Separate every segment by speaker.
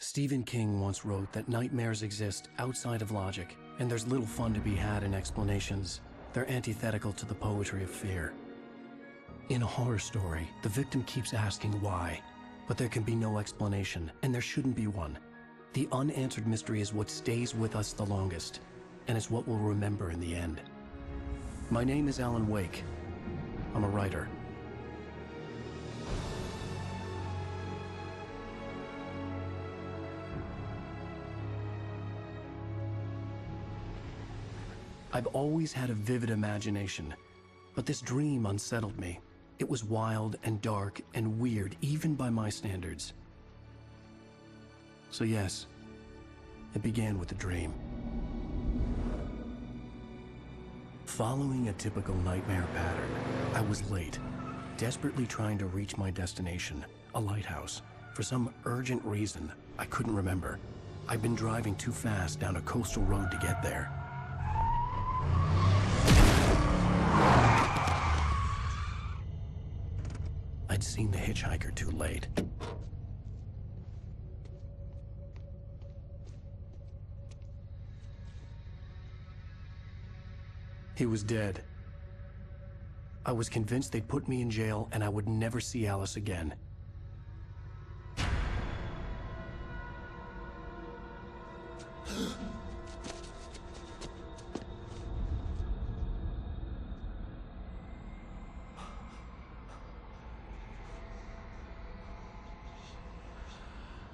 Speaker 1: Stephen King once wrote that nightmares exist outside of logic, and there's little fun to be had in explanations. They're antithetical to the poetry of fear. In a horror story, the victim keeps asking why, but there can be no explanation, and there shouldn't be one. The unanswered mystery is what stays with us the longest, and it's what we'll remember in the end. My name is Alan Wake. I'm a writer. I've always had a vivid imagination, but this dream unsettled me. It was wild and dark and weird, even by my standards. So yes, it began with a dream. Following a typical nightmare pattern, I was late, desperately trying to reach my destination, a lighthouse. For some urgent reason, I couldn't remember. I'd been driving too fast down a coastal road to get there. I'd seen the hitchhiker too late. He was dead. I was convinced they'd put me in jail and I would never see Alice again.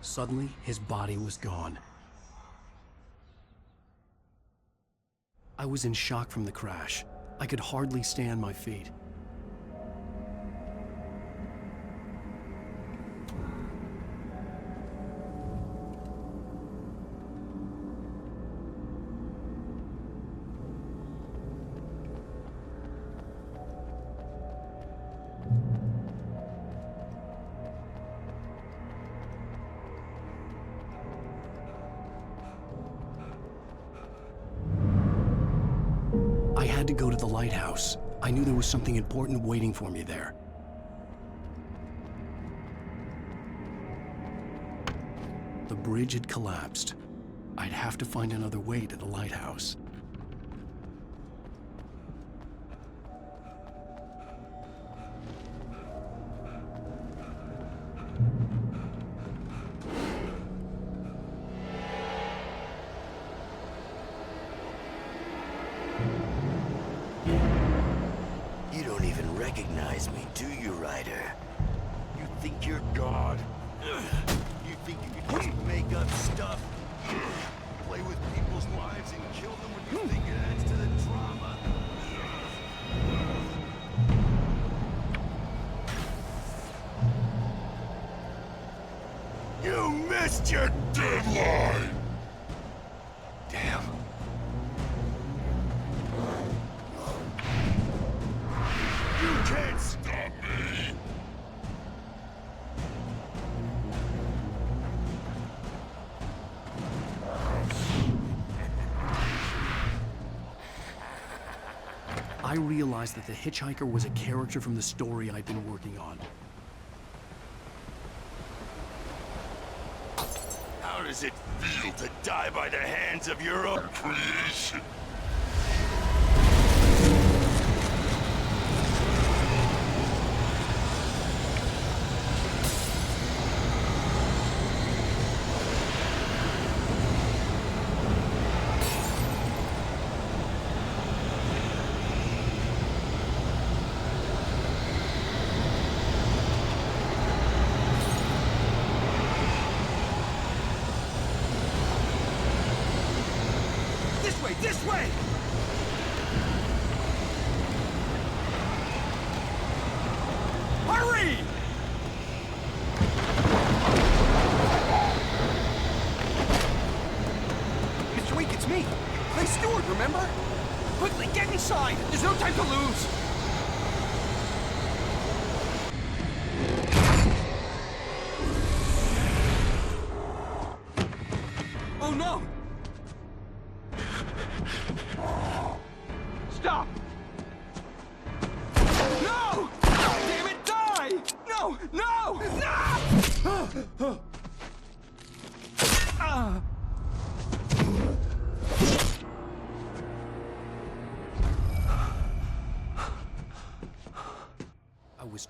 Speaker 1: Suddenly, his body was gone. I was in shock from the crash. I could hardly stay on my feet. I had to go to the lighthouse. I knew there was something important waiting for me there. The bridge had collapsed. I'd have to find another way to the lighthouse.
Speaker 2: You don't even recognize me, do you, Ryder? You think you're God? You think you can just make up stuff? Play with people's lives and kill them when you think it adds to the drama? You missed your deadline! Damn. You can't stop me!
Speaker 1: I realized that the hitchhiker was a character from the story I'd been working on.
Speaker 2: How does it feel to die by the hands of your own creation? This way! Hurry!
Speaker 3: Mr. Wake, it's me. Clay Stewart, remember? Quickly, get inside! There's no time to lose! Oh no! Stop! No! Damn it, die! No! No! No!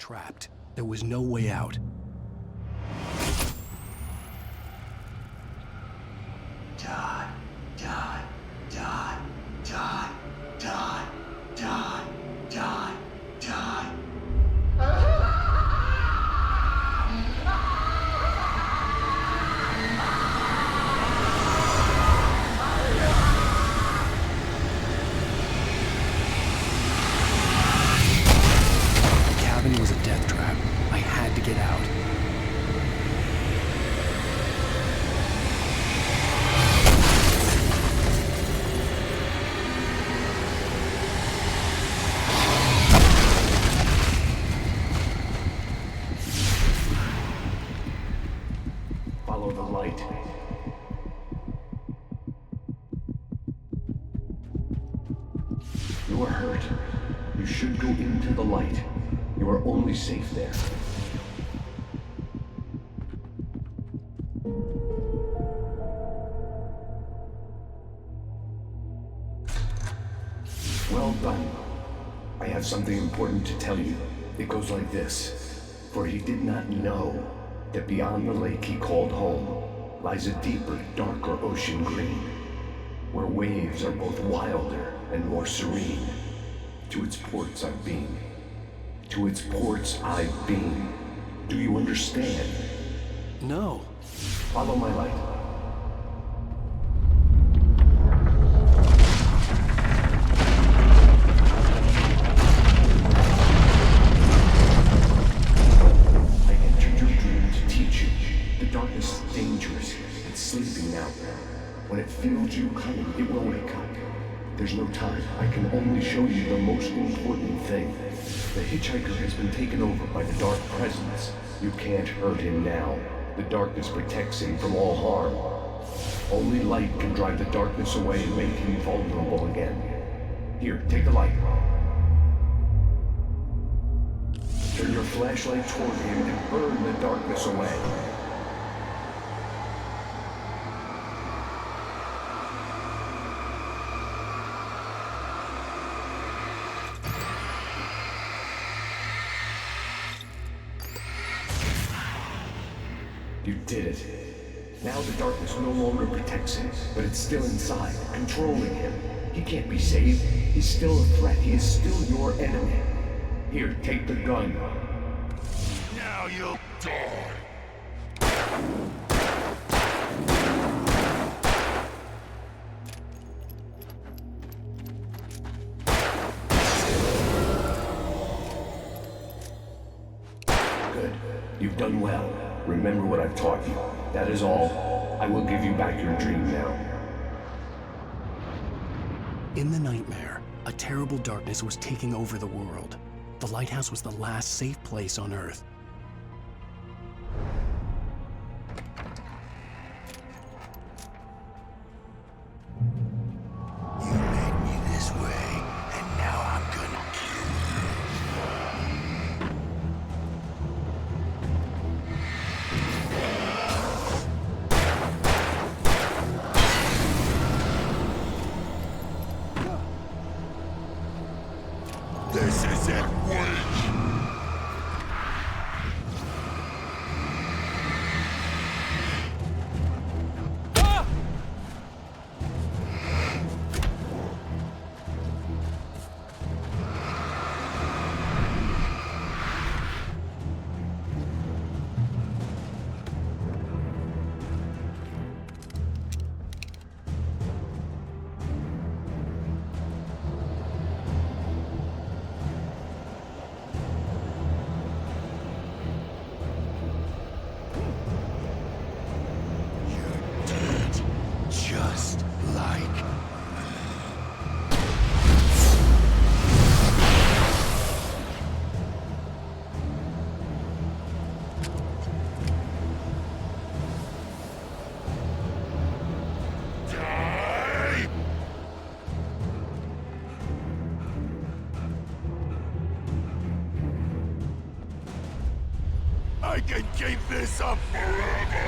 Speaker 1: trapped. There was no way out.
Speaker 2: Die, die, die, die, die, die, die, die.
Speaker 1: The cabin was a death trap. I had to get out.
Speaker 4: Follow the light. You are hurt. You should go into the light. You are only safe there. Well done. I have something important to tell you. It goes like this. For he did not know that beyond the lake he called home lies a deeper, darker ocean green, where waves are both wilder and more serene. To its ports I've been. To its ports I've been. Do you understand?
Speaker 1: No.
Speaker 4: Follow my light. I entered your dream to teach you. The darkness is dangerous. It's sleeping now. When it feels you coming, it will wake up. There's no time. I can only show you the most important thing. The hitchhiker has been taken over by the dark presence. You can't hurt him now. The darkness protects him from all harm. Only light can drive the darkness away and make him vulnerable again. Here, take the light. Turn your flashlight toward him and burn the darkness away. You did it. Now the darkness no longer protects him, but it's still inside, controlling him. He can't be saved. He's still a threat. He is still your enemy. Here, take the gun.
Speaker 2: Now you'll die.
Speaker 4: Good. You've done well. Remember what I've taught you. That is all. I will give you back your dream now.
Speaker 1: In the nightmare, a terrible darkness was taking over the world. The lighthouse was the last safe place on Earth.
Speaker 2: You made me this way, and now I'm gonna kill you. This isn't weak. Just like die. I can keep this up forever.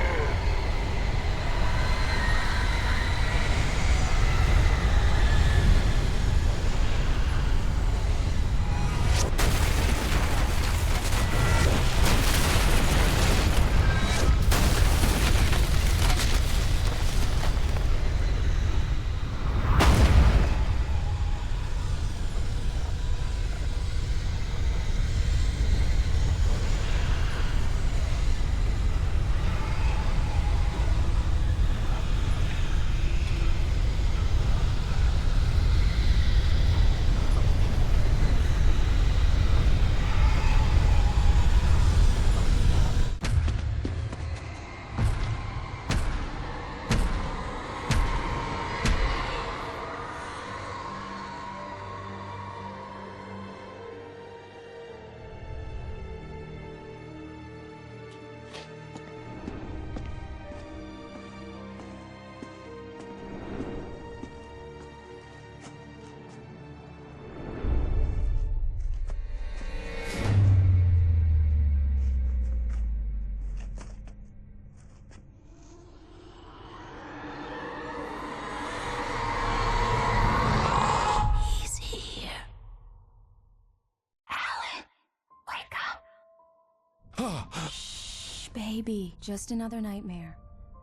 Speaker 5: baby. Just another nightmare.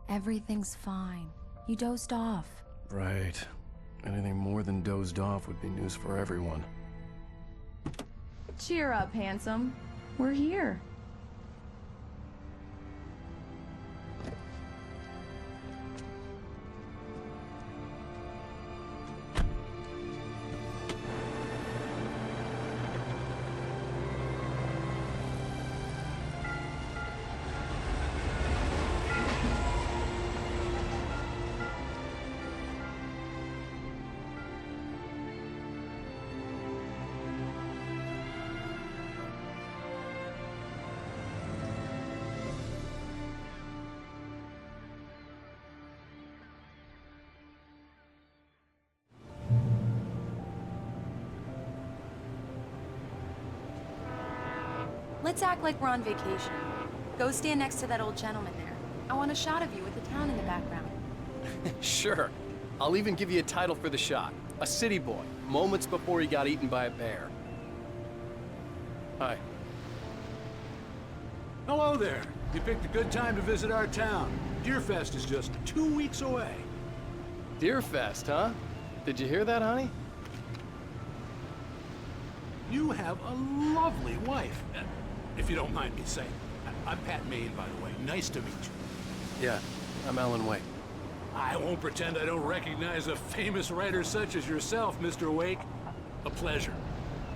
Speaker 5: Everything's fine. You dozed off.
Speaker 1: Right. Anything more than dozed off would be news for everyone.
Speaker 5: Cheer up, handsome. We're here. Let's act like we're on vacation. Go stand next to that old gentleman there. I want a shot of you with the town in the background.
Speaker 3: Sure. I'll even give you a title for the shot. A city boy, moments before he got eaten by a bear. Hi.
Speaker 6: Hello there. You picked a good time to visit our town. Deerfest is just 2 weeks away.
Speaker 3: Deerfest, huh? Did you hear that, honey?
Speaker 6: You have a lovely wife, if you don't mind me saying. I'm Pat Maine, by the way. Nice to meet you.
Speaker 3: Yeah, I'm Alan Wake.
Speaker 6: I won't pretend I don't recognize a famous writer such as yourself, Mr. Wake. A pleasure.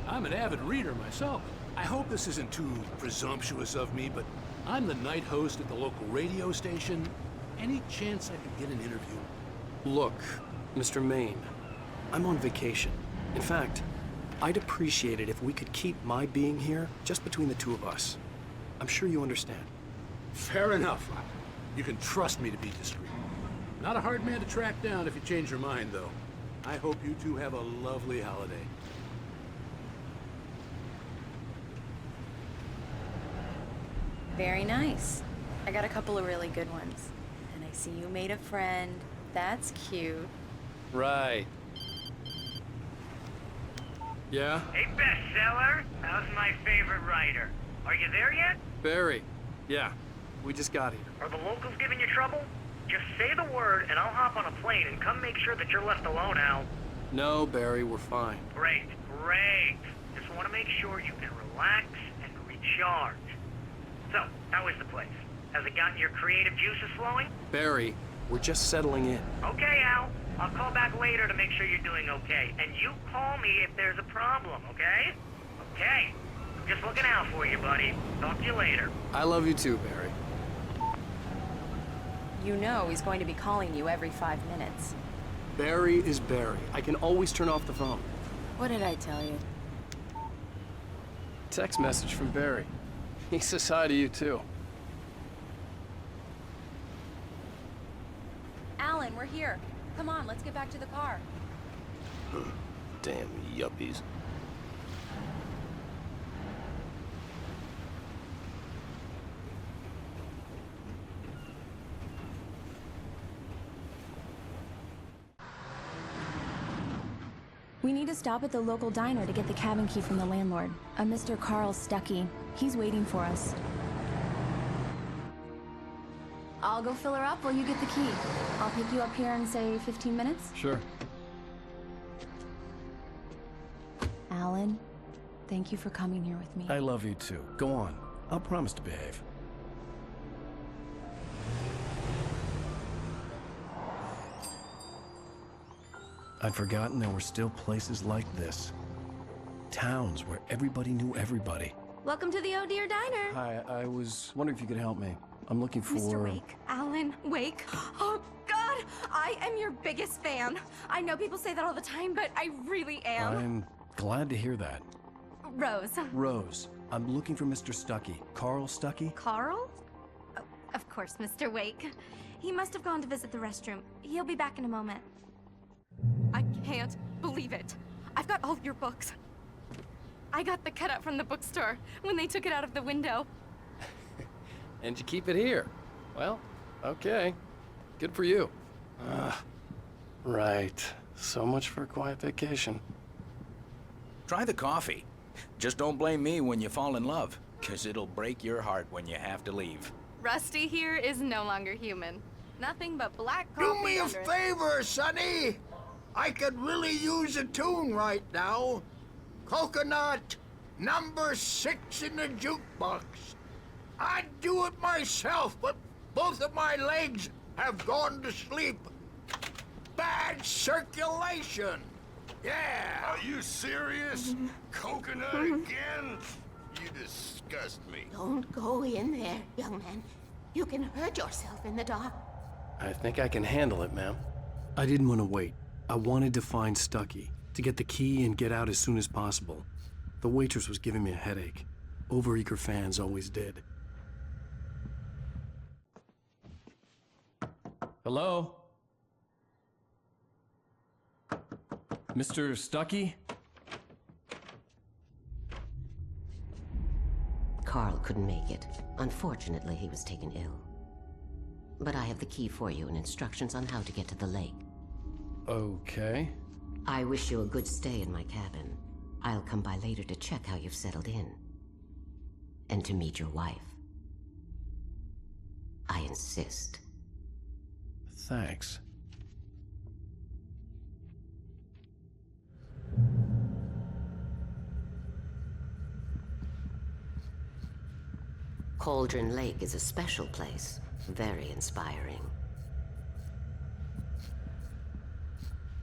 Speaker 6: I'm an avid reader myself. I hope this isn't too presumptuous of me, but I'm the night host at the local radio station. Any chance I could get an interview?
Speaker 1: Look, Mr. Maine, I'm on vacation. In fact, I'd appreciate it if we could keep my being here just between the two of us. I'm sure you understand.
Speaker 6: Fair enough. You can trust me to be discreet. Not a hard man to track down if you change your mind, though. I hope you two have a lovely holiday.
Speaker 5: Very nice. I got a couple of really good ones. And I see you made a friend. That's cute.
Speaker 3: Right. Yeah?
Speaker 7: Hey, bestseller! How's my favorite writer? Are you there yet?
Speaker 3: Barry. Yeah, we just got here.
Speaker 7: Are the locals giving you trouble? Just say the word and I'll hop on a plane and come make sure that you're left alone, Al.
Speaker 3: No, Barry, we're fine.
Speaker 7: Great, great. Just want to make sure you can relax and recharge. So, how is the place? Has it gotten your creative juices flowing?
Speaker 1: Barry, we're just settling in.
Speaker 7: Okay, Al. I'll call back later to make sure you're doing okay. And you call me if there's a problem, okay? Okay. I'm just looking out for you, buddy. Talk to you later.
Speaker 3: I love you too, Barry.
Speaker 5: You know he's going to be calling you every 5 minutes.
Speaker 1: Barry is Barry. I can always turn off the phone.
Speaker 5: What did I tell you?
Speaker 3: Text message from Barry. He says hi to you too.
Speaker 5: Alan, we're here. Come on, let's get back to the car.
Speaker 1: Damn yuppies.
Speaker 5: We need to stop at the local diner to get the cabin key from the landlord, a Mr. Carl Stuckey. He's waiting for us. I'll go fill her up while you get the key. I'll pick you up here in, say, 15 minutes?
Speaker 3: Sure.
Speaker 5: Alan, thank you for coming here with me.
Speaker 1: I love you too. Go on. I'll promise to behave. I'd forgotten there were still places like this. Towns where everybody knew everybody.
Speaker 8: Welcome to the Oh Dear Diner.
Speaker 1: Hi, I was wondering if you could help me. I'm looking for...
Speaker 8: Mr. Wake. Alan Wake. Oh, God! I am your biggest fan. I know people say that all the time, but I really am.
Speaker 1: I'm glad to hear that.
Speaker 8: Rose.
Speaker 1: Rose, I'm looking for Mr. Stuckey. Carl Stuckey?
Speaker 8: Carl? Oh, of course, Mr. Wake. He must have gone to visit the restroom. He'll be back in a moment. I can't believe it. I've got all your books. I got the cutout from the bookstore when they took it out of the window.
Speaker 3: And you keep it here. Well, okay. Good for you. Right. So much for a quiet vacation.
Speaker 9: Try the coffee. Just don't blame me when you fall in love, 'cause it'll break your heart when you have to leave.
Speaker 8: Rusty here is no longer human. Nothing but black
Speaker 10: Do
Speaker 8: coffee
Speaker 10: me a
Speaker 8: under-
Speaker 10: favor, Sonny. I could really use a tune right now. Coconut, number 6 in the jukebox. I'd do it myself, but both of my legs have gone to sleep. Bad circulation. Yeah.
Speaker 2: Are you serious? Coconut again? You disgust me.
Speaker 11: Don't go in there, young man. You can hurt yourself in the dark.
Speaker 3: I think I can handle it, ma'am.
Speaker 1: I didn't want to wait. I wanted to find Stucky, to get the key and get out as soon as possible. The waitress was giving me a headache. Overeager fans always did. Hello? Mr. Stucky?
Speaker 11: Carl couldn't make it. Unfortunately, he was taken ill. But I have the key for you and instructions on how to get to the lake.
Speaker 1: Okay.
Speaker 11: I wish you a good stay in my cabin. I'll come by later to check how you've settled in. And to meet your wife. I insist.
Speaker 1: Thanks.
Speaker 11: Cauldron Lake is a special place. Very inspiring.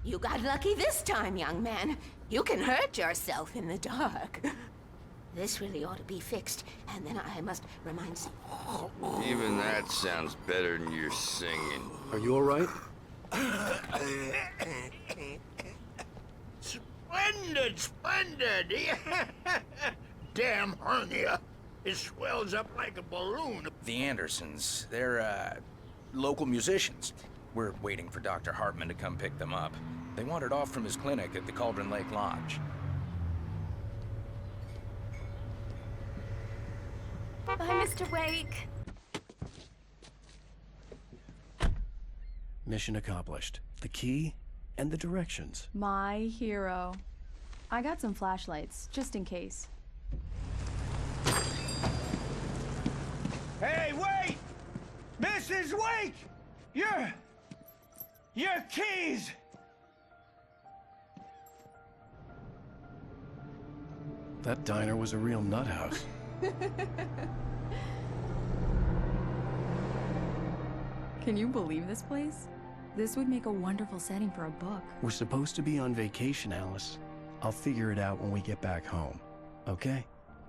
Speaker 11: You got lucky this time, young man. You can hurt yourself in the dark. This really ought to be fixed, and then I must remind you.
Speaker 2: Even that sounds better than your singing.
Speaker 1: Are you all right?
Speaker 10: Splendid, splendid. Damn hernia. It swells up like a balloon.
Speaker 9: The Andersons, they're, local musicians. We're waiting for Dr. Hartman to come pick them up. They wandered off from his clinic at the Cauldron Lake Lodge.
Speaker 8: Bye, Mr. Wake.
Speaker 1: Mission accomplished. The key and the directions.
Speaker 5: My hero. I got some flashlights, just in case.
Speaker 10: Hey, wait! Mrs. Wake! Your keys!
Speaker 1: That diner was a real nut house.
Speaker 5: Can you believe this place? This would make a wonderful setting for a book.
Speaker 1: We're supposed to be on vacation, Alice. I'll figure it out when we get back home. Okay?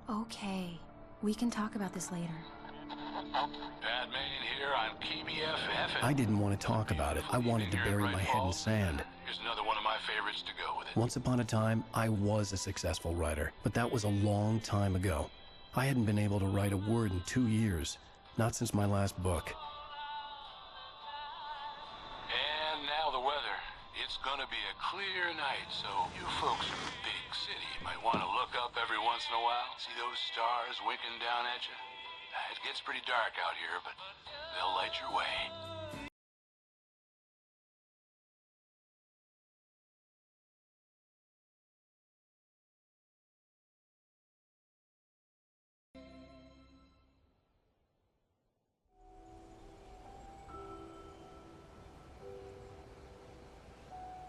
Speaker 5: Okay. We can talk about this later.
Speaker 6: Batman here on PBFF.
Speaker 1: I didn't want to talk about it. I wanted to bury my head in sand.
Speaker 6: Here's another one of my favorites to go with it.
Speaker 1: Once upon a time, I was a successful writer, but that was a long time ago. I hadn't been able to write a word in 2 years, not since my last book.
Speaker 6: And now the weather. It's gonna be a clear night, so you folks in the big city might want to look up every once in a while. See those stars winking down at you? It gets pretty dark out here, but they'll light your way.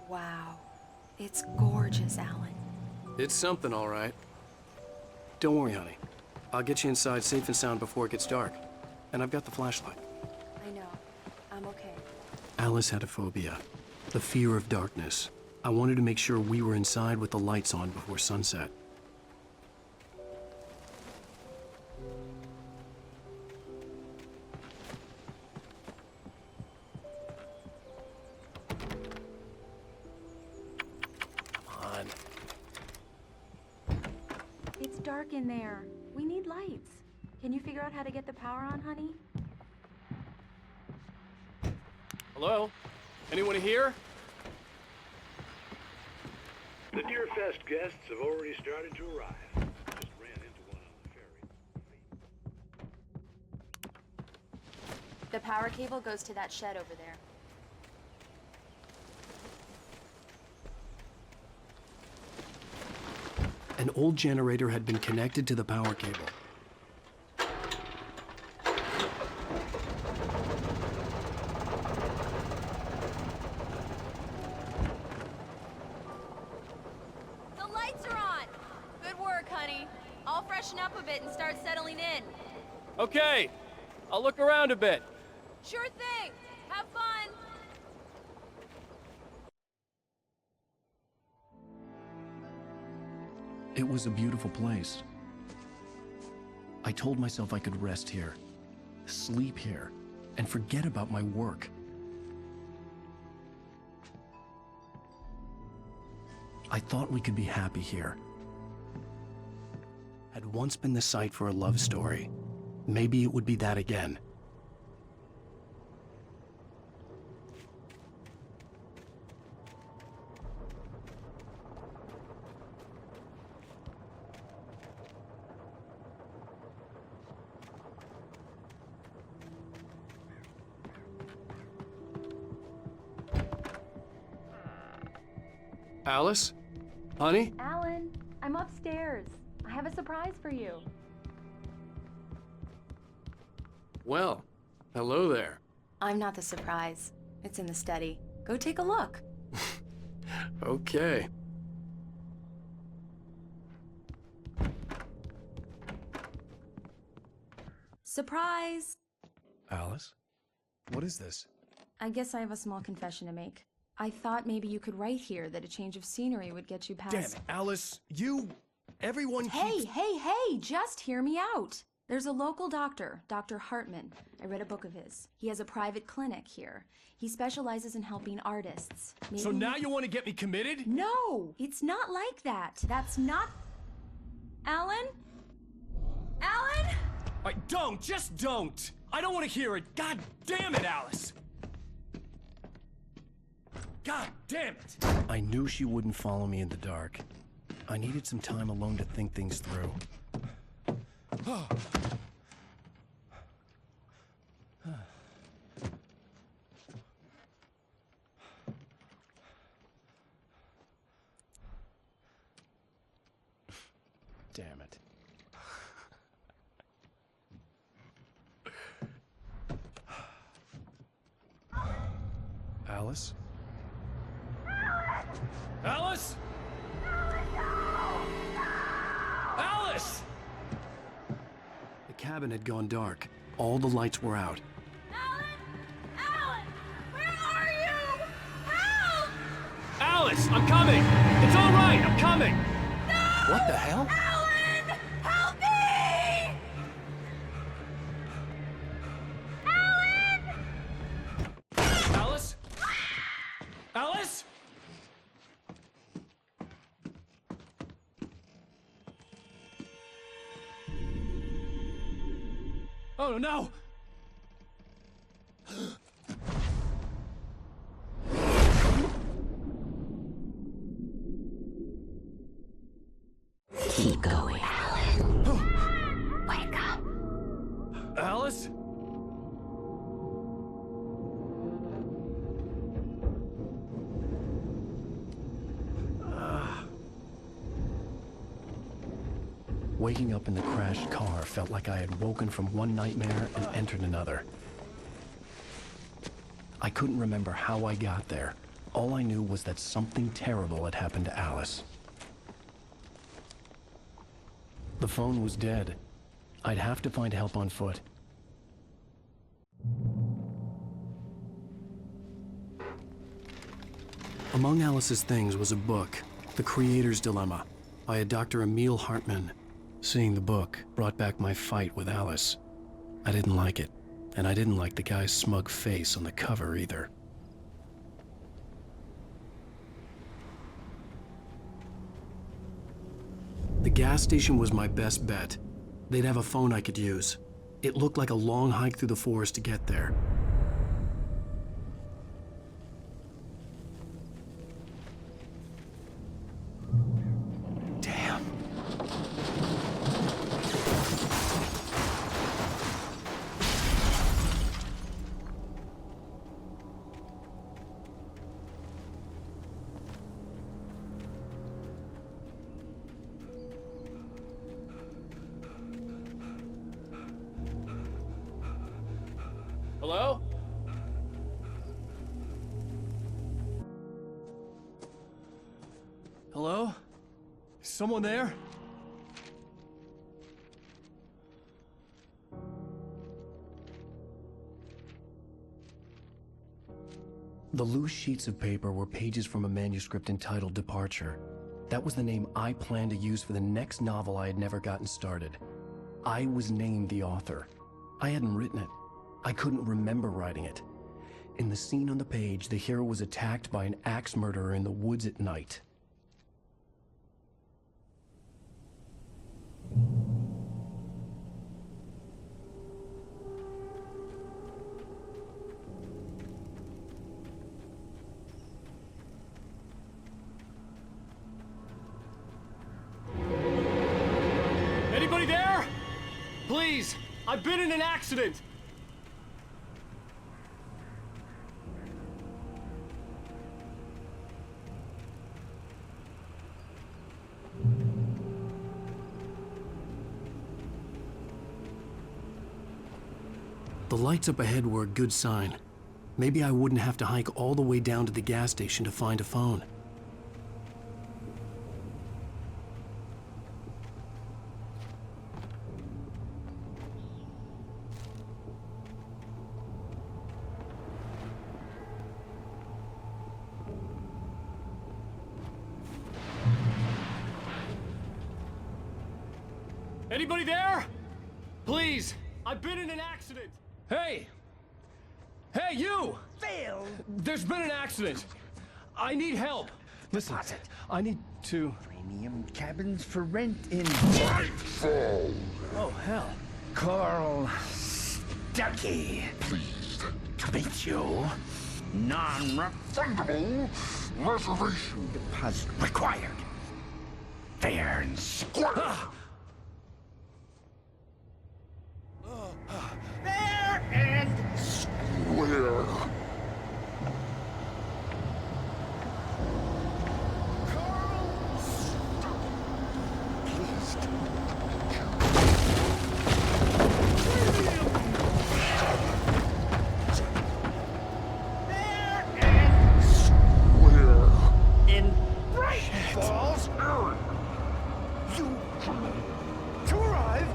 Speaker 8: Wow. It's gorgeous, Alan.
Speaker 3: It's something, all right.
Speaker 1: Don't worry, honey. I'll get you inside safe and sound before it gets dark. And I've got the flashlight.
Speaker 8: I know. I'm okay.
Speaker 1: Alice had a phobia. The fear of darkness. I wanted to make sure we were inside with the lights on before sunset. Come on.
Speaker 5: It's dark in there. We need lights. Can you figure out how to get the power on, honey?
Speaker 3: Hello? Anyone here?
Speaker 6: The Deerfest guests have already started to arrive. Just ran into one on the ferry.
Speaker 8: The power cable goes to that shed over there.
Speaker 1: An old generator had been connected to the power cable.
Speaker 8: a bit and start settling in.
Speaker 3: Okay, I'll look around a bit.
Speaker 8: Sure thing. Have fun.
Speaker 1: It was a beautiful place. I told myself I could rest here, sleep here, and forget about my work. I thought we could be happy here. Had once been the site for a love story. Maybe it would be that again.
Speaker 3: Alice? Honey?
Speaker 5: Alan, I'm upstairs. I have a surprise for you.
Speaker 3: Well, hello there.
Speaker 5: I'm not the surprise. It's in the study. Go take a look.
Speaker 3: Okay.
Speaker 5: Surprise!
Speaker 1: Alice? What is this?
Speaker 5: I guess I have a small confession to make. I thought maybe you could write here that a change of scenery would get you past...
Speaker 1: Damn it, Alice! Everyone
Speaker 5: Hey, hey, just hear me out! There's a local doctor, Dr. Hartman. I read a book of his. He has a private clinic here. He specializes in helping artists.
Speaker 1: So now you want to get me committed?
Speaker 5: No! It's not like that. That's not... Alan? Alan?
Speaker 1: Just don't! I don't want to hear it! God damn it, Alice! God damn it! I knew she wouldn't follow me in the dark. I needed some time alone to think things through. Damn it. Alice? Alice? Alice!
Speaker 3: The cabin had gone dark. All the lights were out.
Speaker 8: Alan! Where are you? Help!
Speaker 3: Alice, I'm coming! It's all right, I'm coming!
Speaker 8: No!
Speaker 3: What the hell?
Speaker 8: Alan! Help me! Alan!
Speaker 1: Alice? Alice? Oh no!
Speaker 11: Keep going, Alan. Wake up.
Speaker 1: Alice? Waking up in the crashed car felt like I had woken from one nightmare and entered another. I couldn't remember how I got there. All I knew was that something terrible had happened to Alice. The phone was dead. I'd have to find help on foot. Among Alice's things was a book, The Creator's Dilemma, by a Dr. Emil Hartman. Seeing the book brought back my fight with Alice. I didn't like it, and I didn't like the guy's smug face on the cover either. The gas station was my best bet. They'd have a phone I could use. It looked like a long hike through the forest to get there. Damn.
Speaker 3: Hello?
Speaker 1: Hello? Is someone there? The loose sheets of paper were pages from a manuscript entitled Departure. That was the name I planned to use for the next novel I had never gotten started. I was named the author. I hadn't written it. I couldn't remember writing it. In the scene on the page, the hero was attacked by an axe murderer in the woods at night.
Speaker 3: Anybody there? Please, I've been in an accident.
Speaker 1: The lights up ahead were a good sign. Maybe I wouldn't have to hike all the way down to the gas station to find a phone.
Speaker 3: Anybody there? Please, I've been in an accident. Hey! Hey, you!
Speaker 10: Phil!
Speaker 3: There's been an accident. I need help. Listen, I need to...
Speaker 10: Premium cabins for rent in...
Speaker 3: Oh, hell.
Speaker 10: Carl Stuckey. Pleased to meet you. Non-refundable reservation deposit required. Fair and square. Fair and square. Carl Stuckey. Pleased to meet you. Fair and square. In Bright Falls area. You to arrive.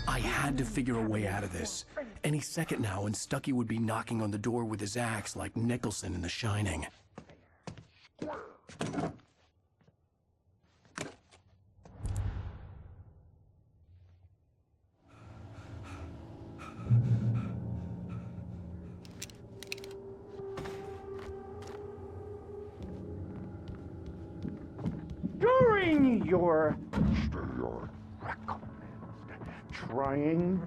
Speaker 1: I had to figure a way out of this. Any second now, and Stuckey would be knocking on the door with his axe like Nicholson in The Shining.
Speaker 10: During your recommend trying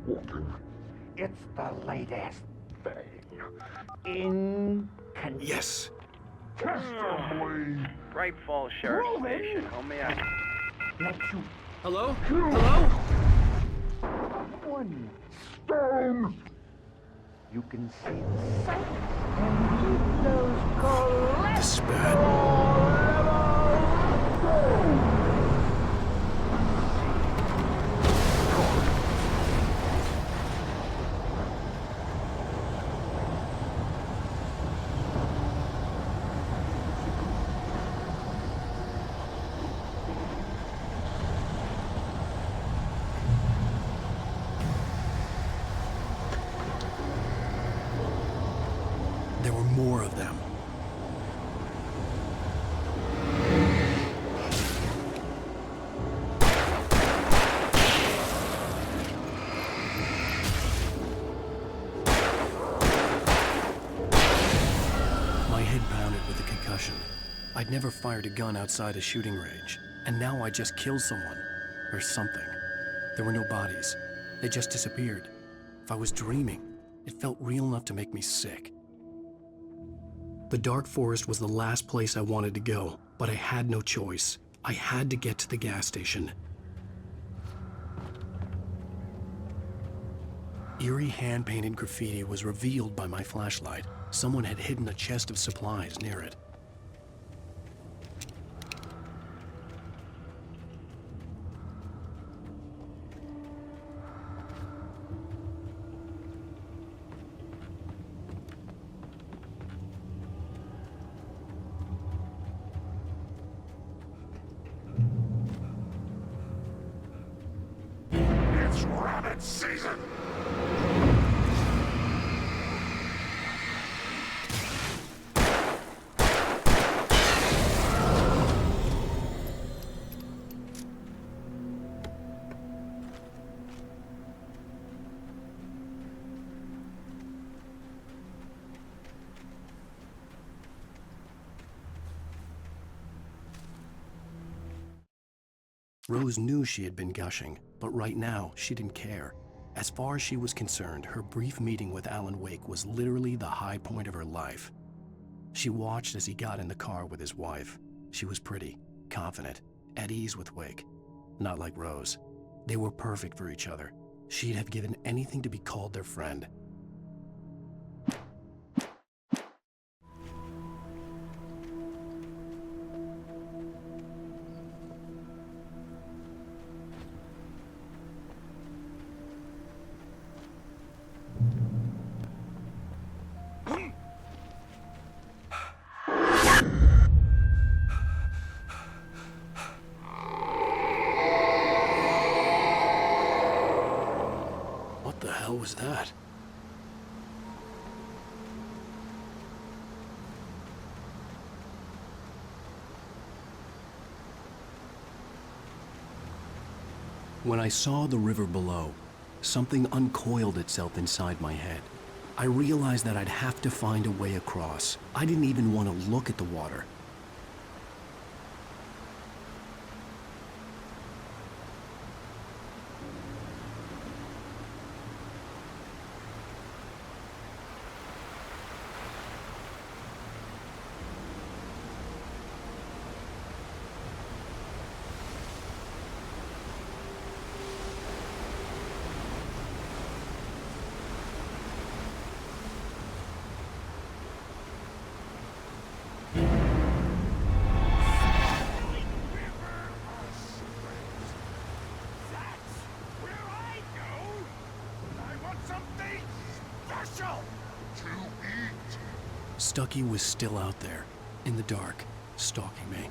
Speaker 10: walking. It's the latest thing in
Speaker 1: Yes.
Speaker 10: Testably
Speaker 12: Bright Falls Sheriff Station. How may I?
Speaker 10: let you
Speaker 3: Hello?
Speaker 10: kill
Speaker 3: Hello?
Speaker 10: one stone. You can see the sights and keep those cholesterol
Speaker 1: This is bad. There were more of them. My head pounded with a concussion. I'd never fired a gun outside a shooting range, and now I just killed someone. Or something. There were no bodies. They just disappeared. If I was dreaming, it felt real enough to make me sick. The dark forest was the last place I wanted to go, but I had no choice. I had to get to the gas station. Eerie hand-painted graffiti was revealed by my flashlight. Someone had hidden a chest of supplies near it.
Speaker 10: It's rabbit season.
Speaker 1: Rose knew she had been gushing, but right now, she didn't care. As far as she was concerned, her brief meeting with Alan Wake was literally the high point of her life. She watched as he got in the car with his wife. She was pretty, confident, at ease with Wake. Not like Rose. They were perfect for each other. She'd have given anything to be called their friend. What the hell was that? When I saw the river below, something uncoiled itself inside my head. I realized that I'd have to find a way across. I didn't even want to look at the water. Stucky was still out there, in the dark, stalking me.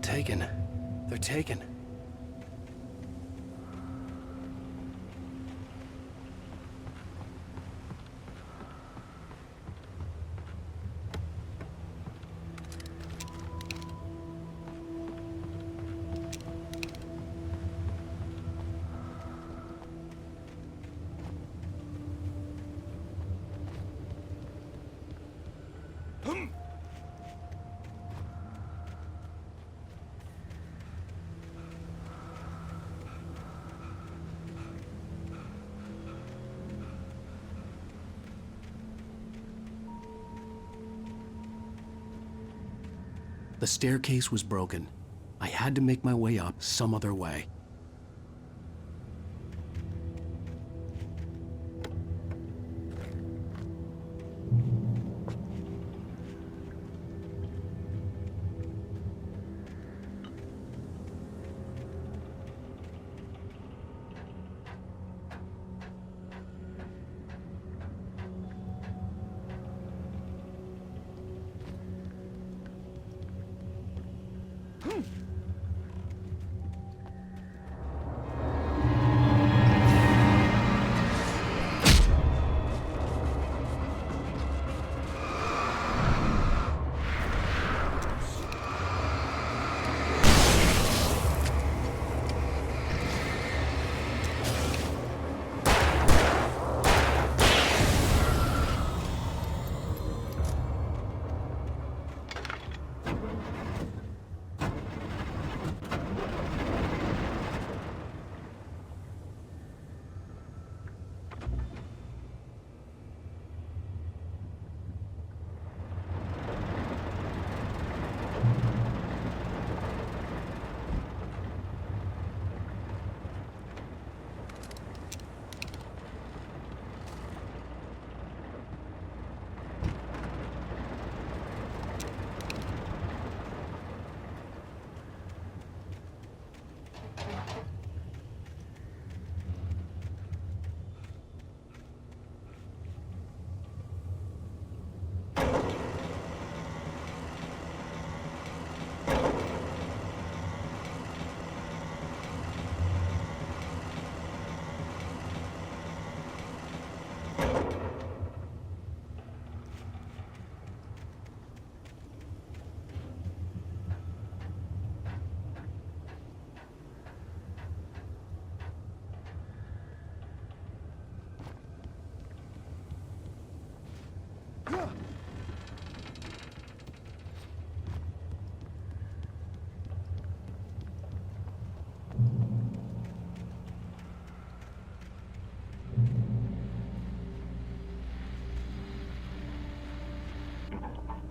Speaker 1: Taken. They're taken. The staircase was broken. I had to make my way up some other way.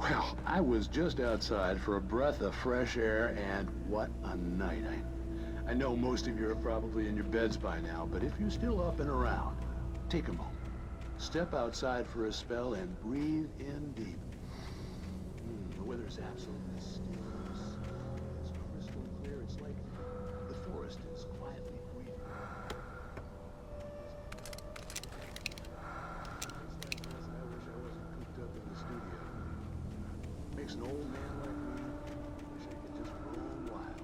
Speaker 13: Well, I was just outside for a breath of fresh air, and what a night. I know most of you are probably in your beds by now, but if you're still up and around, take a moment. Step outside for a spell and breathe in deep. The weather's absolutely still. It's crystal clear. It's like the forest is quietly breathing. I wish I wasn't cooped up in the studio. Makes an old man like me wish I could just roam wild.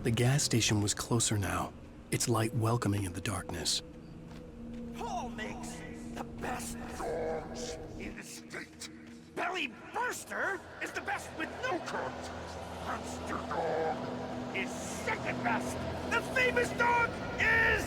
Speaker 1: The gas station was closer now, its light welcoming in the darkness.
Speaker 10: Paul makes the best dogs in the state. Belly Burster is the best with no cut. Monster Dog is second best. The famous dog is...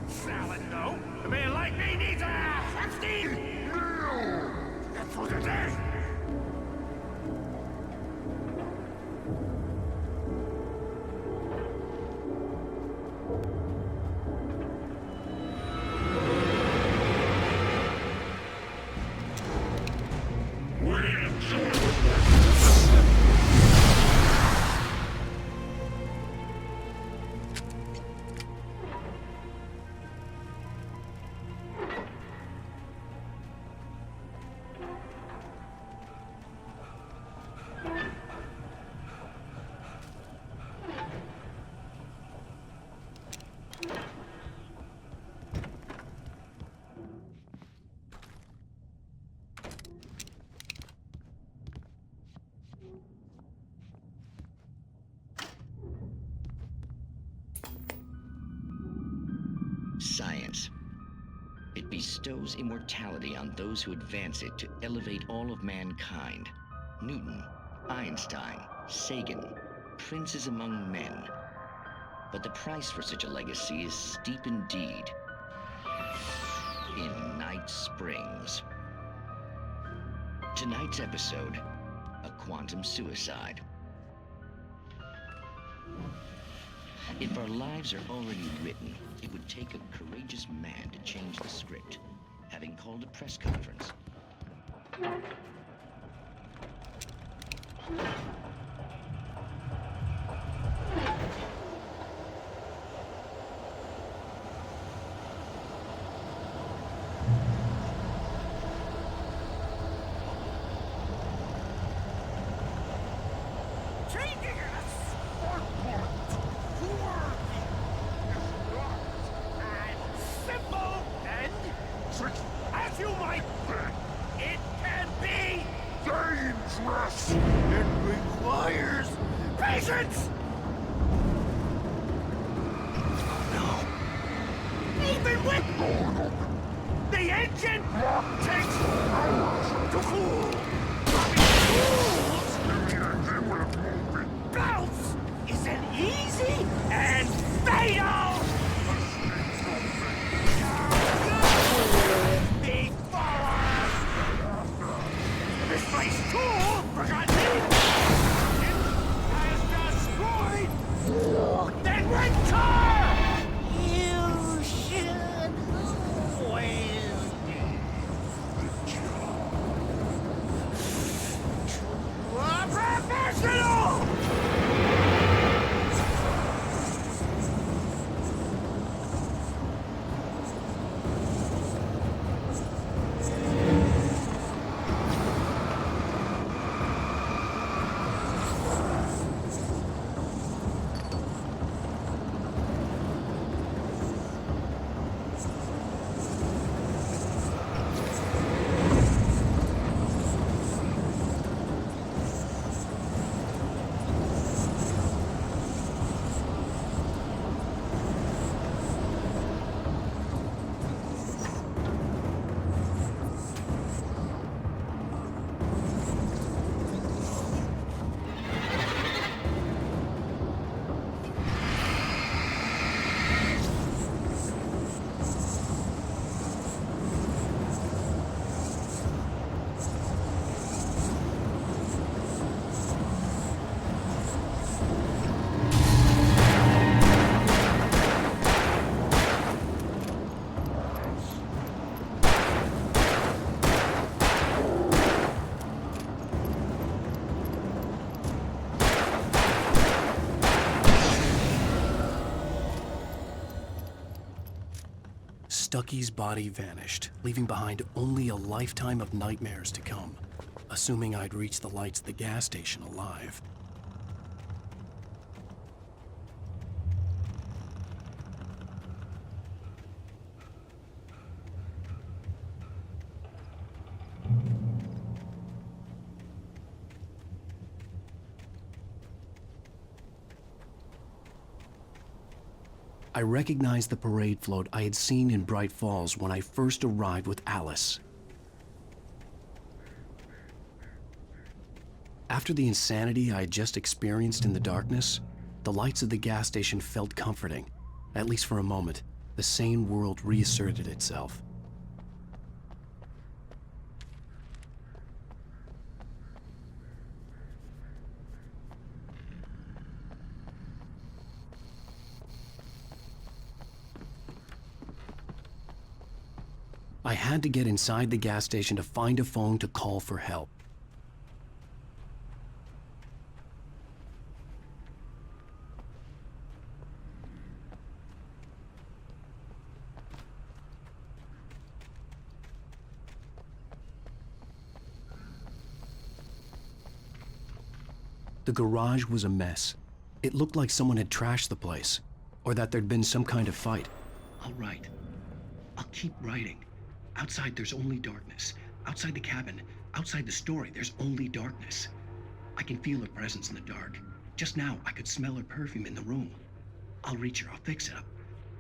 Speaker 10: salad, no. A man like me needs a hefty meal. That's what it is.
Speaker 14: Science. It bestows immortality on those who advance it to elevate all of mankind. Newton, Einstein, Sagan, princes among men. But the price for such a legacy is steep indeed. In Night Springs. Tonight's episode, a quantum suicide. If our lives are already written, it would take a courageous man to change the script, having called a press conference.
Speaker 10: As you might think, it can be dangerous. It requires patience. No. Even with the engine takes hours to cool. Bounce is an easy and fatal.
Speaker 1: Stucky's body vanished, leaving behind only a lifetime of nightmares to come, assuming I'd reach the lights at the gas station alive. I recognized the parade float I had seen in Bright Falls when I first arrived with Alice. After the insanity I had just experienced in the darkness, the lights of the gas station felt comforting. At least for a moment, the sane world reasserted itself. I had to get inside the gas station to find a phone to call for help. The garage was a mess. It looked like someone had trashed the place, or that there'd been some kind of fight.
Speaker 15: I'll write. I'll keep writing. Outside, there's only darkness. Outside the cabin, outside the story, there's only darkness. I can feel her presence in the dark. Just now, I could smell her perfume in the room. I'll reach her. I'll fix it.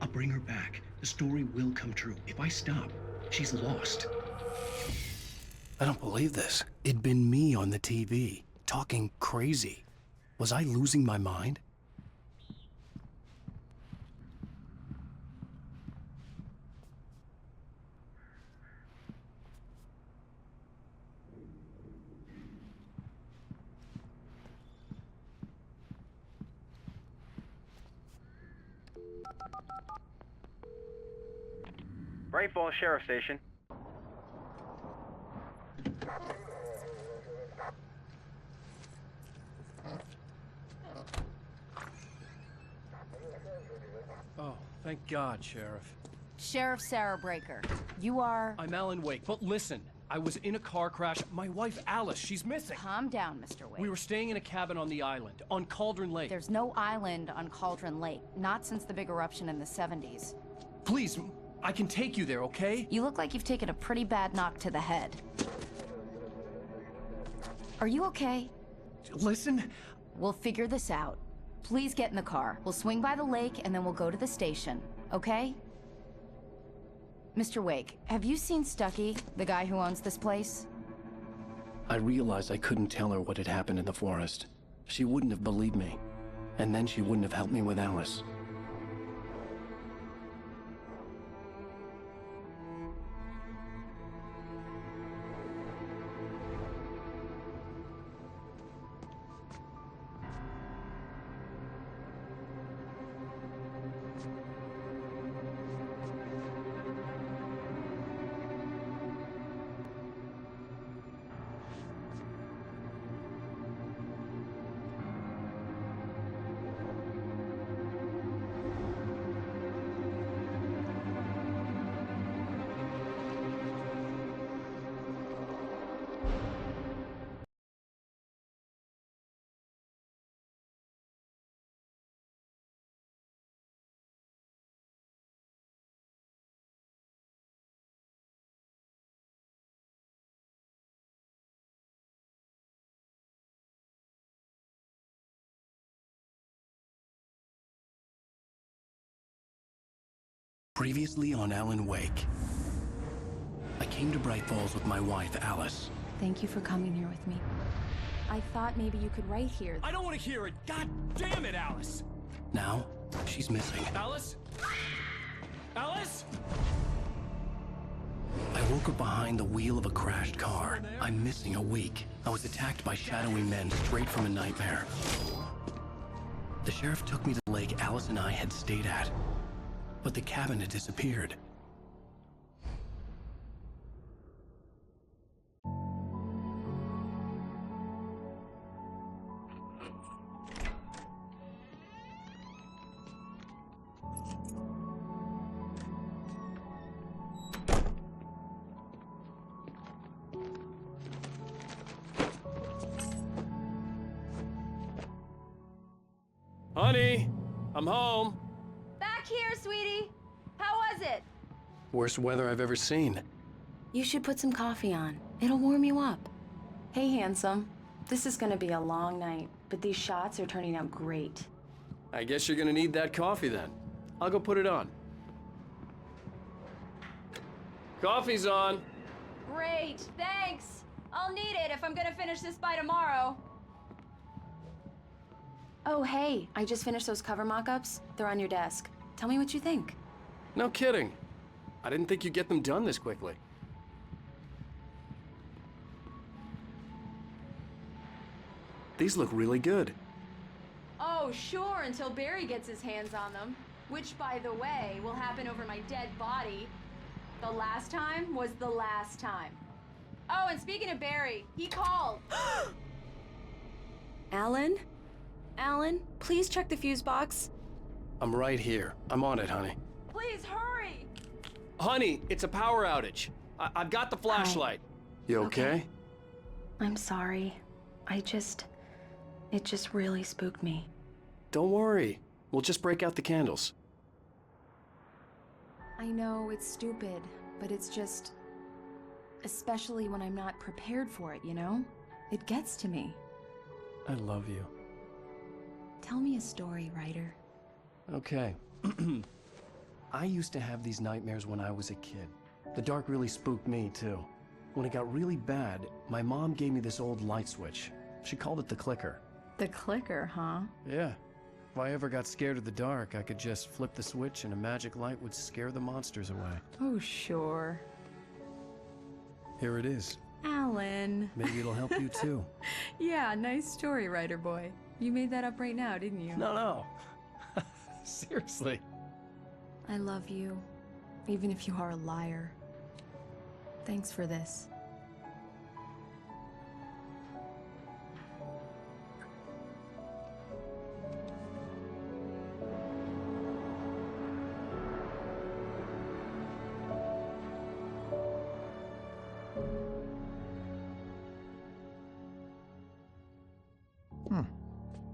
Speaker 15: I'll bring her back. The story will come true. If I stop, she's lost.
Speaker 1: I don't believe this. It'd been me on the TV, talking crazy. Was I losing my mind?
Speaker 12: Bright Falls Sheriff Station.
Speaker 3: Oh, thank God, Sheriff.
Speaker 5: Sheriff Sarah Breaker, you are...
Speaker 3: I'm Alan Wake, but listen, I was in a car crash. My wife, Alice, she's missing.
Speaker 5: Calm down, Mr. Wake.
Speaker 3: We were staying in a cabin on the island, on Cauldron Lake.
Speaker 5: There's no island on Cauldron Lake, not since the big eruption in the 70s.
Speaker 3: Please, I can take you there, okay?
Speaker 5: You look like you've taken a pretty bad knock to the head. Are you okay?
Speaker 3: Listen.
Speaker 5: We'll figure this out. Please get in the car. We'll swing by the lake and then we'll go to the station, okay? Mr. Wake, have you seen Stucky, the guy who owns this place?
Speaker 1: I realized I couldn't tell her what had happened in the forest. She wouldn't have believed me. And then she wouldn't have helped me with Alice. Previously on Alan Wake. I came to Bright Falls with my wife, Alice.
Speaker 5: Thank you for coming here with me. I thought maybe you could write here.
Speaker 3: I don't want to hear it! God damn it, Alice!
Speaker 1: Now, she's missing.
Speaker 3: Alice? Alice?
Speaker 1: I woke up behind the wheel of a crashed car. I'm missing a week. I was attacked by shadowy men straight from a nightmare. The sheriff took me to the lake Alice and I had stayed at. But the cabin had disappeared.
Speaker 3: Honey, I'm home.
Speaker 5: Back here, sweetie. How was it?
Speaker 3: Worst weather I've ever seen.
Speaker 5: You should put some coffee on. It'll warm you up. Hey, handsome. This is gonna be a long night, but these shots are turning out great.
Speaker 3: I guess you're gonna need that coffee then. I'll go put it on. Coffee's on.
Speaker 5: Great, thanks. I'll need it if I'm gonna finish this by tomorrow. Oh, hey, I just finished those cover mock-ups. They're on your desk. Tell me what you think.
Speaker 3: No kidding. I didn't think you'd get them done this quickly. These look really good.
Speaker 5: Oh, sure, until Barry gets his hands on them. Which, by the way, will happen over my dead body. The last time was the last time. Oh, and speaking of Barry, he called. Alan? Alan, please check the fuse box.
Speaker 3: I'm right here. I'm on it, honey.
Speaker 5: Please hurry!
Speaker 3: Honey, it's a power outage. I've got the flashlight. You okay?
Speaker 5: I'm sorry. It just really spooked me.
Speaker 3: Don't worry. We'll just break out the candles.
Speaker 5: I know it's stupid, but it's just... especially when I'm not prepared for it, you know? It gets to me.
Speaker 1: I love you.
Speaker 5: Tell me a story, writer.
Speaker 1: Okay. I used to have these nightmares when I was a kid. The dark really spooked me, too. When it got really bad, my mom gave me this old light switch. She called it the clicker.
Speaker 5: The clicker, huh?
Speaker 1: Yeah. If I ever got scared of the dark, I could just flip the switch and a magic light would scare the monsters away.
Speaker 5: Oh, sure.
Speaker 1: Here it is.
Speaker 5: Alan.
Speaker 1: Maybe it'll help you, too.
Speaker 5: Yeah, nice story, writer boy. You made that up right now, didn't you?
Speaker 1: No. Seriously.
Speaker 5: I love you, even if you are a liar. Thanks for this.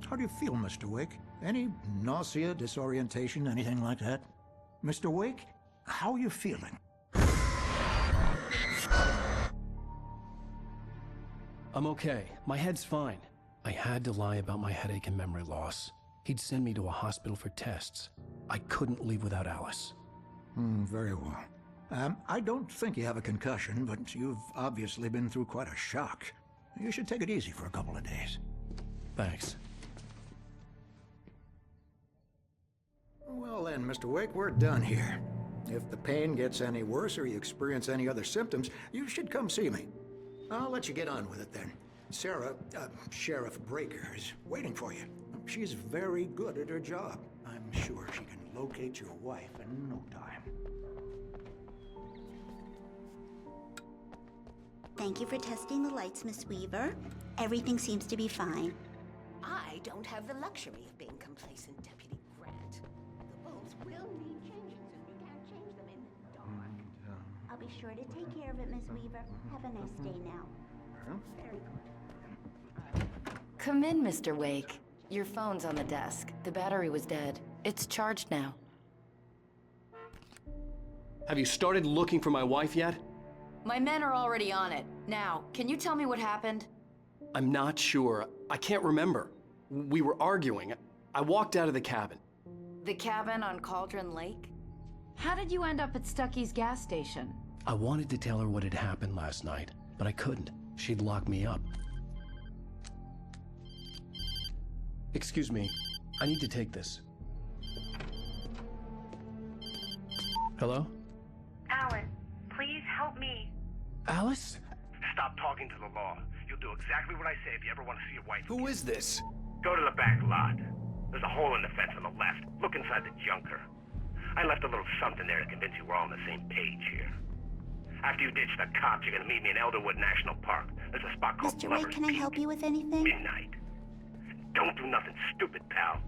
Speaker 10: How do you feel, Mr. Wake? Any nausea, disorientation, anything like that? Mr. Wake, how are you feeling?
Speaker 1: I'm okay. My head's fine. I had to lie about my headache and memory loss. He'd send me to a hospital for tests. I couldn't leave without Alice.
Speaker 10: Very well. I don't think you have a concussion, but you've obviously been through quite a shock. You should take it easy for a couple of days.
Speaker 1: Thanks.
Speaker 10: Well then, Mr. Wake, we're done here. If the pain gets any worse or you experience any other symptoms, you should come see me. I'll let you get on with it then. Sarah, Sheriff Breaker, is waiting for you. She's very good at her job. I'm sure she can locate your wife in no time.
Speaker 16: Thank you for testing the lights, Miss Weaver. Everything seems to be fine.
Speaker 11: I don't have the luxury of being complacent, Deputy Grant. The bulbs will need changing, so you can't change them in the dark.
Speaker 16: I'll be sure to take care of it, Miss Weaver. Have a nice day now.
Speaker 11: Very good.
Speaker 5: Come in, Mr. Wake. Your phone's on the desk. The battery was dead. It's charged now.
Speaker 3: Have you started looking for my wife yet?
Speaker 5: My men are already on it. Now, can you tell me what happened?
Speaker 3: I'm not sure. I can't remember. We were arguing. I walked out of the cabin.
Speaker 5: The cabin on Cauldron Lake? How did you end up at Stucky's gas station?
Speaker 1: I wanted to tell her what had happened last night, but I couldn't. She'd lock me up. Excuse me. I need to take this. Hello?
Speaker 7: Alan, please help me.
Speaker 1: Alice?
Speaker 12: Stop talking to the law. You'll do exactly what I say if you ever want to see your wife.
Speaker 3: Who is this?
Speaker 12: Go to the back lot. There's a hole in the fence on the left. Look inside the junker. I left a little something there to convince you we're all on the same page here. After you ditch the cops, you're gonna meet me in Elderwood National Park. There's a spot called
Speaker 16: Mr.
Speaker 12: Lover's
Speaker 16: Wake, can I
Speaker 12: Peak.
Speaker 16: help you with anything?
Speaker 12: Midnight. Don't do nothing stupid, pal.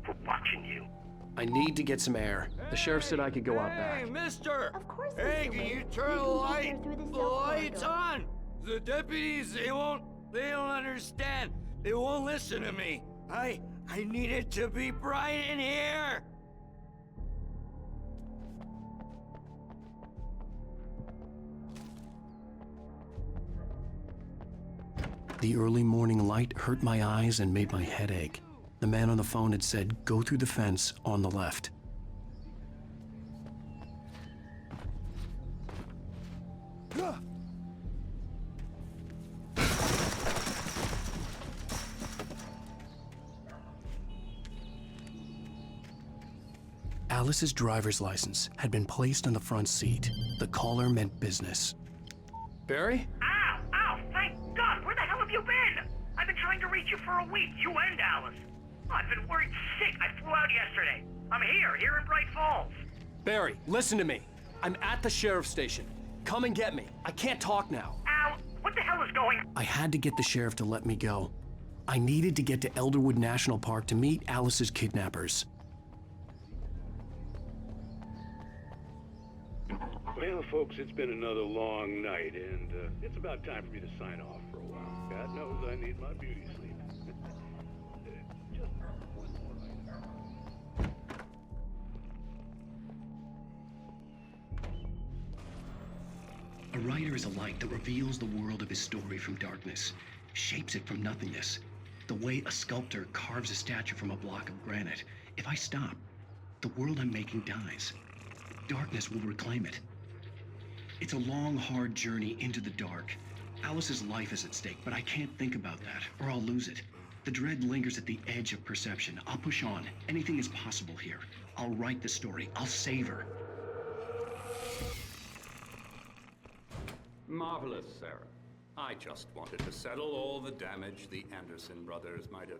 Speaker 12: We're watching you.
Speaker 3: I need to get some air. The sheriff said I could go out back.
Speaker 17: Hey, mister!
Speaker 16: Of course,
Speaker 17: Hey,
Speaker 16: Mr.
Speaker 17: can
Speaker 16: Wake.
Speaker 17: you turn the
Speaker 16: You
Speaker 17: lights
Speaker 16: can
Speaker 17: on? The deputies, they don't understand. They won't listen to me.
Speaker 10: I need it to be bright in here!
Speaker 1: The early morning light hurt my eyes and made my head ache. The man on the phone had said, go through the fence on the left. Alice's driver's license had been placed on the front seat. The collar meant business.
Speaker 3: Barry?
Speaker 7: Ow! Ow! Thank God! Where the hell have you been? I've been trying to reach you for a week, you and Alice. I've been worried sick. I flew out yesterday. I'm here in Bright Falls.
Speaker 3: Barry, listen to me. I'm at the sheriff's station. Come and get me. I can't talk now.
Speaker 7: Ow! What the hell is going on?
Speaker 1: I had to get the sheriff to let me go. I needed to get to Elderwood National Park to meet Alice's kidnappers.
Speaker 17: Well, folks, it's been another long night, and it's about time for me to sign off for a while. God knows I need my beauty sleep. Just one more item.
Speaker 15: A writer is a light that reveals the world of his story from darkness, shapes it from nothingness. The way a sculptor carves a statue from a block of granite. If I stop, the world I'm making dies. Darkness will reclaim it. It's a long, hard journey into the dark. Alice's life is at stake, but I can't think about that, or I'll lose it. The dread lingers at the edge of perception. I'll push on. Anything is possible here. I'll write the story. I'll save her.
Speaker 18: Marvelous, Sarah. I just wanted to settle all the damage the Anderson brothers might have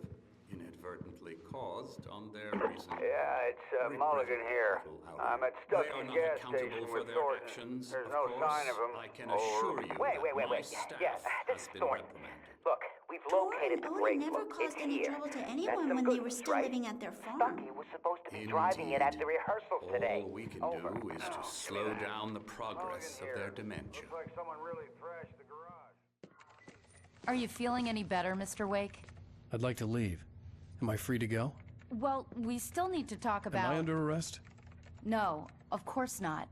Speaker 18: inadvertently caused on their recent...
Speaker 19: Yeah, it's Mulligan here. I'm at Stuckey's gas station with Thornton. There's no sign of him.
Speaker 18: I can assure you
Speaker 19: Wait. Yeah, this is Thornton. Look, we've located the brake
Speaker 16: never
Speaker 19: book.
Speaker 16: caused
Speaker 19: It's
Speaker 16: any
Speaker 19: here.
Speaker 16: trouble to
Speaker 19: That's
Speaker 16: anyone
Speaker 19: some
Speaker 16: when
Speaker 19: good
Speaker 16: they were
Speaker 19: news,
Speaker 16: still
Speaker 19: right?
Speaker 16: living at their farm.
Speaker 19: Stuckey was supposed to be driving it at the rehearsal today.
Speaker 18: All we can do is to slow down the progress of their dementia.
Speaker 19: Looks like someone really trashed the garage.
Speaker 5: Are you feeling any better, Mr. Wake?
Speaker 1: I'd like to leave. Am I free to go?
Speaker 5: Well, we still need to talk about...
Speaker 1: Am I under arrest?
Speaker 5: No, of course not.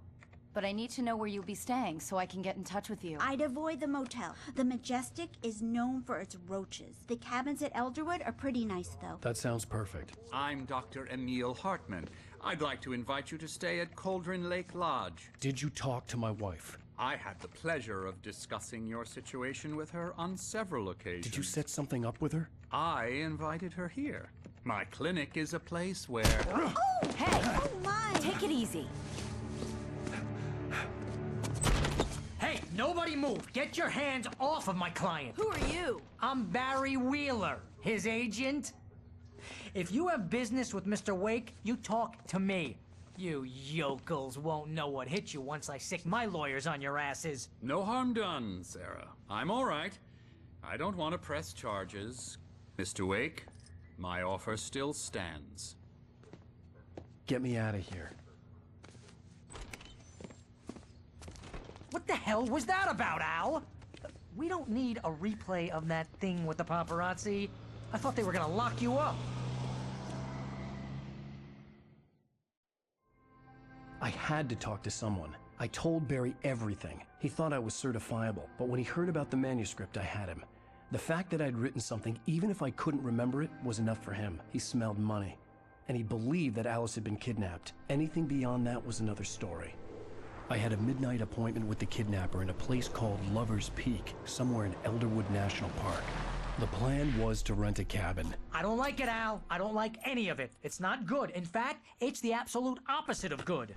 Speaker 5: But I need to know where you'll be staying so I can get in touch with you.
Speaker 16: I'd avoid the motel. The Majestic is known for its roaches. The cabins at Elderwood are pretty nice, though.
Speaker 1: That sounds perfect.
Speaker 18: I'm Dr. Emil Hartman. I'd like to invite you to stay at Cauldron Lake Lodge.
Speaker 1: Did you talk to my wife?
Speaker 18: I had the pleasure of discussing your situation with her on several occasions.
Speaker 1: Did you set something up with her?
Speaker 18: I invited her here. My clinic is a place where...
Speaker 5: Oh, hey! Oh, my! Take it easy.
Speaker 20: Hey, nobody move! Get your hands off of my client!
Speaker 8: Who are you?
Speaker 20: I'm Barry Wheeler, his agent. If you have business with Mr. Wake, you talk to me. You yokels won't know what hit you once I sick my lawyers on your asses.
Speaker 18: No harm done, Sarah. I'm all right. I don't want to press charges. Mr. Wake, my offer still stands.
Speaker 1: Get me out of here.
Speaker 20: What the hell was that about, Al? We don't need a replay of that thing with the paparazzi. I thought they were gonna lock you up.
Speaker 1: I had to talk to someone. I told Barry everything. He thought I was certifiable, but when he heard about the manuscript, I had him. The fact that I'd written something, even if I couldn't remember it, was enough for him. He smelled money. And he believed that Alice had been kidnapped. Anything beyond that was another story. I had a midnight appointment with the kidnapper in a place called Lover's Peak, somewhere in Elderwood National Park. The plan was to rent a cabin.
Speaker 20: I don't like it, Al. I don't like any of it. It's not good. In fact, it's the absolute opposite of good.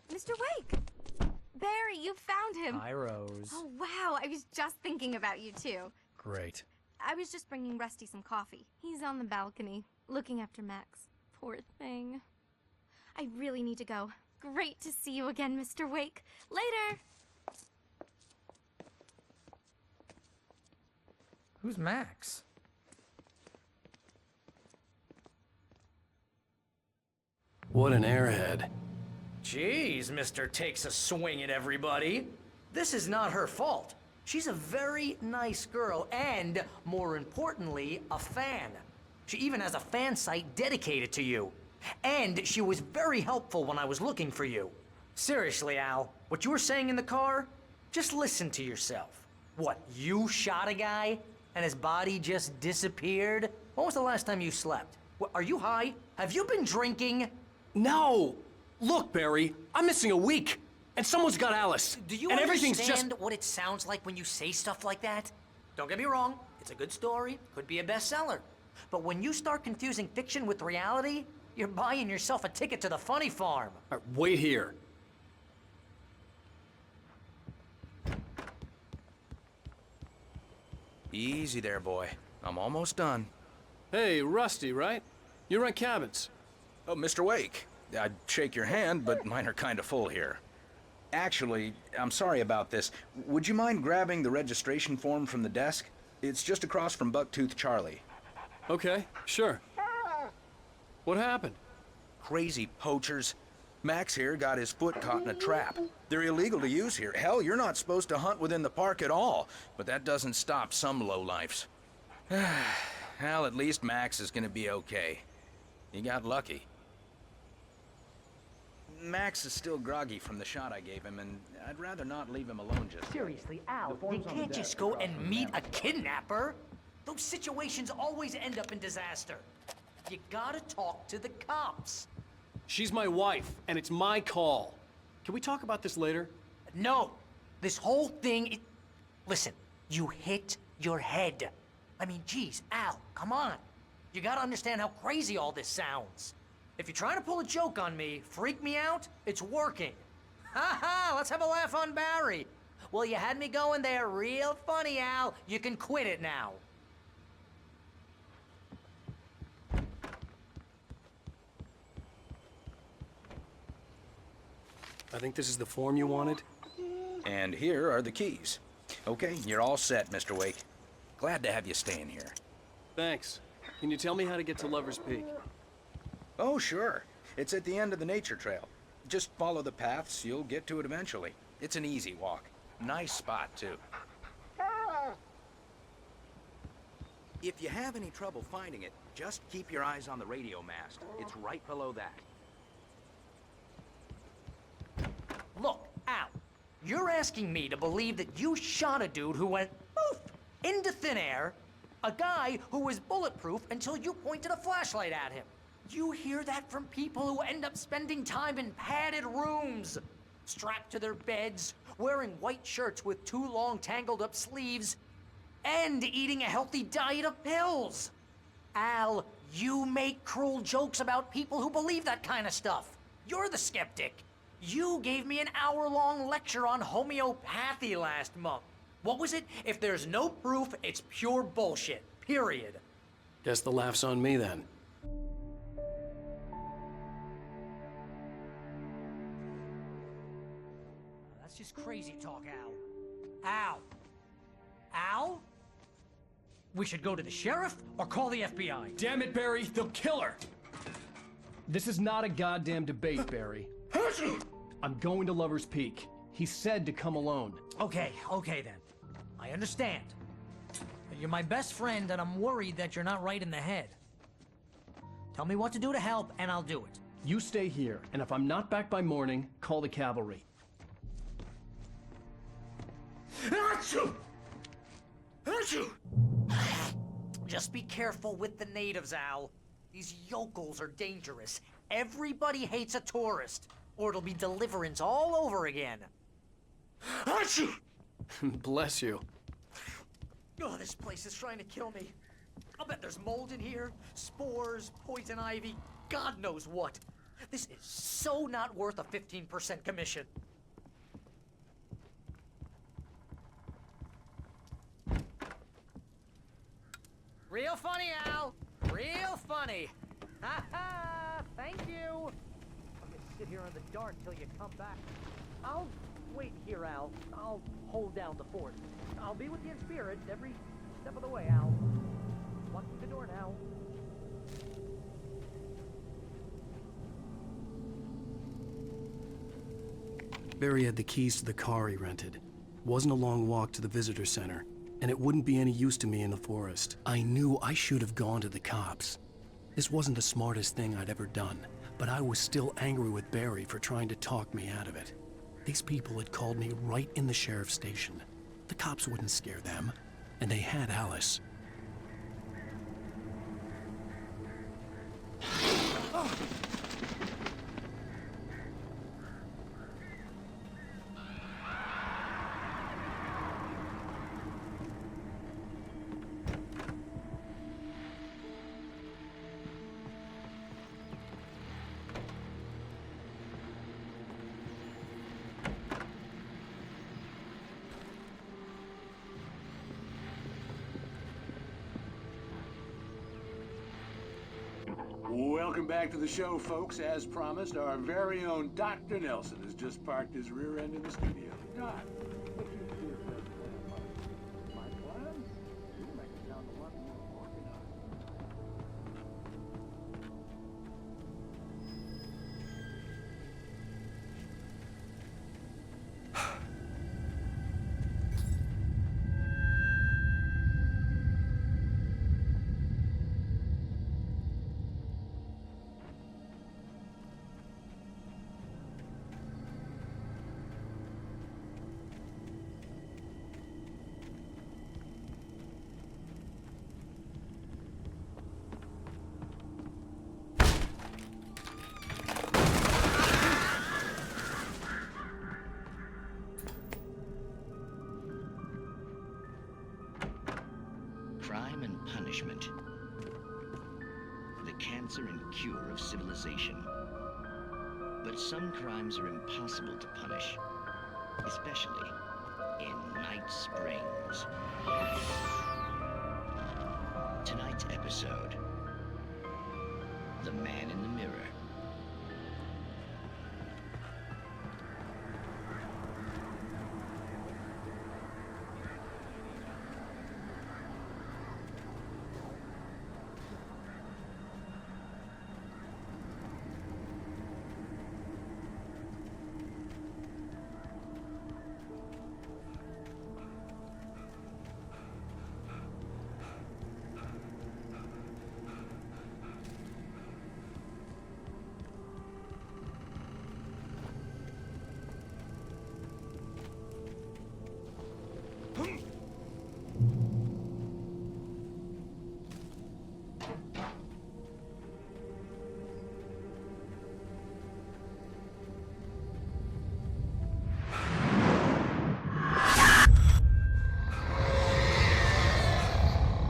Speaker 8: Mr. Wake! Barry, you found him!
Speaker 20: Hi, Rose.
Speaker 8: Oh, wow. I was just thinking about you, too.
Speaker 1: Great.
Speaker 8: I was just bringing Rusty some coffee. He's on the balcony, looking after Max. Poor thing. I really need to go. Great to see you again, Mr. Wake. Later!
Speaker 20: Who's Max?
Speaker 1: What an airhead.
Speaker 20: Jeez, Mr. Takes a swing at everybody. This is not her fault. She's a very nice girl and, more importantly, a fan. She even has a fan site dedicated to you. And she was very helpful when I was looking for you. Seriously, Al, what you were saying in the car, just listen to yourself. What, you shot a guy and his body just disappeared? When was the last time you slept? What, are you high? Have you been drinking?
Speaker 3: No! Look, Barry, I'm missing a week, and someone's got Alice.
Speaker 20: Do you
Speaker 3: and everything's
Speaker 20: understand
Speaker 3: just...
Speaker 20: what it sounds like when you say stuff like that? Don't get me wrong, it's a good story, could be a bestseller. But when you start confusing fiction with reality, you're buying yourself a ticket to the funny farm.
Speaker 3: All right, wait here.
Speaker 9: Easy there, boy. I'm almost done.
Speaker 3: Hey, Rusty, right? You rent cabins.
Speaker 9: Oh, Mr. Wake. I'd shake your hand, but mine are kind of full here. Actually, I'm sorry about this. Would you mind grabbing the registration form from the desk? It's just across from Bucktooth Charlie.
Speaker 3: Okay, sure. What happened?
Speaker 9: Crazy poachers. Max here got his foot caught in a trap. They're illegal to use here. Hell, you're not supposed to hunt within the park at all. But that doesn't stop some lowlifes. Well, at least Max is gonna be okay. You got lucky. Max is still groggy from the shot I gave him, and I'd rather not leave him alone just...
Speaker 20: Seriously, Al, you can't just go and meet a kidnapper. Those situations always end up in disaster. You gotta talk to the cops.
Speaker 3: She's my wife, and it's my call. Can we talk about this later?
Speaker 20: No. This whole thing... Listen, you hit your head. I mean, geez, Al, come on. You gotta understand how crazy all this sounds. If you're trying to pull a joke on me, freak me out, it's working. Ha ha, let's have a laugh on Barry. Well, you had me going there real funny, Al. You can quit it now.
Speaker 3: I think this is the form you wanted.
Speaker 9: And here are the keys. Okay, you're all set, Mr. Wake. Glad to have you staying here.
Speaker 3: Thanks. Can you tell me how to get to Lover's Peak?
Speaker 9: Oh, sure. It's at the end of the nature trail. Just follow the paths, you'll get to it eventually. It's an easy walk. Nice spot, too. If you have any trouble finding it, just keep your eyes on the radio mast. It's right below that.
Speaker 20: Look, Al, you're asking me to believe that you shot a dude who went poof into thin air, a guy who was bulletproof until you pointed a flashlight at him. You hear that from people who end up spending time in padded rooms, strapped to their beds, wearing white shirts with too long tangled up sleeves, and eating a healthy diet of pills. Al, you make cruel jokes about people who believe that kind of stuff. You're the skeptic. You gave me an hour-long lecture on homeopathy last month. What was it? If there's no proof, it's pure bullshit. Period.
Speaker 3: Guess the laugh's on me then.
Speaker 20: That's just crazy talk, Al. Al? Al? We should go to the sheriff or call the FBI.
Speaker 1: Damn it, Barry, they'll kill her! This is not a goddamn debate, Barry. I'm going to Lover's Peak. He said to come alone.
Speaker 20: Okay then. I understand. But you're my best friend, and I'm worried that you're not right in the head. Tell me what to do to help, and I'll do it.
Speaker 1: You stay here, and if I'm not back by morning, call the cavalry.
Speaker 20: Achoo! Achoo! Just be careful with the natives, Al. These yokels are dangerous. Everybody hates a tourist, or it'll be deliverance all over again. Achoo!
Speaker 3: Bless you.
Speaker 20: Oh, this place is trying to kill me. I'll bet there's mold in here, spores, poison ivy, God knows what. This is so not worth a 15% commission. Real funny, Al. Real funny. Ha ha! Thank you. I'm gonna sit here in the dark till you come back. I'll wait here, Al. I'll hold down the fort. I'll be with you in spirit every step of the way, Al. Lock the door now.
Speaker 1: Barry had the keys to the car he rented. Wasn't a long walk to the visitor center. and it wouldn't be any use to me in the forest. I knew I should have gone to the cops. This wasn't the smartest thing I'd ever done, but I was still angry with Barry for trying to talk me out of it. These people had called me right in the sheriff's station. The cops wouldn't scare them, and they had Alice.
Speaker 17: Welcome back to the show, folks. As promised, our very own Dr. Nelson has just parked his rear end in the studio. Doc, what's your clear plan? My plan? You make it sound a lot more organized.
Speaker 14: Crime and punishment. The cancer and cure of civilization. But some crimes are impossible to punish, especially in Night Springs. Tonight's episode, The Man in the Mirror.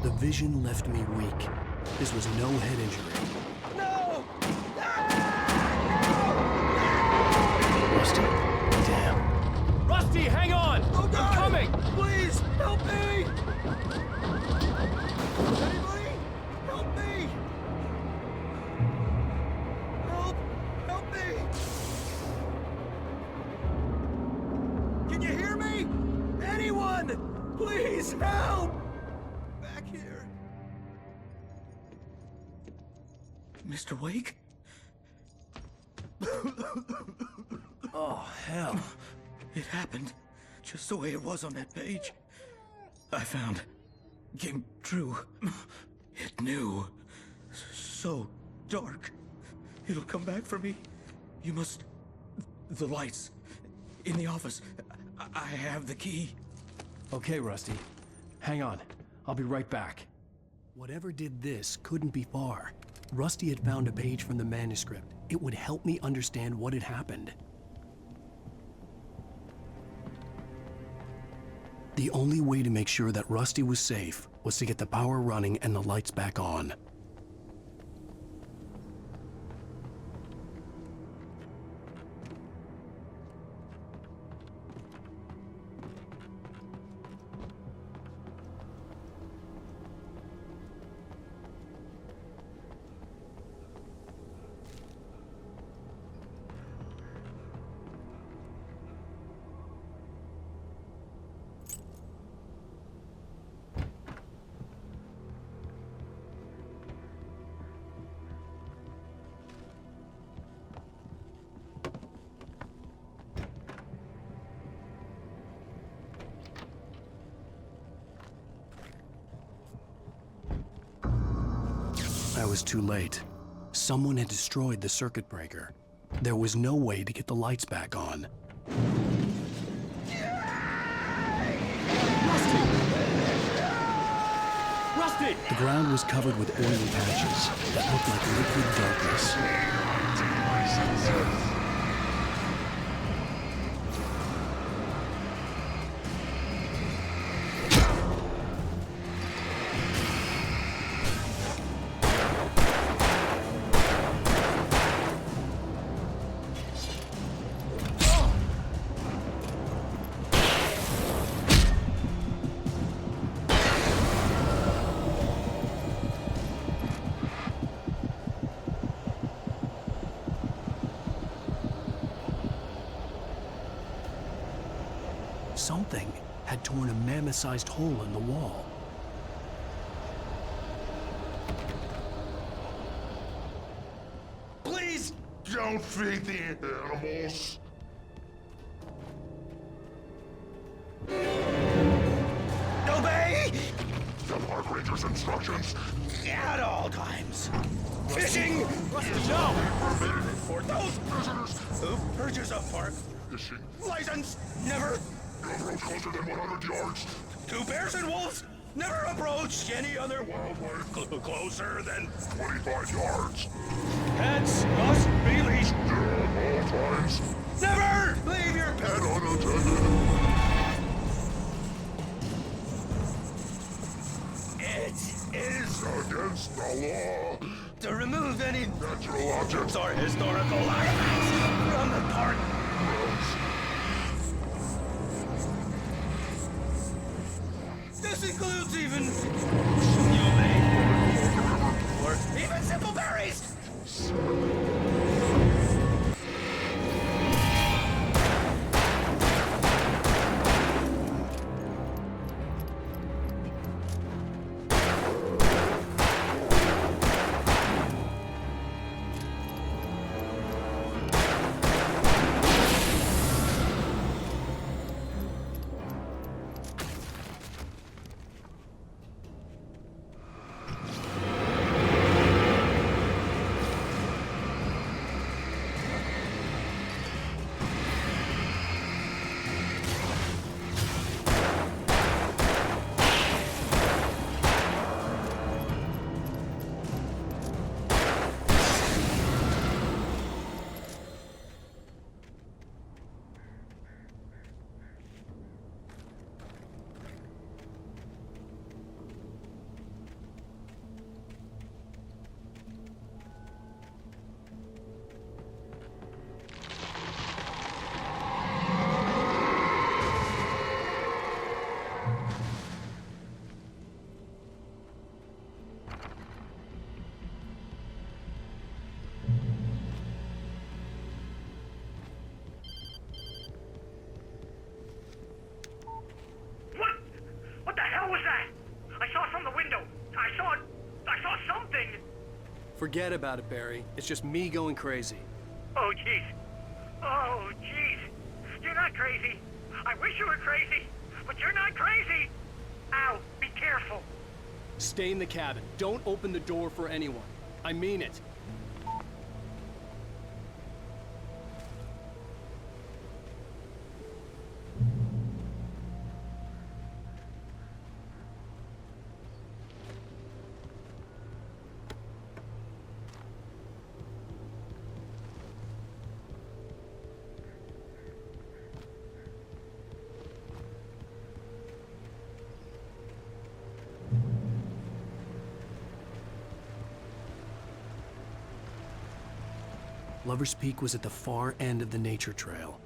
Speaker 1: The vision left me weak. This was no head injury.
Speaker 9: No!
Speaker 1: Rusty? Damn.
Speaker 3: Rusty, hang on!
Speaker 10: Oh, God!
Speaker 3: I'm coming!
Speaker 10: Please, help me! Anybody? Help me! Help! Help me! Can you hear me? Anyone! Please, help! Back here.
Speaker 1: Mr. Wake? Oh, hell.
Speaker 21: It happened just the way it was on that page. I found. Came true. It knew. So dark. It'll come back for me. You must. The lights. In the office. I have the key.
Speaker 1: Okay, Rusty. Hang on. I'll be right back. Whatever did this couldn't be far. Rusty had found a page from the manuscript. It would help me understand what had happened. The only way to make sure that Rusty was safe was to get the power running and the lights back on. was too late. Someone had destroyed the circuit breaker. There was no way to get the lights back on.
Speaker 3: Rusty!
Speaker 1: The ground was covered with oily patches that looked like liquid darkness. Something had torn a mammoth-sized hole in the wall.
Speaker 4: Please don't feed the animals.
Speaker 9: Obey!
Speaker 4: The park ranger's instructions.
Speaker 9: At all times. Fishing!
Speaker 4: No!
Speaker 9: For those prisoners who purchase a park
Speaker 4: Fishing.
Speaker 9: license, never.
Speaker 4: Don't approach closer than 100 yards.
Speaker 9: Two bears and wolves, never approach any other wildlife closer than
Speaker 4: 25 yards.
Speaker 9: pets must be leashed.
Speaker 4: At all times.
Speaker 9: Never leave your pet
Speaker 4: And unattended.
Speaker 9: It is
Speaker 4: against the law
Speaker 9: to remove any
Speaker 4: natural objects
Speaker 9: or historical artifacts from the park. This includes even or even simple berries.
Speaker 12: What the hell was that? I saw it from the window. I saw something.
Speaker 3: Forget about it, Barry. It's just me going crazy.
Speaker 12: Oh, jeez. Oh, jeez. You're not crazy. I wish you were crazy, but you're not crazy. Ow, be careful.
Speaker 3: Stay in the cabin. Don't open the door for anyone. I mean it.
Speaker 1: Lover's Peak was at the far end of the nature trail.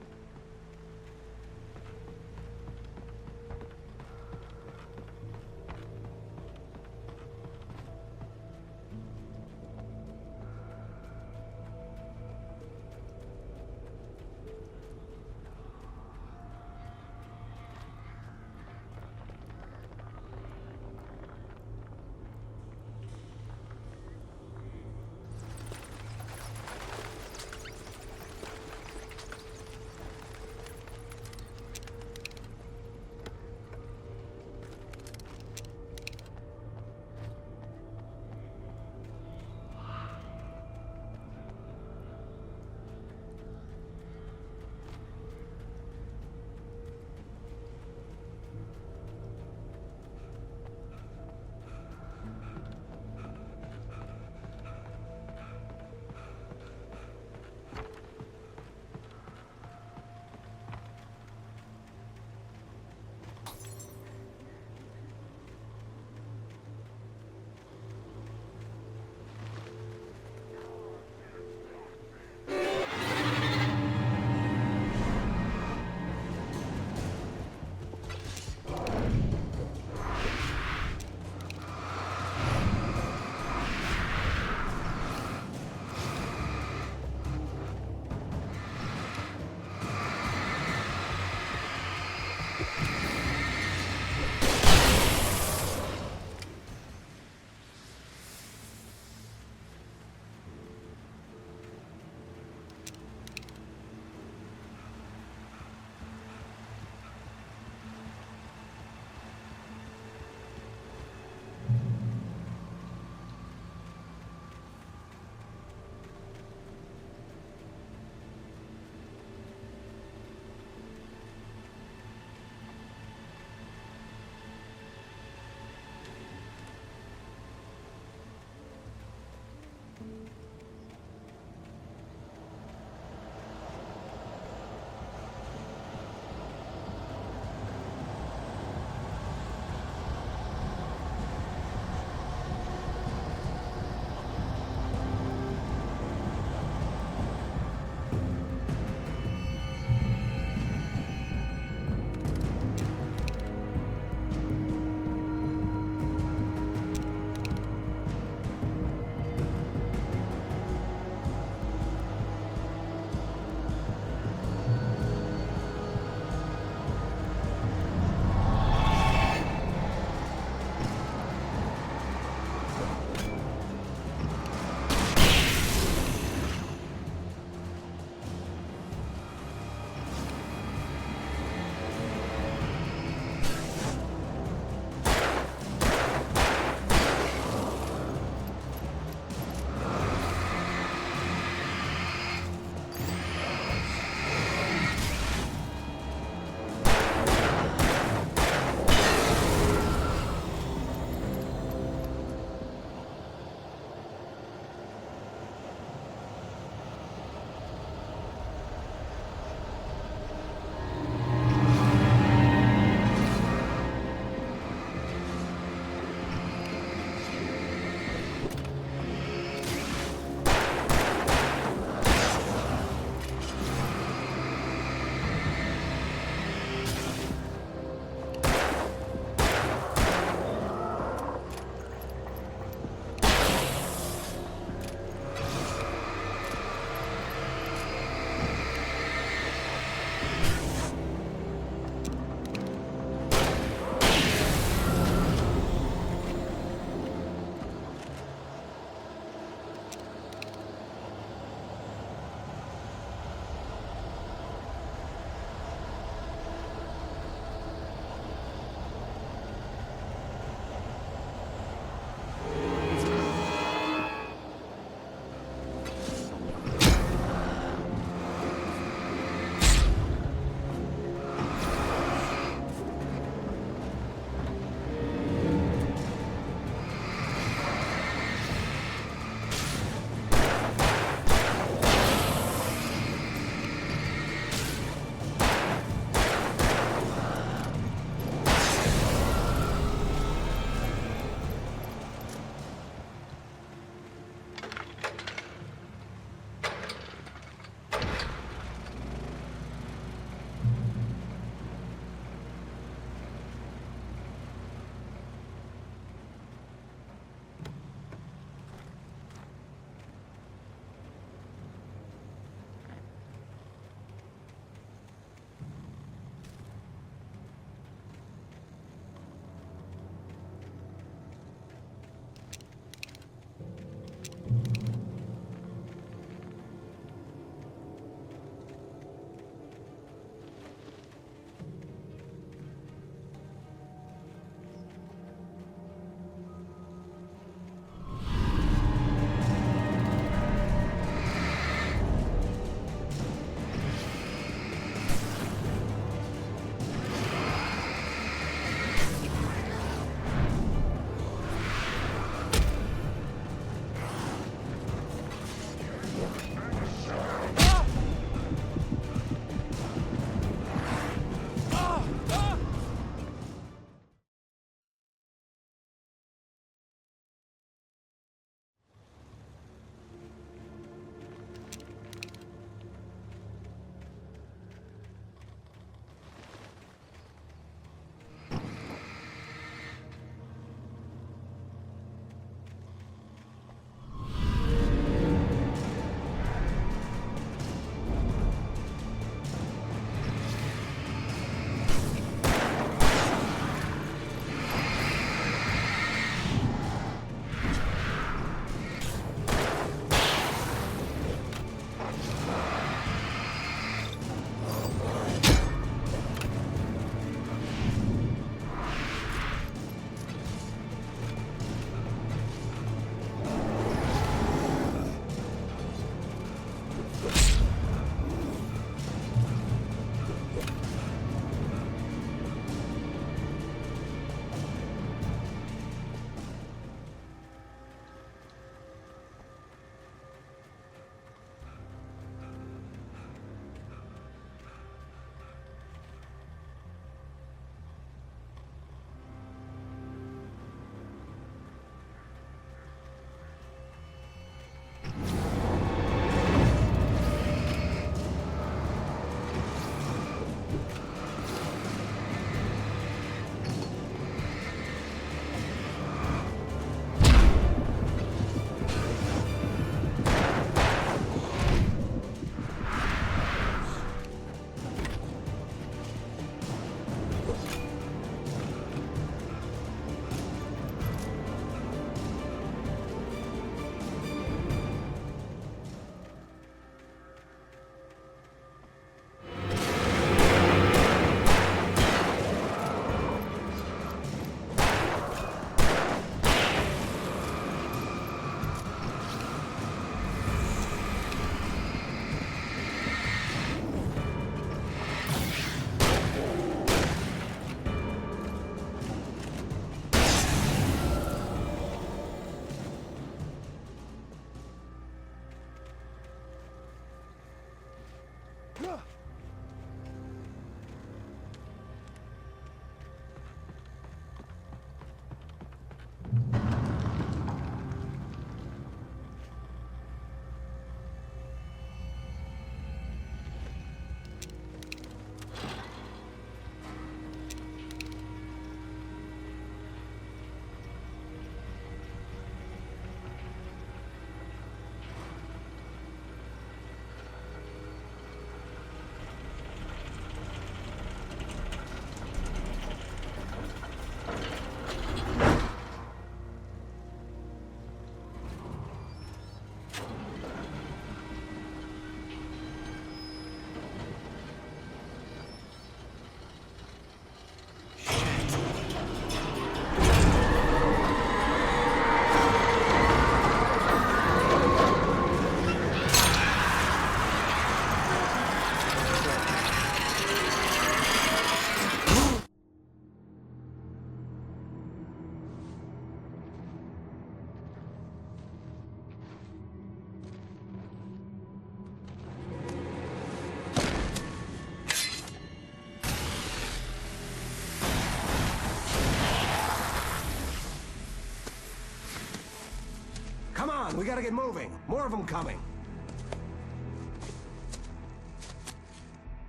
Speaker 2: on, we gotta get moving. More of them coming.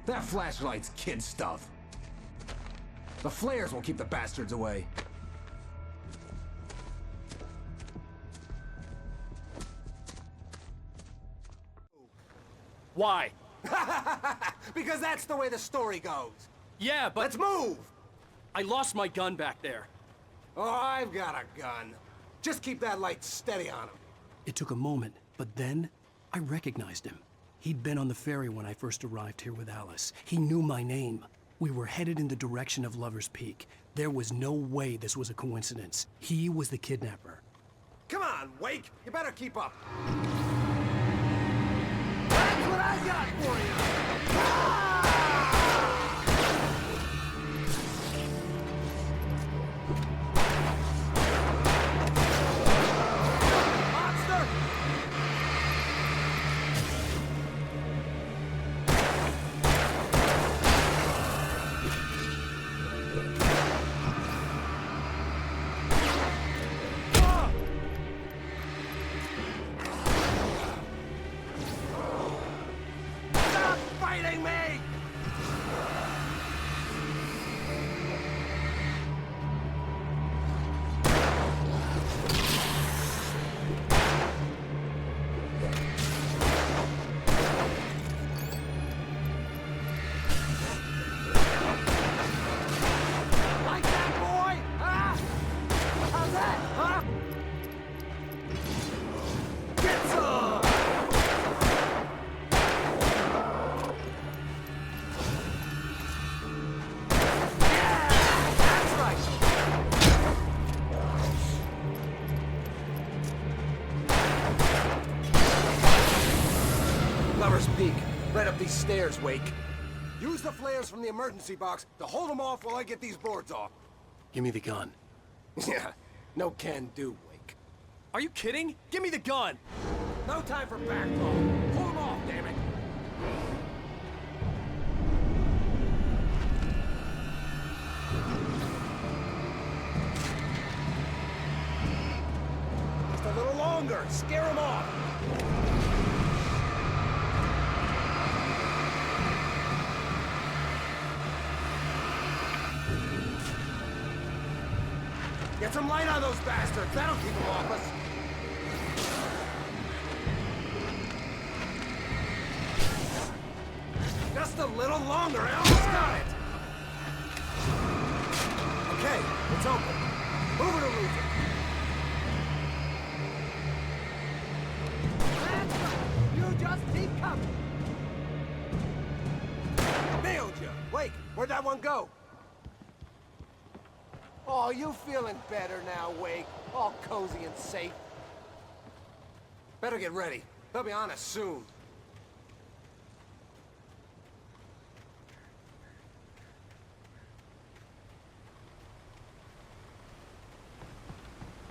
Speaker 2: That flashlight's kid stuff. The flares will keep the bastards away.
Speaker 3: Why?
Speaker 2: Because that's the way the story goes.
Speaker 3: Yeah, but...
Speaker 2: Let's move!
Speaker 3: I lost my gun back there.
Speaker 2: Oh, I've got a gun. Just keep that light steady on him.
Speaker 1: It took a moment, but then I recognized him. He'd been on the ferry when I first arrived here with Alice. He knew my name. We were headed in the direction of Lover's Peak. There was no way this was a coincidence. He was the kidnapper.
Speaker 2: Come on, Wake! You better keep up. That's what I got for you! Monster! Stop fighting me! Like that, boy? Huh? How's that, huh? Get some! Yeah! That's right! Lover's Peak. Right up these stairs, Wake. Use the flares from the emergency box to hold them off while I get these boards off.
Speaker 1: Give me the gun.
Speaker 2: Yeah, no can do, Wake.
Speaker 3: Are you kidding? Give me the gun!
Speaker 2: No time for back talk. Hold them off, damn it. Just a little longer. Scare them off. Get some light on those bastards. That'll keep them off us. Just a little longer. I almost got it. Okay, it's open. Move it or lose it. That's right. You just keep coming. Nailed you. Wait, where'd that one go? Oh, you feeling better now, Wake? All cozy and safe. Better get ready. They'll be on us soon.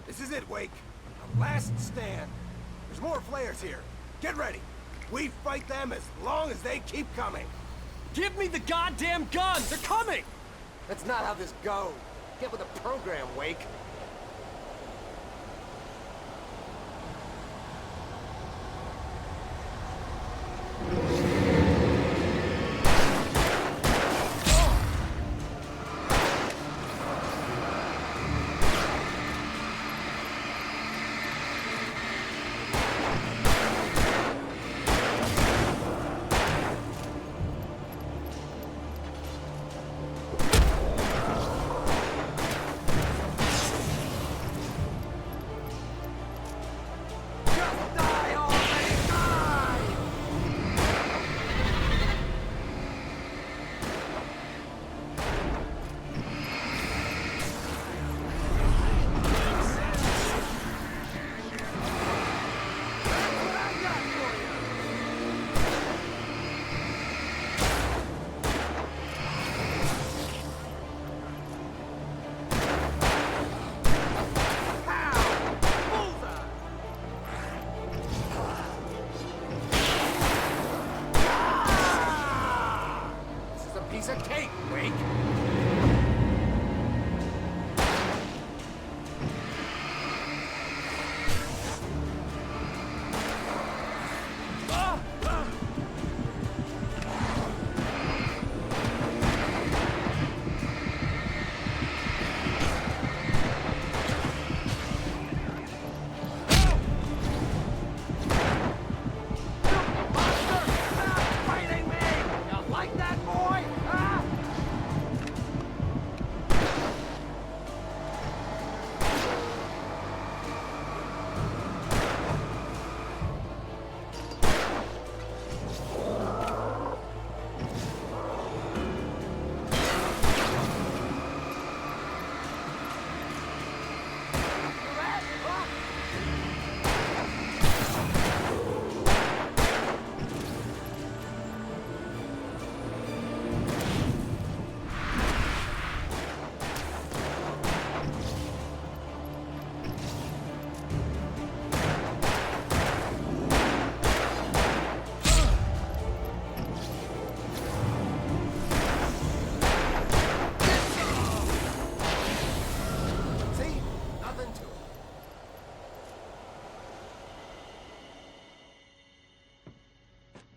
Speaker 2: This is it, Wake. Our last stand. There's more flares here. Get ready. We fight them as long as they keep coming.
Speaker 3: Give me the goddamn gun! They're coming!
Speaker 2: That's not how this goes. Get with the program, Wake. Piece of cake, Wake.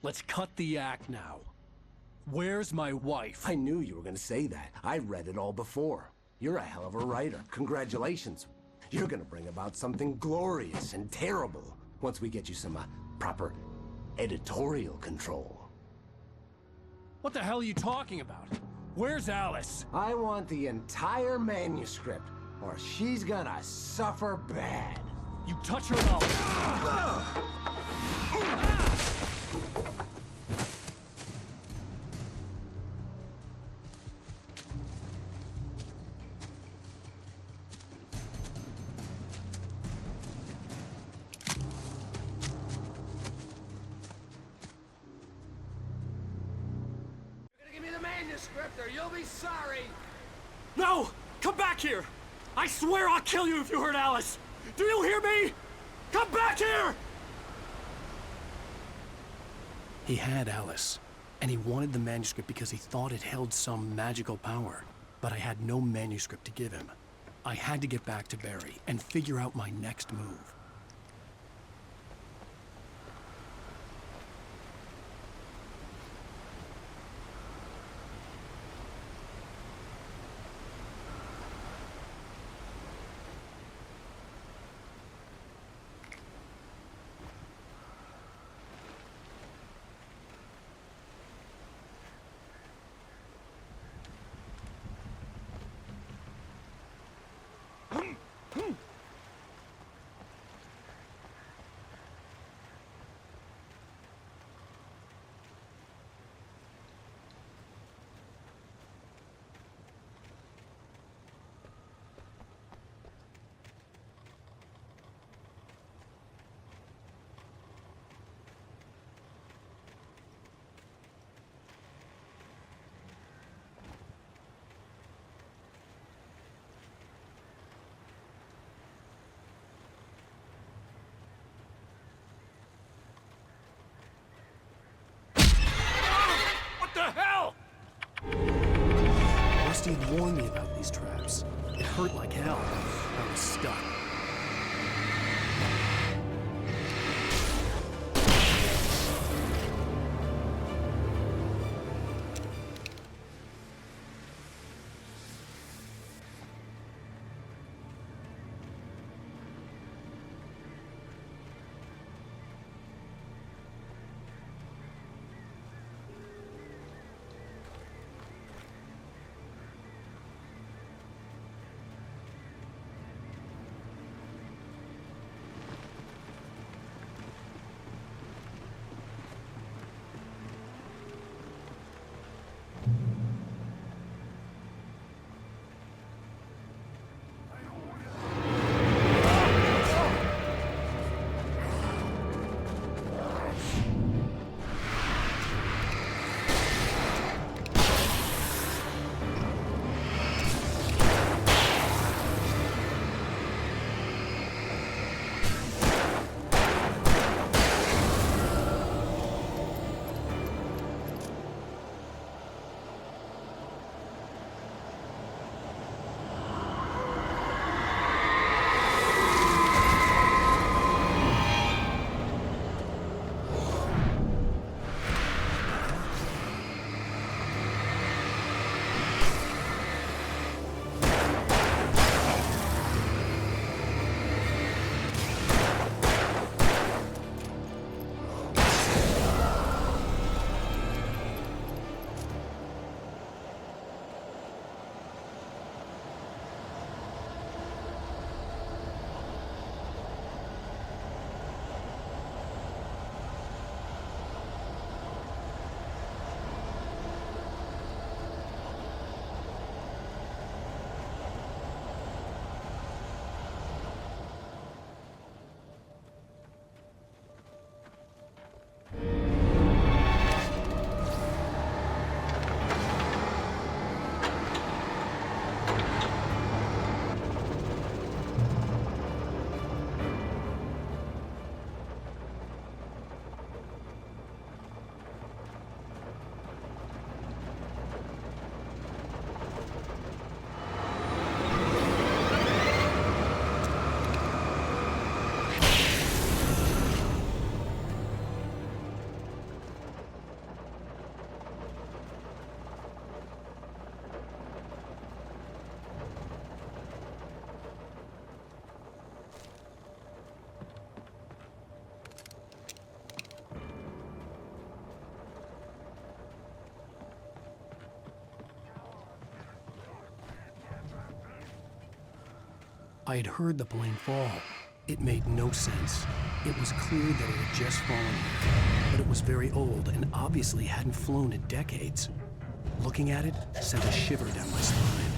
Speaker 3: Let's cut the act now. Where's my wife?
Speaker 2: I knew you were gonna say that. I read it all before. You're a hell of a writer. Congratulations. You're gonna bring about something glorious and terrible once we get you some proper editorial control.
Speaker 3: What the hell are you talking about? Where's Alice?
Speaker 2: I want the entire manuscript, or she's gonna suffer bad.
Speaker 3: You touch her and I'll...
Speaker 2: Give me the manuscript or you'll be sorry!
Speaker 3: No! Come back here! I swear I'll kill you if you hurt Alice! Do you hear me? Come back here! He had Alice, and he wanted the manuscript because he thought it held some magical power. But I had no manuscript to give him. I had to get back to Barry and figure out my next move. What the hell? Rusty had warned me about these traps. It hurt like hell. I was stuck. I had heard the plane fall. It made no sense. It was clear that it had just fallen, but it was very old and obviously hadn't flown in decades. Looking at it sent a shiver down my spine.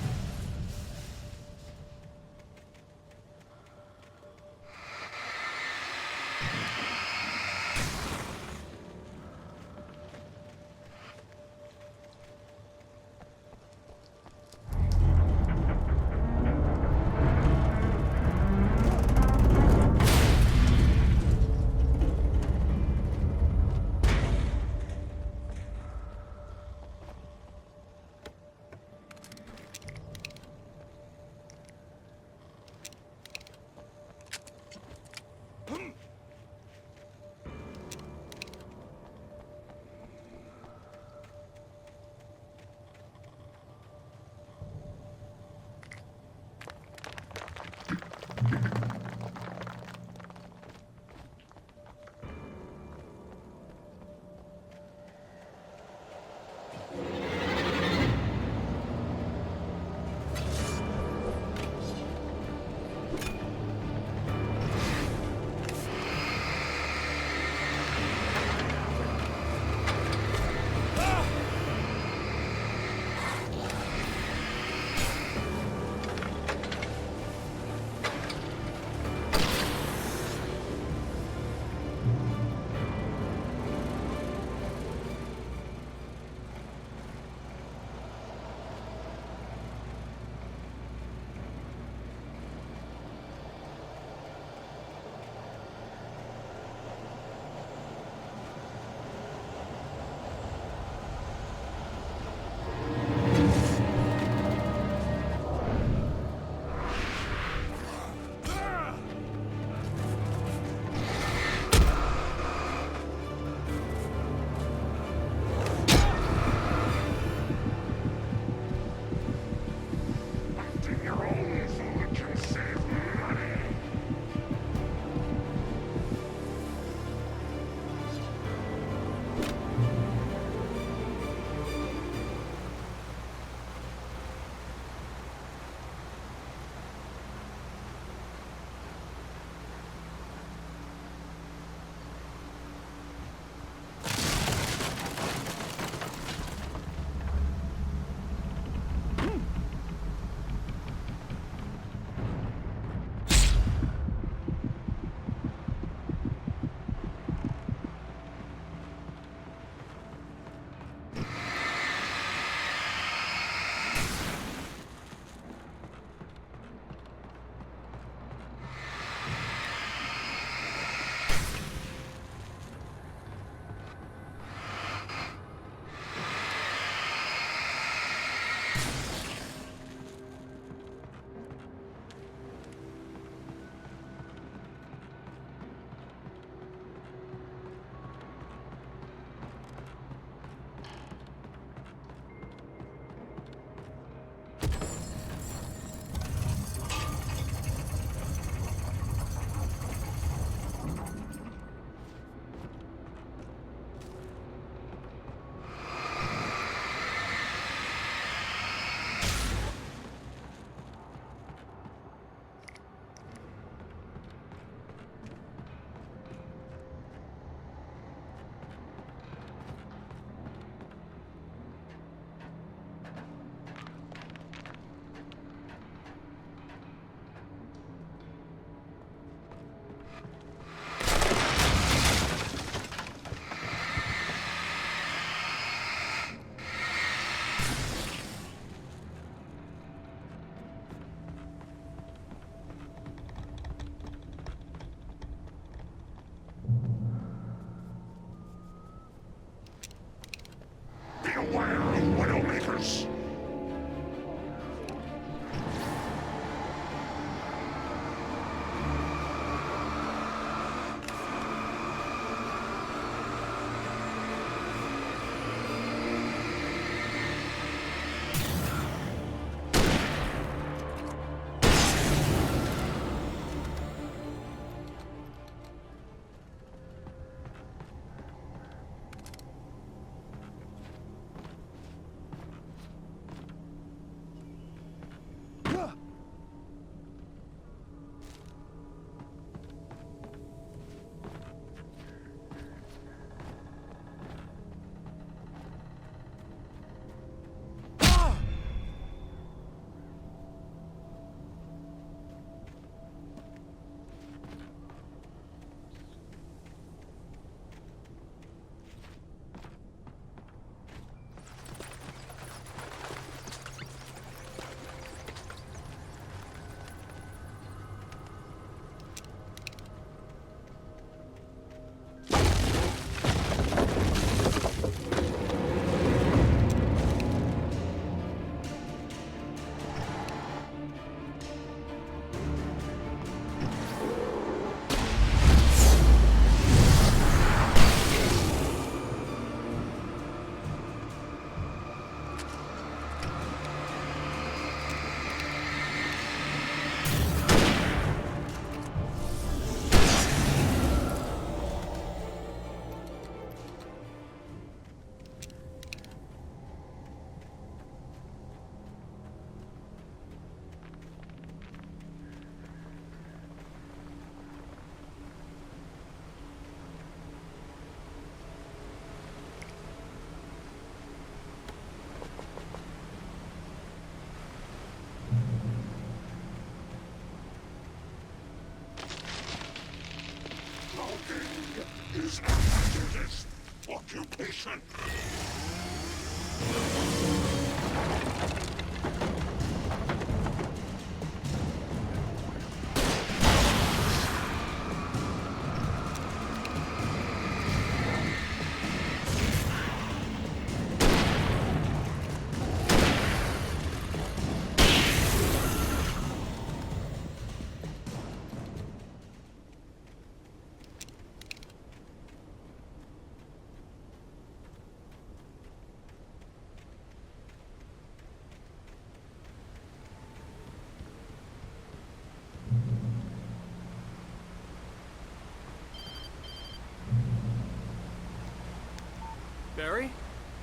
Speaker 3: Barry?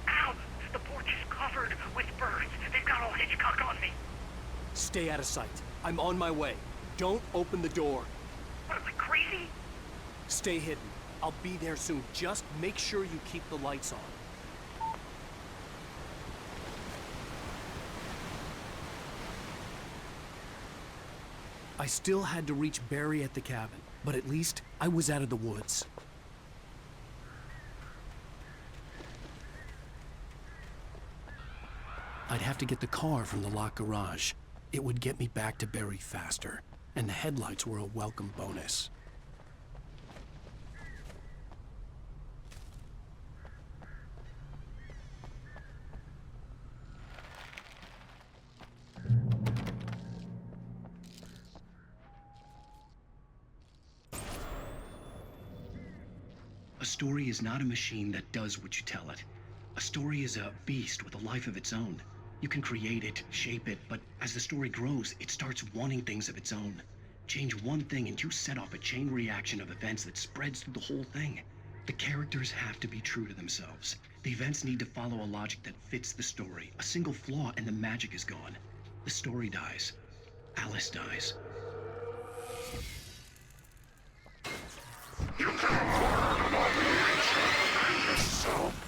Speaker 7: Ow! The porch is covered with birds. They've got all Hitchcock on me.
Speaker 3: Stay out of sight. I'm on my way. Don't open the door.
Speaker 7: What, am I crazy?
Speaker 3: Stay hidden. I'll be there soon. Just make sure you keep the lights on. I still had to reach Barry at the cabin, but at least I was out of the woods. I'd have to get the car from the locked garage. It would get me back to Barry faster, and the headlights were a welcome bonus.
Speaker 15: A story is not a machine that does what you tell it. A story is a beast with a life of its own. You can create it, shape it, but as the story grows, it starts wanting things of its own. Change one thing and you set off a chain reaction of events that spreads through the whole thing. The characters have to be true to themselves. The events need to follow a logic that fits the story. A single flaw and the magic is gone. The story dies. Alice dies.
Speaker 4: You can acquire an operation yourself.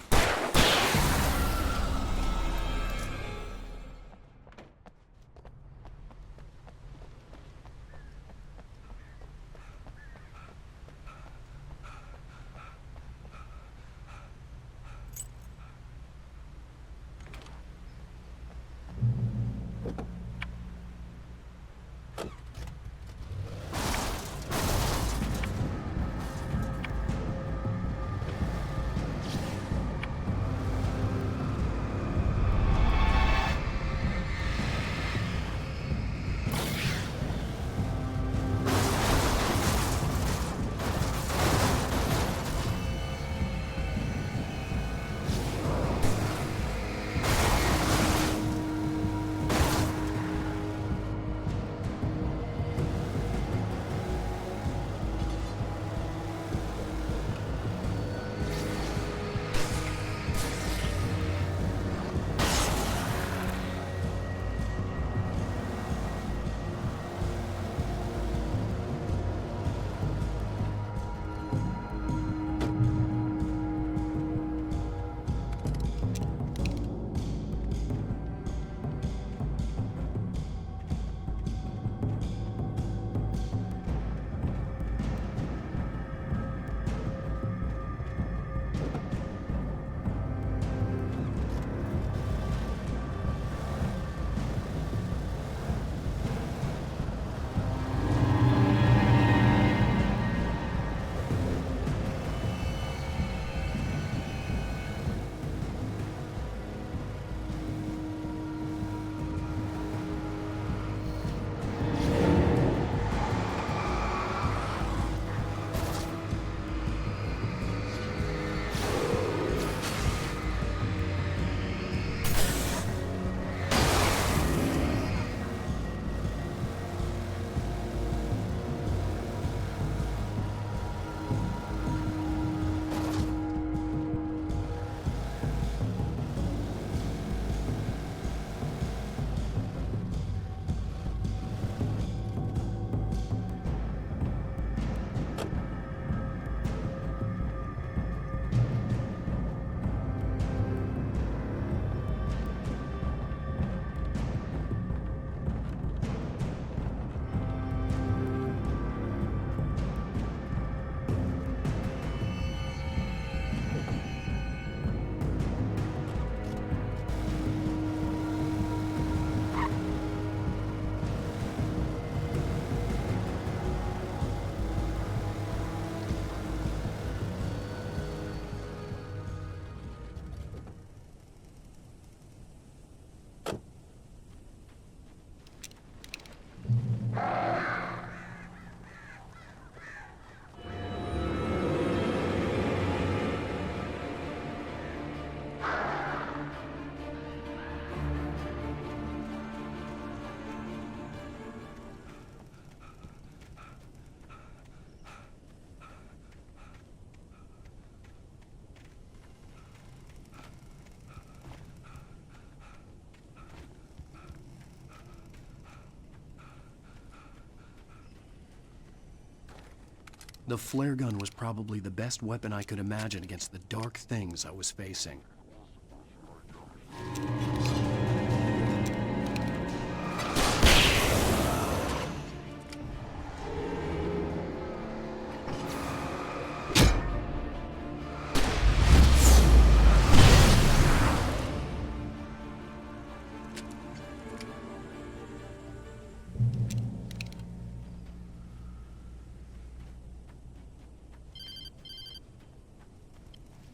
Speaker 3: The flare gun was probably the best weapon I could imagine against the dark things I was facing.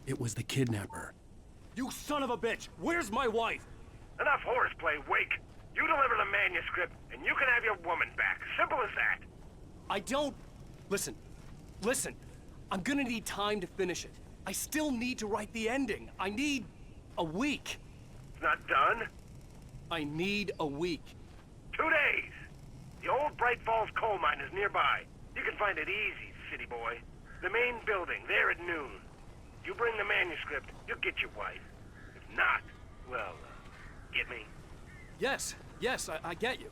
Speaker 3: It was the kidnapper.
Speaker 6: You son of a bitch! Where's my wife?
Speaker 12: Enough horseplay, Wake. You deliver the manuscript, and you can have your woman back. Simple as that.
Speaker 6: I don't... Listen. I'm gonna need time to finish it. I still need to write the ending. I need a week.
Speaker 12: It's not done?
Speaker 6: I need a week.
Speaker 12: 2 days. The old Bright Falls coal mine is nearby. You can find it easy, city boy. The main building, there at noon. You bring the manuscript, you'll get your wife. If not, well, get me?
Speaker 6: Yes, I get you.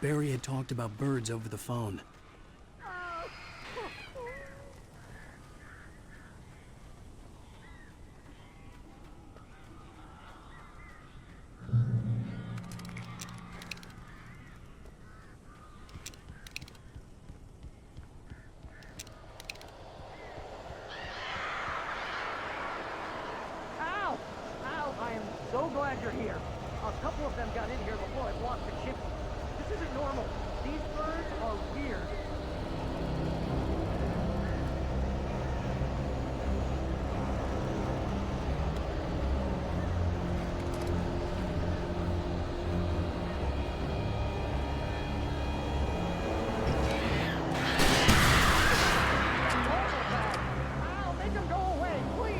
Speaker 3: Barry had talked about birds over the phone.
Speaker 20: I am so glad you're here. A couple of them got in here before I blocked the chimney. This isn't normal. These birds are weird. I'll make them go away, please.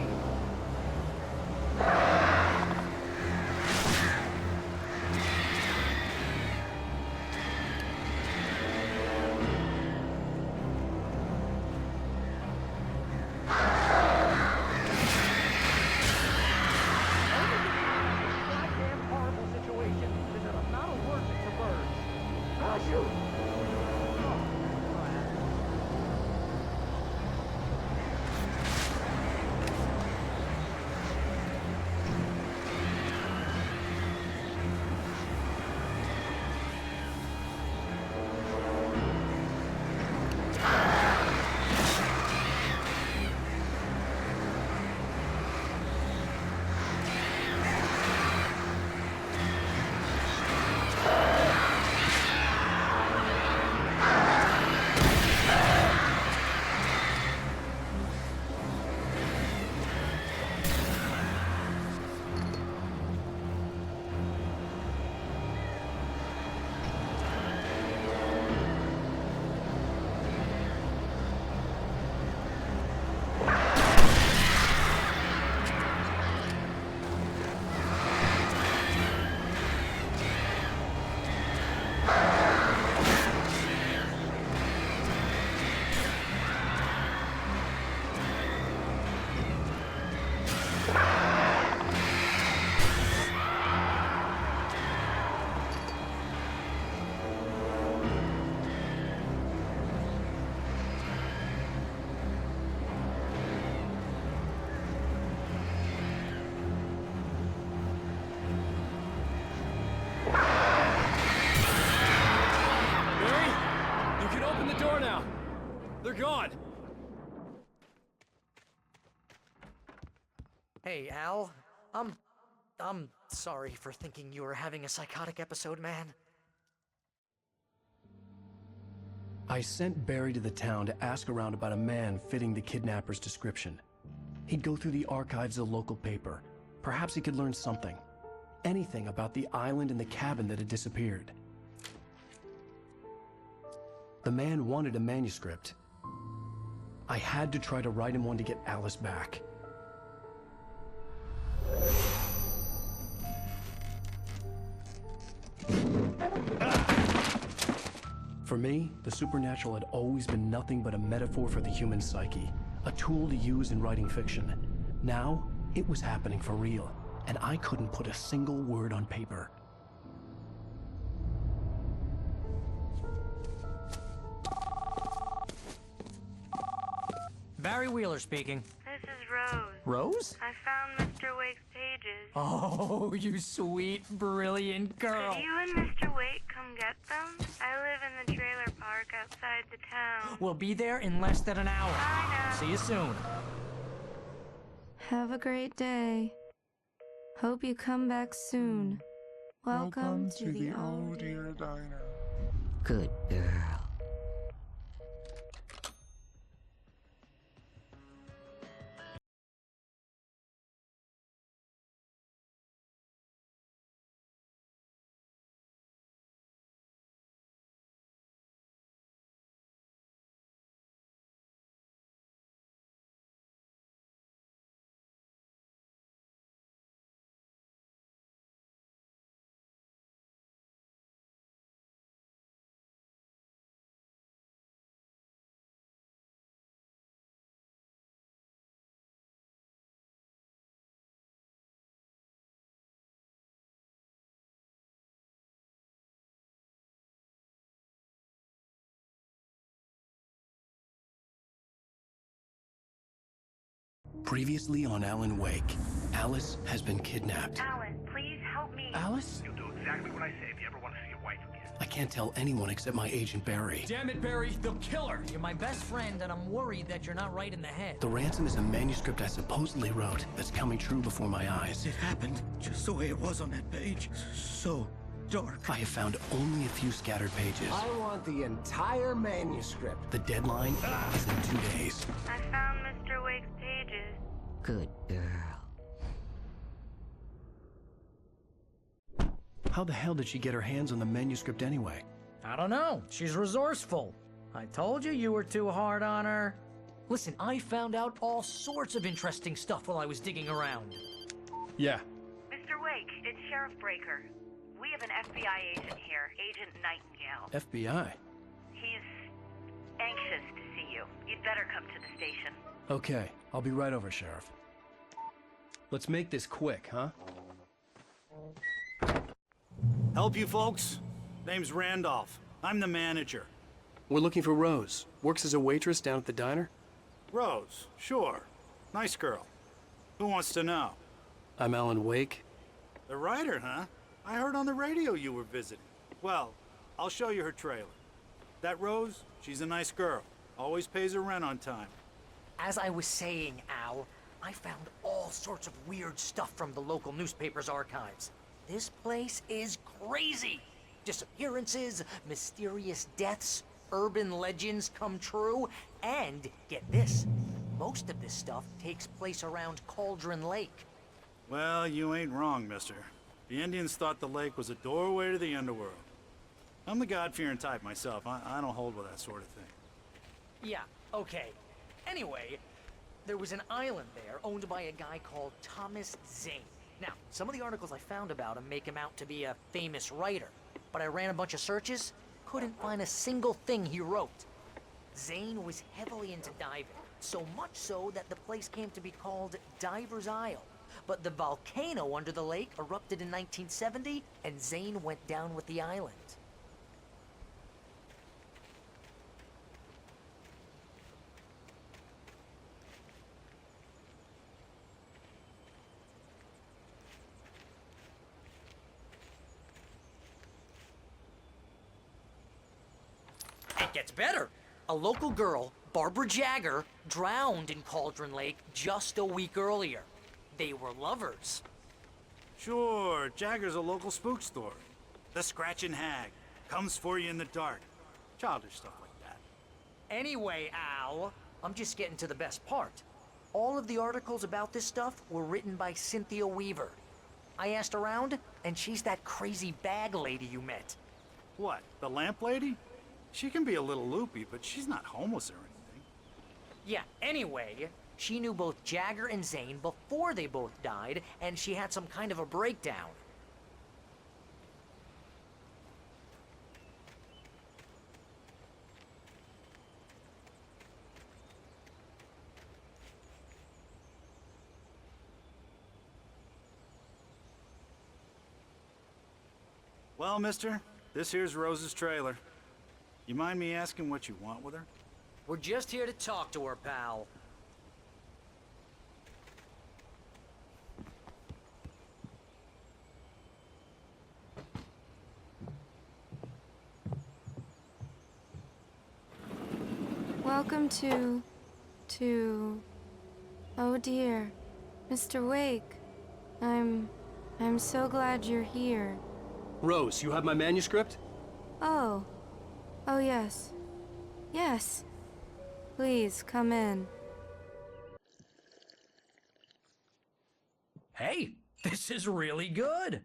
Speaker 6: They're gone!
Speaker 20: Hey, Al. I'm sorry for thinking you were having a psychotic episode, man.
Speaker 3: I sent Barry to the town to ask around about a man fitting the kidnapper's description. He'd go through the archives of the local paper. Perhaps he could learn something. Anything about the island and the cabin that had disappeared. The man wanted a manuscript. I had to try to write him one to get Alice back. For me, the supernatural had always been nothing but a metaphor for the human psyche, a tool to use in writing fiction. Now, It was happening for real, and I couldn't put a single word on paper.
Speaker 20: Barry Wheeler speaking.
Speaker 13: This is Rose.
Speaker 20: Rose?
Speaker 13: I found Mr. Wake's pages.
Speaker 20: Oh, you sweet, brilliant girl.
Speaker 13: Could you and Mr. Wake come get them? I live in the trailer park outside the town.
Speaker 20: We'll be there in less than an hour.
Speaker 13: Bye now.
Speaker 20: See you soon.
Speaker 8: Have a great day. Hope you come back soon. Welcome to the Old Dear
Speaker 22: Diner.
Speaker 11: Good girl.
Speaker 3: Previously on Alan Wake, Alice has been kidnapped.
Speaker 13: Alan, please help me.
Speaker 3: Alice?
Speaker 12: You'll do exactly what I say if you ever want to see your wife again.
Speaker 3: I can't tell anyone except my agent Barry.
Speaker 20: Damn it, Barry, they'll kill her. You're my best friend, and I'm worried that you're not right in the head.
Speaker 3: The ransom is a manuscript I supposedly wrote that's coming true before my eyes.
Speaker 21: It happened just the way it was on that page. So dark.
Speaker 3: I have found only a few scattered pages.
Speaker 2: I want the entire manuscript.
Speaker 3: The deadline is in 2 days.
Speaker 13: I found Mr. Wake's pages.
Speaker 11: Good girl.
Speaker 3: How the hell did she get her hands on the manuscript anyway?
Speaker 20: I don't know. She's resourceful. I told you you were too hard on her. Listen, I found out all sorts of interesting stuff while I was digging around.
Speaker 3: Yeah.
Speaker 13: Mr. Wake, it's Sheriff Breaker. We have an FBI agent here, Agent Nightingale.
Speaker 3: FBI?
Speaker 13: He's anxious to see you. You'd better come to the station.
Speaker 3: Okay, I'll be right over, Sheriff. Let's make this quick, huh?
Speaker 23: Help you folks? Name's Randolph. I'm the manager.
Speaker 6: We're looking for Rose. Works as a waitress down at the diner.
Speaker 23: Rose, sure. Nice girl. Who wants to know?
Speaker 6: I'm Alan Wake.
Speaker 23: The writer, huh? I heard on the radio you were visiting. Well, I'll show you her trailer. That Rose, she's a nice girl. Always pays her rent on time.
Speaker 20: As I was saying, Al, I found all sorts of weird stuff from the local newspaper's archives. This place is crazy. Disappearances, mysterious deaths, urban legends come true, and get this, most of this stuff takes place around Cauldron Lake.
Speaker 23: Well, you ain't wrong, mister. The Indians thought the lake was a doorway to the underworld. I'm the God-fearing type myself. I don't hold with that sort of thing.
Speaker 20: Yeah, okay. Anyway, there was an island there owned by a guy called Thomas Zane. Now, some of the articles I found about him make him out to be a famous writer, but I ran a bunch of searches, couldn't find a single thing he wrote. Zane was heavily into diving, so much so that the place came to be called Diver's Isle. But the volcano under the lake erupted in 1970, and Zane went down with the island. It gets better. A local girl, Barbara Jagger, drowned in Cauldron Lake just a week earlier. They were lovers.
Speaker 23: Sure, Jagger's a local spook story. The Scratching Hag comes for you in the dark. Childish stuff like that.
Speaker 20: Anyway, Al, I'm just getting to the best part. All of the articles about this stuff were written by Cynthia Weaver. I asked around, and she's that crazy bag lady you met.
Speaker 23: What, the lamp lady? She can be a little loopy, but she's not homeless or anything.
Speaker 20: Yeah, anyway, she knew both Jagger and Zane before they both died, and she had some kind of a breakdown.
Speaker 23: Well, mister, this here's Rose's trailer. You mind me asking what you want with her?
Speaker 20: We're just here to talk to her, pal.
Speaker 16: Welcome to... Oh dear, Mr. Wake. I'm so glad you're here.
Speaker 6: Rose, you have my manuscript?
Speaker 16: Oh. Oh yes. Yes. Please, come in.
Speaker 3: Hey, this is really good.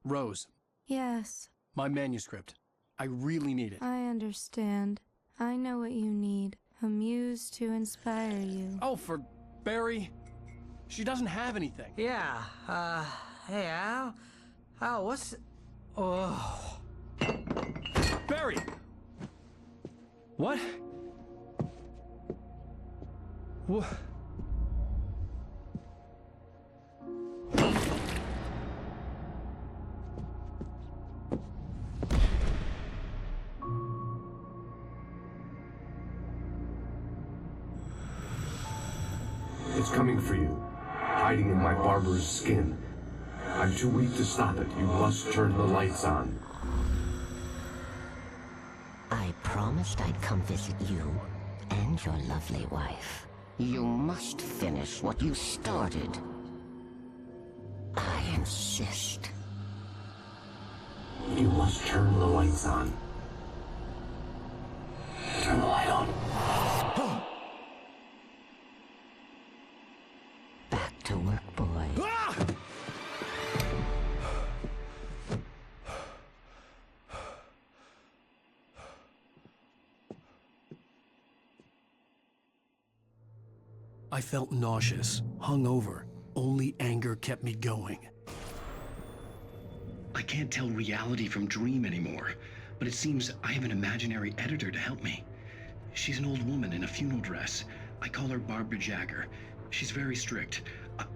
Speaker 1: Rose,
Speaker 16: Yes,
Speaker 1: my manuscript. I really need it.
Speaker 16: I understand. I know what you need. A muse to inspire you.
Speaker 1: Oh, for Barry? She doesn't have anything.
Speaker 20: Yeah, hey, Al, what's... Oh...
Speaker 1: Barry! What? What?
Speaker 2: It's coming for you, hiding in my barber's skin. I'm too weak to stop it. You must turn the lights on.
Speaker 19: I promised I'd come visit you and your lovely wife. You must finish what you started. I insist.
Speaker 2: You must turn the lights on. Turn the light on.
Speaker 19: Back to work, boy.
Speaker 3: I felt nauseous, hungover. Only anger kept me going.
Speaker 15: I can't tell reality from dream anymore, but it seems I have an imaginary editor to help me. She's an old woman in a funeral dress. I call her Barbara Jagger. She's very strict.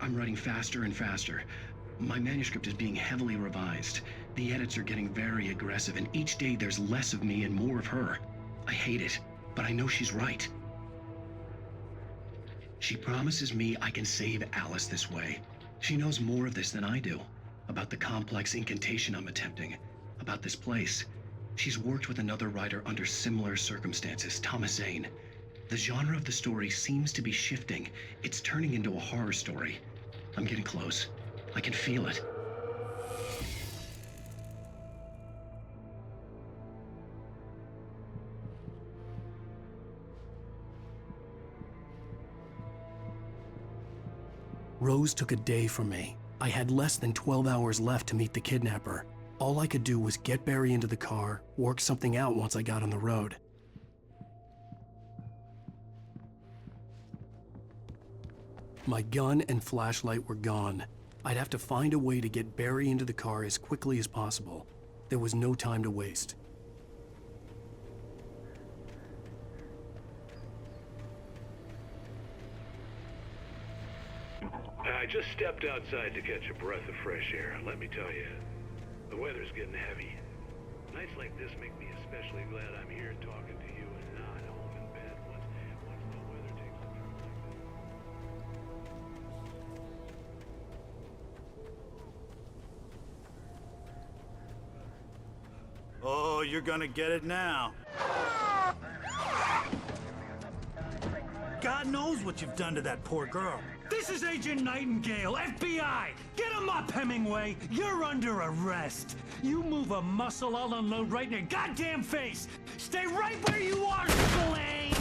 Speaker 15: I'm writing faster and faster. My manuscript is being heavily revised. The edits are getting very aggressive, and each day there's less of me and more of her. I hate it, but I know she's right. She promises me I can save Alice this way. She knows more of this than I do. About the complex incantation I'm attempting. About this place. She's worked with another writer under similar circumstances, Thomas Zane. The genre of the story seems to be shifting. It's turning into a horror story. I'm getting close. I can feel it.
Speaker 3: Rose took a day from me. I had less than 12 hours left to meet the kidnapper. All I could do was get Barry into the car, work something out once I got on the road. My gun and flashlight were gone. I'd have to find a way to get Barry into the car as quickly as possible. There was no time to waste.
Speaker 17: I just stepped outside to catch a breath of fresh air. Let me tell you, the weather's getting heavy. Nights like this make me especially glad I'm here talking to you and not home in bed once the weather takes a turn like this.
Speaker 23: Oh, you're gonna get it now. God knows what you've done to that poor girl.
Speaker 22: This is Agent Nightingale, FBI! Get him up, Hemingway! You're under arrest! You move a muscle, I'll unload right in your goddamn face! Stay right where you are, Spillane!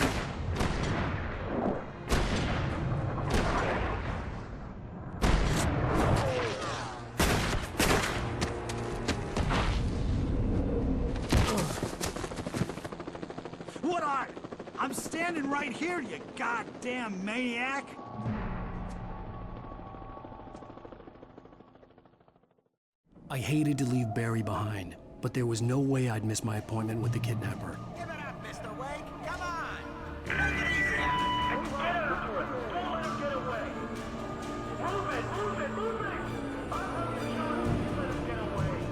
Speaker 23: What are? I'm standing right here, you goddamn maniac!
Speaker 3: I hated to leave Barry behind, but there was no way I'd miss my appointment with the kidnapper.
Speaker 10: Give it up, Mr. Wake. Come on. Take it easy.
Speaker 12: Don't let him get away. Move it. I'll let him get away.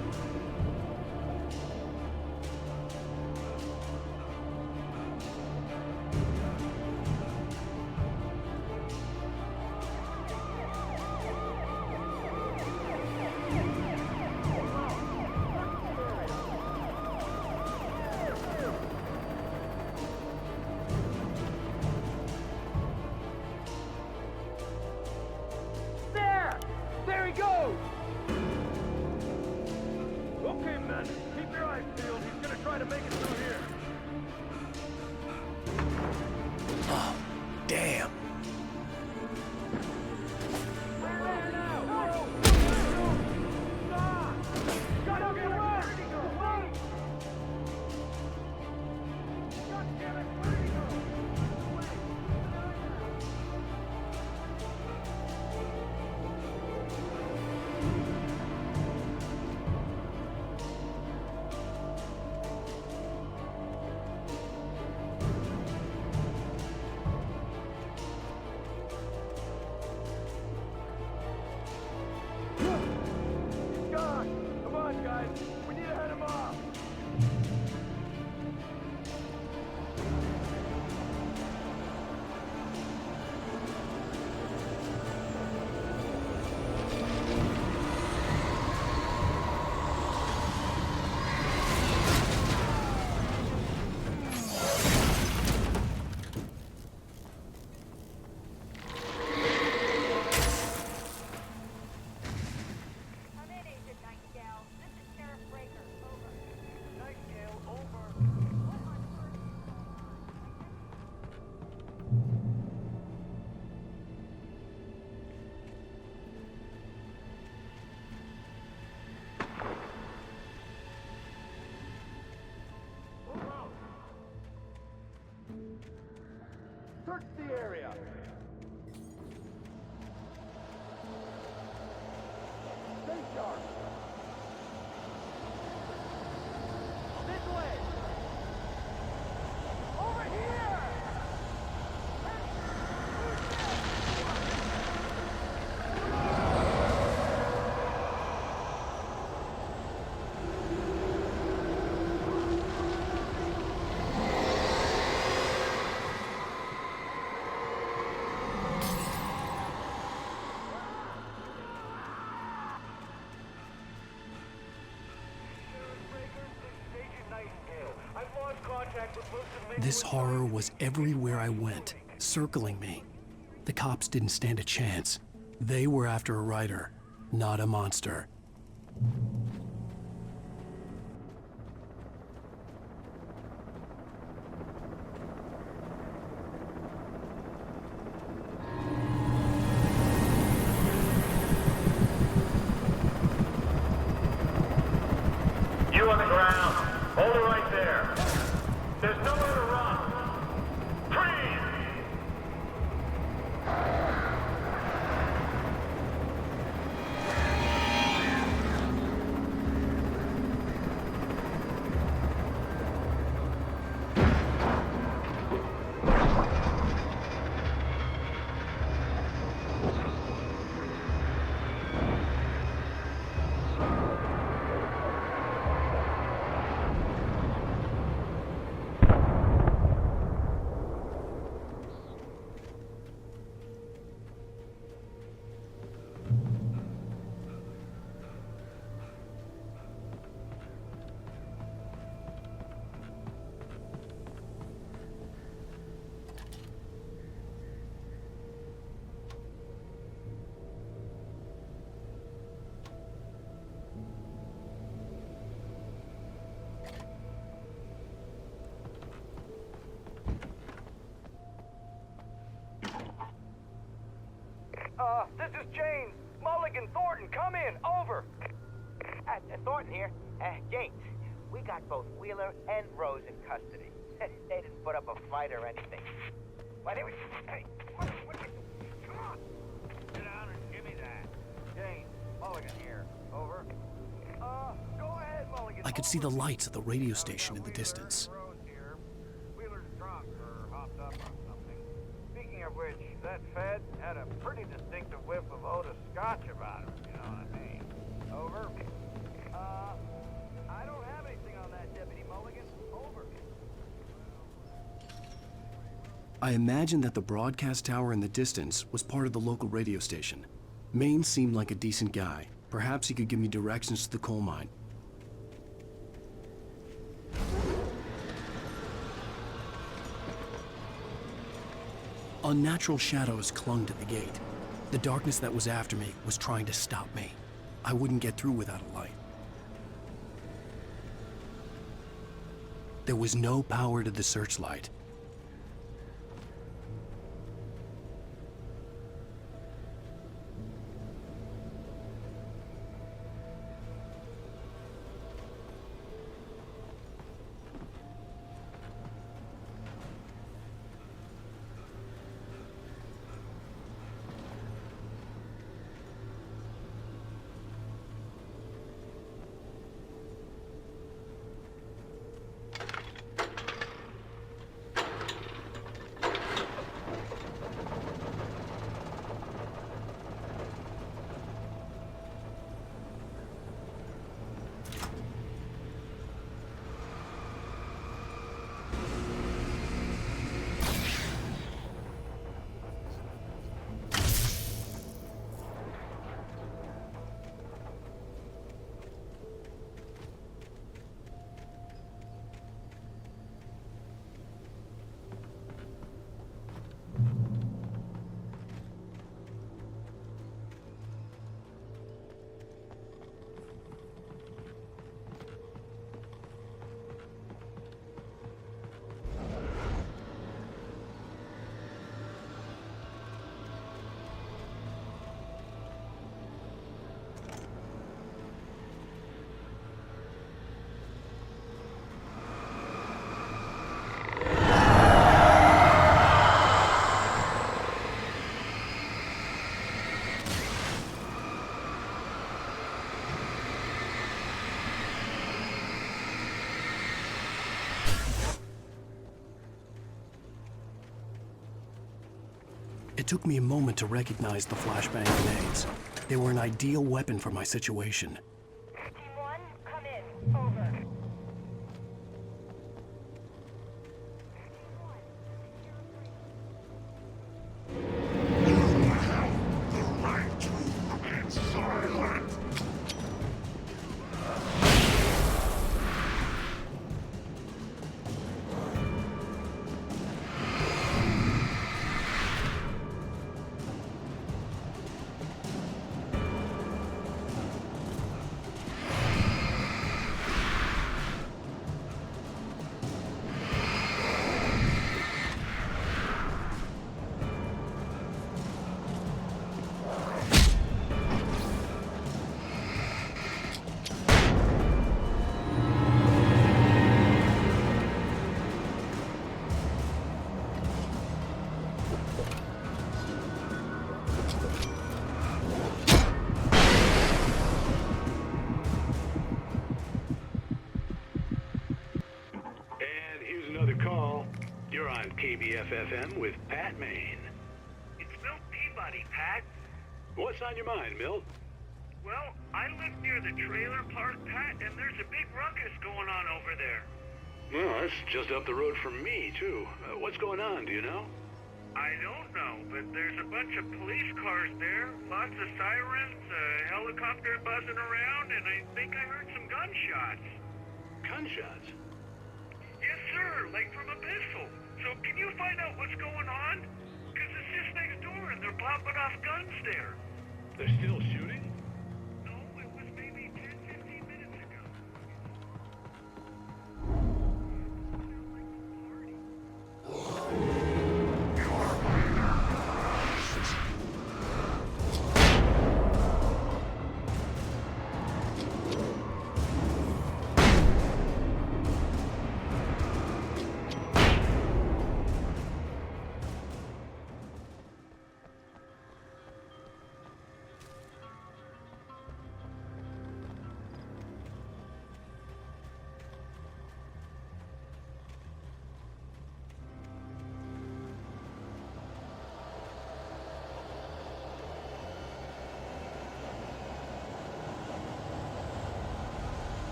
Speaker 5: Search the area. Stay sharp. This way. Over here.
Speaker 3: This horror was everywhere I went, circling me. The cops didn't stand a chance. They were after a writer, not a monster.
Speaker 5: You on the ground. Hold it right there. There's nowhere to run. Freeze! This is James. Mulligan, Thornton, come in. Over.
Speaker 14: Thornton here. James, we got both Wheeler and Rose in custody. They didn't put up a fight or anything. Why, they were... Hey, what come on. Sit down and give me that. James, Mulligan here. Over.
Speaker 5: Go ahead, Mulligan.
Speaker 3: I could see the lights of the radio station in the distance.
Speaker 14: Wheeler's drunk or hopped up on something. Speaking of which, that Fed had a pretty distinctive whiff of Otis Scotch about him, you know what I mean? Over.
Speaker 5: I don't have anything on that, Deputy Mulligan. Over.
Speaker 3: I imagined that the broadcast tower in the distance was part of the local radio station. Maine seemed like a decent guy. Perhaps he could give me directions to the coal mine. Unnatural shadows clung to the gate. The darkness that was after me was trying to stop me. I wouldn't get through without a light. There was no power to the searchlight. It took me a moment to recognize the flashbang grenades. They were an ideal weapon for my situation.
Speaker 13: Team 1, come in. Over.
Speaker 17: KBFFM with Pat Maine.
Speaker 12: It's Milt Peabody, Pat.
Speaker 17: What's on your mind, Milt?
Speaker 12: Well, I live near the trailer park, Pat, and there's a big ruckus going on over there.
Speaker 17: Well, that's just up the road from me, too. What's going on, do you know?
Speaker 12: I don't know, but there's a bunch of police cars there, lots of sirens, a helicopter buzzing around, and I think I heard some gunshots.
Speaker 17: Gunshots?
Speaker 12: Yes, sir, like from a pistol. So can you find out what's going on? Because it's just next door and they're popping off guns there.
Speaker 17: They're still shooting?
Speaker 12: No, it was maybe 10, 15 minutes ago.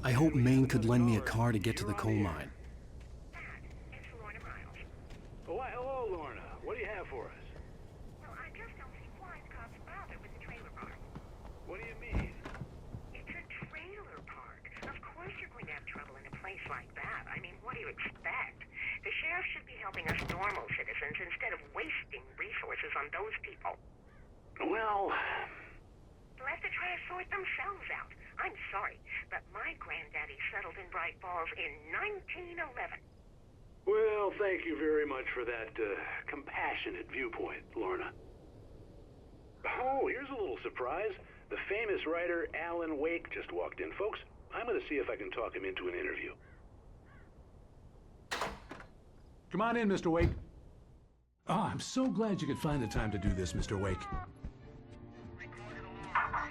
Speaker 3: I hope Maine could lend me a car to get to the coal mine.
Speaker 17: Oh, why, hello, Lorna. What do you have for us?
Speaker 11: Well, I just don't see why the cops bother with the trailer park.
Speaker 17: What do you mean?
Speaker 11: It's a trailer park. Of course you're going to have trouble in a place like that. I mean, what do you expect? The sheriff should be helping us normal citizens instead of wasting resources on those people.
Speaker 17: Well...
Speaker 11: Let the trash sort themselves out. I'm sorry, but my granddaddy settled in Bright Falls in 1911.
Speaker 17: Well, thank you very much for that compassionate viewpoint, Lorna. Oh, here's a little surprise. The famous writer Alan Wake just walked in. Folks, I'm going to see if I can talk him into an interview.
Speaker 22: Come on in, Mr. Wake. Oh, I'm so glad you could find the time to do this, Mr. Wake.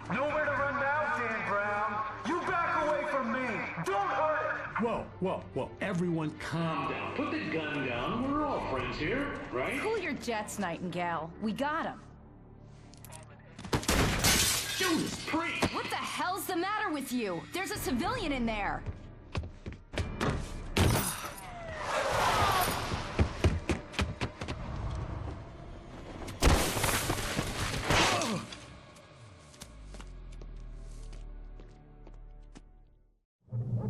Speaker 5: Nowhere to run now, Dan Brown. You back away from me. Don't hurt it.
Speaker 22: Whoa. Everyone calm down. Put the gun down. We're all friends here, right?
Speaker 7: Cool your jets, Nightingale. We got him.
Speaker 22: Judas Priest!
Speaker 7: What the hell's the matter with you? There's a civilian in there.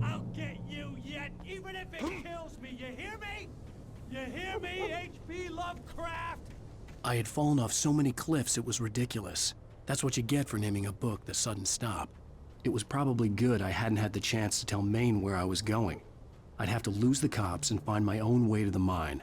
Speaker 22: I'll get you yet, even if it kills me. You hear me? You hear me, H.P. Lovecraft?
Speaker 3: I had fallen off so many cliffs it was ridiculous. That's what you get for naming a book The Sudden Stop. It was probably good I hadn't had the chance to tell Maine where I was going. I'd have to lose the cops and find my own way to the mine.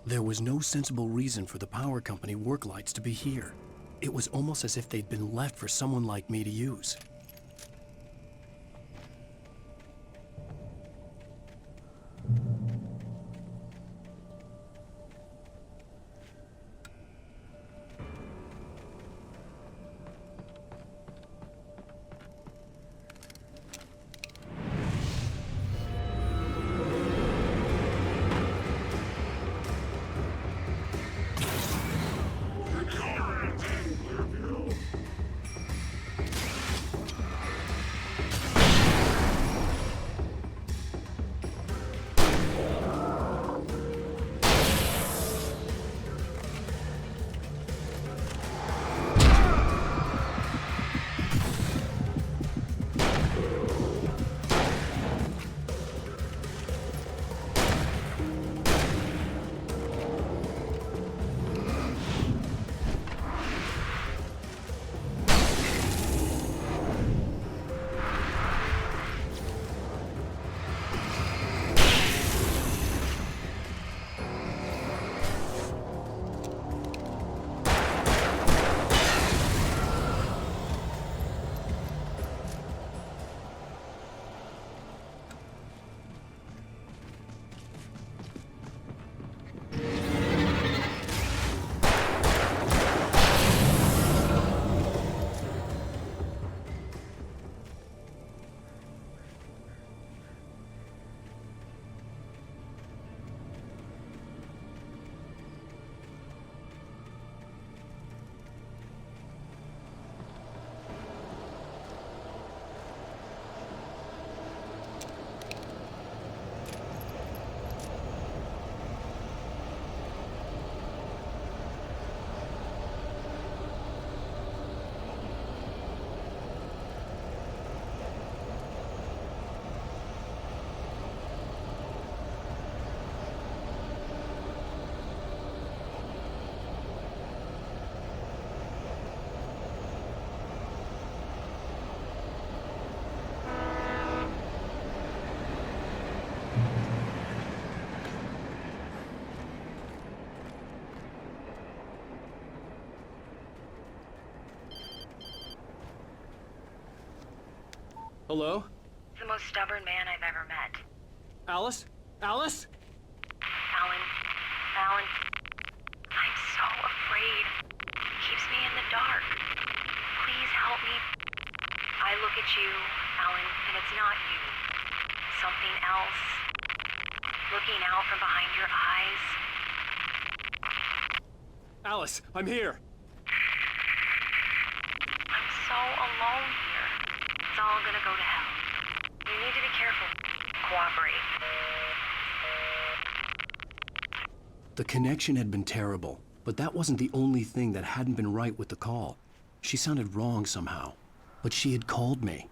Speaker 3: There was no sensible reason for the power company work lights to be here. It was almost as if they'd been left for someone like me to use.
Speaker 6: Hello?
Speaker 13: The most stubborn man I've ever met.
Speaker 6: Alice? Alice?
Speaker 13: Alan, I'm so afraid. He keeps me in the dark. Please help me. I look at you, Alan, and it's not you. Something else. Looking out from behind your eyes.
Speaker 6: Alice, I'm here.
Speaker 13: I'm so alone here. It's all gonna go to hell. You need to be careful. Cooperate.
Speaker 3: The connection had been terrible, but that wasn't the only thing that hadn't been right with the call. She sounded wrong somehow, but she had called me.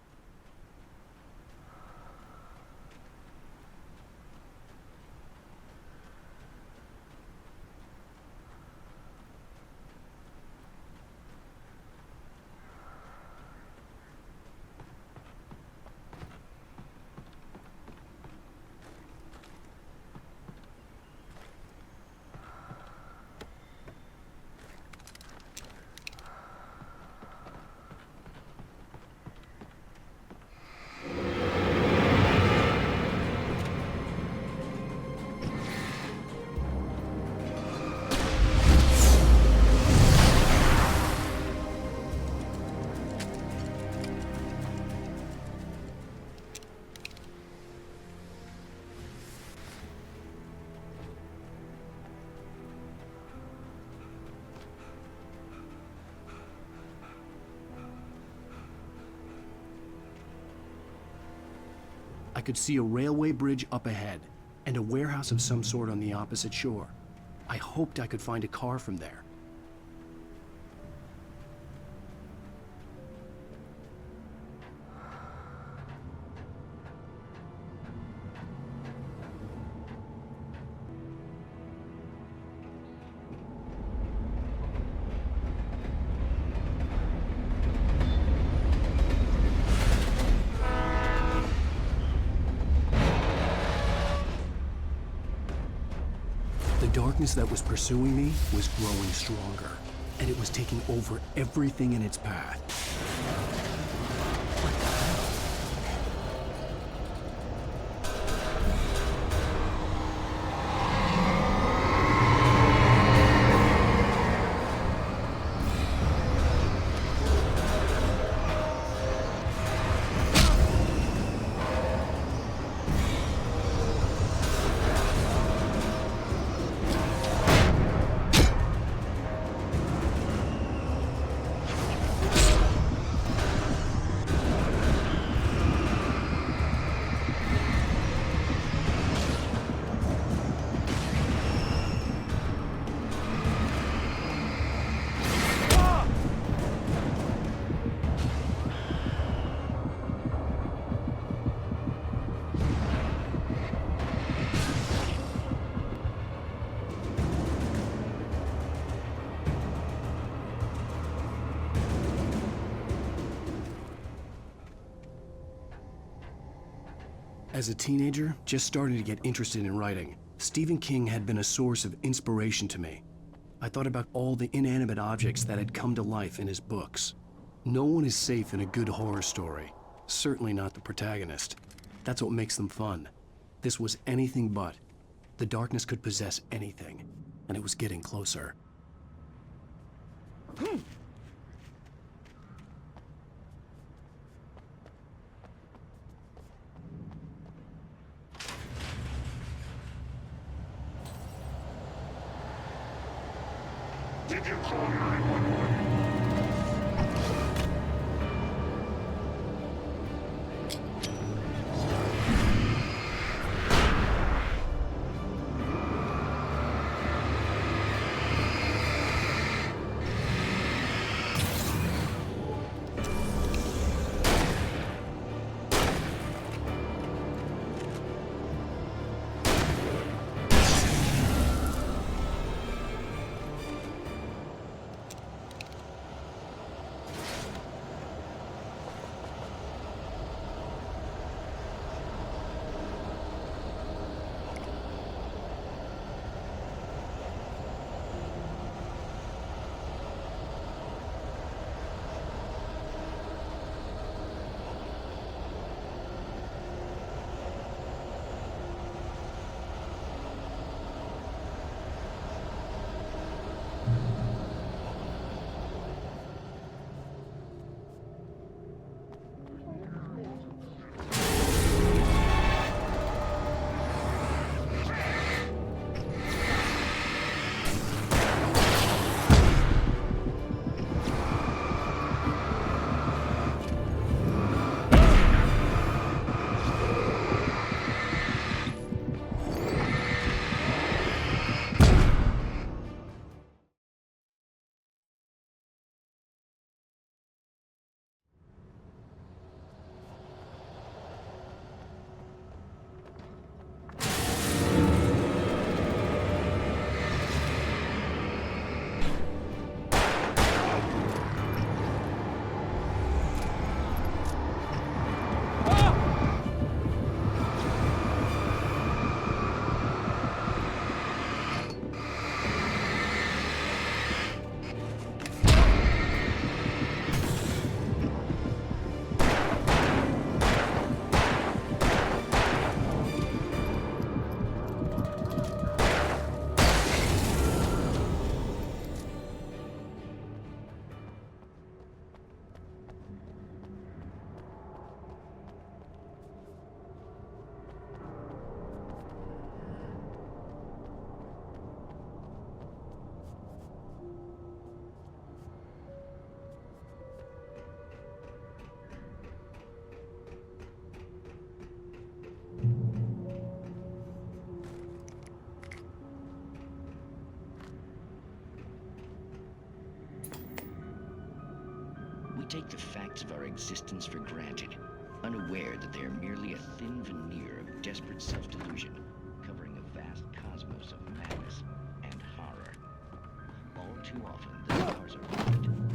Speaker 3: I could see a railway bridge up ahead, and a warehouse of some sort on the opposite shore. I hoped I could find a car from there. The darkness that was pursuing me was growing stronger, and it was taking over everything in its path. As a teenager, just starting to get interested in writing, Stephen King had been a source of inspiration to me. I thought about all the inanimate objects that had come to life in his books. No one is safe in a good horror story, certainly not the protagonist. That's what makes them fun. This was anything but. The darkness could possess anything, and it was getting closer.
Speaker 5: Did you call 911?
Speaker 4: take the facts of our existence for granted, unaware that they are merely a thin veneer of desperate self-delusion, covering a vast cosmos of madness and horror. All too often, the stars are right.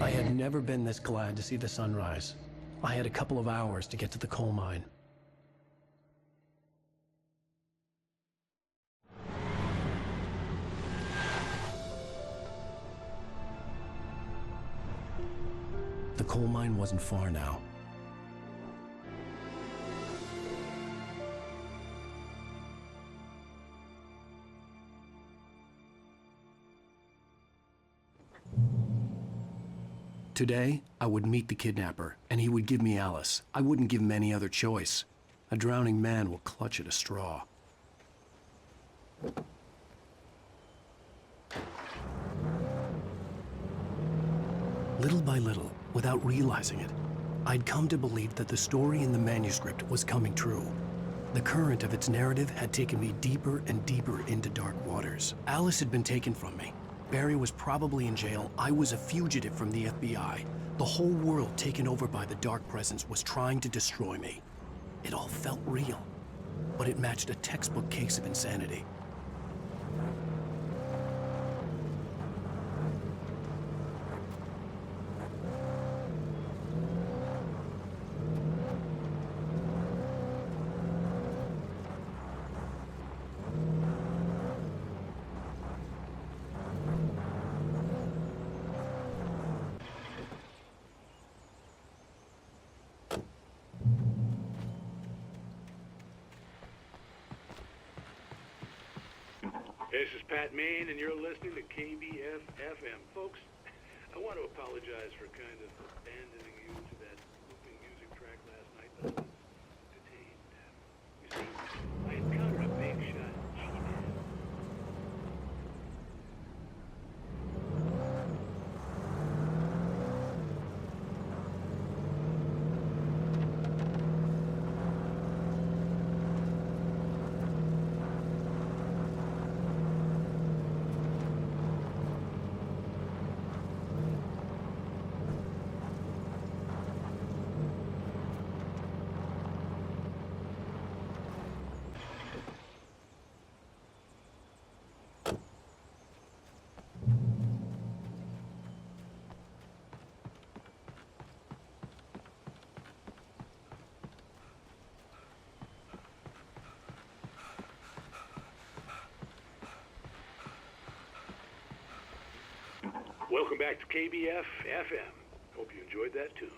Speaker 3: I had never been this glad to see the sunrise. I had a couple of hours to get to the coal mine. The coal mine wasn't far now. Today, I would meet the kidnapper, and he would give me Alice. I wouldn't give him any other choice. A drowning man will clutch at a straw. Little by little, without realizing it, I'd come to believe that the story in the manuscript was coming true. The current of its narrative had taken me deeper and deeper into dark waters. Alice had been taken from me. Barry was probably in jail. I was a fugitive from the FBI. The whole world taken over by the Dark Presence was trying to destroy me. It all felt real, but it matched a textbook case of insanity.
Speaker 17: This is Pat Main, and you're listening to KBF-FM. Folks, I want to apologize for kind of abandoning you to that looping music track last night, but I was detained. You see, I encountered a big shot G-Man. Welcome back to KBF-FM. Hope you enjoyed that tune.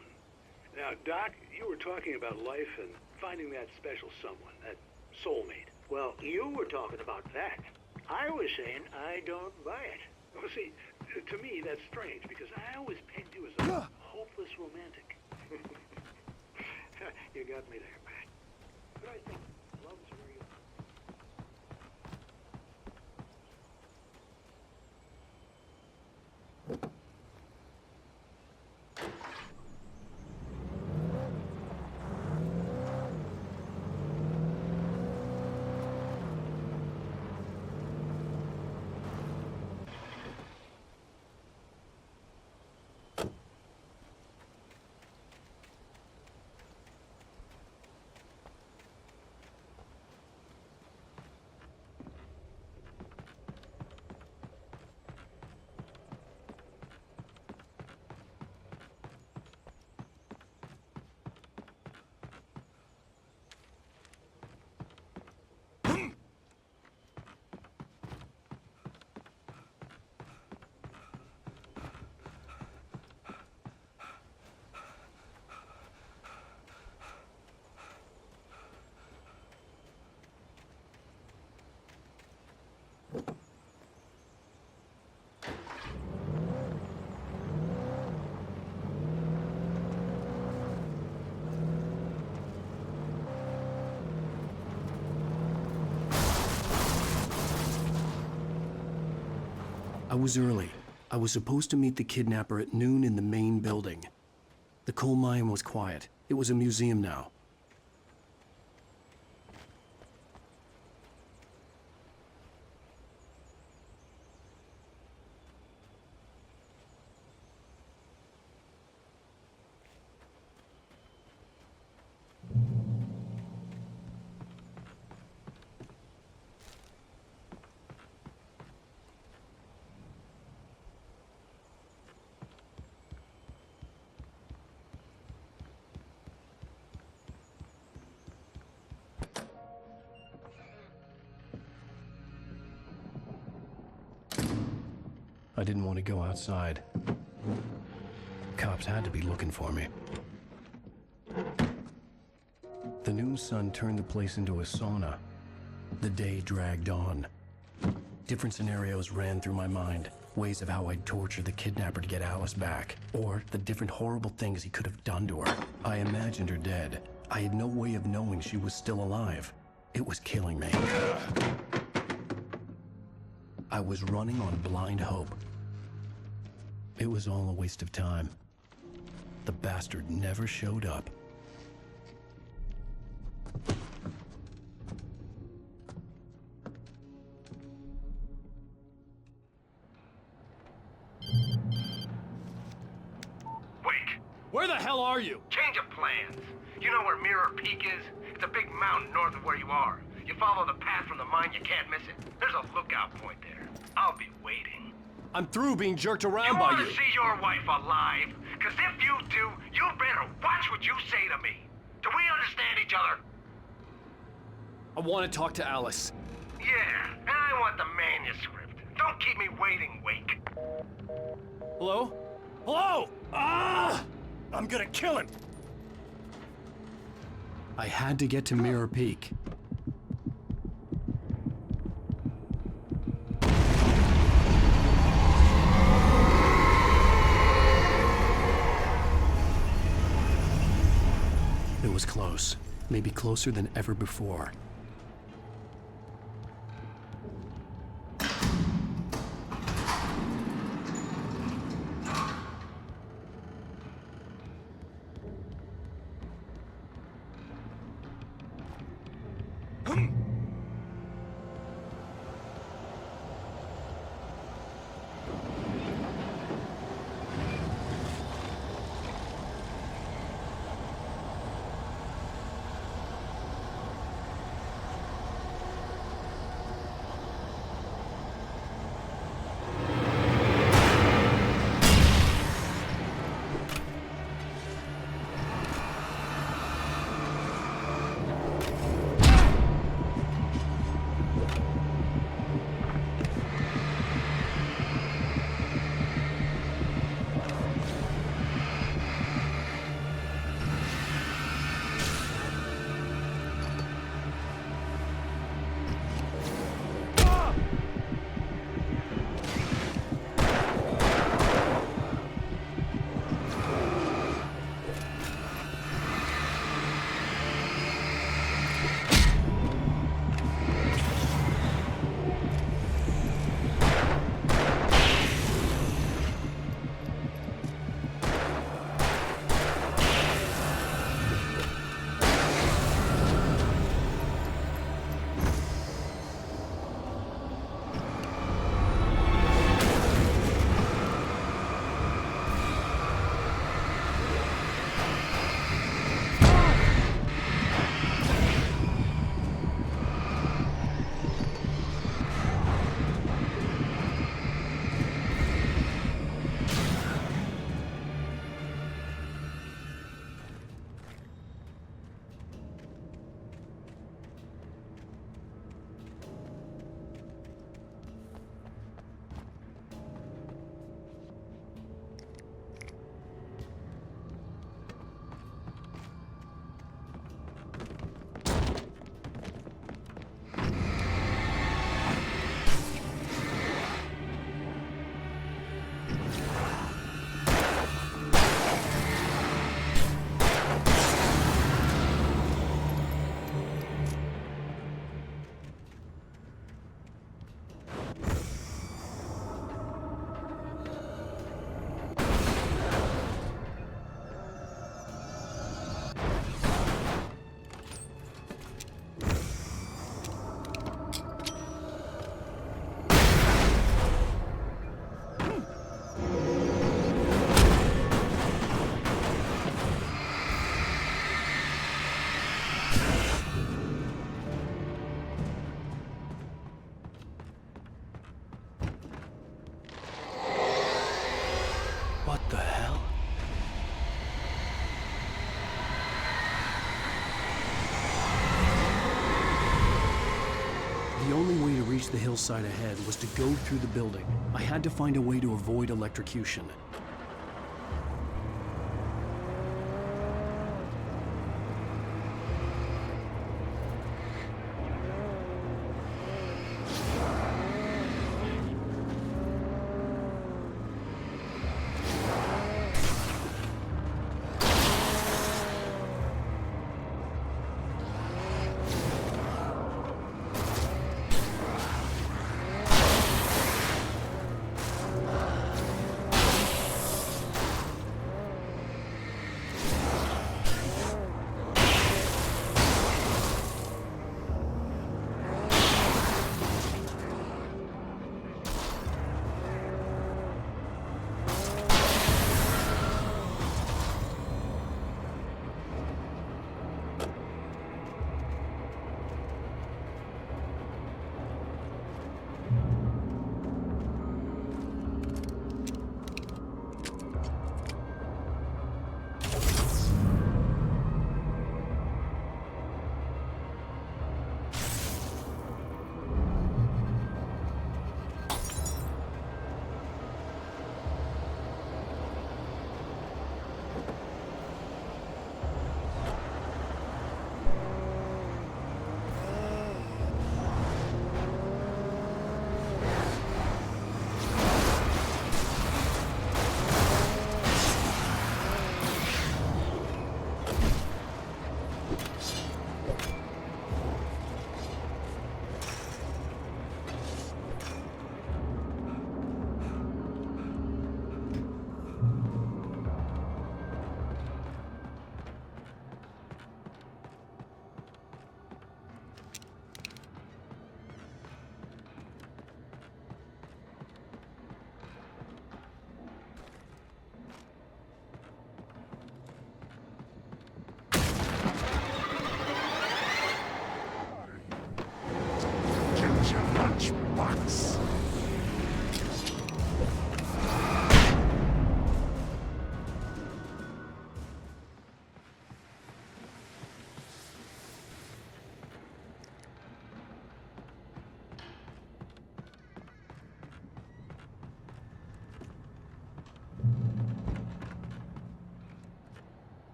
Speaker 17: Now, Doc, you were talking about life and finding that special someone, that soulmate.
Speaker 10: Well, you were talking about that. I was saying I don't buy it.
Speaker 17: Well, see, to me, that's strange, because I always pegged you as a hopeless romantic.
Speaker 10: You got me there, Pat.
Speaker 17: But I think love's where you...
Speaker 3: I was early. I was supposed to meet the kidnapper at noon in the main building. The coal mine was quiet. It was a museum now. I didn't want to go outside. Cops had to be looking for me. The noon sun turned the place into a sauna. The day dragged on. Different scenarios ran through my mind. Ways of how I'd torture the kidnapper to get Alice back. Or the different horrible things he could have done to her. I imagined her dead. I had no way of knowing she was still alive. It was killing me. I was running on blind hope. It was all a waste of time. The bastard never showed up.
Speaker 12: Wake!
Speaker 6: Where the hell are you?
Speaker 12: Change of plans. You know where Mirror Peak is? It's a big mountain north of where you are. You follow the path from the mine, you can't miss it. There's a lookout point there. I'll be waiting.
Speaker 6: I'm through being jerked around by you.
Speaker 12: You want to see your wife alive? Because if you do, you better watch what you say to me. Do we understand each other?
Speaker 6: I want to talk to Alice.
Speaker 12: Yeah, and I want the manuscript. Don't keep me waiting, Wake.
Speaker 6: Hello? Hello? Ah! I'm gonna kill him.
Speaker 3: I had to get to Mirror Peak. was close. Maybe closer than ever before. The only way to reach the hillside ahead was to go through the building. I had to find a way to avoid electrocution.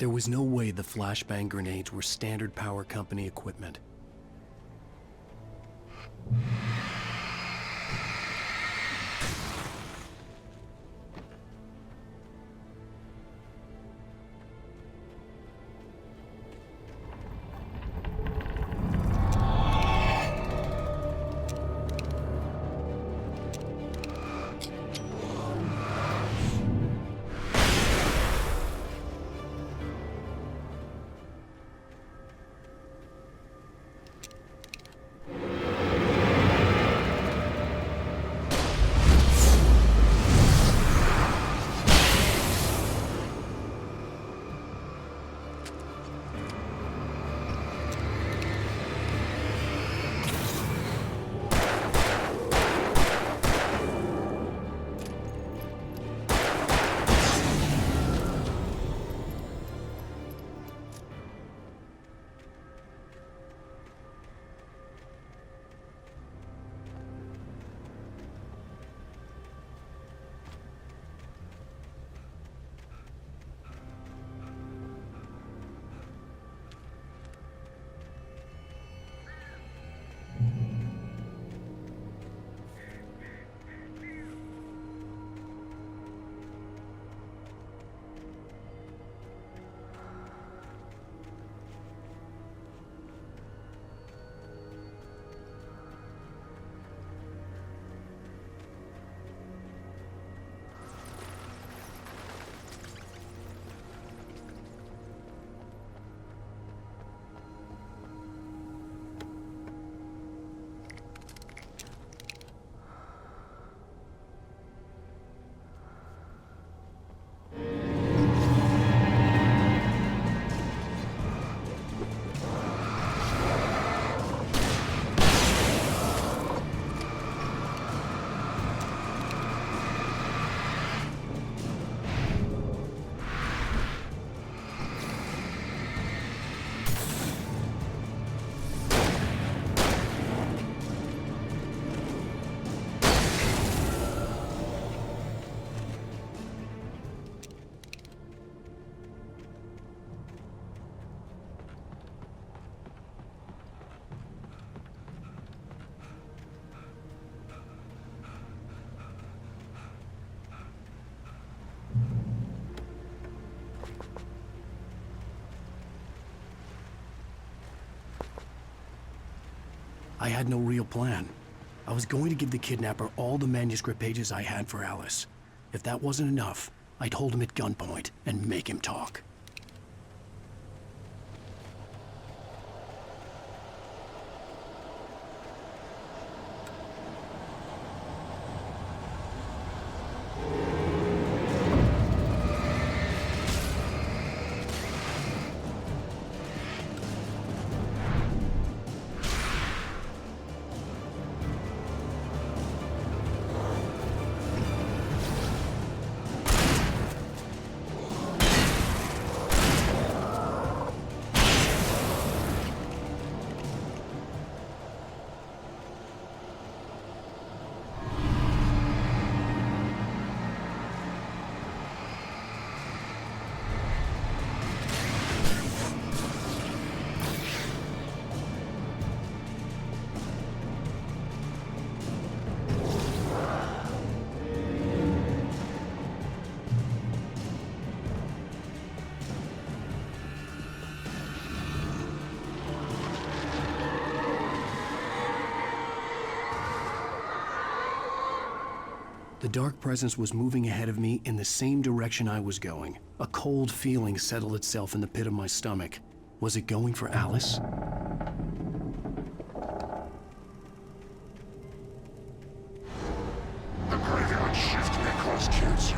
Speaker 3: There was no way the flashbang grenades were standard power company equipment. I had no real plan. I was going to give the kidnapper all the manuscript pages I had for Alice. If that wasn't enough, I'd hold him at gunpoint and make him talk. The dark presence was moving ahead of me in the same direction I was going. A cold feeling settled itself in the pit of my stomach. Was it going for Alice?
Speaker 8: The graveyard shift may cause cancer.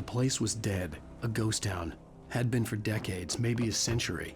Speaker 3: The place was dead, a ghost town. Had been for decades, maybe a century.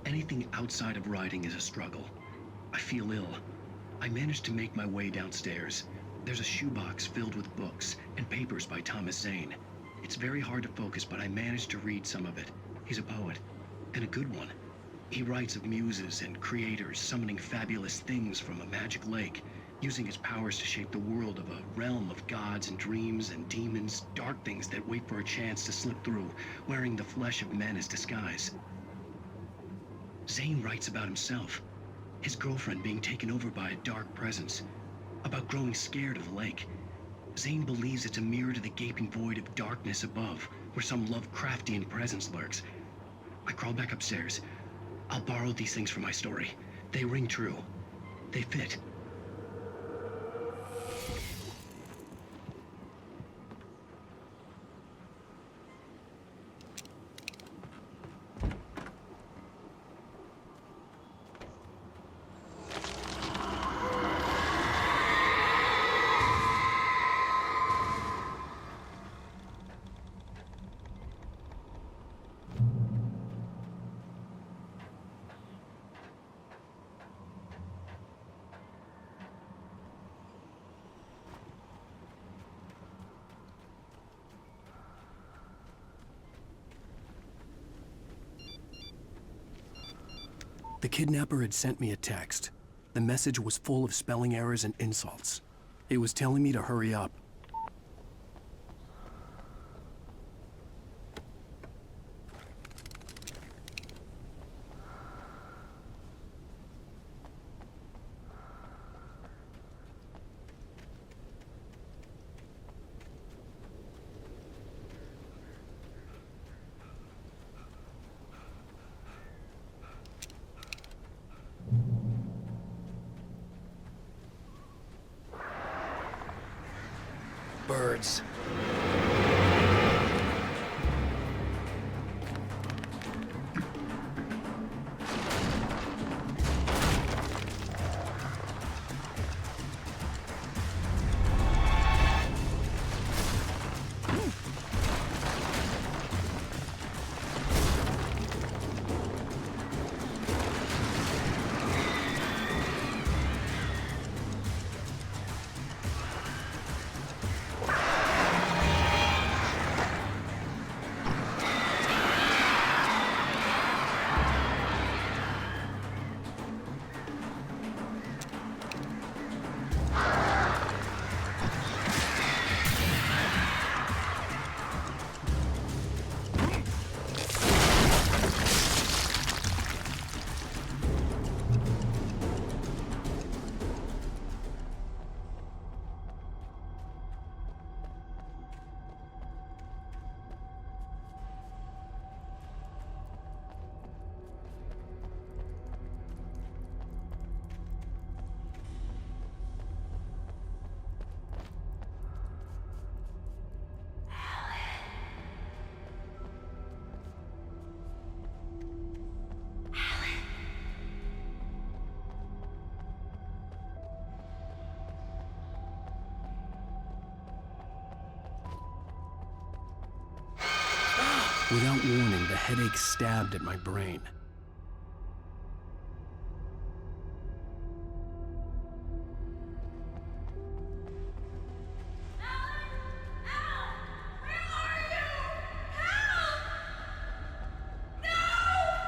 Speaker 15: Anything outside of writing is a struggle. I feel ill. I managed to make my way downstairs. There's a shoebox filled with books and papers by Thomas Zane. It's very hard to focus, but I managed to read some of it. He's a poet, and a good one. He writes of muses and creators summoning fabulous things from a magic lake, using his powers to shape the world of a realm of gods and dreams and demons, dark things that wait for a chance to slip through, wearing the flesh of men as disguise. Zane writes about himself, his girlfriend being taken over by a dark presence, about growing scared of the lake. Zane believes it's a mirror to the gaping void of darkness above, where some Lovecraftian presence lurks. I crawl back upstairs. I'll borrow these things for my story. They ring true. They fit.
Speaker 3: The kidnapper had sent me a text. The message was full of spelling errors and insults. It was telling me to hurry up. birds. Without warning, the headache stabbed at my brain.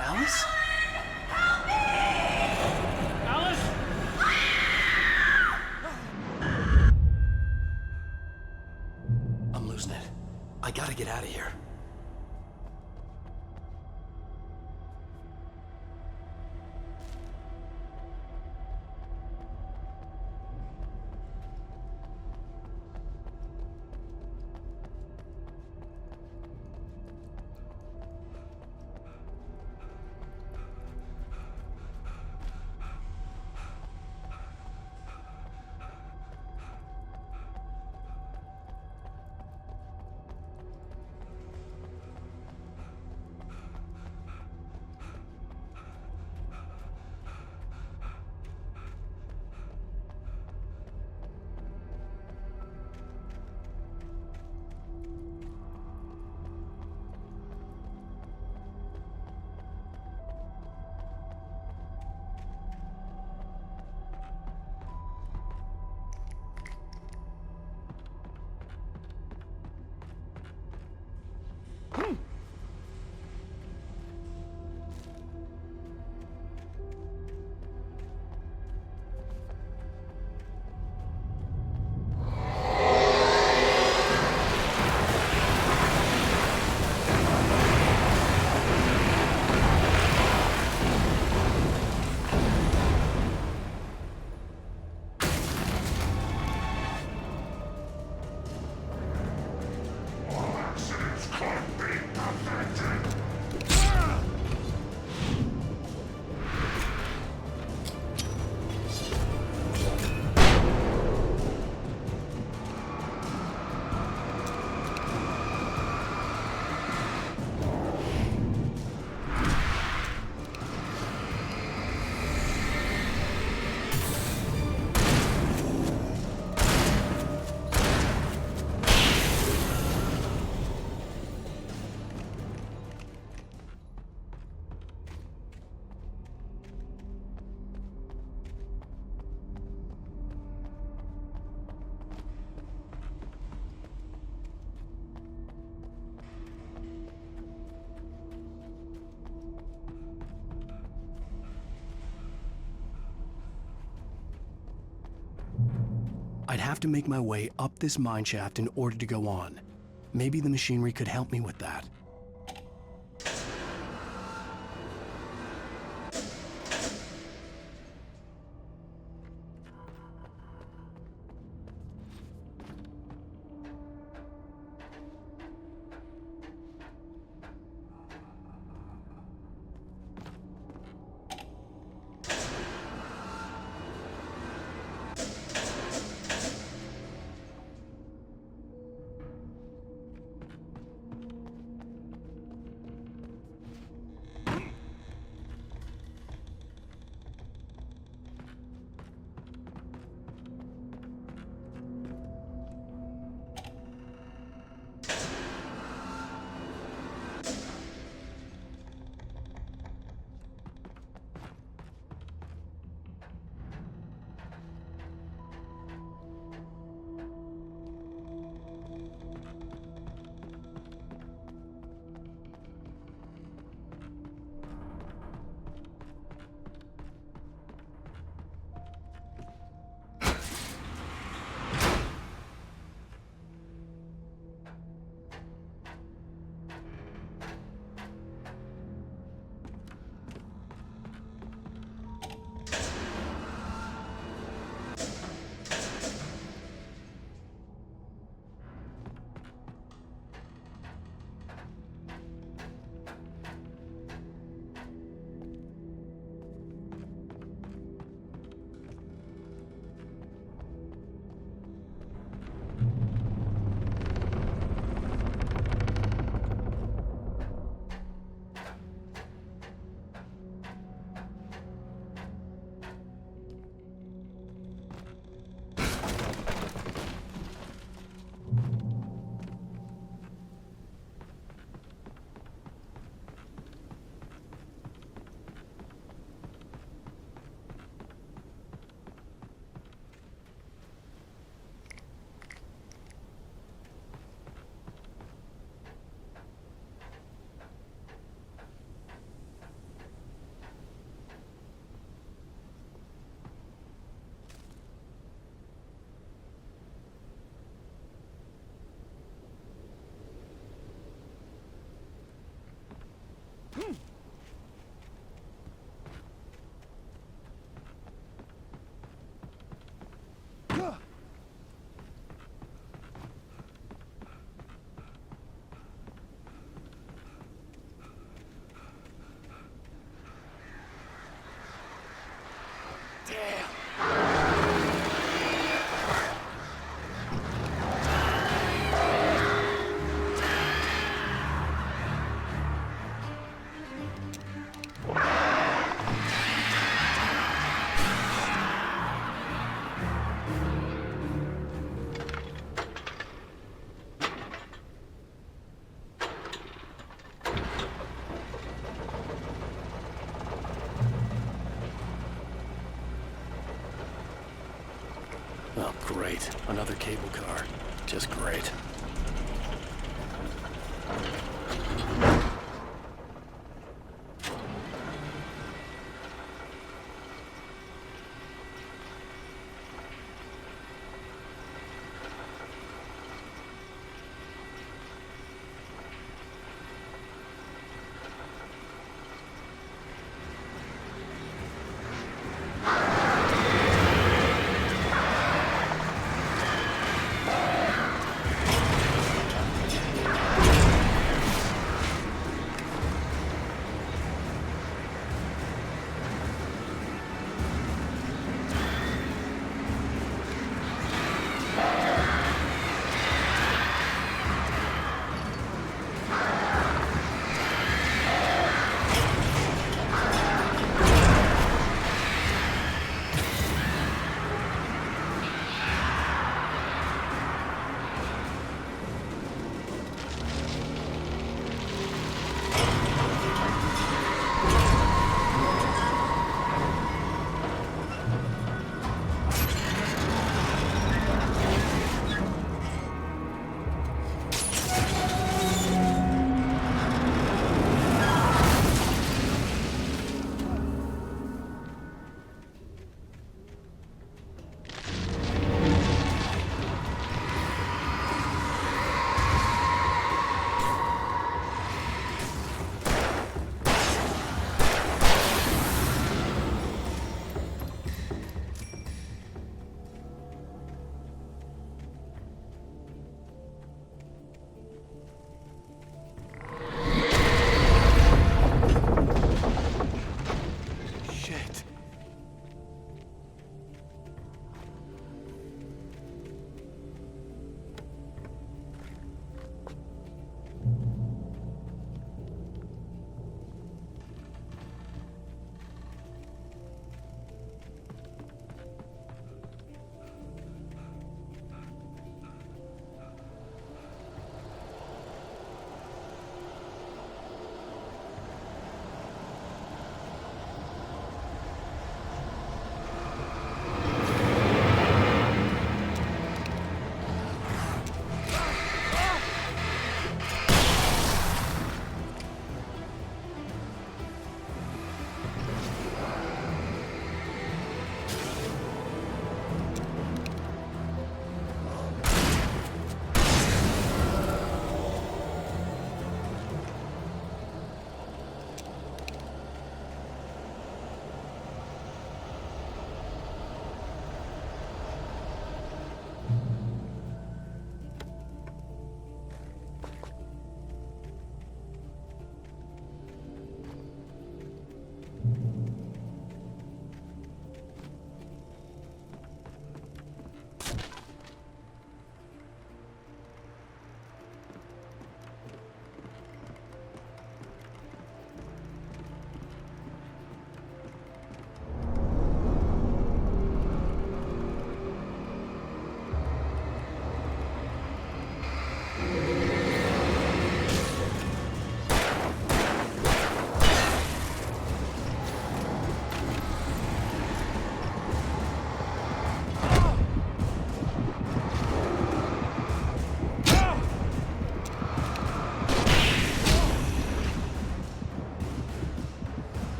Speaker 3: Alice?
Speaker 22: Alice?
Speaker 3: I'm losing it. I gotta get out of here. I'd have to make my way up this mine shaft in order to go on. Maybe the machinery could help me with that. Great. Another cable car. Just great.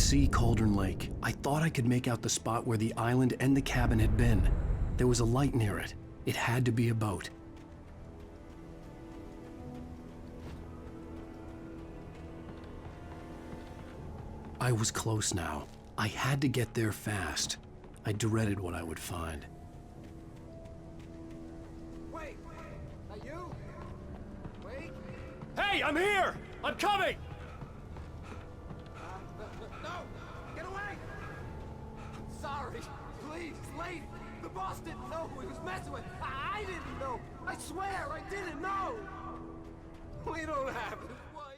Speaker 3: see Cauldron Lake. I thought I could make out the spot where the island and the cabin had been. There was a light near it. It had to be a boat. I was close now. I had to get there fast. I dreaded what I would find.
Speaker 10: Wait! Are you? Wait!
Speaker 6: Hey, I'm here! I'm coming!
Speaker 10: No! Get away! Sorry. Please, lady. The boss didn't know who he was messing with. I didn't know. I swear I didn't know. We don't have his wife.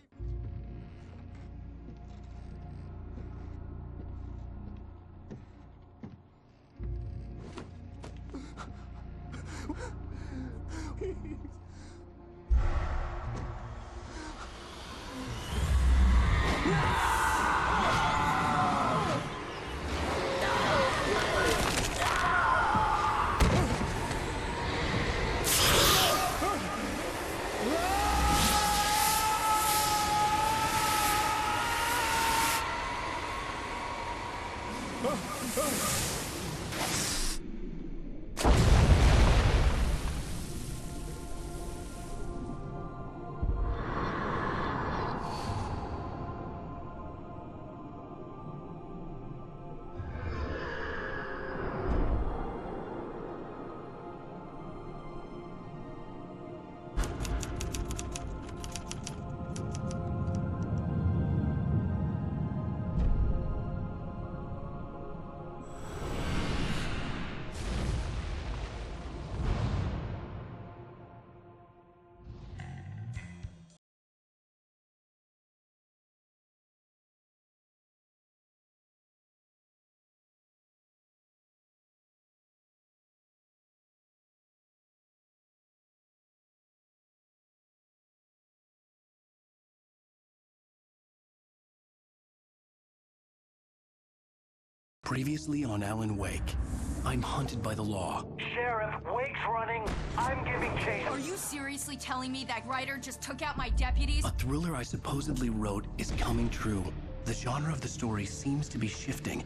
Speaker 3: Previously on Alan Wake, I'm hunted by the law.
Speaker 5: Sheriff, Wake's running. I'm giving chase.
Speaker 7: Are you seriously telling me that writer just took out my deputies?
Speaker 3: A thriller I supposedly wrote is coming true. The genre of the story seems to be shifting.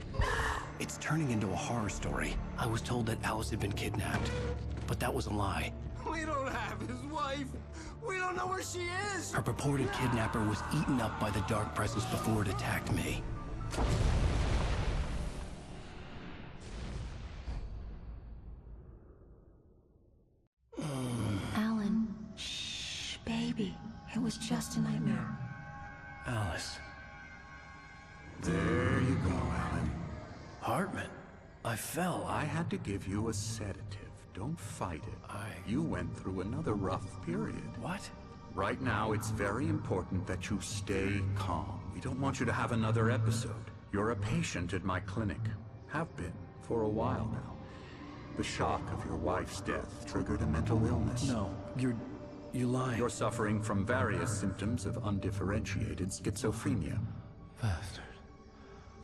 Speaker 3: It's turning into a horror story. I was told that Alice had been kidnapped, but that was a lie.
Speaker 10: We don't have his wife. We don't know where she is.
Speaker 3: Her purported kidnapper was eaten up by the dark presence before it attacked me.
Speaker 16: Alan, shh, baby. It was just a nightmare.
Speaker 3: Alice.
Speaker 8: There you go, Alan.
Speaker 3: Hartman. I fell.
Speaker 8: I had to give you a sedative. Don't fight it. You went through another rough period.
Speaker 3: What?
Speaker 8: Right now, it's very important that you stay calm. We don't want you to have another episode. You're a patient at my clinic. Have been for a while now. The shock of your wife's death triggered a mental illness.
Speaker 3: No, you lie.
Speaker 8: You're suffering from various symptoms of undifferentiated schizophrenia.
Speaker 3: Bastard.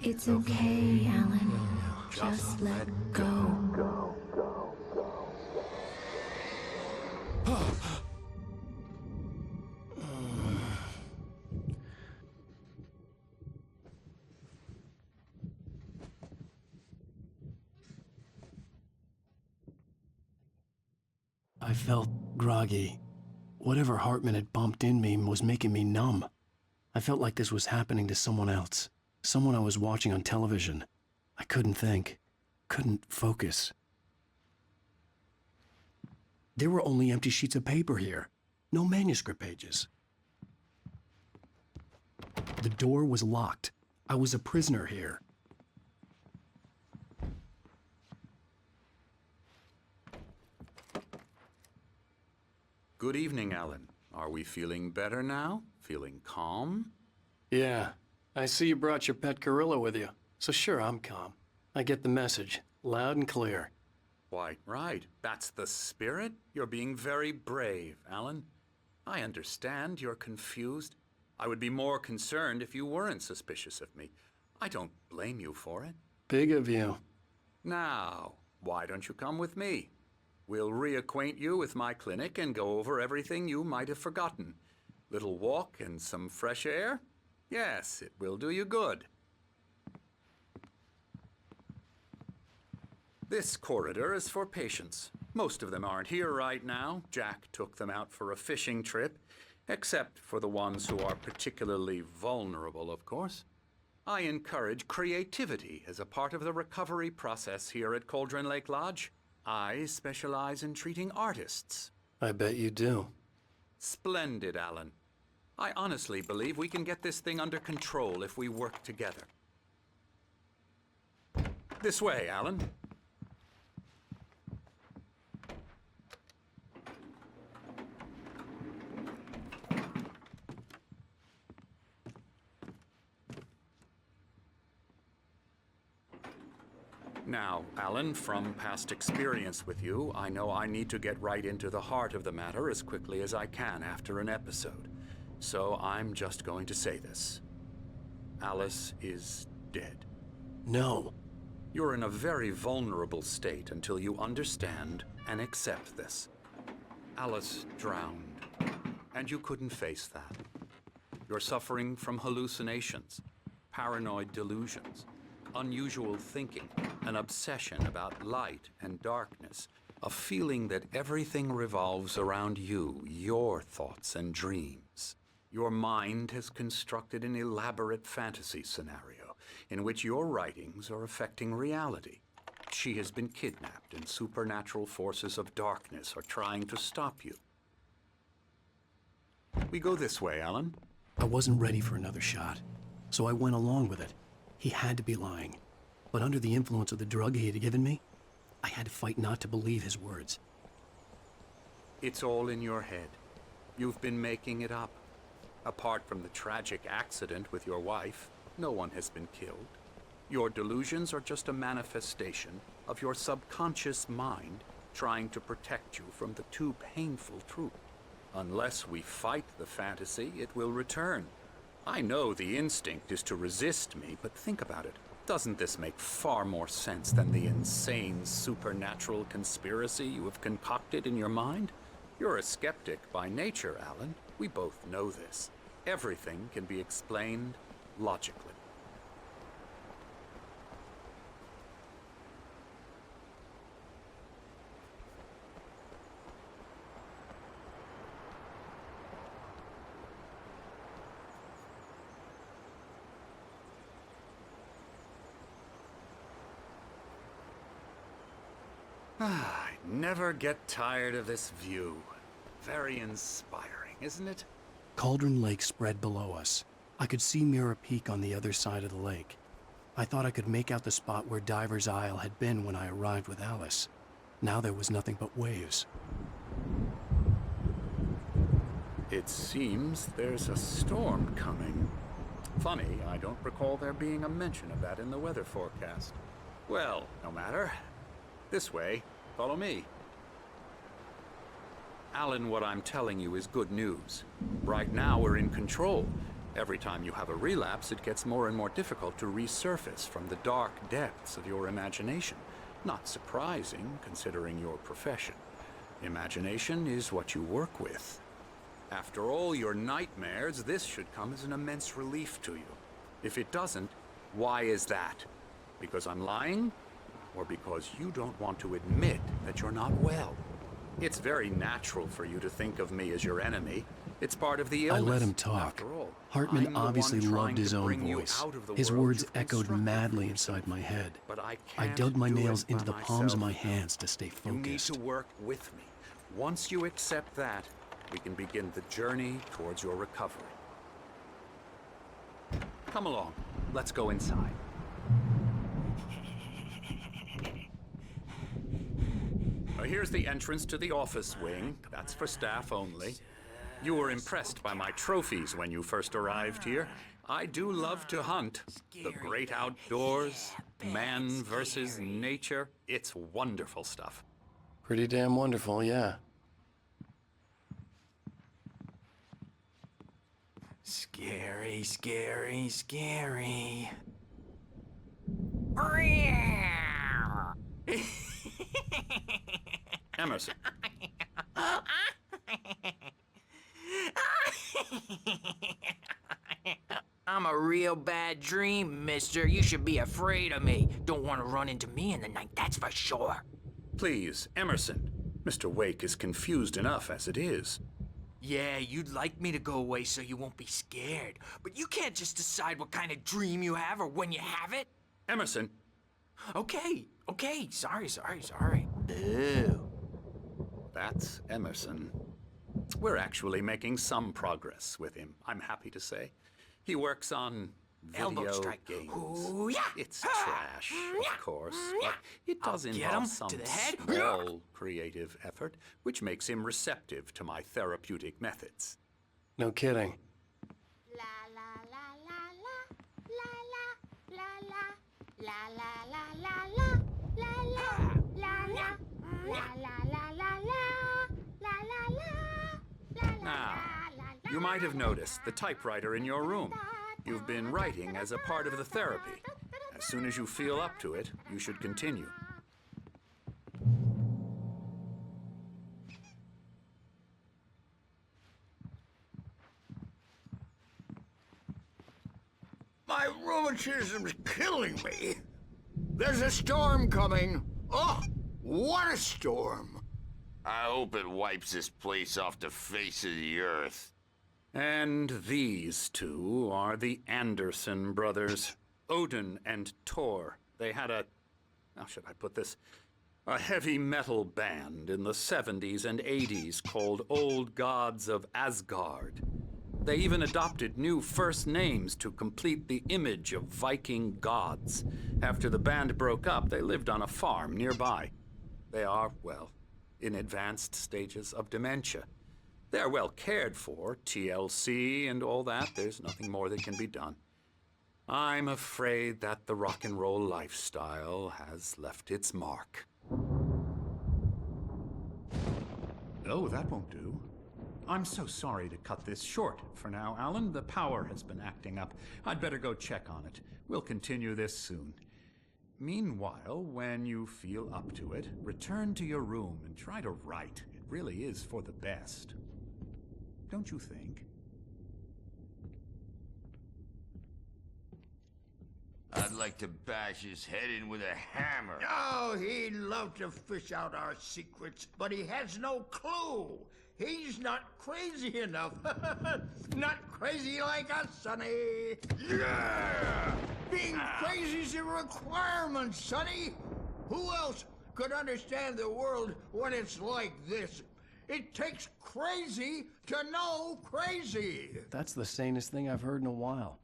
Speaker 16: It's okay, Alan. Just let go.
Speaker 3: I felt groggy. Whatever Hartman had bumped in me was making me numb. I felt like this was happening to someone else. Someone I was watching on television. I couldn't think. Couldn't focus. There were only empty sheets of paper here. No manuscript pages. The door was locked. I was a prisoner here.
Speaker 8: Good evening, Alan. Are we feeling better now? Feeling calm?
Speaker 3: Yeah. I see you brought your pet gorilla with you. So sure, I'm calm. I get the message. Loud and clear.
Speaker 8: Why, right. That's the spirit. You're being very brave, Alan. I understand you're confused. I would be more concerned if you weren't suspicious of me. I don't blame you for it.
Speaker 3: Big of you.
Speaker 8: Now, why don't you come with me? We'll reacquaint you with my clinic and go over everything you might have forgotten. Little walk and some fresh air? Yes, it will do you good. This corridor is for patients. Most of them aren't here right now. Jack took them out for a fishing trip, except for the ones who are particularly vulnerable, of course. I encourage creativity as a part of the recovery process here at Cauldron Lake Lodge. I specialize in treating artists.
Speaker 1: I bet you do.
Speaker 8: Splendid, Alan. I honestly believe we can get this thing under control if we work together. This way, Alan. Now, Alan, from past experience with you, I know I need to get right into the heart of the matter as quickly as I can after an episode. So I'm just going to say this. Alice is dead.
Speaker 1: No.
Speaker 8: You're in a very vulnerable state until you understand and accept this. Alice drowned, and you couldn't face that. You're suffering from hallucinations, paranoid delusions, unusual thinking, an obsession about light and darkness, a feeling that everything revolves around you, your thoughts and dreams. Your mind has constructed an elaborate fantasy scenario in which your writings are affecting reality. She has been kidnapped and supernatural forces of darkness are trying to stop you. We go this way, Alan.
Speaker 3: I wasn't ready for another shot, so I went along with it. He had to be lying. But under the influence of the drug he had given me, I had to fight not to believe his words.
Speaker 8: It's all in your head. You've been making it up. Apart from the tragic accident with your wife, no one has been killed. Your delusions are just a manifestation of your subconscious mind trying to protect you from the too painful truth. Unless we fight the fantasy, it will return. I know the instinct is to resist me, but think about it. Doesn't this make far more sense than the insane supernatural conspiracy you have concocted in your mind? You're a skeptic by nature, Alan. We both know this. Everything can be explained logically. I never get tired of this view. Very inspiring, isn't it?
Speaker 3: Cauldron Lake spread below us. I could see Mirror Peak on the other side of the lake. I thought I could make out the spot where Diver's Isle had been when I arrived with Alice. Now there was nothing but waves.
Speaker 8: It seems there's a storm coming. Funny, I don't recall there being a mention of that in the weather forecast. Well, no matter. This way. Follow me. Alan, what I'm telling you is good news. Right now, we're in control. Every time you have a relapse, it gets more and more difficult to resurface from the dark depths of your imagination. Not surprising, considering your profession. Imagination is what you work with. After all your nightmares, this should come as an immense relief to you. If it doesn't, why is that? Because I'm lying? Or because you don't want to admit that you're not well? It's very natural for you to think of me as your enemy. It's part of the illness.
Speaker 3: I let him talk.
Speaker 8: After all,
Speaker 3: Hartman obviously loved his own voice. His words echoed madly inside my head.
Speaker 8: But
Speaker 3: I dug my nails into the palms of my hands to stay
Speaker 8: You need
Speaker 3: focused.
Speaker 8: to work with me. Once you accept that, we can begin the journey towards your recovery. Come along. Let's go inside. Here's the entrance to the office wing. That's for staff only. You were impressed by my trophies when you first arrived here. I do love to hunt. The great outdoors, man versus nature. It's wonderful stuff.
Speaker 1: Pretty damn wonderful, yeah.
Speaker 9: Scary, scary, scary.
Speaker 8: Emerson.
Speaker 9: I'm a real bad dream, mister. You should be afraid of me. Don't want to run into me in the night, that's for sure.
Speaker 8: Please, Emerson. Mr. Wake is confused enough as it is.
Speaker 9: Yeah, you'd like me to go away so you won't be scared. But you can't just decide what kind of dream you have or when you have it.
Speaker 8: Emerson.
Speaker 9: Okay. Sorry. Boo.
Speaker 8: That's Emerson. We're actually making some progress with him, I'm happy to say. He works on video games.
Speaker 9: Ooh, yeah.
Speaker 8: It's trash, of course, but it does involve some small creative effort, which makes him receptive to my therapeutic methods.
Speaker 1: No kidding.
Speaker 8: Now, you might have noticed the typewriter in your room. You've been writing as a part of the therapy. As soon as you feel up to it, you should continue.
Speaker 10: My rheumatism's killing me. There's a storm coming. Oh, what a storm.
Speaker 18: I hope it wipes this place off the face of the earth.
Speaker 8: And these two are the Anderson brothers, Odin and Thor. They had how should I put this? A heavy metal band in the 70s and 80s called Old Gods of Asgard. They even adopted new first names to complete the image of Viking gods. After the band broke up, they lived on a farm nearby. They are, well, in advanced stages of dementia. They're well cared for, TLC and all that. There's nothing more that can be done. I'm afraid that the rock and roll lifestyle has left its mark. Oh, that won't do. I'm so sorry to cut this short for now, Alan. The power has been acting up. I'd better go check on it. We'll continue this soon. Meanwhile, when you feel up to it, return to your room and try to write. It really is for the best. Don't you think?
Speaker 18: I'd like to bash his head in with a hammer.
Speaker 10: Oh, he'd love to fish out our secrets, but he has no clue. He's not crazy enough. Not crazy like us, Sonny.
Speaker 18: Yeah!
Speaker 10: Being crazy's a requirement, Sonny. Who else could understand the world when it's like this? It takes crazy to know crazy.
Speaker 1: That's the sanest thing I've heard in a while.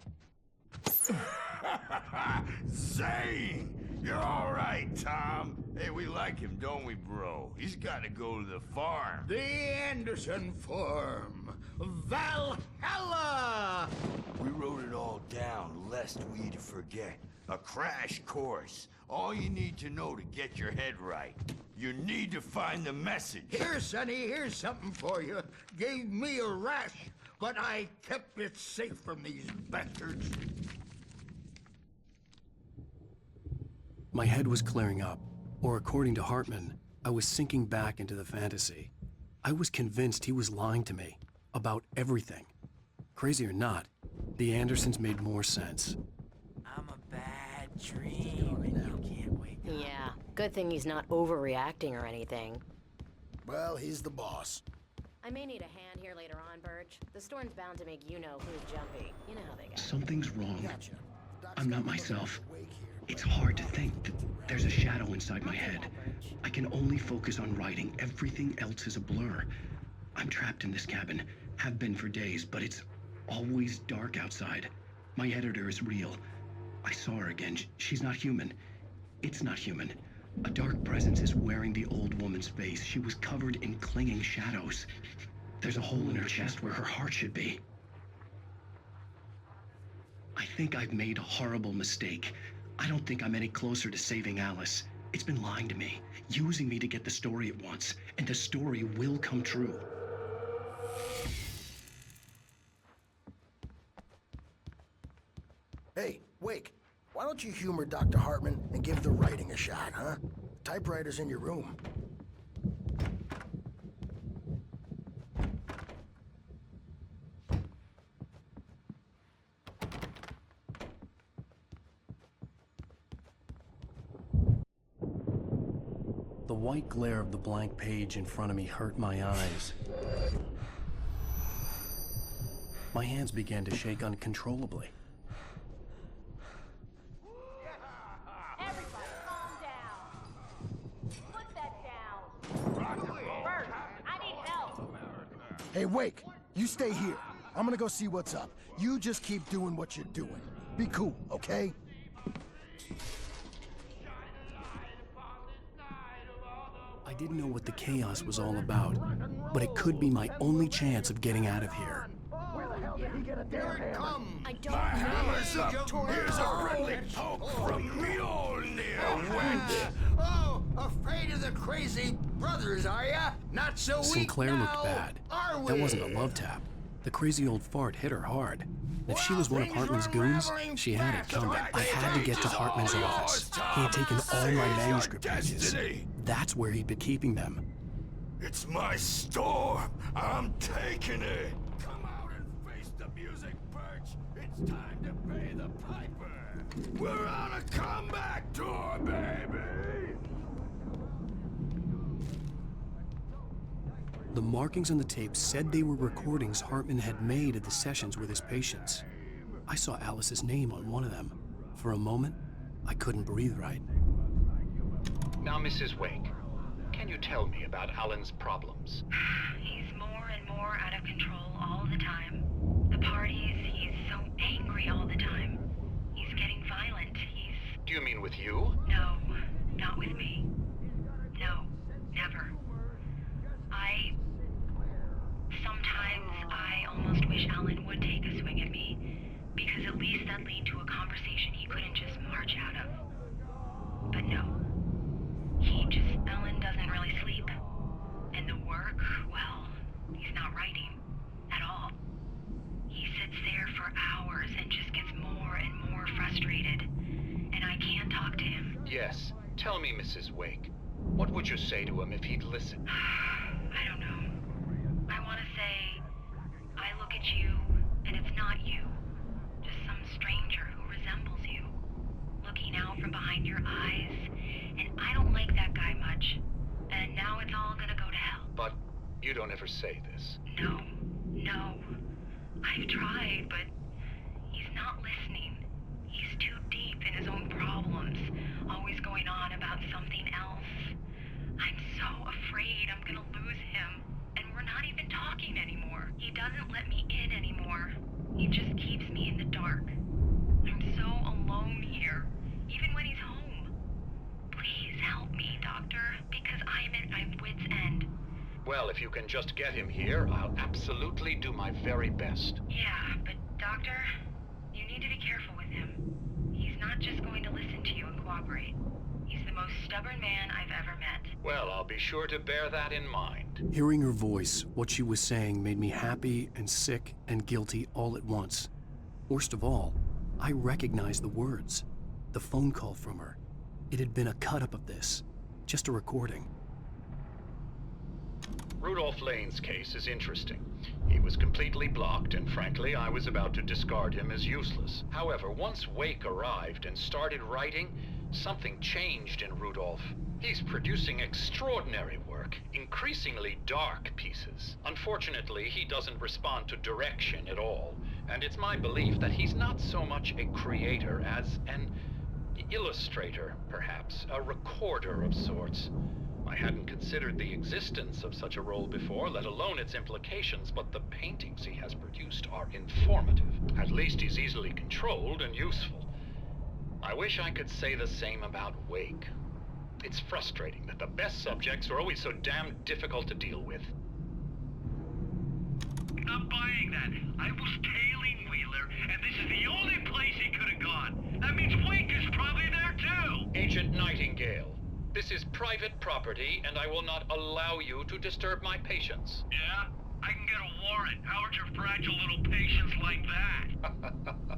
Speaker 18: Zane! You're all right, Tom. Hey, we like him, don't we, bro? He's got to go to the farm.
Speaker 10: The Anderson farm. Valhalla!
Speaker 18: We wrote it all down, lest we forget. A crash course. All you need to know to get your head right. You need to find the message.
Speaker 10: Here, Sonny, here's something for you. Gave me a rash, but I kept it safe from these bastards.
Speaker 3: My head was clearing up, or according to Hartman, I was sinking back into the fantasy. I was convinced he was lying to me about everything. Crazy or not, the Andersons made more sense.
Speaker 9: I'm a bad dream and you can't wake up.
Speaker 20: Yeah, good thing he's not overreacting or anything.
Speaker 21: Well, he's the boss.
Speaker 20: I may need a hand here later on, Birch. The storm's bound to make you-know who's jumpy. You know how they go.
Speaker 3: Something's wrong. I'm not myself. It's hard to think that there's a shadow inside my head. I can only focus on writing. Everything else is a blur. I'm trapped in this cabin. Have been for days, but it's always dark outside. My editor is real. I saw her again. She's not human. It's not human. A dark presence is wearing the old woman's face. She was covered in clinging shadows. There's a hole in her chest where her heart should be. I think I've made a horrible mistake. I don't think I'm any closer to saving Alice. It's been lying to me, using me to get the story it wants, and the story will come true.
Speaker 21: Hey, Wake, why don't you humor Dr. Hartman and give the writing a shot, huh? The typewriter's in your room.
Speaker 1: The white glare of the blank page in front of me hurt my eyes. My hands began to shake uncontrollably.
Speaker 11: Everybody, calm down. Put that down. Bert, I need help.
Speaker 21: Hey, Wake, you stay here. I'm gonna go see what's up. You just keep doing what you're doing. Be cool, okay?
Speaker 3: I didn't know what the chaos was all about, but it could be my only chance of getting out of here.
Speaker 21: Where the hell did he get a damn hammer?
Speaker 11: I don't
Speaker 18: My
Speaker 11: know.
Speaker 18: hammer's up. Here's a friendly poke from Mjolnir, wench.
Speaker 10: Oh, afraid of the crazy brothers, are ya? Not so weak
Speaker 3: Sinclair
Speaker 10: now,
Speaker 3: looked bad.
Speaker 10: are we?
Speaker 3: That wasn't a love tap. The crazy old fart hit her hard. If she was one of Hartman's goons, she had it coming. I had to get to Hartman's office. He had taken all my manuscript pages. That's where he'd been keeping them.
Speaker 18: It's my storm. I'm taking it. Come out and face the music, Birch. It's time to pay the piper. We're on a comeback tour, baby.
Speaker 3: The markings on the tape said they were recordings Hartman had made at the sessions with his patients. I saw Alice's name on one of them. For a moment, I couldn't breathe right.
Speaker 2: Now, Mrs. Wake, can you tell me about Alan's problems?
Speaker 13: He's more and more out of control all the time. The parties, he's so angry all the time. He's getting violent.
Speaker 2: Do you mean with you?
Speaker 13: No, not with me. No, never. Sometimes I almost wish Alan would take a swing at me, because at least that'd lead to a conversation he couldn't just march out of. But no. Alan doesn't really sleep. And the work, well, he's not writing at all. He sits there for hours and just gets more and more frustrated. And I can't talk to him.
Speaker 2: Yes. Tell me, Mrs. Wake. What would you say to him if he'd listen?
Speaker 13: I don't know. I want to say, I look at you, and it's not you. Just some stranger who resembles you. Looking out from behind your eyes. And I don't like that guy much. And now it's all gonna go to hell.
Speaker 2: But you don't ever say this.
Speaker 13: No. I've tried, but he's not listening. He's too deep in his own problems, always going on about something else. I'm so afraid I'm gonna lose him, and we're not even talking anymore. He doesn't let me in anymore. He just keeps me in the dark. I'm so alone here, even when he's home. Please help me, Doctor, because I'm at my wit's end.
Speaker 2: Well, if you can just get him here, I'll absolutely do my very best.
Speaker 13: Yeah, but Doctor, you need to be careful with him. He's not just going to listen to you and cooperate. He's the most stubborn man I've ever met.
Speaker 2: Well, I'll be sure to bear that in mind.
Speaker 3: Hearing her voice, what she was saying made me happy and sick and guilty all at once. Worst of all, I recognized the words. The phone call from her. It had been a cut-up of this. Just a recording.
Speaker 2: Rudolph Lane's case is interesting. He was completely blocked, and frankly, I was about to discard him as useless. However, once Wake arrived and started writing, something changed in Rudolph. He's producing extraordinary work, increasingly dark pieces. Unfortunately, he doesn't respond to direction at all, and it's my belief that he's not so much a creator as an illustrator, perhaps, a recorder of sorts. I hadn't considered the existence of such a role before, let alone its implications, but the paintings he has produced are informative. At least he's easily controlled and useful. I wish I could say the same about Wake. It's frustrating that the best subjects are always so damn difficult to deal with.
Speaker 5: Not buying that. I was tailing Wheeler, and this is the only place he could have gone. That means Wake is probably there too!
Speaker 2: Agent Nightingale, this is private property, and I will not allow you to disturb my patients.
Speaker 5: Yeah? I can get a warrant. How would your fragile little patients like that?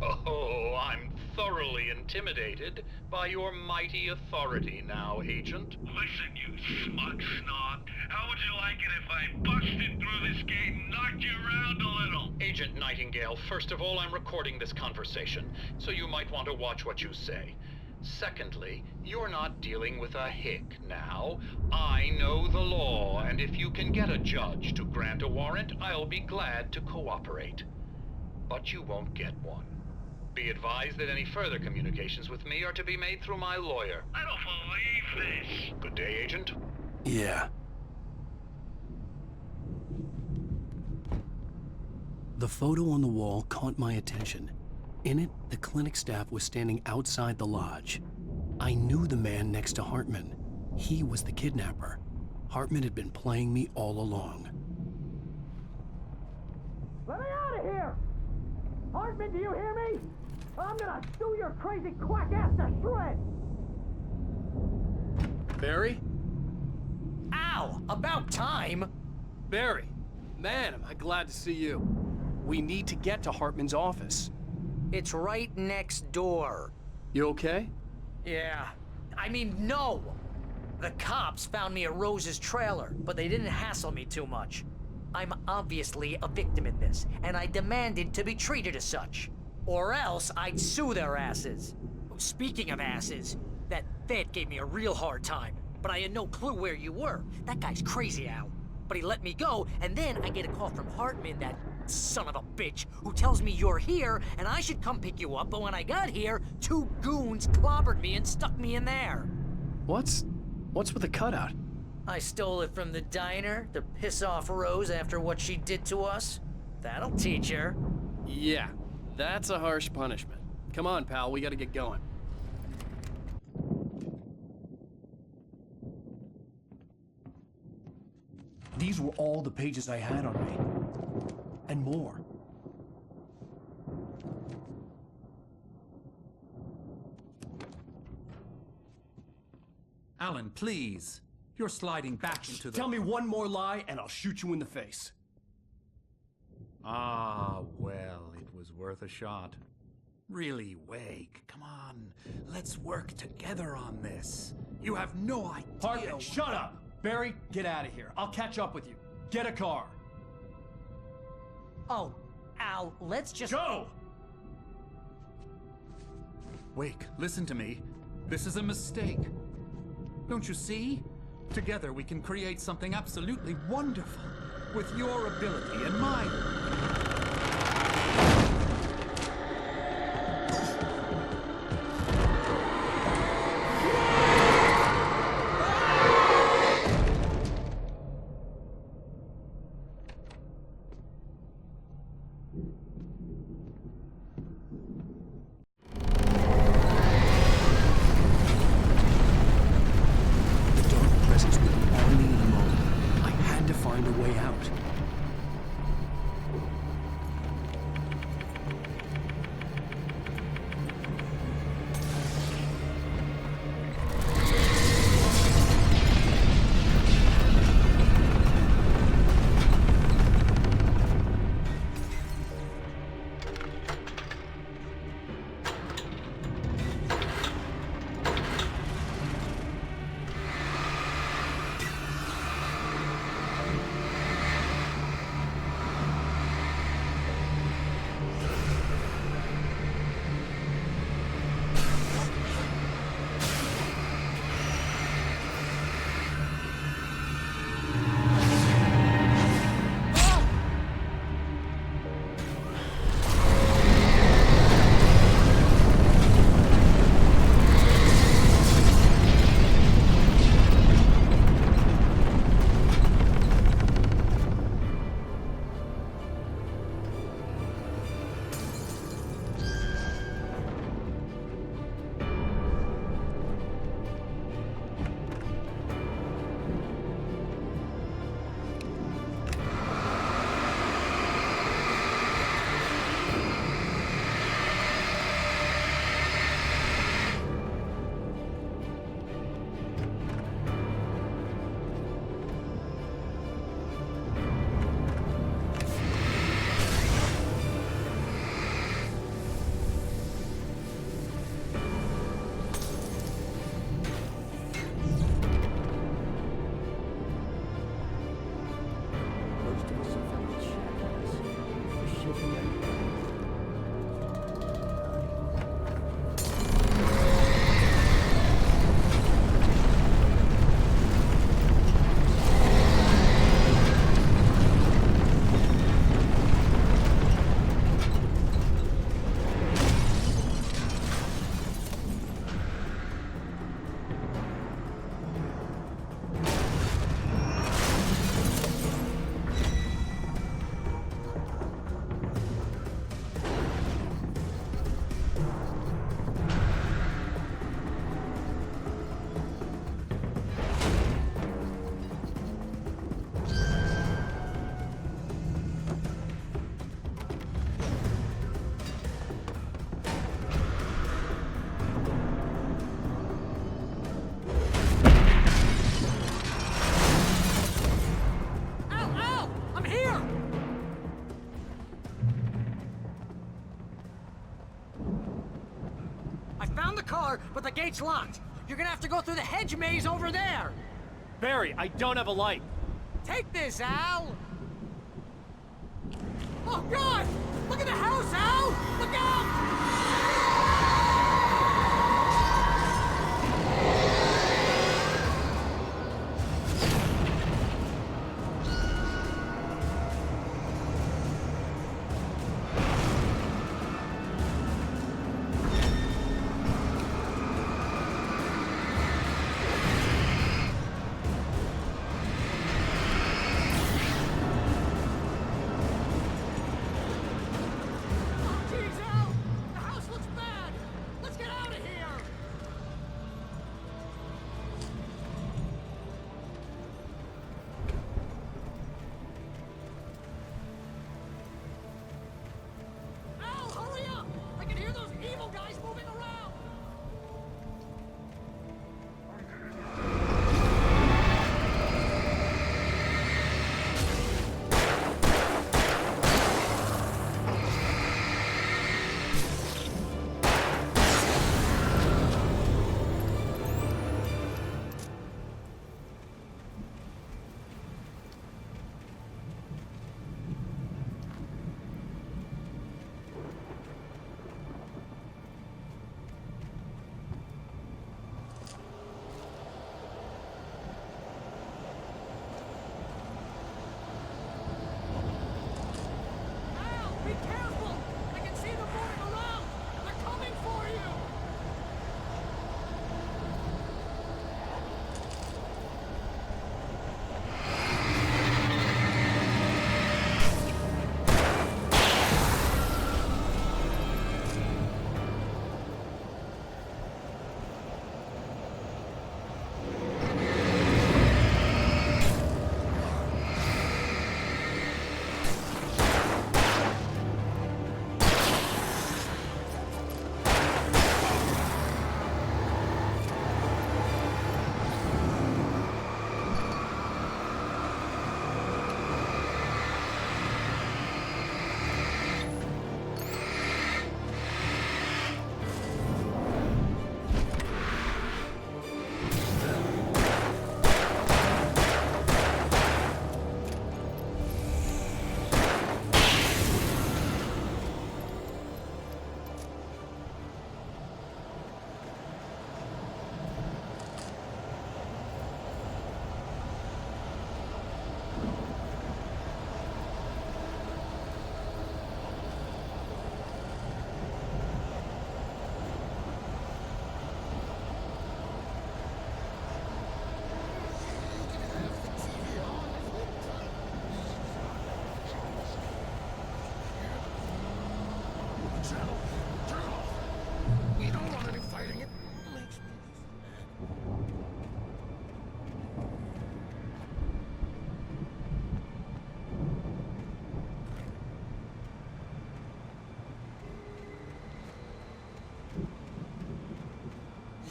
Speaker 2: Oh, I'm thoroughly intimidated by your mighty authority now, Agent.
Speaker 5: Listen, you smug snob. How would you like it if I busted through this gate and knocked you around a little?
Speaker 2: Agent Nightingale, first of all, I'm recording this conversation, so you might want to watch what you say. Secondly, you're not dealing with a hick now. I know the law, and if you can get a judge to grant a warrant, I'll be glad to cooperate. But you won't get one. Be advised that any further communications with me are to be made through my lawyer. I don't believe this. Good day, Agent.
Speaker 3: Yeah. The photo on the wall caught my attention. In it, the clinic staff was standing outside the lodge. I knew the man next to Hartman. He was the kidnapper. Hartman had been playing me all along.
Speaker 5: Let me out of here! Hartman, do you hear me? I'm gonna sue your crazy quack ass to shreds!
Speaker 6: Barry? Ow! About time! Barry, man, am I glad to see you. We need to get to Hartman's office.
Speaker 14: It's right next door.
Speaker 6: You okay?
Speaker 14: Yeah. I mean, no! The cops found me at Rose's trailer, but they didn't hassle me too much. I'm obviously a victim in this, and I demanded to be treated as such. Or else I'd sue their asses. Speaking of asses, that vet gave me a real hard time, but I had no clue where you were. That guy's crazy, Al. But he let me go, and then I get a call from Hartman, that son of a bitch, who tells me you're here and I should come pick you up, but when I got here, 2 goons clobbered me and stuck me in there.
Speaker 3: What's with the cutout?
Speaker 14: I stole it from the diner to piss off Rose after what she did to us. That'll teach her.
Speaker 6: Yeah, that's a harsh punishment. Come on, pal, we gotta get going.
Speaker 3: These were all the pages I had on me. And more.
Speaker 8: Alan, please. You're sliding back into the...
Speaker 3: Tell me one more lie and I'll shoot you in the face.
Speaker 8: Ah, well, it was worth a shot. Really, Wake, come on. Let's work together on this. You have no idea...
Speaker 3: Hartman, shut up! Barry, get out of here. I'll catch up with you. Get a car.
Speaker 14: Oh, Al, let's just...
Speaker 3: Go!
Speaker 8: Wake, listen to me. This is a mistake. Don't you see? Together we can create something absolutely wonderful. With your ability and mine.
Speaker 14: but the gate's locked. You're gonna have to go through the hedge maze over there.
Speaker 6: Barry, I don't have a light.
Speaker 14: Take this, Al! Oh, God! Look at the house, Al! Look out!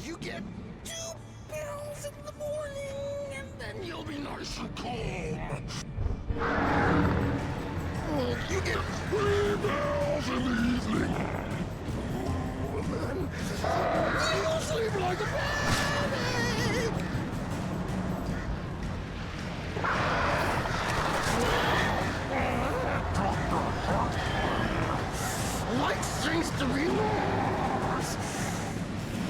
Speaker 10: You get 2 pills in the morning, and then you'll be nice and calm. You get 3 pills in the evening. And then you'll sleep like a baby. Life seems to be yours.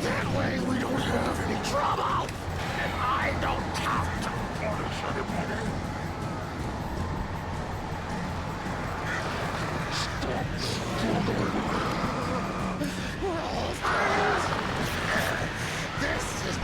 Speaker 10: That way we don't have any trouble, and I don't have to punish anybody. Stop struggling. We're all friends. This is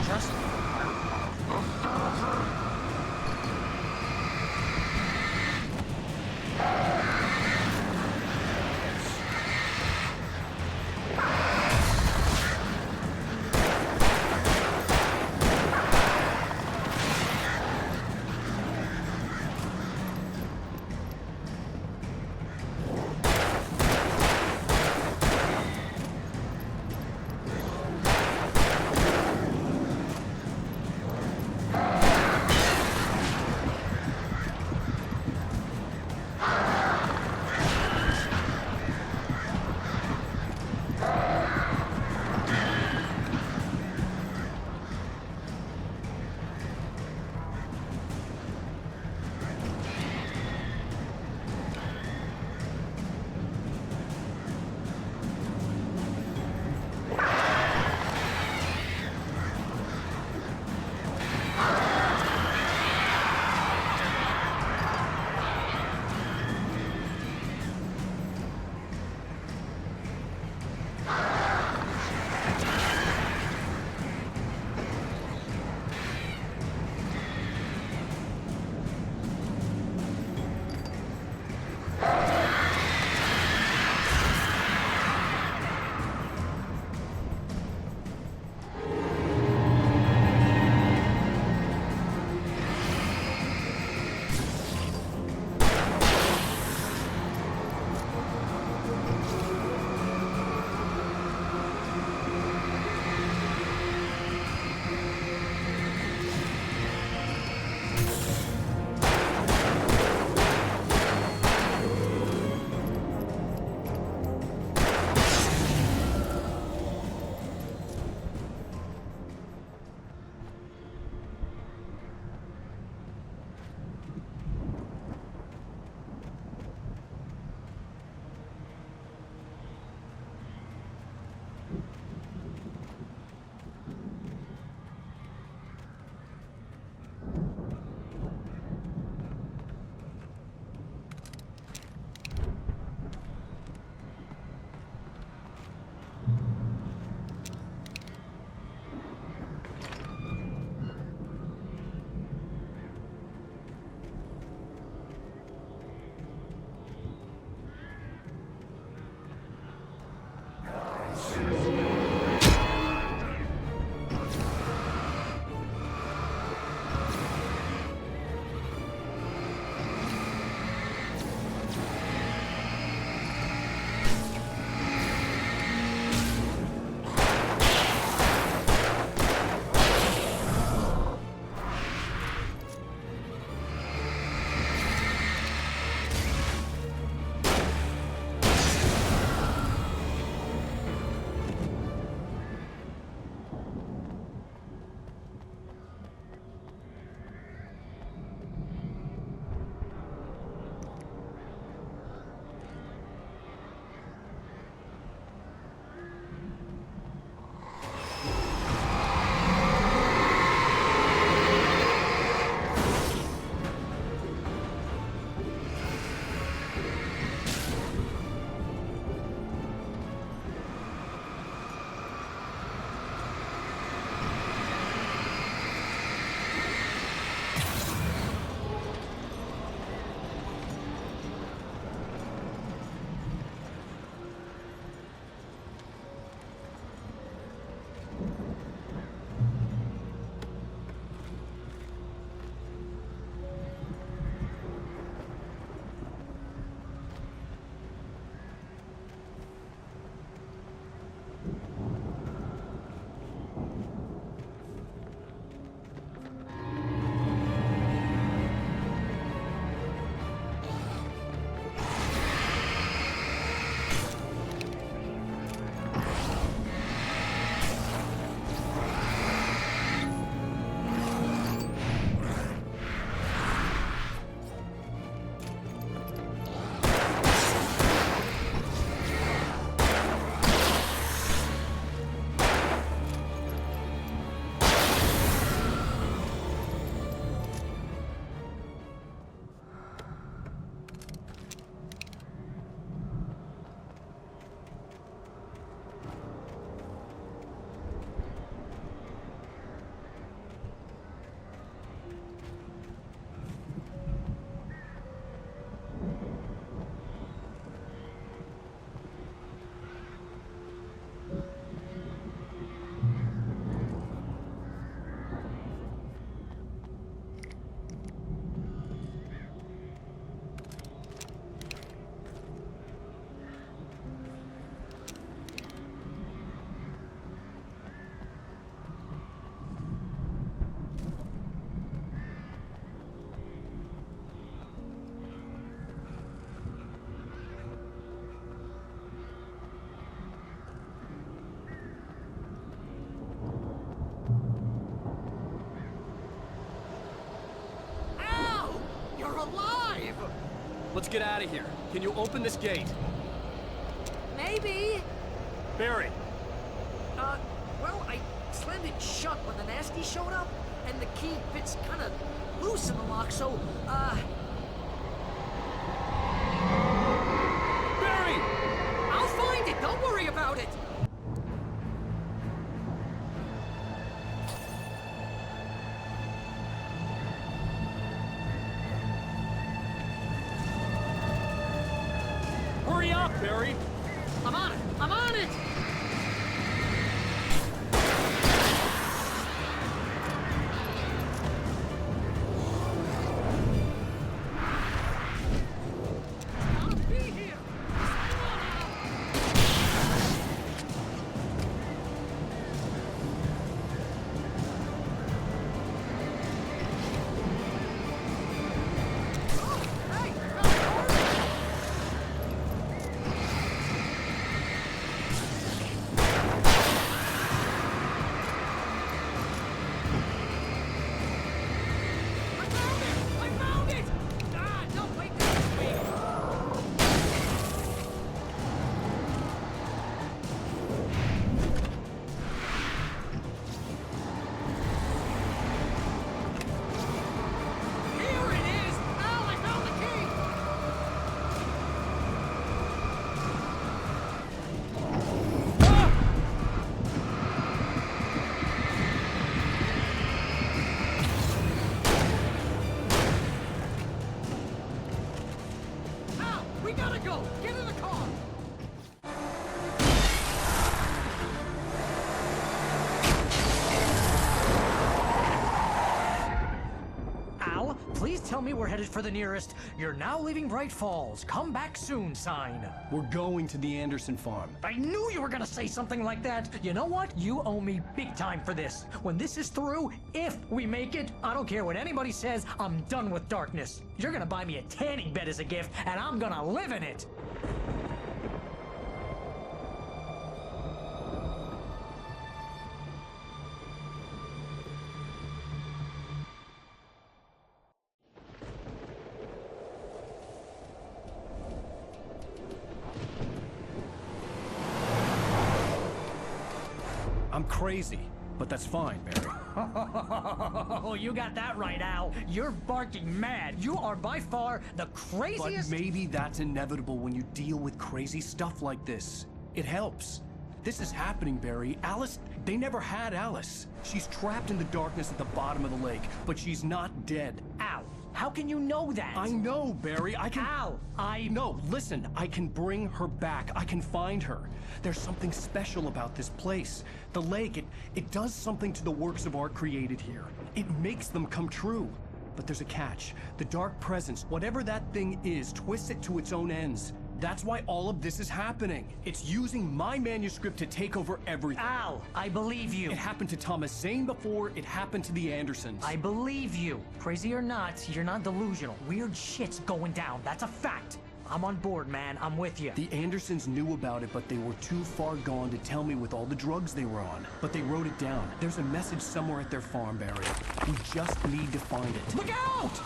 Speaker 6: let's get out of here. Can you open this gate?
Speaker 14: Maybe.
Speaker 6: Barry.
Speaker 14: Well, I slammed it shut when the nasty showed up, and the key fits kind of loose in the lock, so,
Speaker 6: Barry!
Speaker 14: I'll find it, don't worry about it!
Speaker 6: Hurry up, Barry!
Speaker 14: I'm on it! I'm on it! We gotta go! Get in the car! Al, please tell me we're headed for the nearest "You're now leaving Bright Falls. Come back soon" sign.
Speaker 3: We're going to the Anderson farm.
Speaker 14: I knew you were gonna say something like that. You know what? You owe me big time for this. When this is through, if we make it, I don't care what anybody says, I'm done with darkness. You're gonna buy me a tanning bed as a gift, and I'm gonna live in it.
Speaker 3: I'm crazy, but that's fine, Barry.
Speaker 14: Oh, you got that right, Al. You're barking mad. You are by far the craziest—
Speaker 3: But maybe that's inevitable when you deal with crazy stuff like this. It helps. This is happening, Barry. Alice, they never had Alice. She's trapped in the darkness at the bottom of the lake, but she's not dead.
Speaker 14: Al, how can you know that?
Speaker 3: I know, Barry. I can—
Speaker 14: Al,
Speaker 3: No, listen. I can bring her back. I can find her. There's something special about this place. The lake, it does something to the works of art created here. It makes them come true. But there's a catch. The dark presence, whatever that thing is, twists it to its own ends. That's why all of this is happening. It's using my manuscript to take over everything.
Speaker 14: Al, I believe you.
Speaker 3: It happened to Thomas Zane before, it happened to the Andersons.
Speaker 14: I believe you. Crazy or not, you're not delusional. Weird shit's going down. That's a fact. I'm on board, man. I'm with you.
Speaker 3: The Andersons knew about it, but they were too far gone to tell me with all the drugs they were on. But they wrote it down. There's a message somewhere at their farm, Barry. We just need to find it.
Speaker 14: Look out!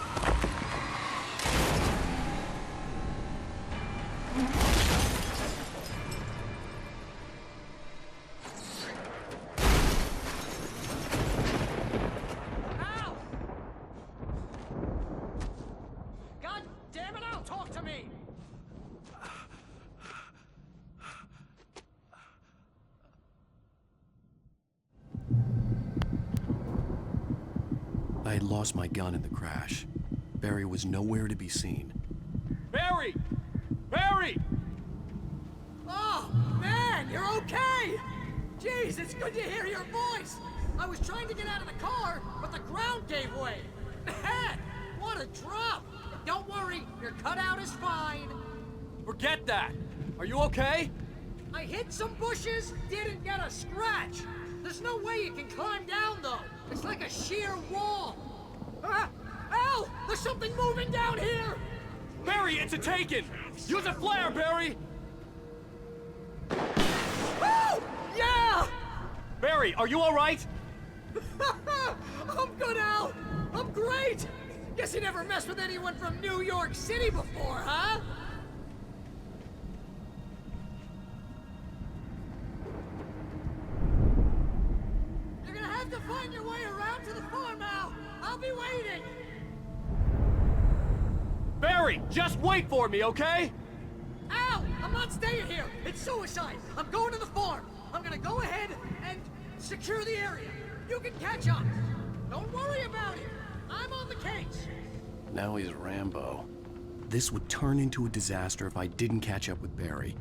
Speaker 14: Ow! God damn it, Al, talk to me!
Speaker 3: I had lost my gun in the crash. Barry was nowhere to be seen.
Speaker 6: Barry! Barry!
Speaker 14: Oh, man, you're okay! Jeez, it's good to hear your voice! I was trying to get out of the car, but the ground gave way! Man, what a drop! Don't worry, your cutout is fine.
Speaker 6: Forget that! Are you okay?
Speaker 14: I hit some bushes, didn't get a scratch! There's no way you can climb down, though! It's like a sheer wall! Ah! Al! There's something moving down here!
Speaker 6: Barry, it's a Taken! Use a flare, Barry!
Speaker 14: Oh! Yeah!
Speaker 6: Barry, are you alright?
Speaker 14: I'm good, Al! I'm great! Guess you never messed with anyone from New York City before, huh? You're gonna have to find your way around to the farm, Al. I'll be waiting.
Speaker 6: Barry, just wait for me, okay?
Speaker 14: Al, I'm not staying here. It's suicide. I'm going to the farm. I'm gonna go ahead and secure the area. You can catch up. Don't worry about it. I'm on the case.
Speaker 3: Now he's Rambo. This would turn into a disaster if I didn't catch up with Barry.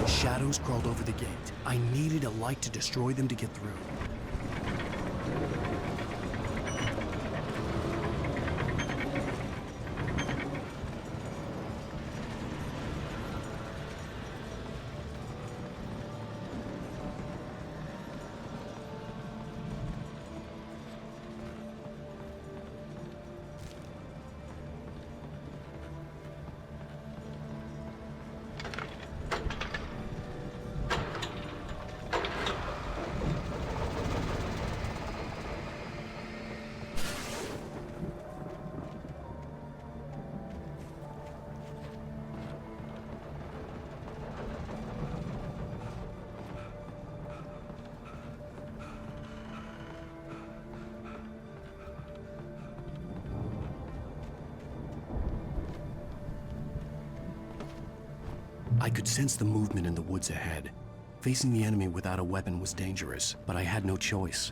Speaker 3: Shadows crawled over the gate. I needed a light to destroy them to get through. I could sense the movement in the woods ahead. Facing the enemy without a weapon was dangerous, but I had no choice.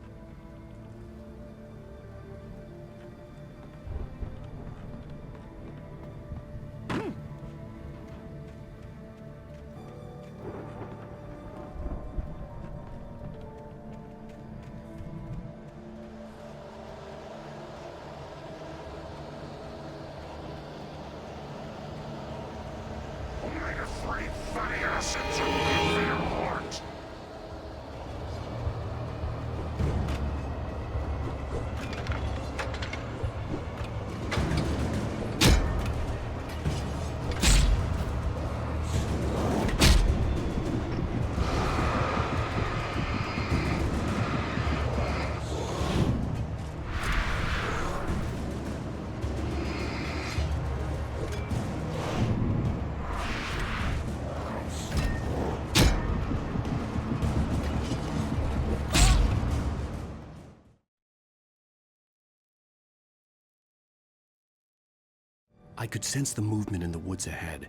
Speaker 3: I could sense the movement in the woods ahead.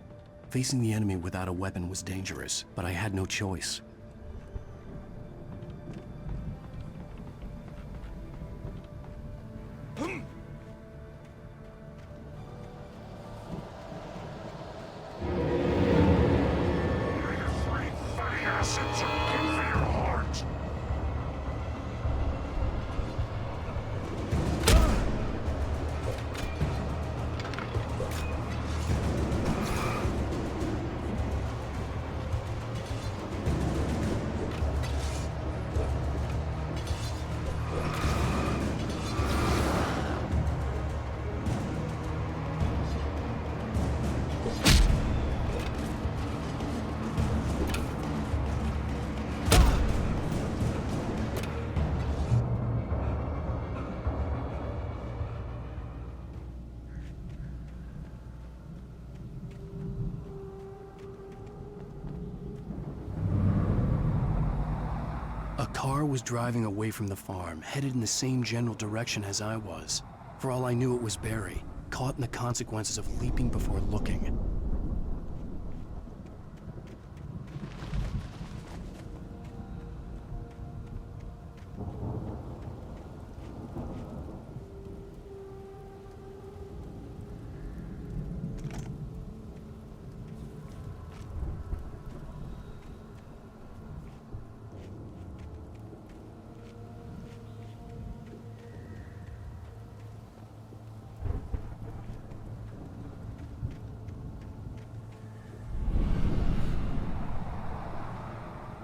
Speaker 3: Facing the enemy without a weapon was dangerous, but I had no choice. car was driving away from the farm, headed in the same general direction as I was. For all I knew, it was Barry, caught in the consequences of leaping before looking.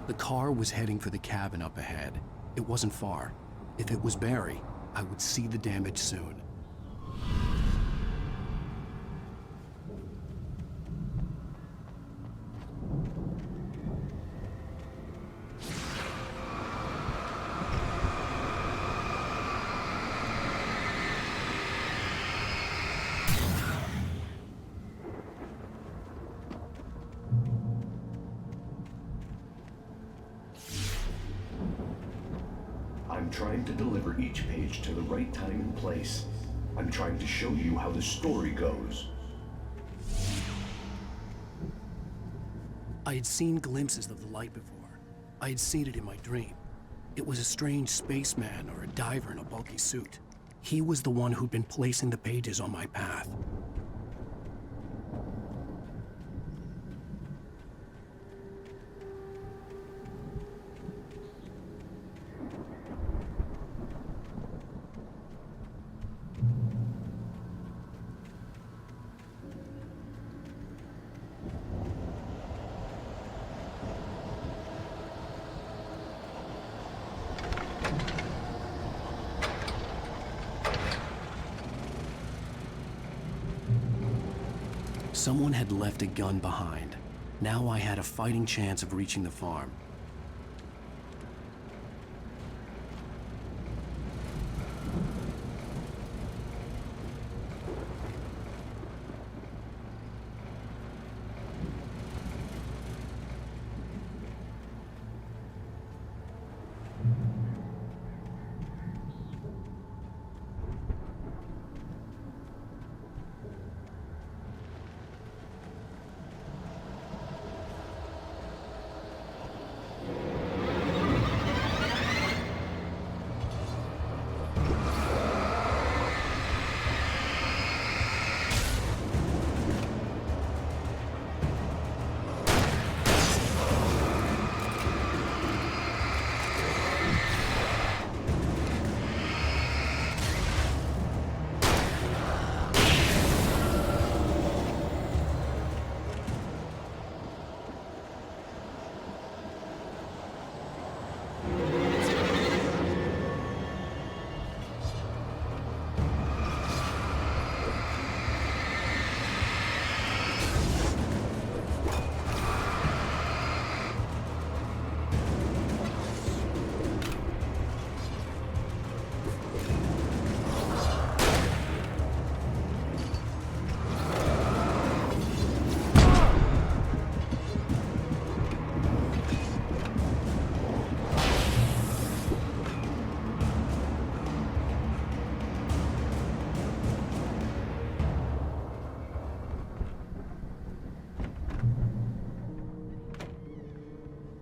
Speaker 3: The car was heading for the cabin up ahead. It wasn't far. If it was Barry, I would see the damage soon.
Speaker 4: I'm trying to deliver each page to the right time and place. I'm trying to show you how the story goes.
Speaker 3: I had seen glimpses of the light before. I had seen it in my dream. It was a strange spaceman or a diver in a bulky suit. He was the one who'd been placing the pages on my path. Someone had left a gun behind. Now I had a fighting chance of reaching the farm.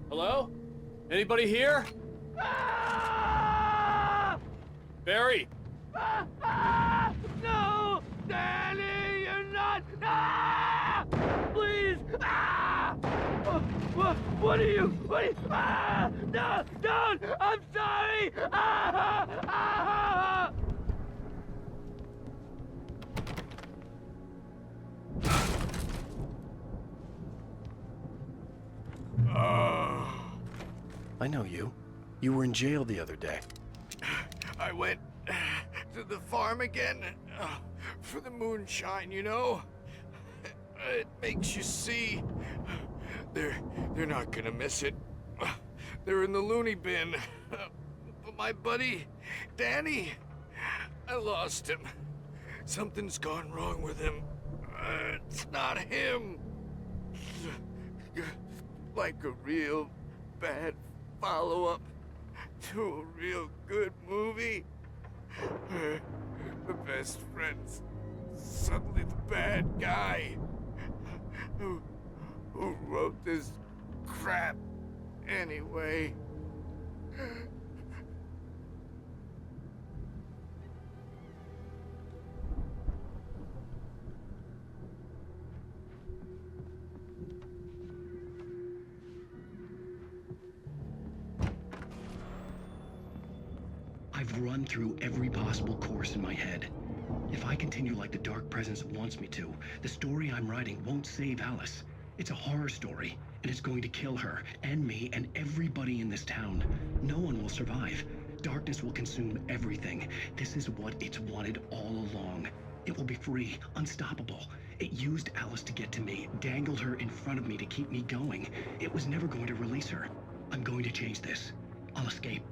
Speaker 6: Hello? Anybody here? Barry!
Speaker 18: No! Danny, you're not! Ah! Please! Ah! What are you? Ah! No! Don't! I'm sorry! Ah! Ah!
Speaker 3: I know you. You were in jail the other day.
Speaker 10: I went to the farm again for the moonshine, you know? It makes you see. They're not gonna miss it. They're in the loony bin. But my buddy, Danny, I lost him. Something's gone wrong with him. It's not him. Like a real bad follow-up.
Speaker 18: to a real good movie? Her best friend's suddenly the bad guy who wrote this crap anyway.
Speaker 15: I've run through every possible course in my head. If I continue like the Dark Presence wants me to, the story I'm writing won't save Alice. It's a horror story, and it's going to kill her, and me, and everybody in this town. No one will survive. Darkness will consume everything. This is what it's wanted all along. It will be free, unstoppable. It used Alice to get to me, dangled her in front of me to keep me going. It was never going to release her. I'm going to change this. I'll escape.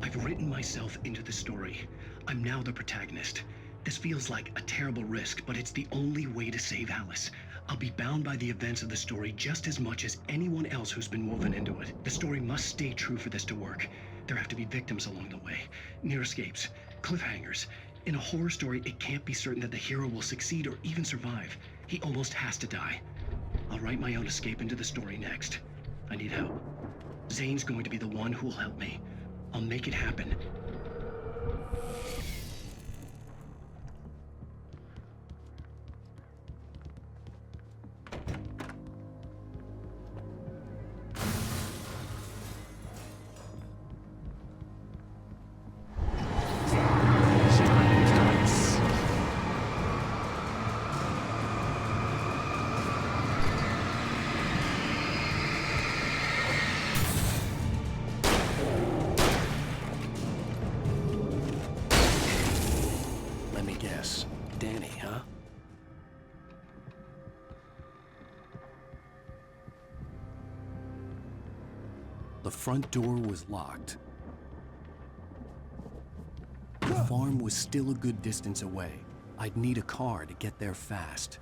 Speaker 15: I've written myself into the story. I'm now the protagonist. This feels like a terrible risk, but it's the only way to save Alice. I'll be bound by the events of the story just as much as anyone else who's been woven into it. The story must stay true for this to work. There have to be victims along the way, near escapes, cliffhangers. In a horror story, it can't be certain that the hero will succeed or even survive. He almost has to die. I'll write my own escape into the story next. I need help. Zane's going to be the one who'll help me. I'll make it happen.
Speaker 3: Danny, huh? The front door was locked. The farm was still a good distance away. I'd need a car to get there fast.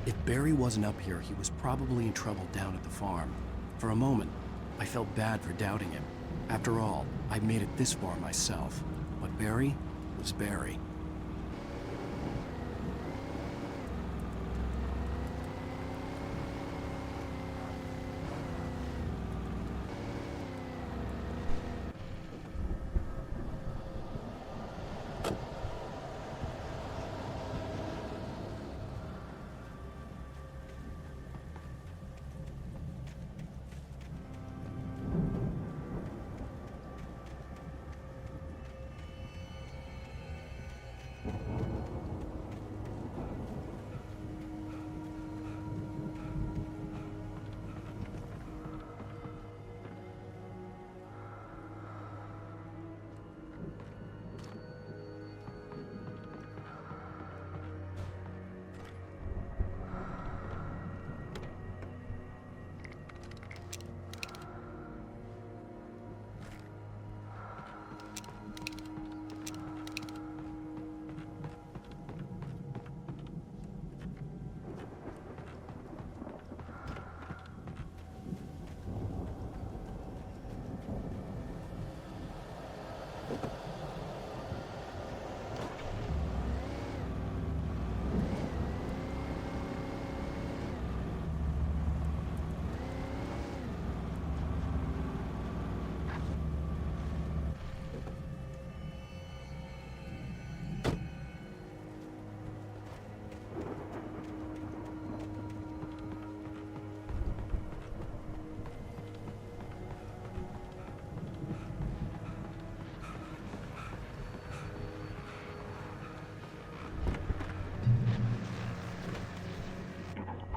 Speaker 3: If Barry wasn't up here, he was probably in trouble down at the farm. For a moment, I felt bad for doubting him. After all, I'd made it this far myself. But Barry was Barry.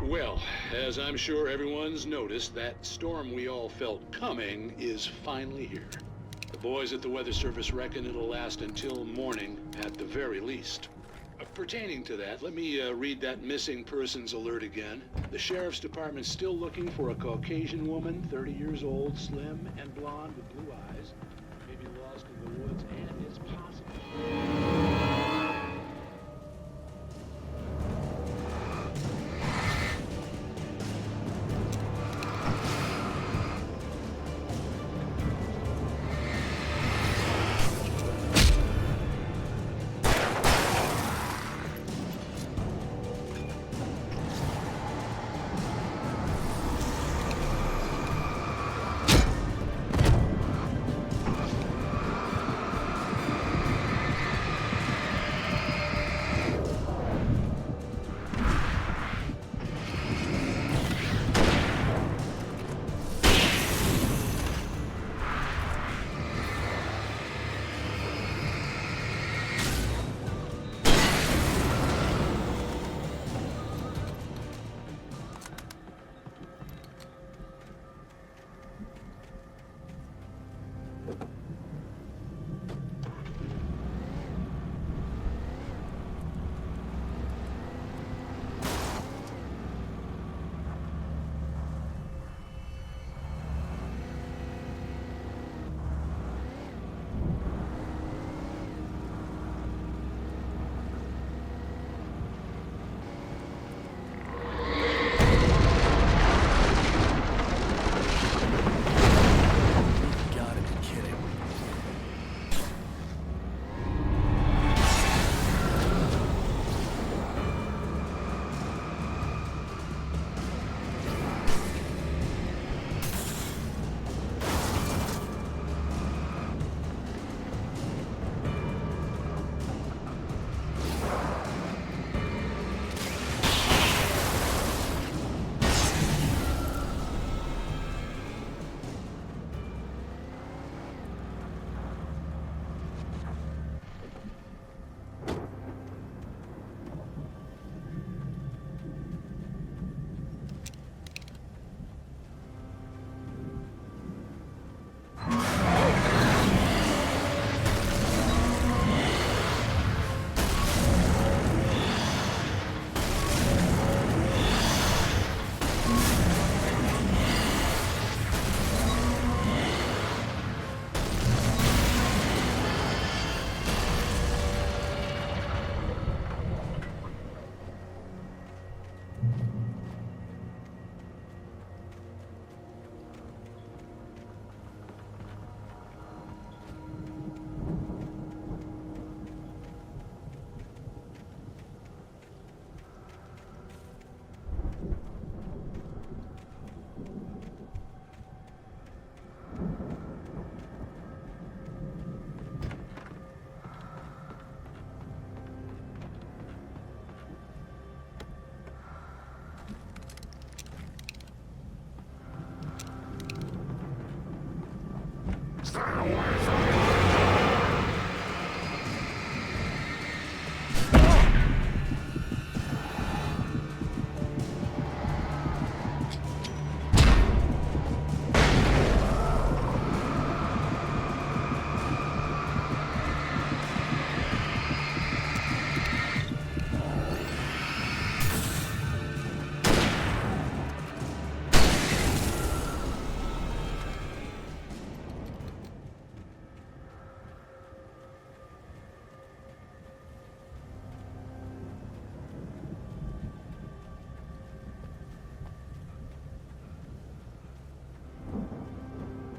Speaker 17: Well, as I'm sure everyone's noticed, that storm we all felt coming is finally here. The boys at the Weather Service reckon it'll last until morning at the very least. Pertaining to that, let me read that missing persons alert again. The Sheriff's Department's still looking for a Caucasian woman, 30 years old, slim and blonde with blue eyes. Maybe lost in the woods and is possible.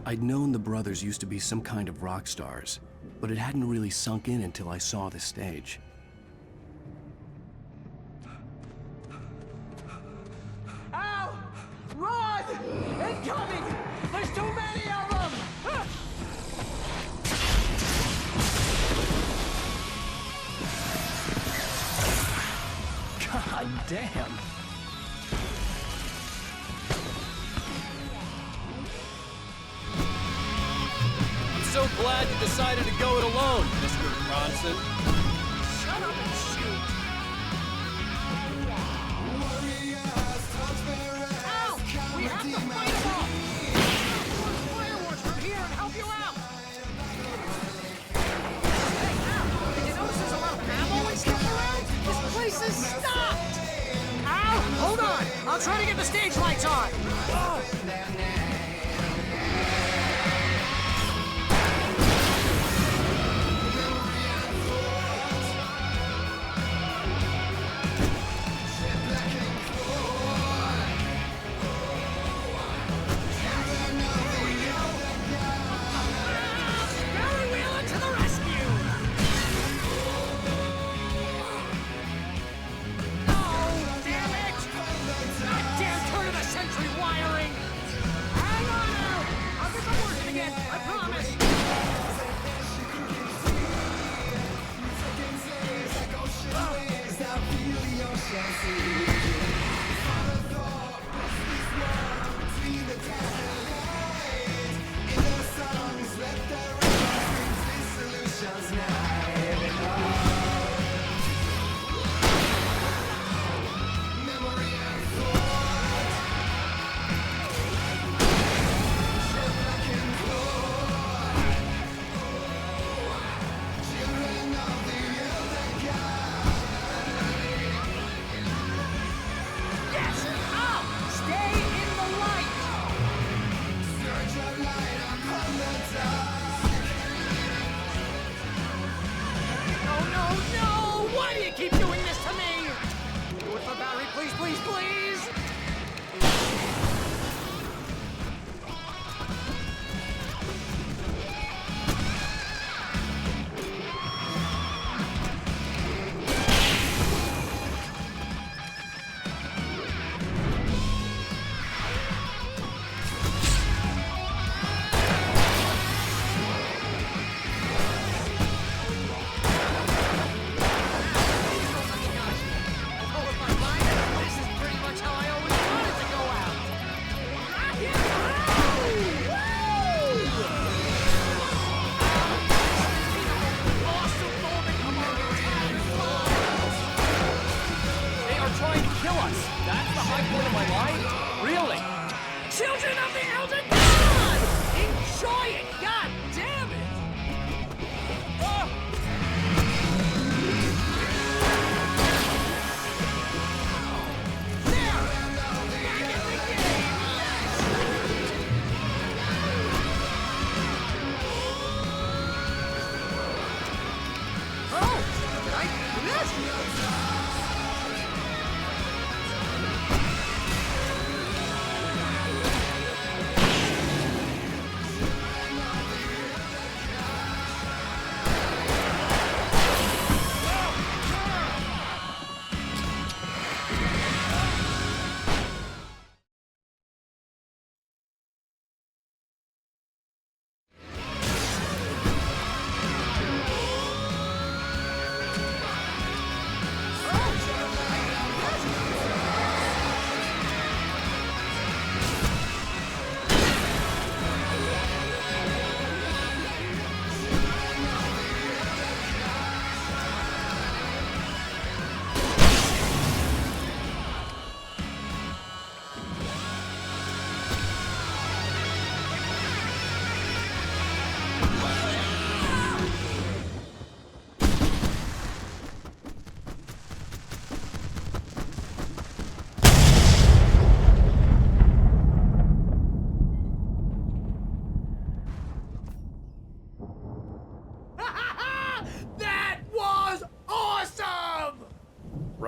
Speaker 3: I'd known the brothers used to be some kind of rock stars, but it hadn't really sunk in until I saw the stage.
Speaker 12: Ow! Run! Incoming! There's too many of them!
Speaker 3: God damn!
Speaker 6: So glad you decided to go it alone, Mr. Bronson.
Speaker 12: Shut up and shoot! Ow! We have to fight them off! Fireworks from here and help you out! Hey, Al! Did you notice there's a lot of ammo and stuff around? I'll try to get the stage lights on.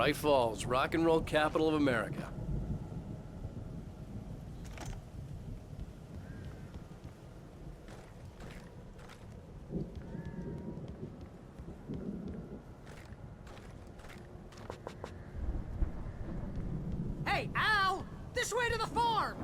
Speaker 6: Bright Falls, rock and roll capital of America.
Speaker 12: Hey, Al! This way to the farm!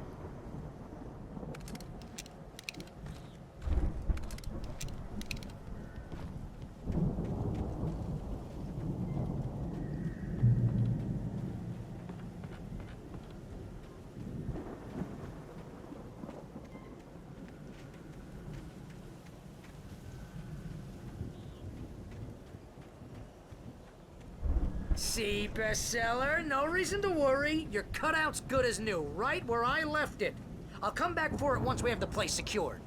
Speaker 12: See, bestseller, no reason to worry. Your cutout's good as new, right where I left it. I'll come back for it once we have the place secured.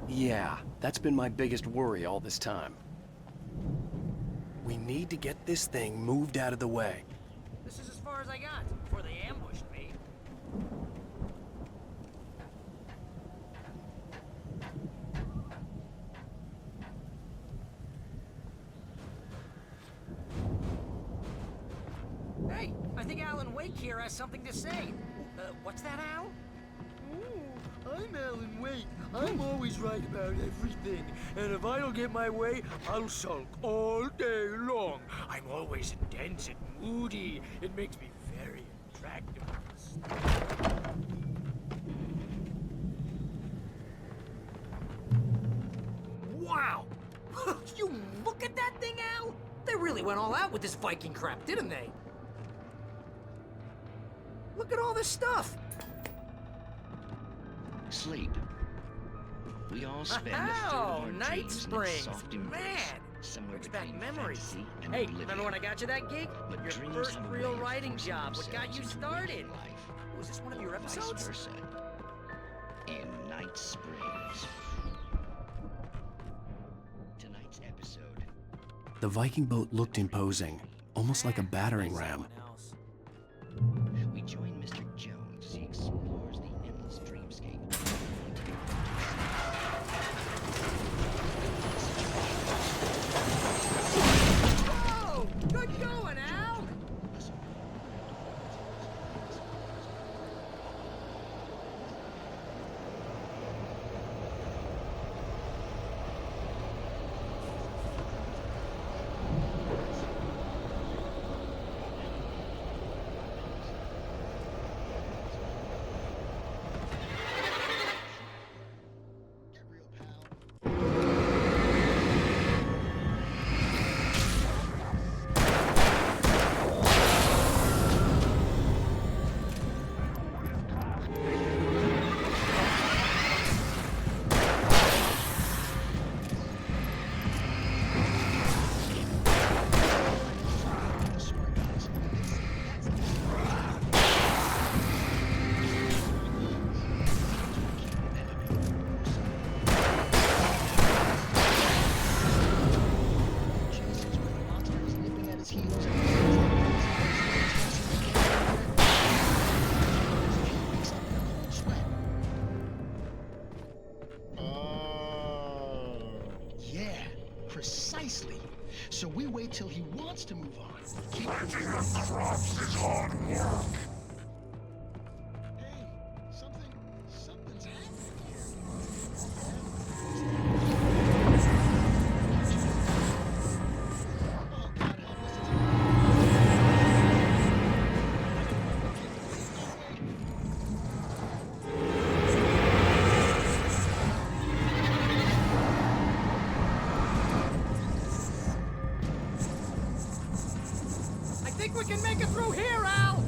Speaker 3: Yeah, that's been my biggest worry all this time. We need need to get this thing moved out of the way.
Speaker 14: This is as far as I got before they ambushed me.
Speaker 12: Wake here has something to say. What's that, Al?
Speaker 19: I'm Alan Wake. I'm always right about everything. And if I don't get my way, I'll sulk all day long. I'm always intense and moody. It makes me very attractive.
Speaker 12: Wow! You look at that thing, Al? They really went all out with this Viking crap, didn't they? Look at all this stuff.
Speaker 22: Sleep. We all spend a third of our
Speaker 12: Night
Speaker 22: dreams in
Speaker 12: Springs,
Speaker 22: its soft embrace,
Speaker 12: man.
Speaker 22: somewhere
Speaker 12: Brings back
Speaker 22: between
Speaker 12: memories.
Speaker 22: fantasy and
Speaker 12: Hey,
Speaker 22: oblivion.
Speaker 12: remember when I got you that gig?
Speaker 22: But
Speaker 12: Your
Speaker 22: dreams
Speaker 12: first
Speaker 22: have a
Speaker 12: real
Speaker 22: way of
Speaker 12: writing
Speaker 22: forcing
Speaker 12: job. What got
Speaker 22: themselves
Speaker 12: you
Speaker 22: into
Speaker 12: started?
Speaker 22: waking life,
Speaker 12: Was this one of your
Speaker 22: or vice
Speaker 12: episodes?
Speaker 22: versa. In Night Springs. Tonight's episode.
Speaker 3: The Viking boat looked imposing, almost like a battering ram.
Speaker 22: We join Mr. Jones as he explores the endless dreamscape.
Speaker 12: Whoa! Good going, Al!
Speaker 15: Yeah, precisely. So we wait till he wants to move on. Keep
Speaker 18: Planting the crops is hard work.
Speaker 15: Hey, something's
Speaker 12: I think we can make it through here, Al!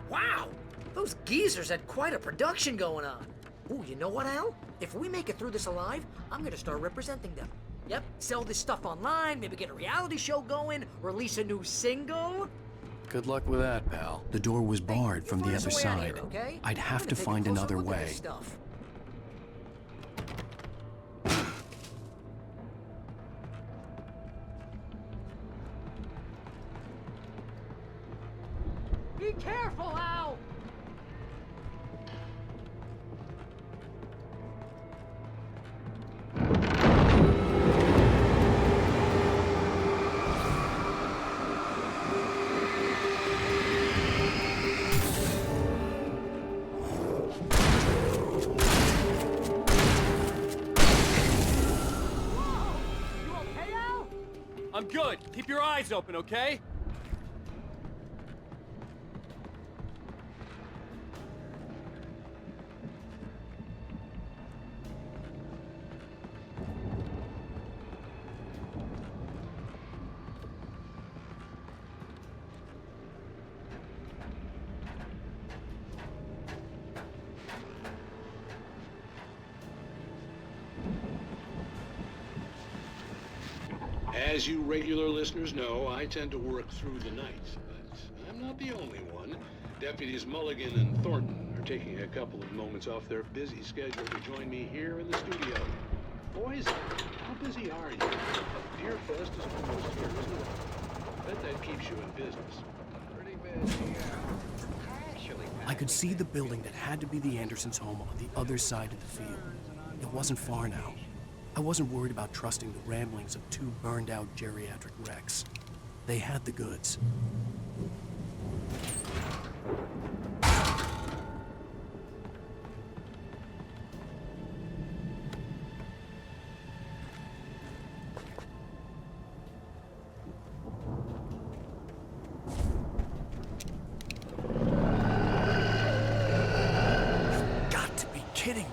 Speaker 12: Wow! Those geezers had quite a production going on. Ooh, you know what, Al? If we make it through this alive, I'm gonna start representing them. Yep, sell this stuff online, maybe get a reality show going, release a new single.
Speaker 3: Good luck with that, pal. The door was barred from the
Speaker 12: find us
Speaker 3: other
Speaker 12: a way out of
Speaker 3: side.
Speaker 12: here, okay?
Speaker 3: I'd
Speaker 12: I'm
Speaker 3: have
Speaker 12: gonna
Speaker 3: to
Speaker 12: take a
Speaker 3: find
Speaker 12: closer
Speaker 3: another
Speaker 12: look at
Speaker 3: way.
Speaker 12: this stuff. Be careful, Al!
Speaker 6: I'm good. Keep your eyes open, okay?
Speaker 17: As you regular listeners know, I tend to work through the night, but I'm not the only one. Deputies Mulligan and Thornton are taking a couple of moments off their busy schedule to join me here in the studio. Boys, how busy are you? Deer Fest is almost here, isn't it? I bet that keeps you in business. Pretty busy, yeah. Actually,
Speaker 3: I could see the building that had to be the Andersons' home on the other side of the field. It wasn't far now. I wasn't worried about trusting the ramblings of two burned-out geriatric wrecks. They had the goods. You've got to be kidding me.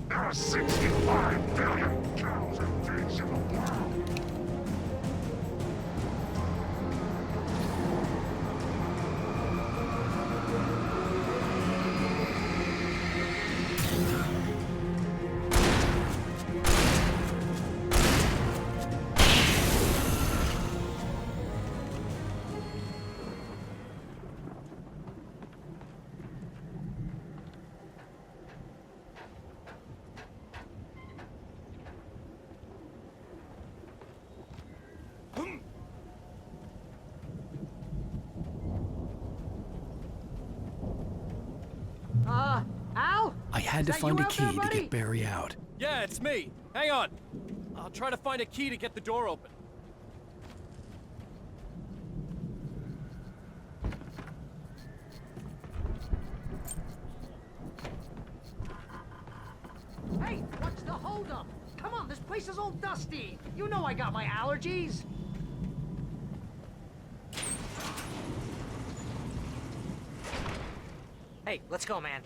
Speaker 5: There are 65 billion cows and pigs in the world.
Speaker 12: Al?
Speaker 3: I had to find a key to get Barry out.
Speaker 6: Yeah, it's me. Hang on. I'll try to find a key to get the door open.
Speaker 12: Hey, what's the holdup? Come on, this place is all dusty. You know I got my allergies. Okay, let's go, man.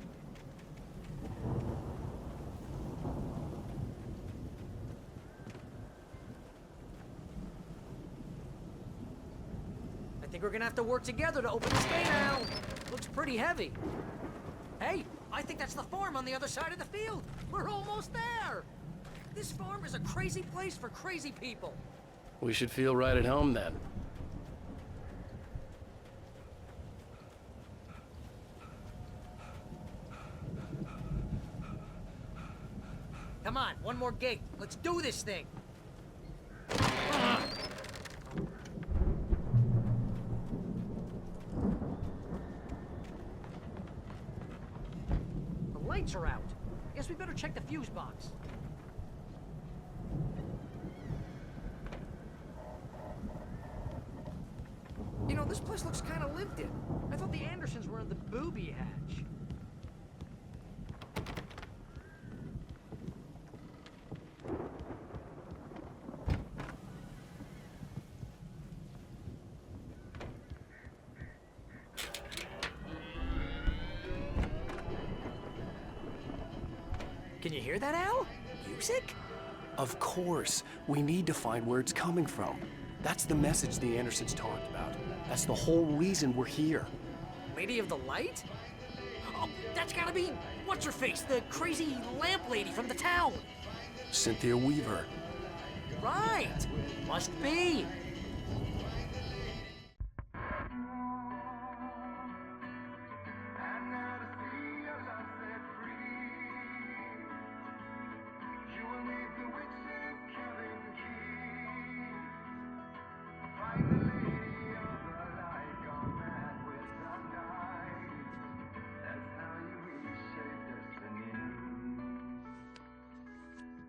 Speaker 12: I think we're gonna have to work together to open this gate now. Looks pretty heavy. Hey, I think that's the farm on the other side of the field. We're almost there. This farm is a crazy place for crazy people.
Speaker 3: We should feel right at home then.
Speaker 12: Come on, one more gate. Let's do this thing. The lights are out. I guess we better check the fuse box. You know, this place looks kind of lived in. I thought the Andersons were in the booby hatch. Can you hear that, Al? Music?
Speaker 3: Of course. We need to find where it's coming from. That's the message the Andersons talked about. That's the whole reason we're here.
Speaker 12: Lady of the Light? Oh, that's gotta be... What's-her-face? The crazy lamp lady from the town.
Speaker 3: Cynthia Weaver.
Speaker 12: Right. Must be.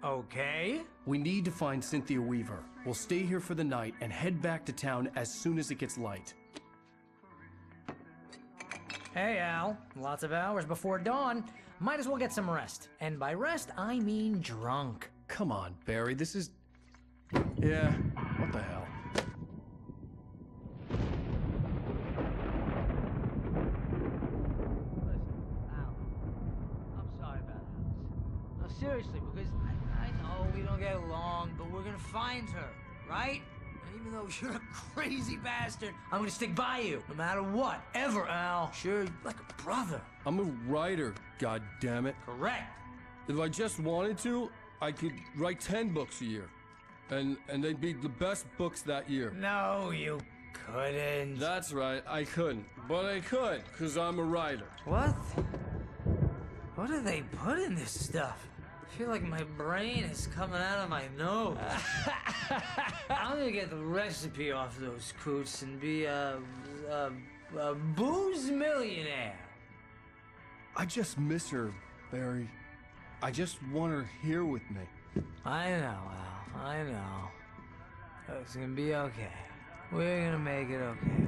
Speaker 6: Okay.
Speaker 3: We need to find Cynthia Weaver. We'll stay here for the night and head back to town as soon as it gets light.
Speaker 12: Hey, Al. Lots of hours before dawn. Might as well get some rest. And by rest, I mean drunk.
Speaker 3: Come on, Barry, this is... Yeah, what the hell?
Speaker 14: Seriously, because I know we don't get along, but we're gonna find her, right? And even though you're a crazy bastard, I'm gonna stick by you, no matter what, ever, Al. Sure, like a brother.
Speaker 7: I'm a writer, goddammit.
Speaker 14: Correct.
Speaker 7: If I just wanted to, I could write 10 books a year. And they'd be the best books that year.
Speaker 14: No, you couldn't.
Speaker 7: That's right, I couldn't. But I could, because I'm a writer.
Speaker 14: What? What do they put in this stuff? I feel like my brain is coming out of my nose. I'm gonna get the recipe off those coots and be a booze millionaire.
Speaker 7: I just miss her, Barry. I just want her here with me.
Speaker 14: I know, Al. I know. It's gonna be okay. We're gonna make it okay.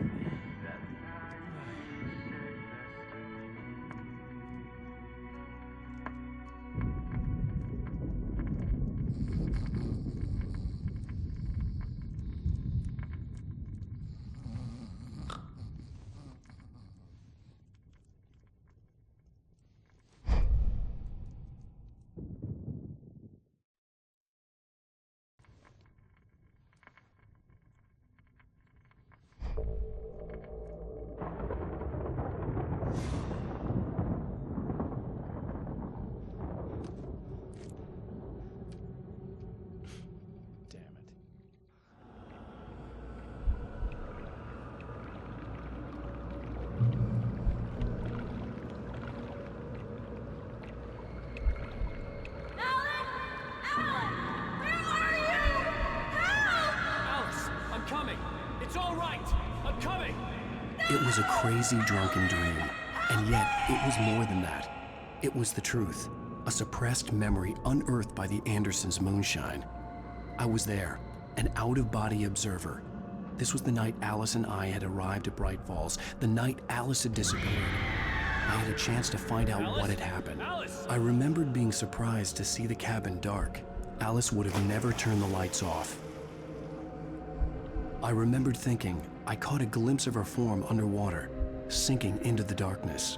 Speaker 3: It was a crazy, drunken dream, and yet it was more than that. It was the truth, a suppressed memory unearthed by the Andersons' moonshine. I was there, an out-of-body observer. This was the night Alice and I had arrived at Bright Falls, the night Alice had disappeared. I had a chance to find out what had happened.
Speaker 6: Alice!
Speaker 3: I remembered being surprised to see the cabin dark. Alice would have never turned the lights off. I remembered thinking I caught a glimpse of her form underwater, sinking into the darkness.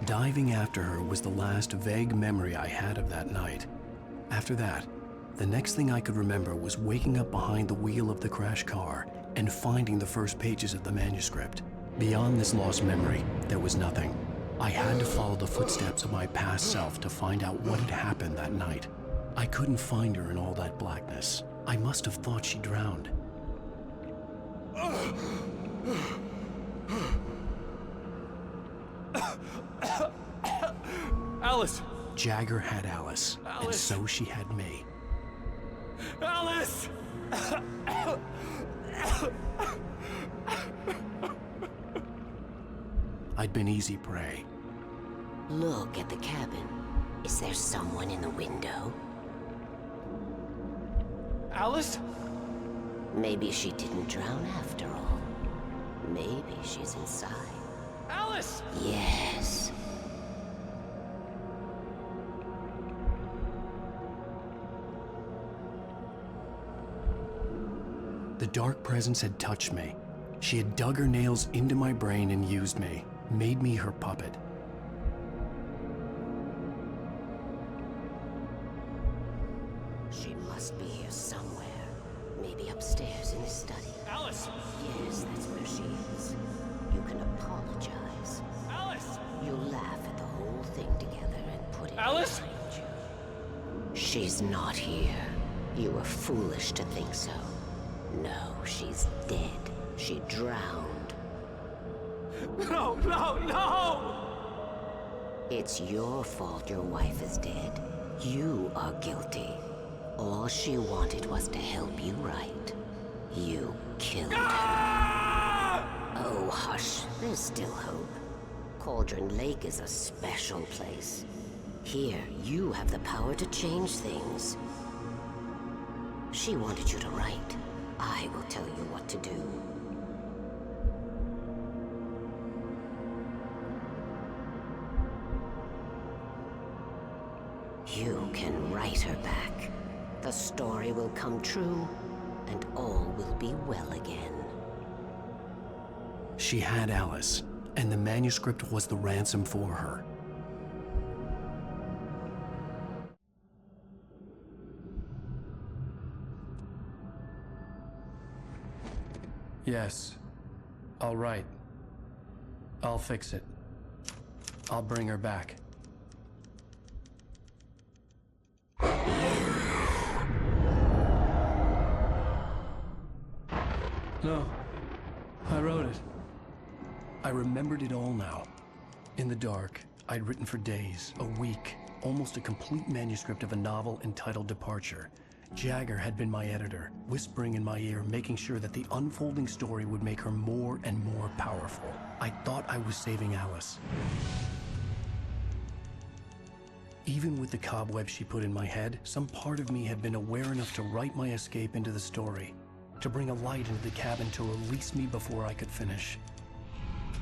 Speaker 3: Diving after her was the last vague memory I had of that night. After that, the next thing I could remember was waking up behind the wheel of the crashed car and finding the first pages of the manuscript. Beyond this lost memory, there was nothing. I had to follow the footsteps of my past self to find out what had happened that night. I couldn't find her in all that blackness. I must have thought she drowned.
Speaker 6: Alice!
Speaker 3: Jagger had Alice, and so she had me.
Speaker 6: Alice!
Speaker 3: I'd been easy prey.
Speaker 9: Look at the cabin. Is there someone in the window?
Speaker 6: Alice?
Speaker 9: Maybe she didn't drown after all. Maybe she's inside.
Speaker 6: Alice!
Speaker 9: Yes.
Speaker 3: The dark presence had touched me. She had dug her nails into my brain and used me, made me her puppet.
Speaker 9: She must be here somewhere. Maybe upstairs in the study.
Speaker 6: Alice!
Speaker 9: Yes, that's where she is. You can apologize.
Speaker 6: Alice!
Speaker 9: You'll laugh at the whole thing together and put it
Speaker 6: Alice!
Speaker 9: behind you. She's not here. You were foolish to think so. No, she's dead. She drowned.
Speaker 6: No, no, no!
Speaker 9: It's your fault your wife is dead. You are guilty. All she wanted was to help you right. You killed her. Oh, hush. There's still hope. Cauldron Lake is a special place. Here, you have the power to change things. She wanted you to write. I will tell you what to do. You can write her back. The story will come true, and all will be well again.
Speaker 3: She had Alice, and the manuscript was the ransom for her.
Speaker 1: Yes. All right. I'll fix it. I'll bring her back. No. I wrote it.
Speaker 3: I remembered it all now. In the dark, I'd written for days, a week, almost a complete manuscript of a novel entitled Departure. Jagger had been my editor, whispering in my ear, making sure that the unfolding story would make her more and more powerful. I thought I was saving Alice. Even with the cobwebs she put in my head, some part of me had been aware enough to write my escape into the story, to bring a light into the cabin to release me before I could finish,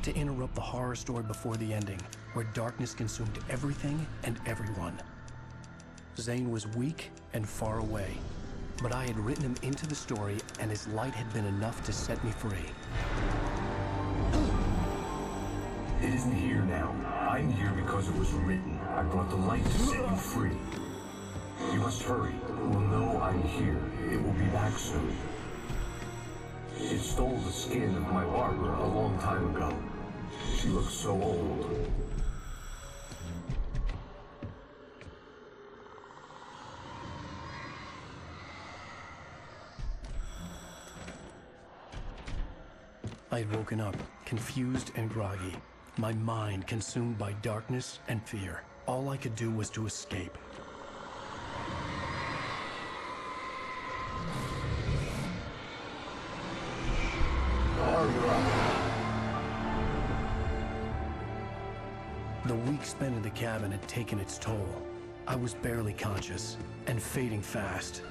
Speaker 3: to interrupt the horror story before the ending, where darkness consumed everything and everyone. Zane was weak and far away, but I had written him into the story, and his light had been enough to set me free.
Speaker 4: It isn't here now. I'm here because it was written. I brought the light to set you free. You must hurry. We'll know I'm here. It will be back soon. It stole the skin of my barber a long time ago. She looks so old.
Speaker 3: I had woken up, confused and groggy, my mind consumed by darkness and fear. All I could do was to escape. The week spent in the cabin had taken its toll. I was barely conscious, and fading fast.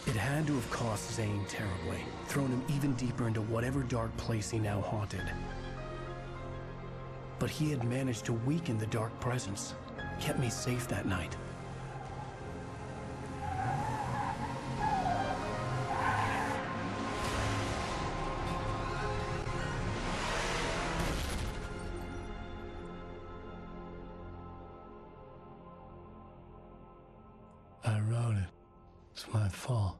Speaker 3: It had to have cost Zane terribly, thrown him even deeper into whatever dark place he now haunted. But he had managed to weaken the dark presence, kept me safe that night.
Speaker 1: I wrote it. It's my fault.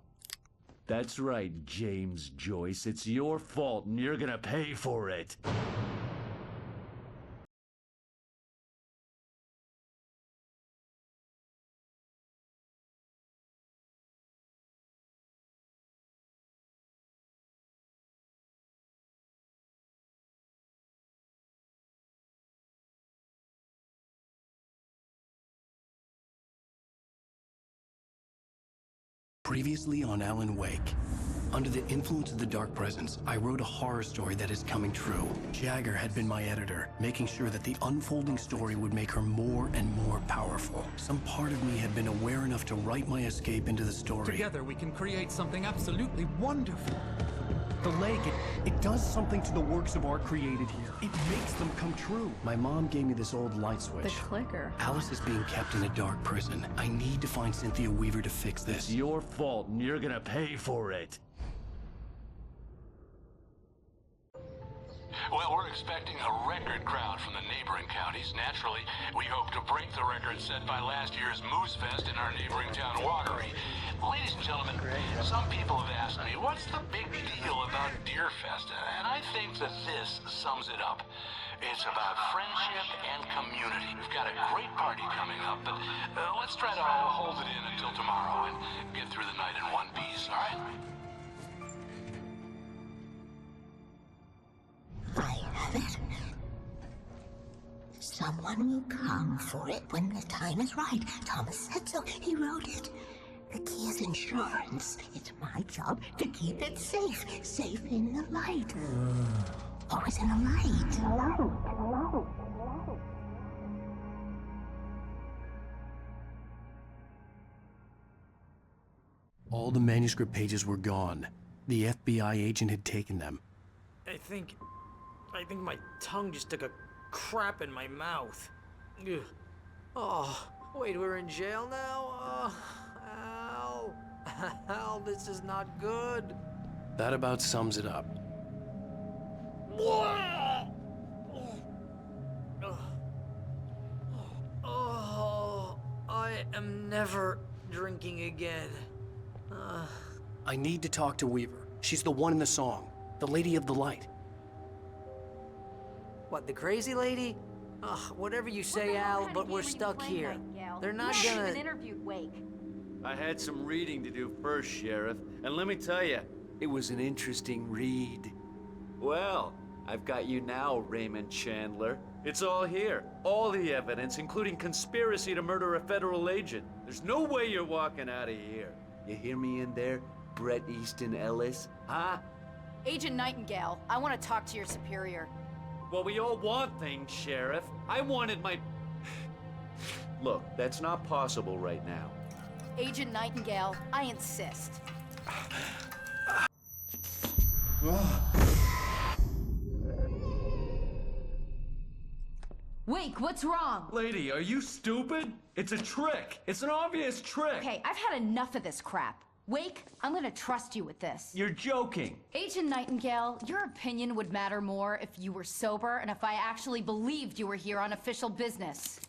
Speaker 16: That's right, James Joyce. It's your fault, and you're gonna pay for it.
Speaker 3: Previously on Alan Wake. Under the influence of the Dark Presence, I wrote a horror story that is coming true. Jagger had been my editor, making sure that the unfolding story would make her more and more powerful. Some part of me had been aware enough to write my escape into the story.
Speaker 20: Together we can create something absolutely wonderful.
Speaker 3: The lake, it does something to the works of art created here. It makes them come true. My mom gave me this old light switch.
Speaker 23: The clicker.
Speaker 3: Alice is being kept in a dark prison. I need to find Cynthia Weaver to fix this.
Speaker 16: It's your fault, and you're gonna pay for it.
Speaker 24: Well, we're expecting a record crowd from the neighboring counties. Naturally, we hope to break the record set by last year's Moose Fest in our neighboring town, Watery. Ladies and gentlemen, some people have asked me, what's the big deal about Deerfest? And I think that this sums it up. It's about friendship and community. We've got a great party coming up, but let's try to hold it in until tomorrow and get through the night in one piece, all right?
Speaker 9: I have it. Someone will come for it when the time is right. Thomas said so. He wrote it. The key is insurance. It's my job to keep it safe. Safe in the light. Always in the light.
Speaker 3: All the manuscript pages were gone. The FBI agent had taken them.
Speaker 12: I think my tongue just took a crap in my mouth. Ugh. Oh, wait, we're in jail now? Al. Al, this is not good.
Speaker 3: That about sums it up.
Speaker 12: Oh, I am never drinking again.
Speaker 3: I need to talk to Weaver. She's the one in the song. The Lady of the Light.
Speaker 12: What, the crazy lady? Ugh, whatever you say, Al, but we're stuck here. They're not gonna...
Speaker 23: interviewed Wake.
Speaker 16: I had some reading to do first, Sheriff, and let me tell you, it was an interesting read. Well, I've got you now, Raymond Chandler. It's all here. All the evidence, including conspiracy to murder a federal agent. There's no way you're walking out of here. You hear me in there, Bret Easton Ellis? Huh?
Speaker 23: Agent Nightingale, I want to talk to your superior.
Speaker 16: Well, we all want things, Sheriff. I wanted my... Look, that's not possible right now.
Speaker 23: Agent Nightingale, I insist. Wake, what's wrong?
Speaker 16: Lady, are you stupid? It's a trick. It's an obvious trick.
Speaker 23: Okay, I've had enough of this crap. Wake, I'm gonna trust you with this.
Speaker 16: You're joking.
Speaker 23: Agent Nightingale, your opinion would matter more if you were sober and if I actually believed you were here on official business.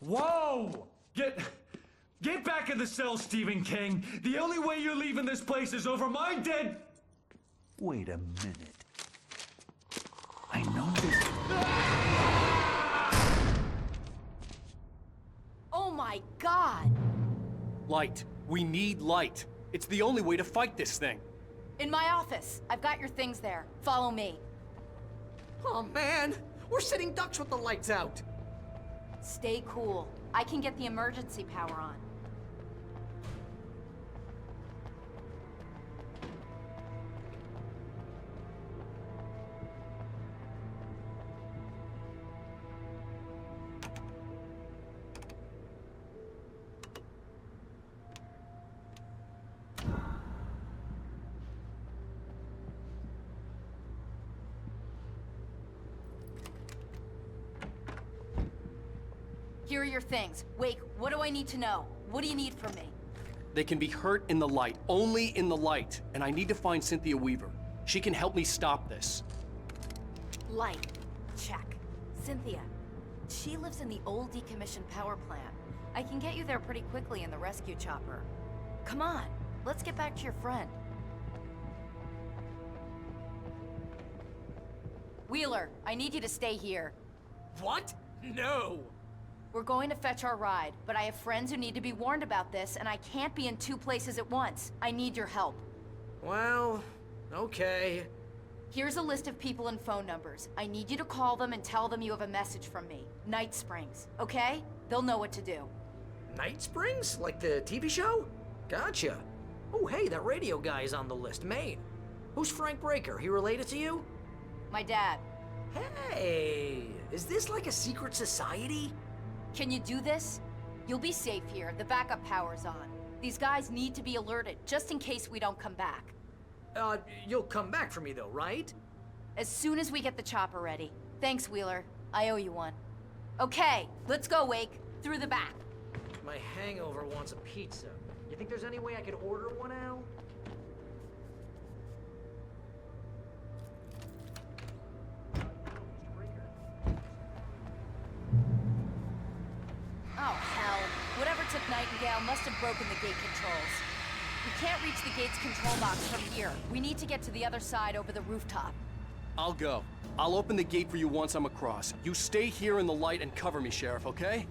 Speaker 16: Whoa! Get back in the cell, Stephen King. The only way you're leaving this place is over my dead... Wait a minute. I know this...
Speaker 23: Oh my God!
Speaker 6: Light. We need light. It's the only way to fight this thing.
Speaker 23: In my office. I've got your things there. Follow me.
Speaker 12: Oh man, we're sitting ducks with the lights out.
Speaker 23: Stay cool. I can get the emergency power on. Here are your things. Wake, what do I need to know? What do you need from me?
Speaker 6: They can be hurt in the light, only in the light. And I need to find Cynthia Weaver. She can help me stop this.
Speaker 23: Light. Check. Cynthia. She lives in the old decommissioned power plant. I can get you there pretty quickly in the rescue chopper. Come on, let's get back to your friend. Wheeler, I need you to stay here.
Speaker 12: What? No!
Speaker 23: We're going to fetch our ride, but I have friends who need to be warned about this, and I can't be in 2 places at once. I need your help.
Speaker 12: Well, okay.
Speaker 23: Here's a list of people and phone numbers. I need you to call them and tell them you have a message from me. Night Springs, okay? They'll know what to do.
Speaker 12: Night Springs? Like the TV show? Gotcha. Oh, hey, that radio guy is on the list, Maine. Who's Frank Breaker? He related to you?
Speaker 23: My dad.
Speaker 12: Hey, is this like a secret society?
Speaker 23: Can you do this? You'll be safe here. The backup power's on. These guys need to be alerted, just in case we don't come back.
Speaker 12: You'll come back for me though, right?
Speaker 23: As soon as we get the chopper ready. Thanks, Wheeler. I owe you one. Okay, let's go, Wake. Through the back.
Speaker 12: My hangover wants a pizza. You think there's any way I could order one, Al?
Speaker 23: Oh, hell. Whatever took Nightingale must have broken the gate controls. We can't reach the gate's control box from here. We need to get to the other side over the rooftop.
Speaker 6: I'll go. I'll open the gate for you once I'm across. You stay here in the light and cover me, Sheriff, okay?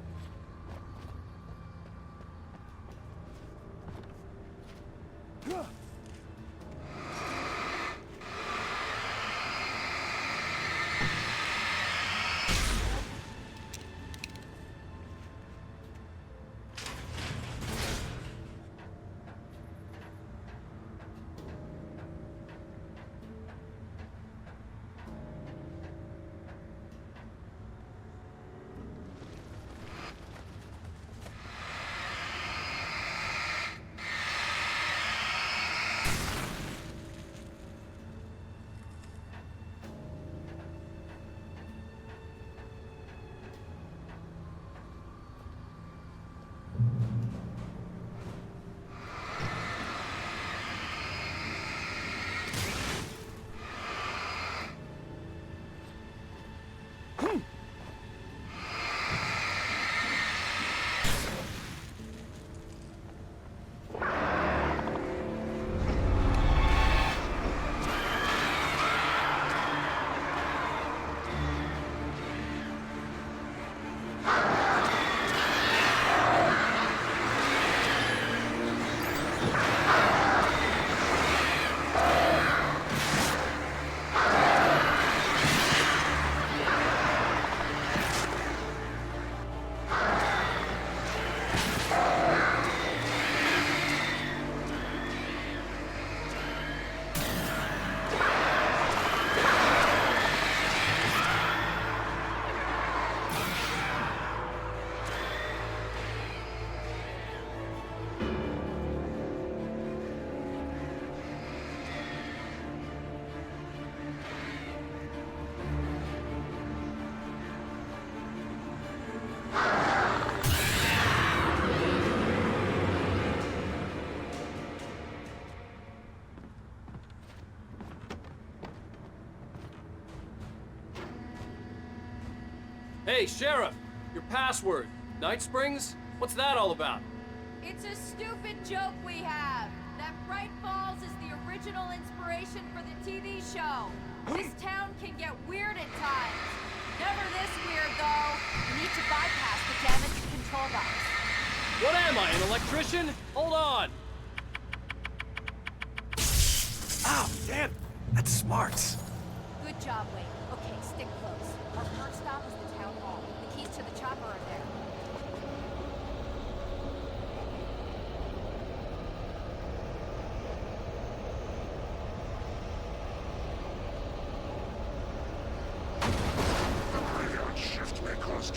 Speaker 6: Hey, Sheriff! Your password. Night Springs? What's that all about?
Speaker 23: It's a stupid joke we have. That Bright Falls is the original inspiration for the TV show. This town can get weird at times. Never this weird, though. We need to bypass the damaged control box.
Speaker 6: What am I, an electrician? Hold on!
Speaker 3: Ow, damn! That's smart.
Speaker 23: Good job, Wade. Okay, stick close. Our first stop is the town hall. The keys to the chopper are there.
Speaker 18: Shift because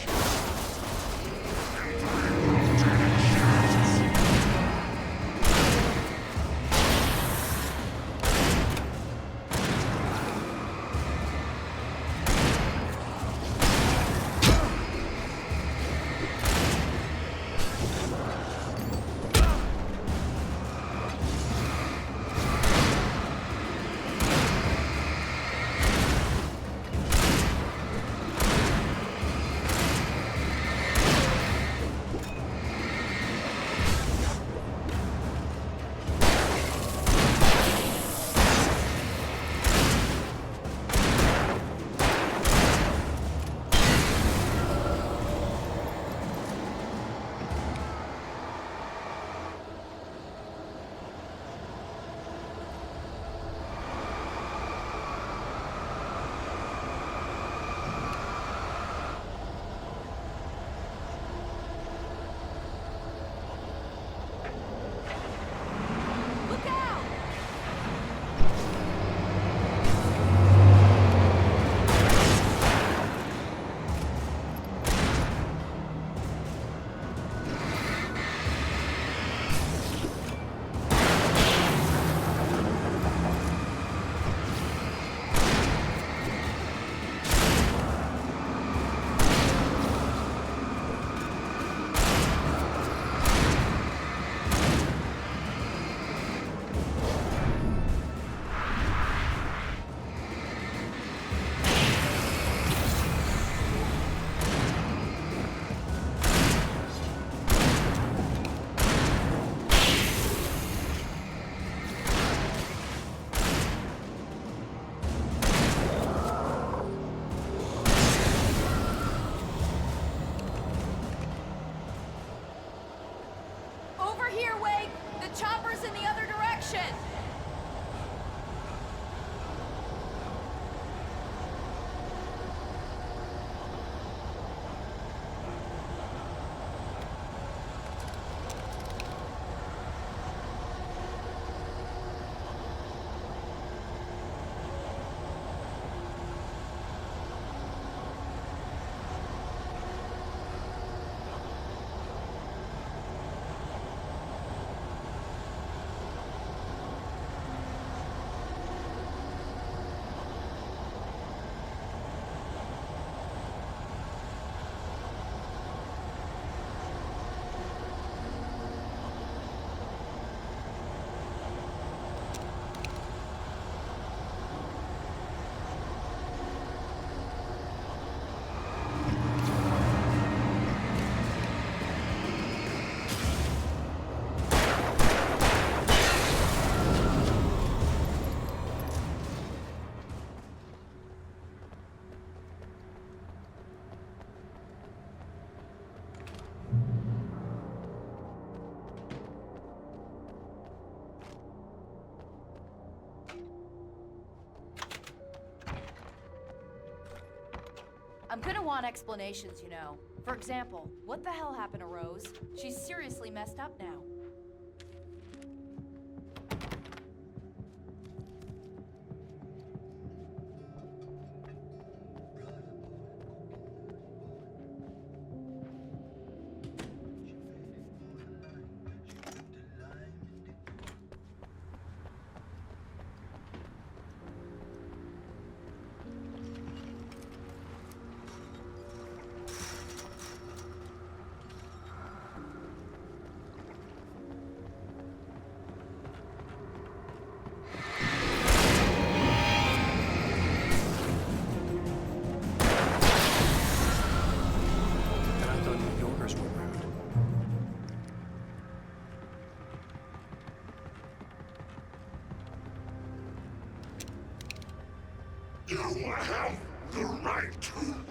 Speaker 23: want explanations, you know. For example, what the hell happened to Rose? She's seriously messed up now.
Speaker 18: You have the right to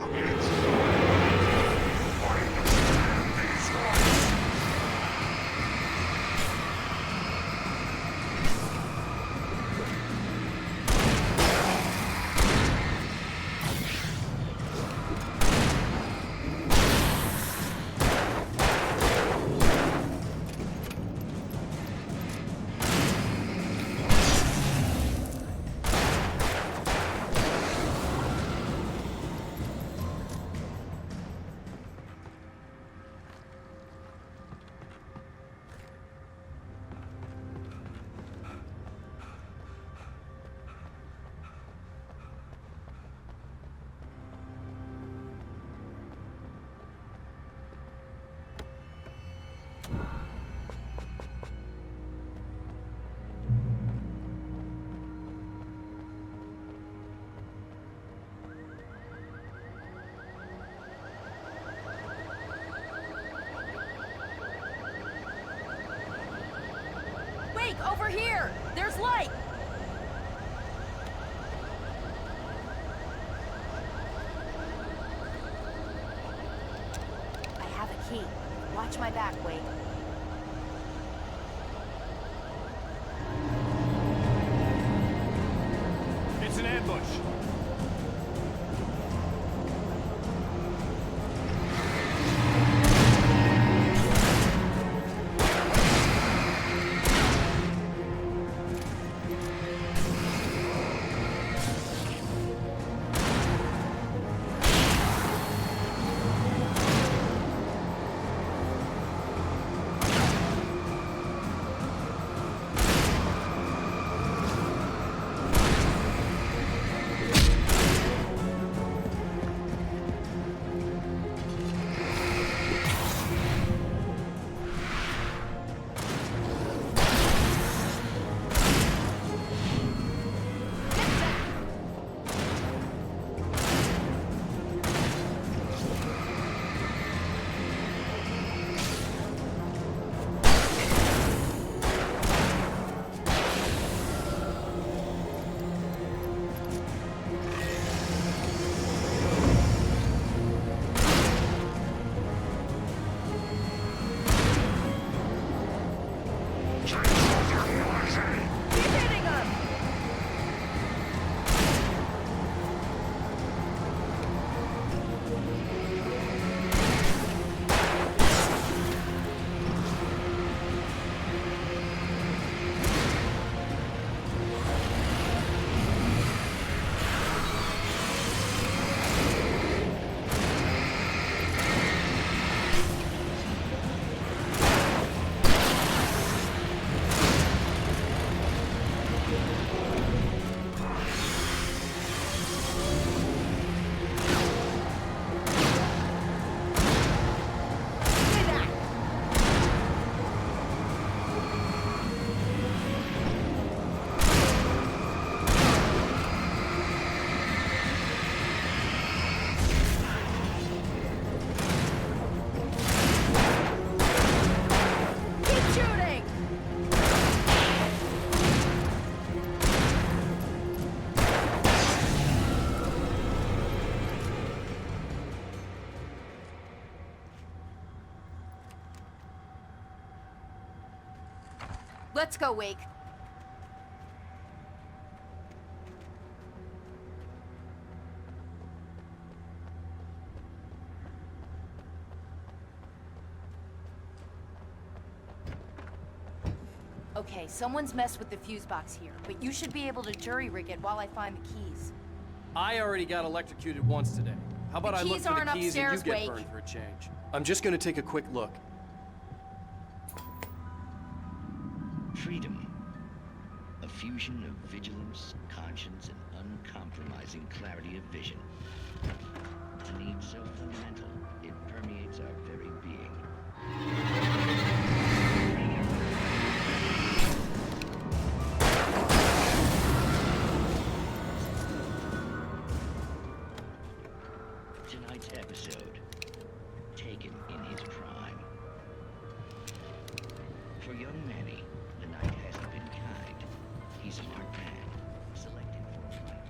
Speaker 23: Over here! There's light! I have a key. Watch my back, Wade.
Speaker 6: It's an ambush.
Speaker 23: Let's go, Wake. Okay, someone's messed with the fuse box here, but you should be able to jury-rig it while I find the keys.
Speaker 6: I already got electrocuted once today. How about I look
Speaker 23: keys
Speaker 6: for the
Speaker 23: aren't
Speaker 6: keys and you
Speaker 23: upstairs,
Speaker 6: get
Speaker 23: Wake.
Speaker 6: burned for a change? I'm just gonna take a quick look.
Speaker 22: Freedom. A fusion of vigilance, conscience, and uncompromising clarity of vision. A need so fundamental, it permeates our very being. Tonight's episode, taken in his prime. For young Manny, the night hasn't been kind. He's a marked man, selected for a flight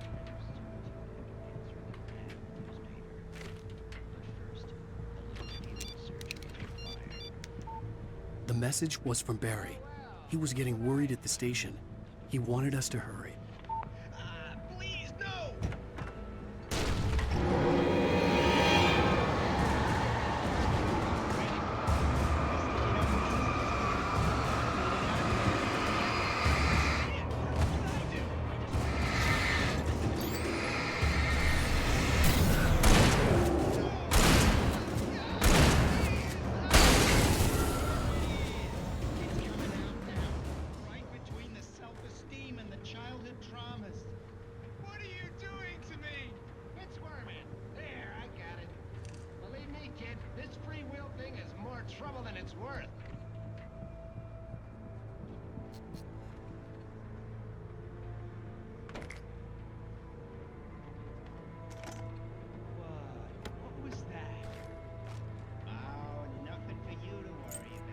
Speaker 22: to
Speaker 3: The message was from Barry. He was getting worried at the station. He wanted us to hurry.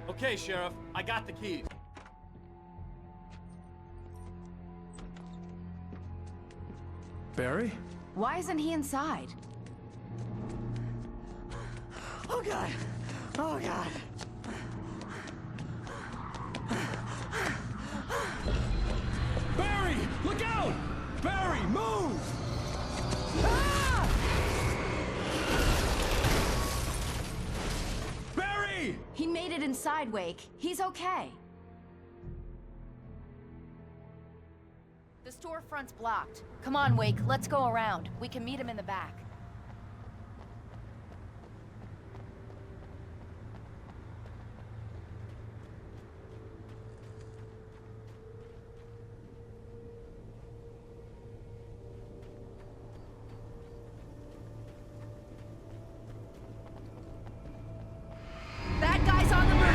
Speaker 6: Okay, Sheriff, I got the keys.
Speaker 3: Barry?
Speaker 23: Why isn't he inside?
Speaker 19: Oh God! Oh God!
Speaker 7: Barry! Look out! Barry, move! Barry!
Speaker 23: He made it inside, Wake. He's okay. The storefront's blocked. Come on, Wake, let's go around. We can meet him in the back. Bad guys on the move!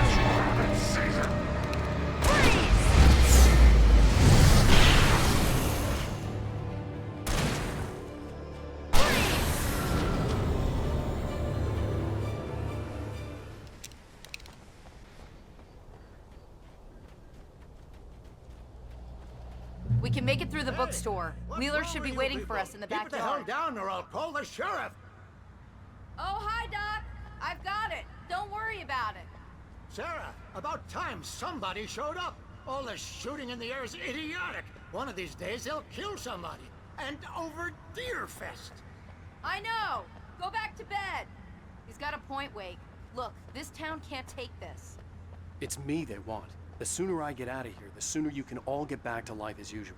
Speaker 23: We can make it through the bookstore. Wheeler should be waiting for us in the
Speaker 10: Keep it the hell
Speaker 23: backyard.
Speaker 10: down or I'll call the sheriff.
Speaker 23: Oh, hi, Doc. I've got it. Don't worry about it.
Speaker 10: Sarah, about time somebody showed up. All this shooting in the air is idiotic. One of these days they'll kill somebody. And over Deerfest.
Speaker 23: I know. Go back to bed. He's got a point, Wake. Look, this town can't take this.
Speaker 6: It's me they want. The sooner I get out of here, the sooner you can all get back to life as usual.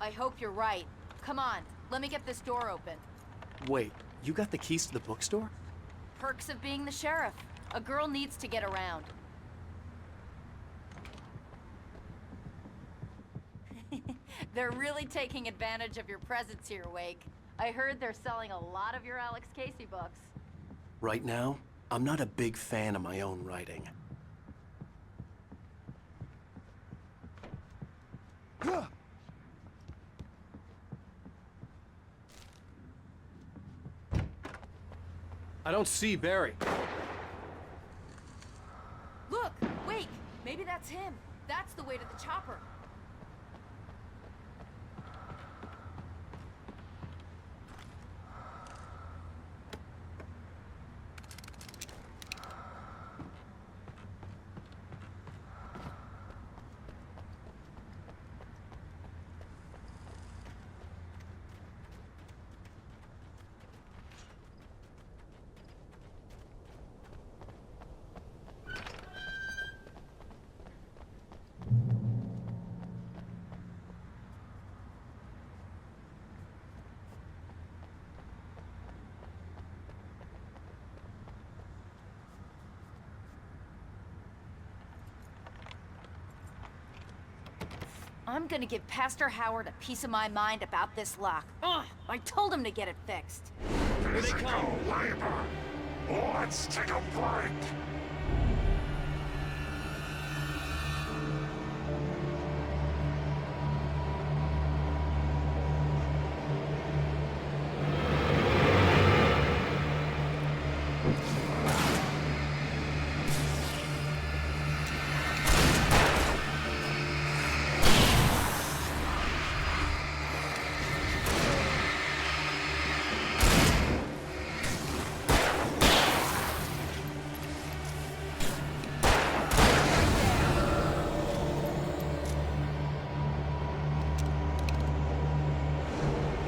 Speaker 23: I hope you're right. Come on, let me get this door open.
Speaker 6: Wait, you got the keys to the bookstore?
Speaker 23: Perks of being the sheriff. A girl needs to get around. They're really taking advantage of your presence here, Wake. I heard they're selling a lot of your Alex Casey books.
Speaker 3: Right now, I'm not a big fan of my own writing.
Speaker 6: I don't see Barry.
Speaker 23: Look, Wake, maybe that's him. That's the way to the chopper. I'm gonna give Pastor Howard a piece of my mind about this lock. Ugh, I told him to get it fixed.
Speaker 18: Physical labor. Let's take a break.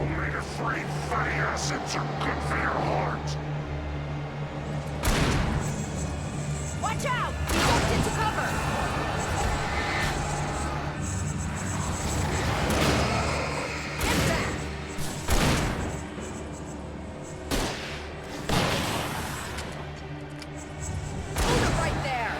Speaker 18: Omega-3 fatty acids are good for your heart.
Speaker 23: Watch out! He jumped into cover! Get back! Hold it right there!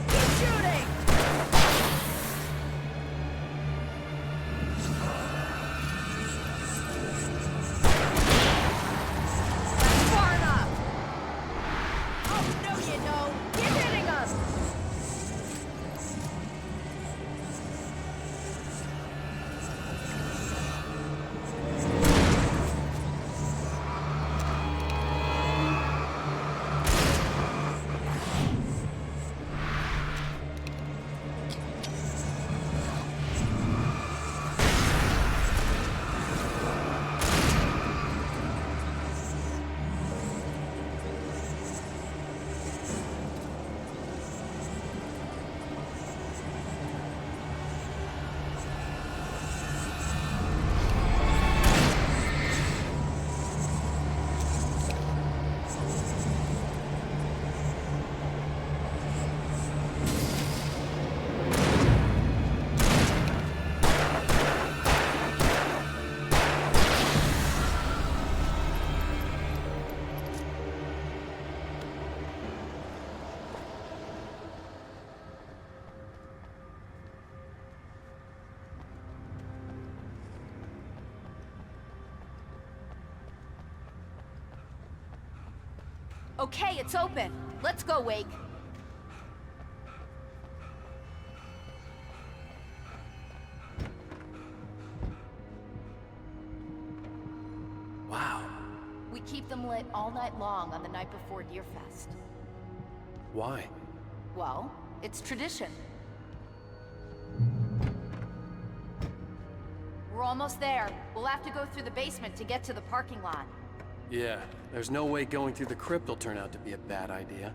Speaker 23: Keep shooting! That's far enough! Oh, no you don't! Keep hitting us! Okay, it's open. Let's go, Wake.
Speaker 3: Wow.
Speaker 23: We keep them lit all night long on the night before Deerfest.
Speaker 3: Why?
Speaker 23: Well, it's tradition. We're almost there. We'll have to go through the basement to get to the parking lot.
Speaker 3: Yeah, there's no way going through the crypt will turn out to be a bad idea.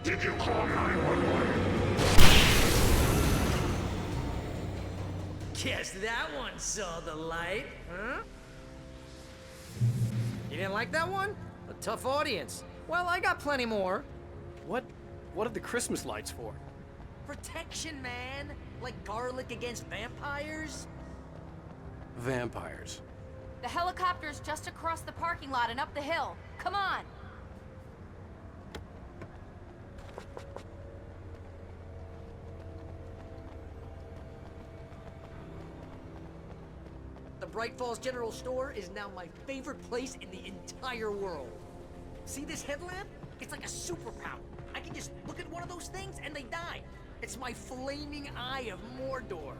Speaker 18: Did you call 911?
Speaker 12: Guess that one saw the light, huh? You didn't like that one? A tough audience. Well, I got plenty more.
Speaker 6: What are the Christmas lights for?
Speaker 12: Protection, man. Like garlic against vampires.
Speaker 3: Vampires.
Speaker 23: The helicopter's just across the parking lot and up the hill. Come on!
Speaker 12: The Bright Falls General Store is now my favorite place in the entire world. See this headlamp? It's like a superpower. I can can just look at one of those things and they die. It's my flaming eye of Mordor.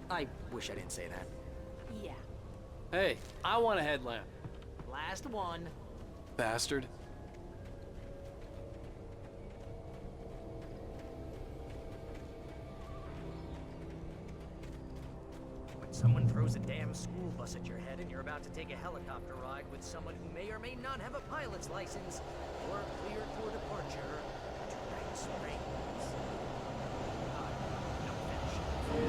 Speaker 12: I wish I didn't say that.
Speaker 23: Yeah.
Speaker 6: Hey, I want a headlamp.
Speaker 12: Last one.
Speaker 6: Bastard.
Speaker 12: When someone throws a damn school bus at your head and you're about to take a helicopter ride with someone who may or may not have a pilot's license, or cleared for departure to Night Springs. No finish.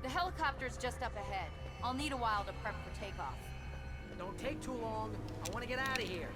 Speaker 23: The helicopter's just up ahead. I'll need a while to prep for takeoff.
Speaker 12: Don't take too long. I want to get out of here.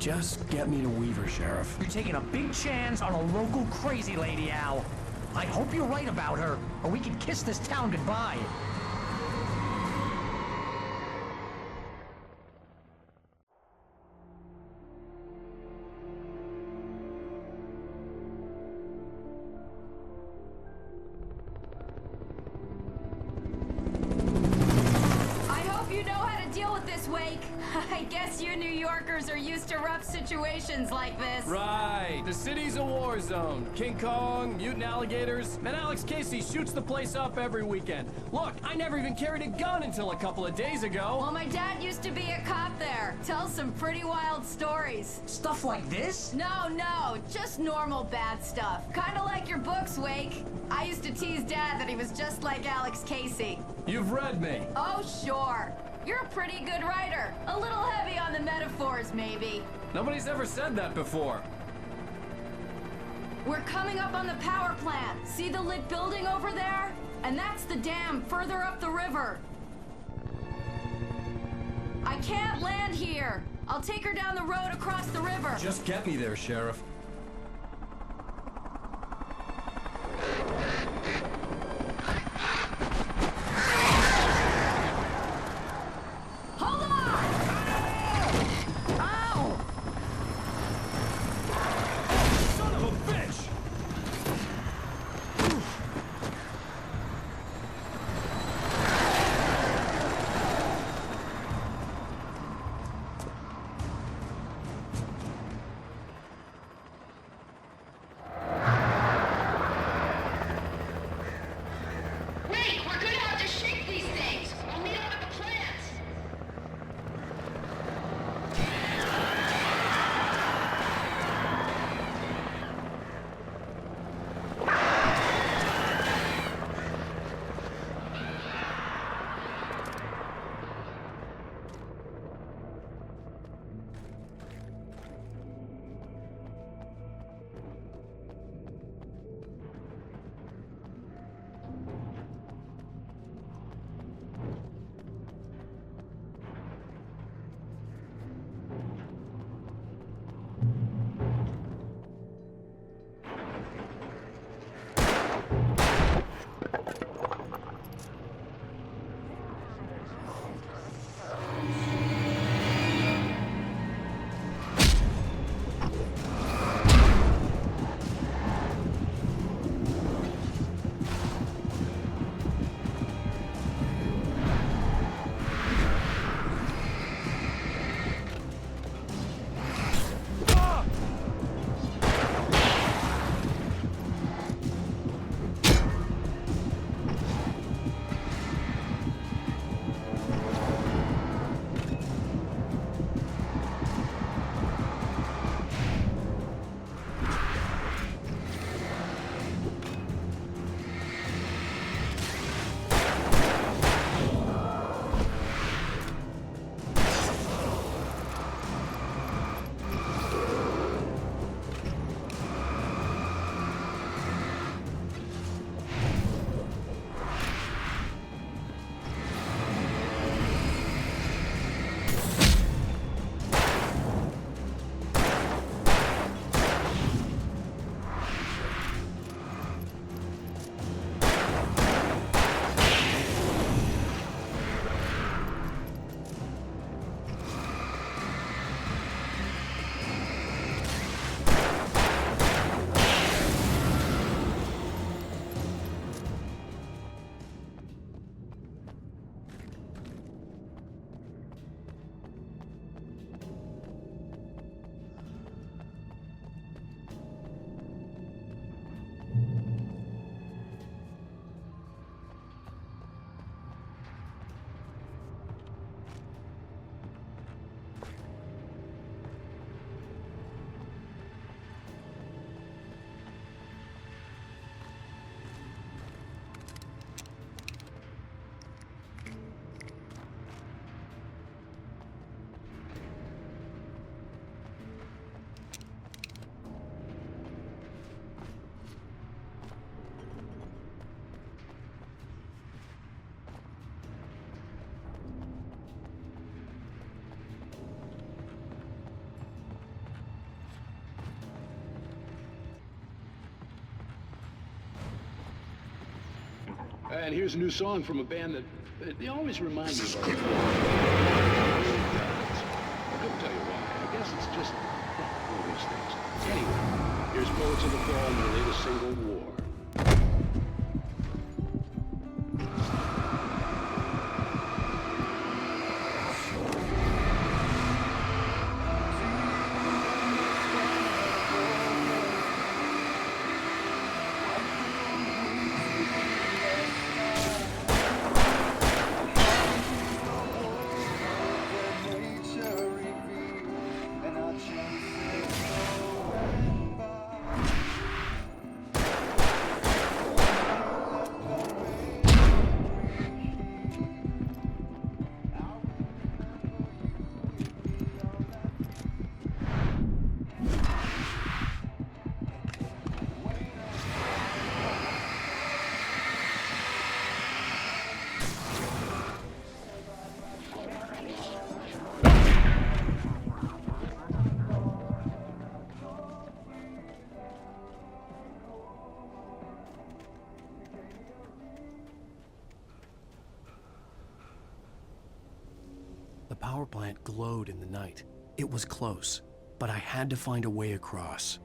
Speaker 3: Just get me to Weaver, Sheriff.
Speaker 14: You're taking a big chance on a local crazy lady, Al. I hope you're right about her, or we can kiss this town goodbye.
Speaker 23: I guess you New Yorkers are used to rough situations like this.
Speaker 6: Right. The city's a war zone. King Kong, mutant alligators, and Alex Casey shoots the place up every weekend. Look, I never even carried a gun until a couple of days ago.
Speaker 23: Well, my dad used to be a cop there. Tells some pretty wild stories.
Speaker 14: Stuff like this?
Speaker 23: No, just normal bad stuff. Kinda like your books, Wake. I used to tease Dad that he was just like Alex Casey.
Speaker 6: You've read me.
Speaker 23: Oh, sure. You're a pretty good writer. A little heavy on the metaphors, maybe.
Speaker 6: Nobody's ever said that before.
Speaker 23: We're coming up on the power plant. See the lit building over there? And that's the dam further up the river. I can't land here. I'll take her down the road across the river.
Speaker 6: Just get me there, Sheriff.
Speaker 17: And here's a new song from a band that they always remind me of our I couldn't tell you why. I guess it's just one of these things. Anyway, here's Poets of the Fall and their latest single, War.
Speaker 3: The power plant glowed in the night. It was close, but I had to find a way across.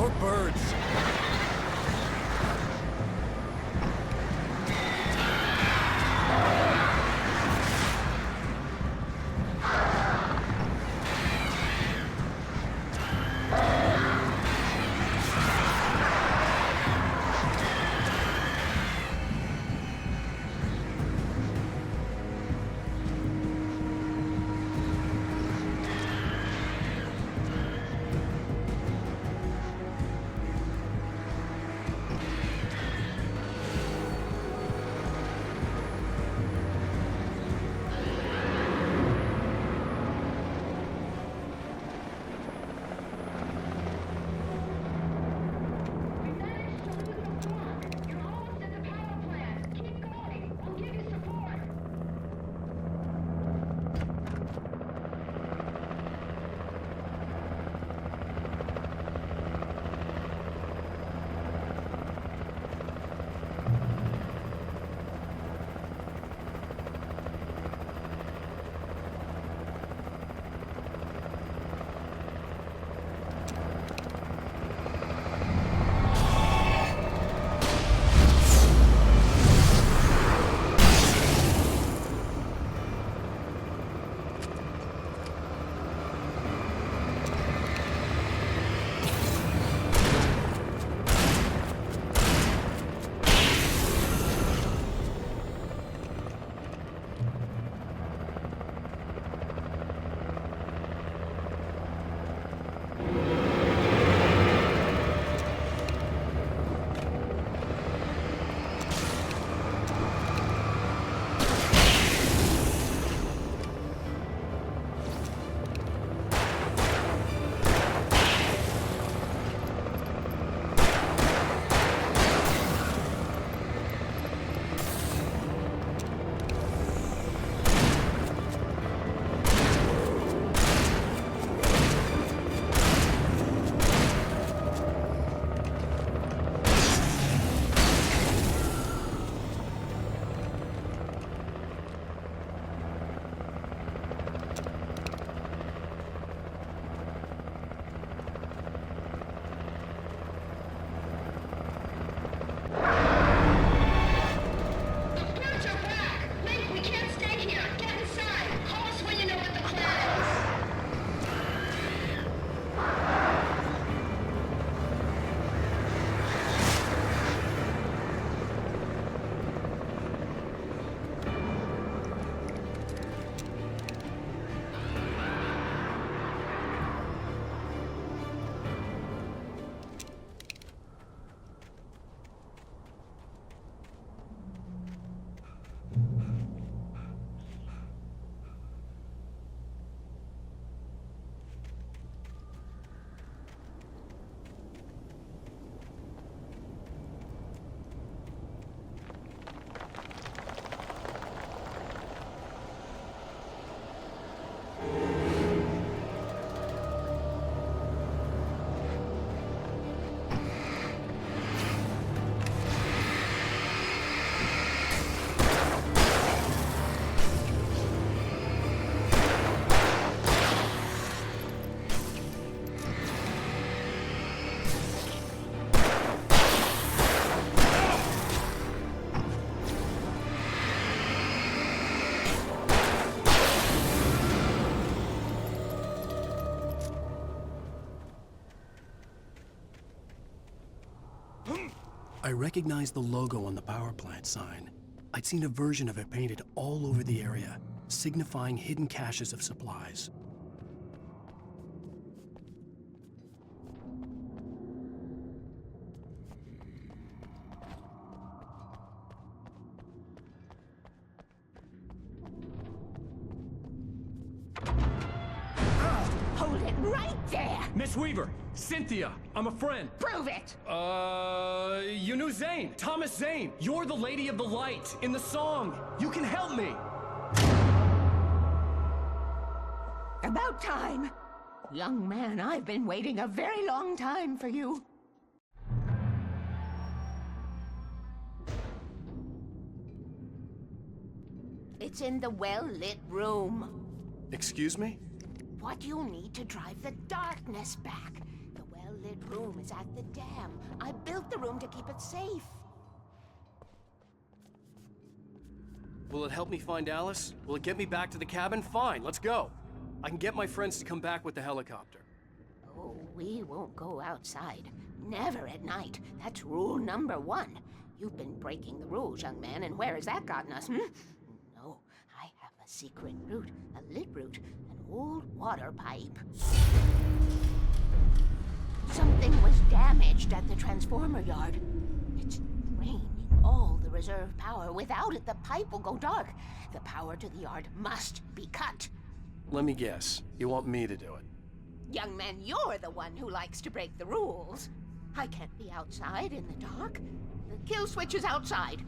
Speaker 6: more birds.
Speaker 3: I recognized the logo on the power plant sign. I'd seen a version of it painted all over the area, signifying hidden caches of supplies.
Speaker 2: Hold it right there!
Speaker 6: Miss Weaver! Cynthia! I'm a friend!
Speaker 2: Prove it!
Speaker 6: You knew Zane! Thomas Zane! You're the Lady of the Light in the song! You can help me!
Speaker 2: About time! Young man, I've been waiting a very long time for you. It's in the well-lit room.
Speaker 3: Excuse me?
Speaker 2: What you'll need to drive the darkness back. The well-lit room is at the dam. I built the room to keep it safe.
Speaker 6: Will it help me find Alice? Will it get me back to the cabin? Fine, let's go. I can get my friends to come back with the helicopter.
Speaker 2: Oh, we won't go outside. Never at night. That's rule number 1. You've been breaking the rules, young man, and where has that gotten us, No, I have a secret route, a lit route, an old water pipe. Something was damaged at the transformer yard. It's draining all the reserve power. Without it, the pipe will go dark. The power to the yard must be cut.
Speaker 6: Let me guess. You want me to do it?
Speaker 2: Young man, you're the one who likes to break the rules. I can't be outside in the dark. The kill switch is outside.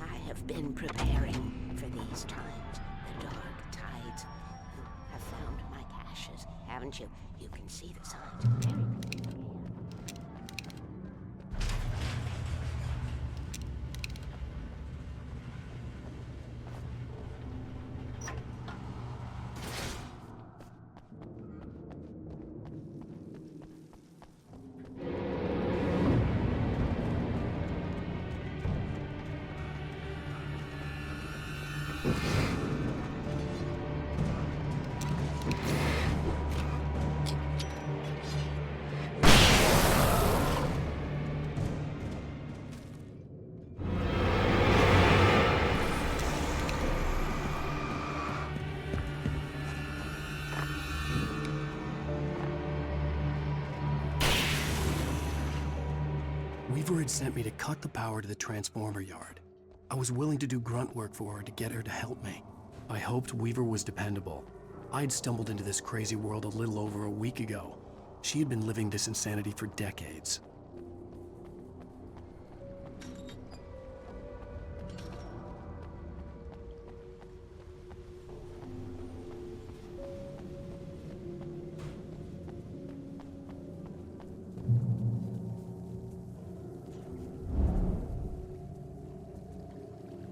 Speaker 2: I have been preparing for these times. The dark tides. You have found my caches, haven't you? You can see the signs very clearly.
Speaker 3: Weaver had sent me to cut the power to the transformer yard. I was willing to do grunt work for her to get her to help me. I hoped Weaver was dependable. I'd stumbled into this crazy world a little over a week ago. She had been living this insanity for decades.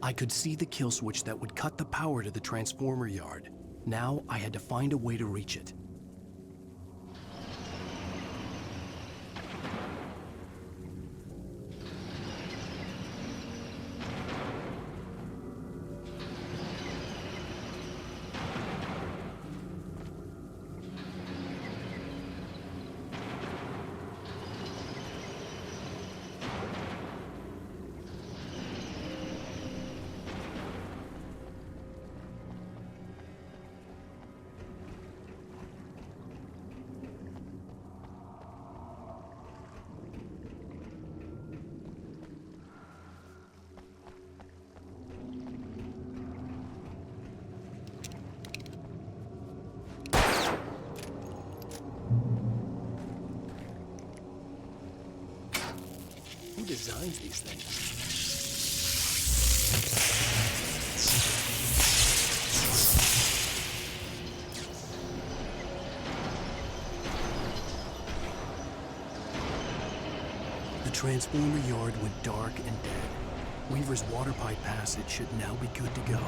Speaker 3: I could see the kill switch that would cut the power to the transformer yard. Now I had to find a way to reach it. Who designs these things? The transformer yard went dark and dead. Weaver's water pipe passage should now be good to go.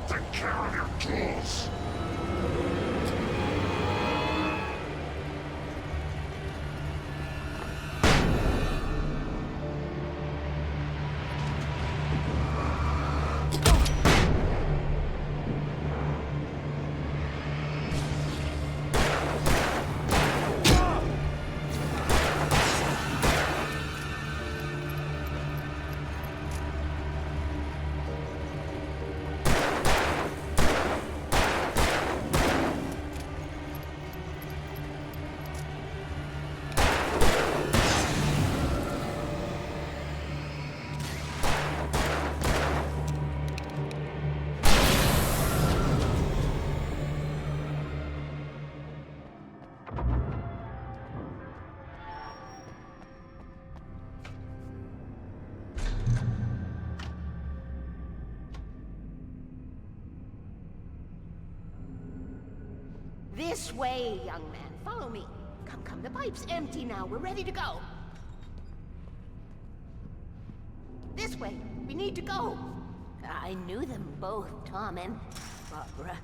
Speaker 18: Take care of your tools!
Speaker 2: This way, young man. Follow me. Come, come. The pipe's empty now. We're ready to go. This way. We need to go. I knew them both, Tom and Barbara.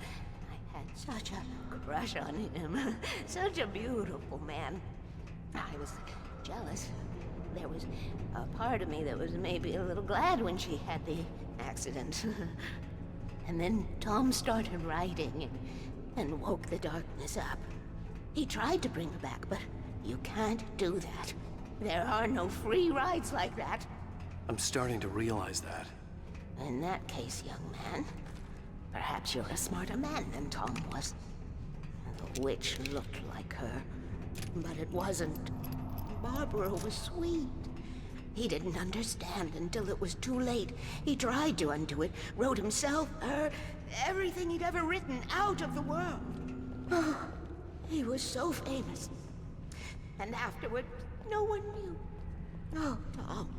Speaker 2: I had such a crush on him. Such a beautiful man. I was jealous. There was a part of me that was maybe a little glad when she had the accident. And then Tom started writing and woke the darkness up. He tried to bring her back, but you can't do that. There are no free rides like that.
Speaker 3: I'm starting to realize that.
Speaker 2: In that case, young man, perhaps you're a smarter man than Tom was. The witch looked like her, but it wasn't. Barbara was sweet. He didn't understand until it was too late. He tried to undo it, wrote himself, her, everything he'd ever written out of the world. Oh, he was so famous. And afterward, no one knew. Oh, Tom.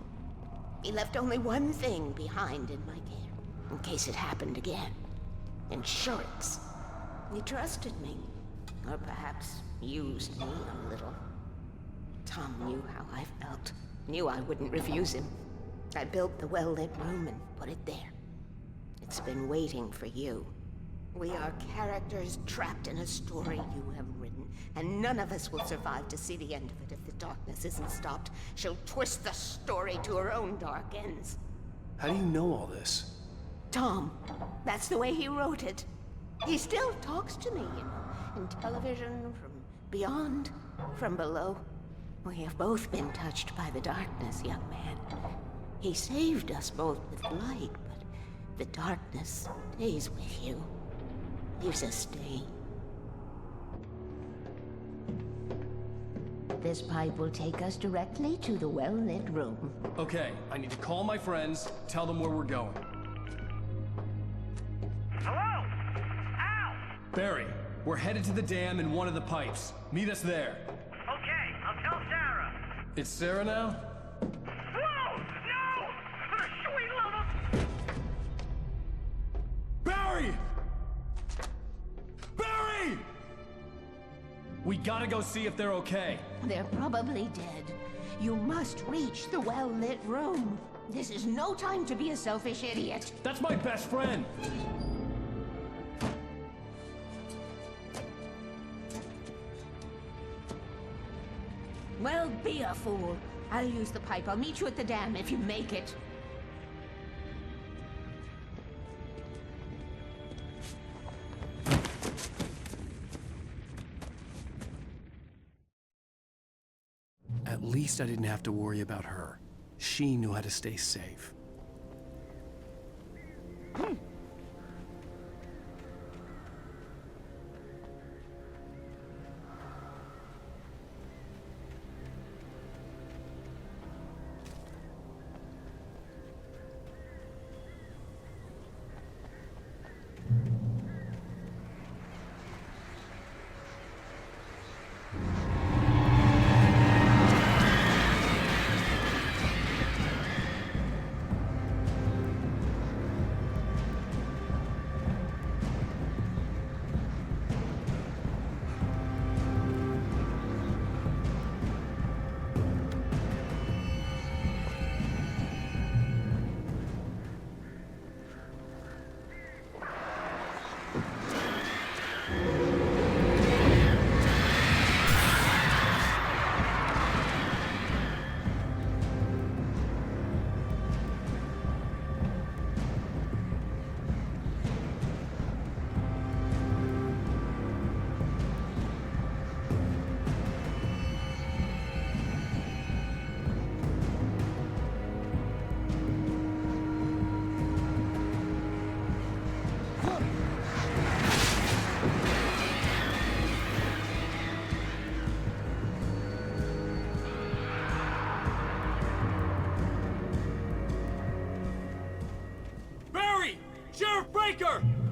Speaker 2: He left only one thing behind in my care, in case it happened again. Insurance. He trusted me. Or perhaps used me a little. Tom knew how I felt. Knew I wouldn't refuse him. I built the well-lit room and put it there. It's been waiting for you. We are characters trapped in a story you have written, and none of us will survive to see the end of it if the darkness isn't stopped. She'll twist the story to her own dark ends.
Speaker 3: How do you know all this?
Speaker 2: Tom, that's the way he wrote it. He still talks to me, you know, in television, from beyond, from below. We have both been touched by the darkness, young man. He saved us both with light, but the darkness stays with you. Leaves a stain. This pipe will take us directly to the well-lit room.
Speaker 6: Okay, I need to call my friends, tell them where we're going.
Speaker 5: Hello? Al!
Speaker 6: Barry, we're headed to the dam in one of the pipes. Meet us there.
Speaker 5: Okay, I'll tell Sarah.
Speaker 6: It's Sarah now?
Speaker 5: Whoa! No! For the sweet love of...
Speaker 6: Barry! Barry! We gotta go see if they're okay.
Speaker 2: They're probably dead. You must reach the well-lit room. This is no time to be a selfish idiot.
Speaker 6: That's my best friend.
Speaker 2: Well, be a fool. I'll use the pipe. I'll meet you at the dam if you make it.
Speaker 3: At least I didn't have to worry about her. She knew how to stay safe.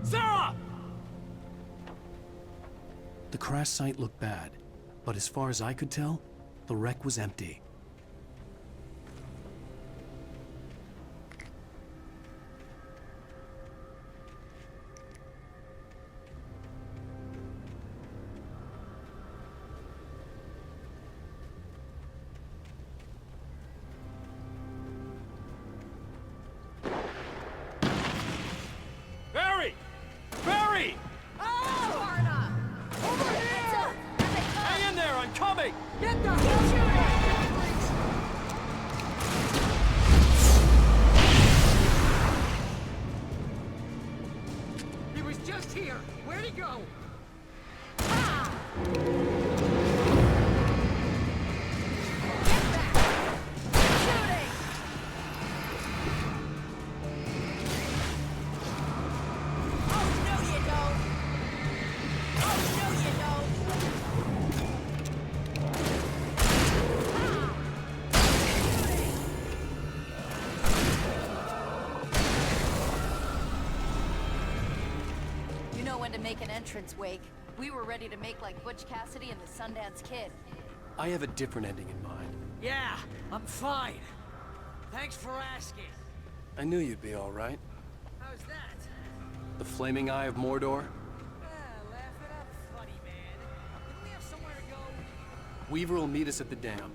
Speaker 6: Sarah!
Speaker 3: The crash site looked bad, but as far as I could tell, the wreck was empty.
Speaker 23: when to make an entrance, Wake. We were ready to make like Butch Cassidy and the Sundance Kid.
Speaker 3: I have a different ending in mind.
Speaker 12: Yeah, I'm fine. Thanks for asking.
Speaker 3: I knew you'd be all right.
Speaker 12: How's that?
Speaker 3: The flaming eye of Mordor?
Speaker 12: Laugh it up, funny man. Do we have somewhere to go?
Speaker 3: Weaver will meet us at the dam.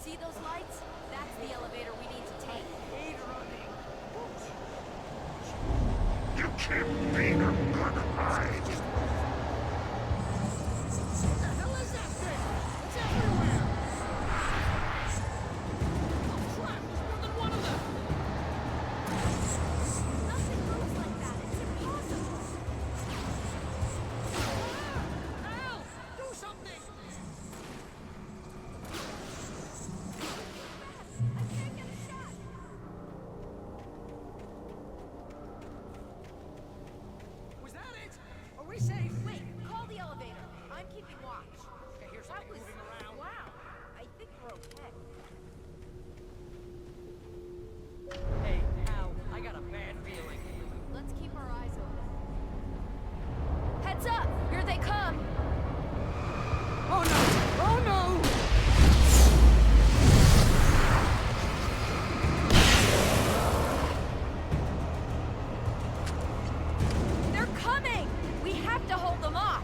Speaker 23: See those lights? That's the elevator we need to take.
Speaker 18: You can't beat a good hide.
Speaker 10: What the hell is that thing? It's everywhere! Oh crap, there's more than one of them!
Speaker 23: Nothing moves like that. It's impossible.
Speaker 10: Help! Do something!
Speaker 12: Was that it? Are we safe?
Speaker 23: Wait, call the elevator. I'm keeping watch.
Speaker 12: Okay, here's
Speaker 23: That
Speaker 12: something
Speaker 23: was...
Speaker 12: moving around.
Speaker 23: Wow. I think we're okay.
Speaker 12: Hey, Al, I got a bad feeling.
Speaker 23: Let's keep our eyes open. Heads up! Here they come!
Speaker 10: Oh no! Oh no!
Speaker 23: They're coming! We have to hold them off!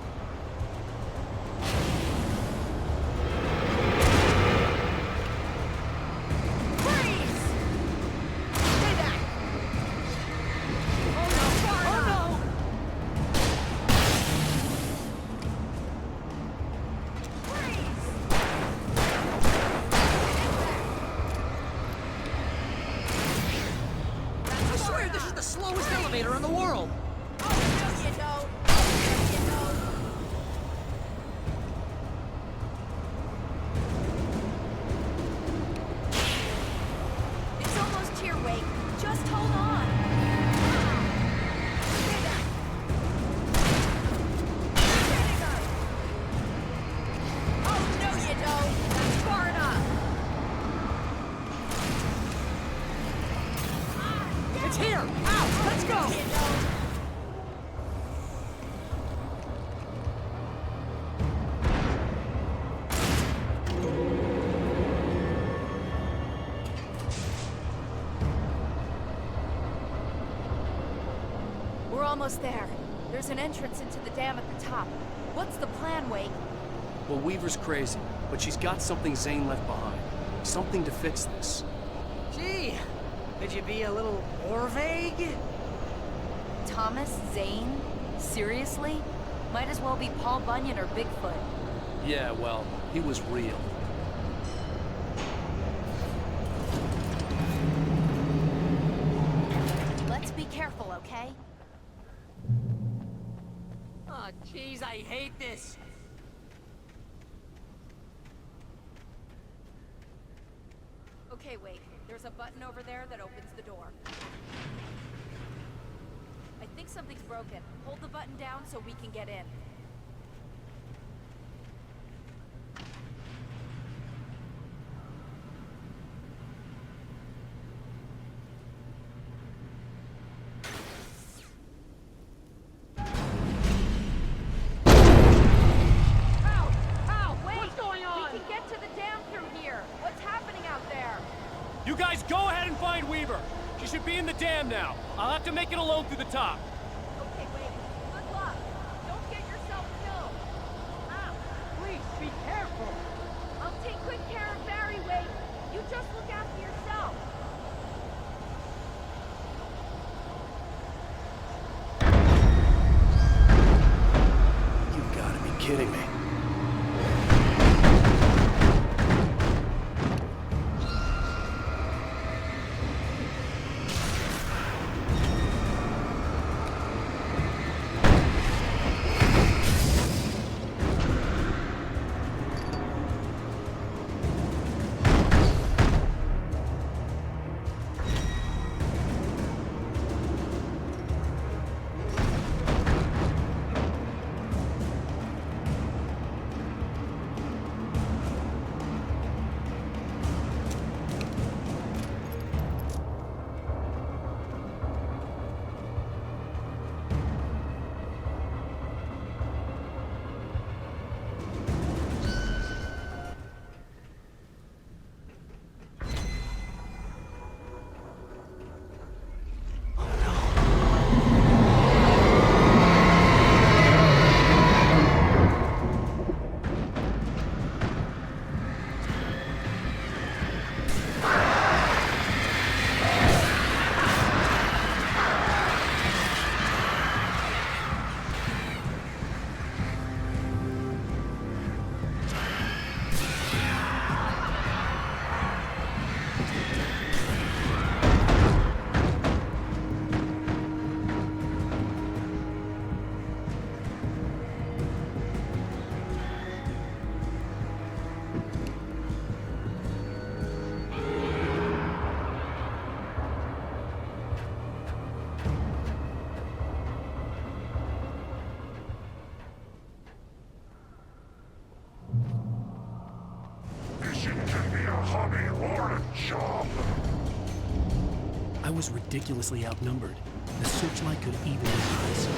Speaker 23: Freeze!
Speaker 10: Stay back! Oh no! Oh no!
Speaker 12: I swear this is the slowest elevator in the world.
Speaker 23: Oh, no you don't! Oh, no you don't! It's almost here, Wake. Just hold on. Stay back. Oh, no you don't! That's far enough!
Speaker 12: It's here! Al, let's go!
Speaker 23: You don't. We're almost there. There's an entrance into the dam at the top. What's the plan, Wake?
Speaker 3: Well, Weaver's crazy, but she's got something Zane left behind. Something to fix this.
Speaker 12: Gee, could you be a little more vague?
Speaker 23: Thomas Zane? Seriously? Might as well be Paul Bunyan or Bigfoot.
Speaker 3: Yeah, well, he was real.
Speaker 23: Let's be careful, okay?
Speaker 12: Oh, jeez, I hate this.
Speaker 23: Okay, wait. There's a button over there that opens the door. I think something's broken. Hold the button down so we can get in.
Speaker 6: You guys go ahead and find Weaver. She should be in the dam now. I'll have to make it alone through the top.
Speaker 23: Okay, wait. Good luck. Don't get yourself killed. Ow.
Speaker 12: Please, be careful.
Speaker 23: I'll take good care of Barry, Wade. You just look after yourself.
Speaker 3: You've got to be kidding me. I was ridiculously outnumbered. The searchlight could even the odds.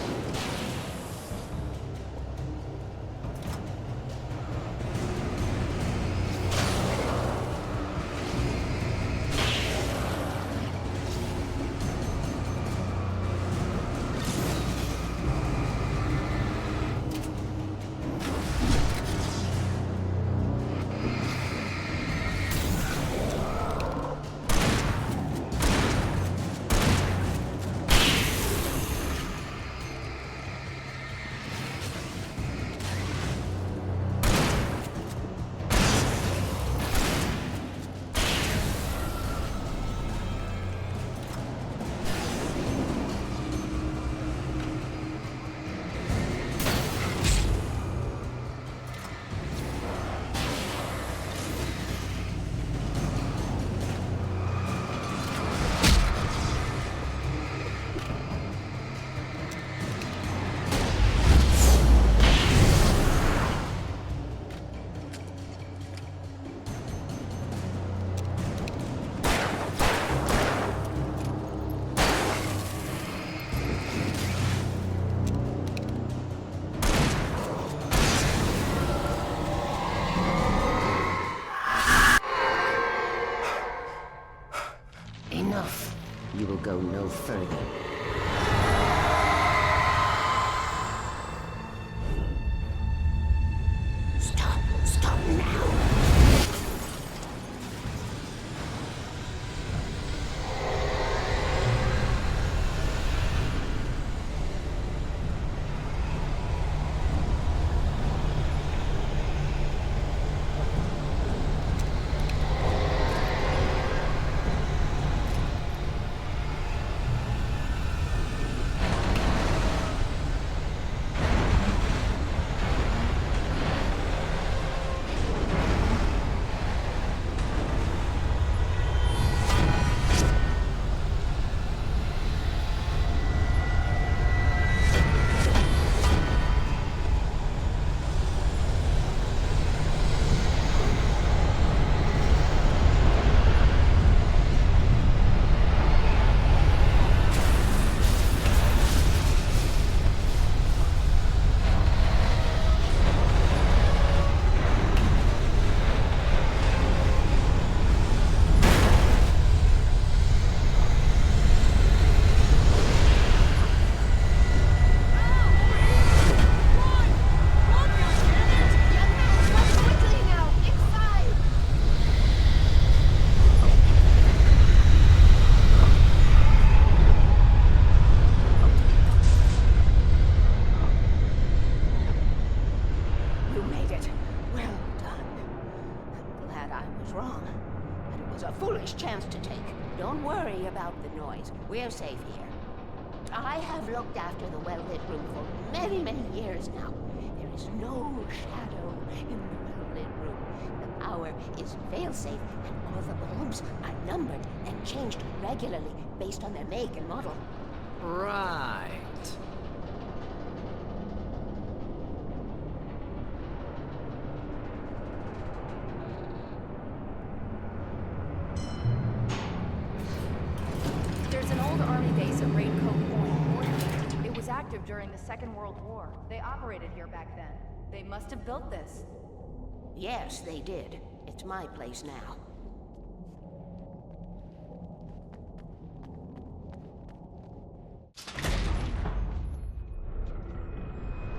Speaker 9: Enough. You will go no further. Stop now.
Speaker 2: Chance to take. Don't worry about the noise. We're safe here. I have looked after the well-lit room for many, many years now. There is no shadow in the well-lit room. The power is fail-safe, and all the bulbs are numbered and changed regularly based on their make and model.
Speaker 12: Right.
Speaker 23: During the Second World War. They operated here back then. They must have built this.
Speaker 2: Yes, they did. It's my place now.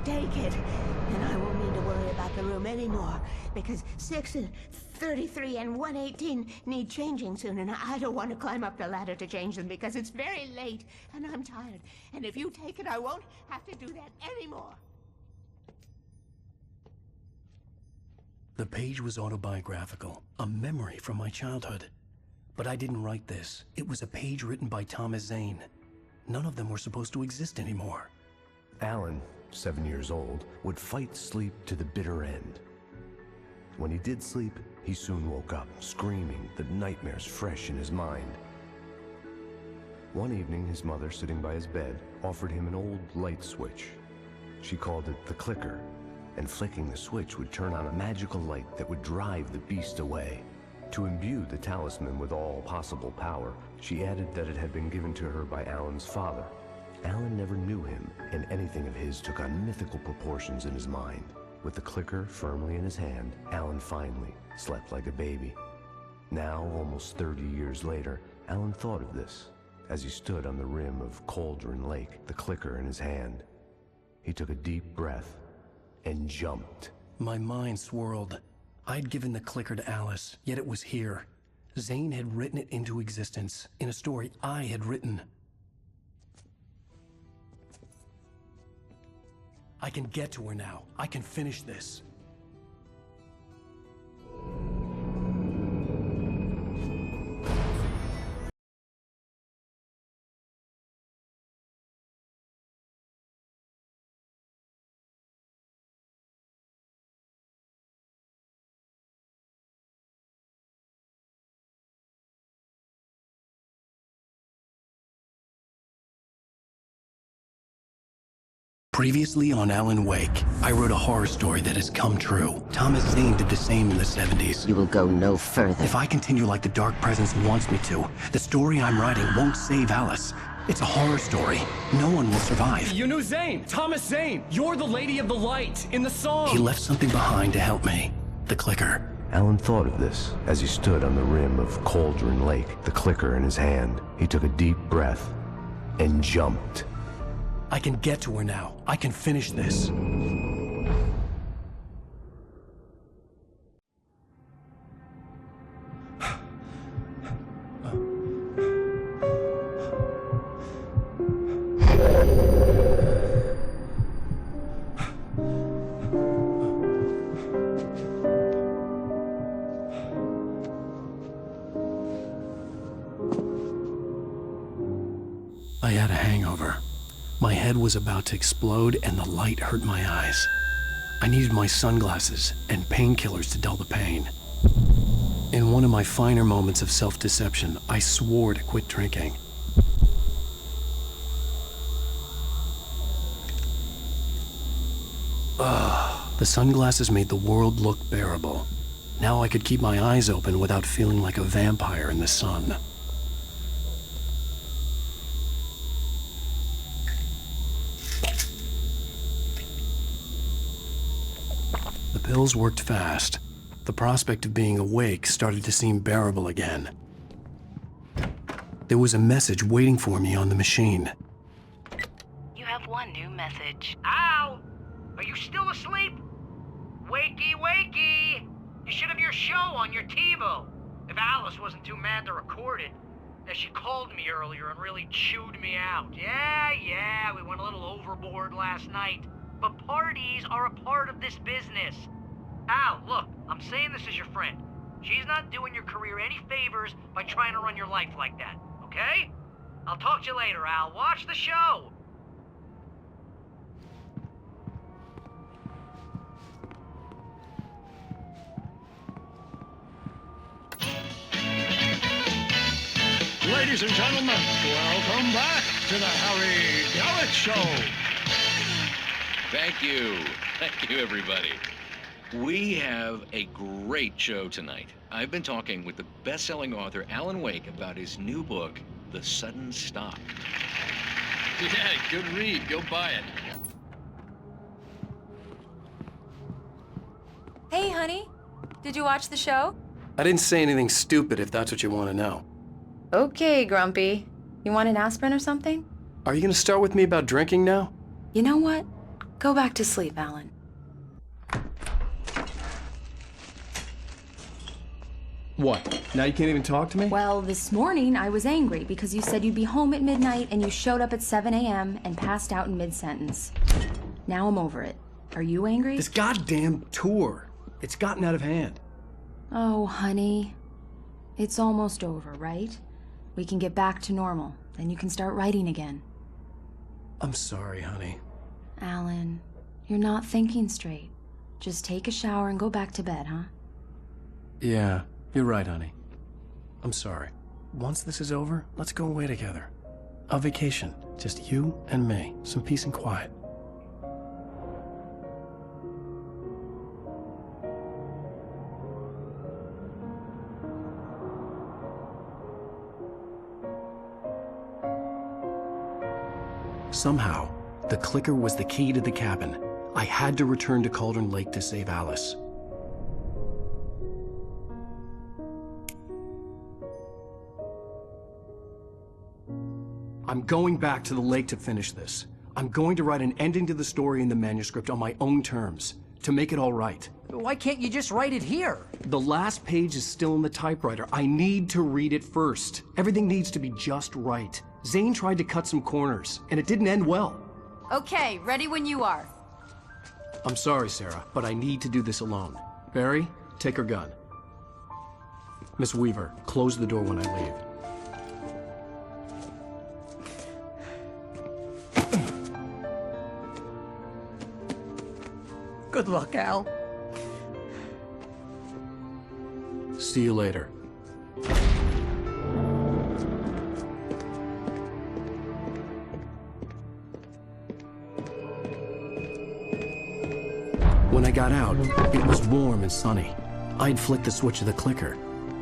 Speaker 2: Take it, and I won't need to worry about the room anymore, because 6 and 33 and 118 need changing soon, and I don't want to climb up the ladder to change them because it's very late, and I'm tired. And if you take it, I won't have to do that anymore.
Speaker 3: The page was autobiographical, a memory from my childhood. But I didn't write this. It was a page written by Thomas Zane. None of them were supposed to exist anymore.
Speaker 4: Alan, 7 years old, would fight sleep to the bitter end. When he did sleep, he soon woke up, screaming, the nightmares fresh in his mind. One evening, his mother, sitting by his bed, offered him an old light switch. She called it the clicker, and flicking the switch would turn on a magical light that would drive the beast away. To imbue the talisman with all possible power, she added that it had been given to her by Alan's father. Alan never knew him, and anything of his took on mythical proportions in his mind. With the clicker firmly in his hand, Alan finally slept like a baby. Now, almost 30 years later, Alan thought of this as he stood on the rim of Cauldron Lake, the clicker in his hand. He took a deep breath and jumped.
Speaker 1: My mind swirled. I'd given the clicker to Alice, yet it was here. Zane had written it into existence in a story I had written. I can get to her now. I can finish this. Previously on Alan Wake, I wrote a horror story that has come true. Thomas Zane did the same in the 70s.
Speaker 9: You will go no further.
Speaker 1: If I continue like the Dark Presence wants me to, the story I'm writing won't save Alice. It's a horror story. No one will survive.
Speaker 6: You knew Zane! Thomas Zane! You're the Lady of the Light in the song!
Speaker 1: He left something behind to help me. The clicker.
Speaker 4: Alan thought of this as he stood on the rim of Cauldron Lake, the clicker in his hand. He took a deep breath and jumped.
Speaker 1: I can get to her now. I can finish this. I had a hangover. My head was about to explode and the light hurt my eyes. I needed my sunglasses and painkillers to dull the pain. In one of my finer moments of self-deception, I swore to quit drinking. The sunglasses made the world look bearable. Now I could keep my eyes open without feeling like a vampire in the sun. The pills worked fast. The prospect of being awake started to seem bearable again. There was a message waiting for me on the machine.
Speaker 8: You have one new message.
Speaker 12: Al! Are you still asleep? Wakey, wakey! You should have your show on your TiVo. If Alice wasn't too mad to record it. As she called me earlier and really chewed me out. Yeah, we went a little overboard last night. But parties are a part of this business. Al, look, I'm saying this as your friend. She's not doing your career any favors by trying to run your life like that, okay? I'll talk to you later, Al. Watch the show.
Speaker 17: Ladies and gentlemen, welcome back to the Harry Gallic Show.
Speaker 11: Thank you. Thank you, everybody. We have a great show tonight. I've been talking with the best-selling author Alan Wake about his new book, The Sudden Stop.
Speaker 6: Yeah, good read. Go buy it.
Speaker 23: Hey, honey. Did you watch the show?
Speaker 1: I didn't say anything stupid if that's what you want to know.
Speaker 23: Okay, Grumpy. You want an aspirin or something?
Speaker 1: Are you going to start with me about drinking now?
Speaker 23: You know what? Go back to sleep, Alan.
Speaker 6: What? Now you can't even talk to me?
Speaker 23: Well, this morning I was angry because you said you'd be home at midnight and you showed up at 7 a.m. and passed out in mid-sentence. Now I'm over it. Are you angry?
Speaker 1: This goddamn tour. It's gotten out of hand.
Speaker 23: Oh, honey. It's almost over, right? We can get back to normal. Then you can start writing again.
Speaker 1: I'm sorry, honey.
Speaker 23: Alan, you're not thinking straight. Just take a shower and go back to bed, huh?
Speaker 1: Yeah, you're right, honey. I'm sorry. Once this is over, let's go away together. A vacation. Just you and me. Some peace and quiet. Somehow, the clicker was the key to the cabin. I had to return to Cauldron Lake to save Alice. I'm going back to the lake to finish this. I'm going to write an ending to the story in the manuscript on my own terms, to make it all right.
Speaker 14: Why can't you just write it here?
Speaker 1: The last page is still in the typewriter. I need to read it first. Everything needs to be just right. Zane tried to cut some corners, and it didn't end well.
Speaker 23: Okay, ready when you are.
Speaker 1: I'm sorry, Sarah, but I need to do this alone. Barry, take her gun. Miss Weaver, close the door when I leave.
Speaker 14: Good luck, Al.
Speaker 1: See you later. When I got out, it was warm and sunny. I'd flicked the switch of the clicker.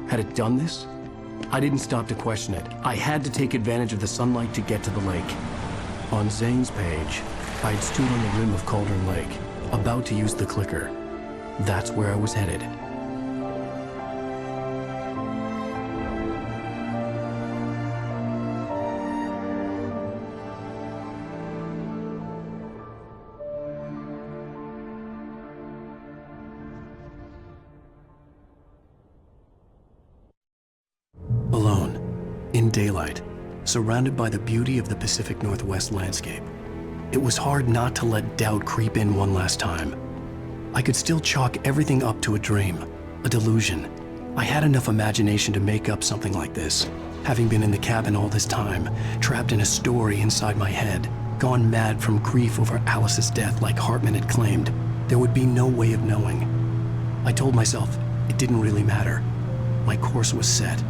Speaker 1: Had it done this? I didn't stop to question it. I had to take advantage of the sunlight to get to the lake. On Zane's page, I'd stood on the rim of Cauldron Lake, about to use the clicker. That's where I was headed. Alone, in daylight, surrounded by the beauty of the Pacific Northwest landscape. It was hard not to let doubt creep in one last time. I could still chalk everything up to a dream, a delusion. I had enough imagination to make up something like this, having been in the cabin all this time, trapped in a story inside my head, gone mad from grief over Alice's death like Hartman had claimed. There would be no way of knowing. I told myself it didn't really matter. My course was set.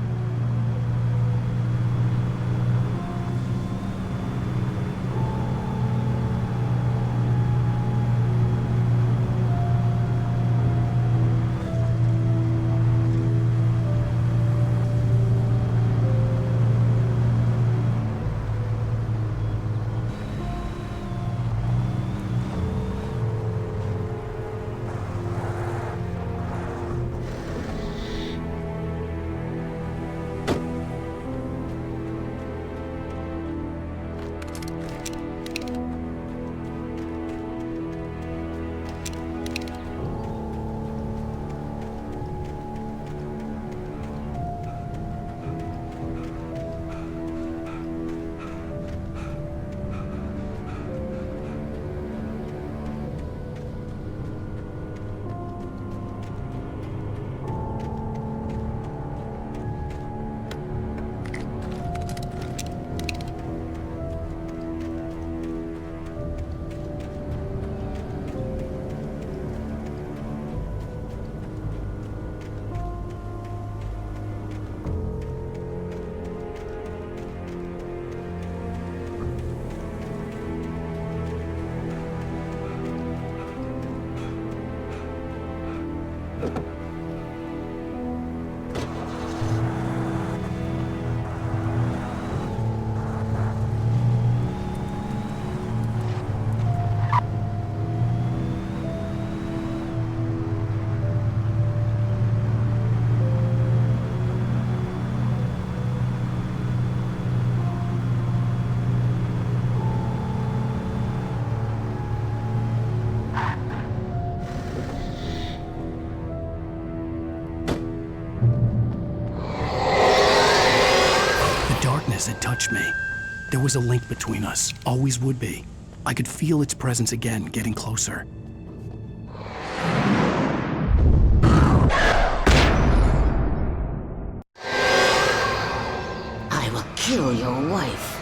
Speaker 1: Had touched me. There was a link between us, always would be. I could feel its presence again, getting closer.
Speaker 9: I will kill your wife.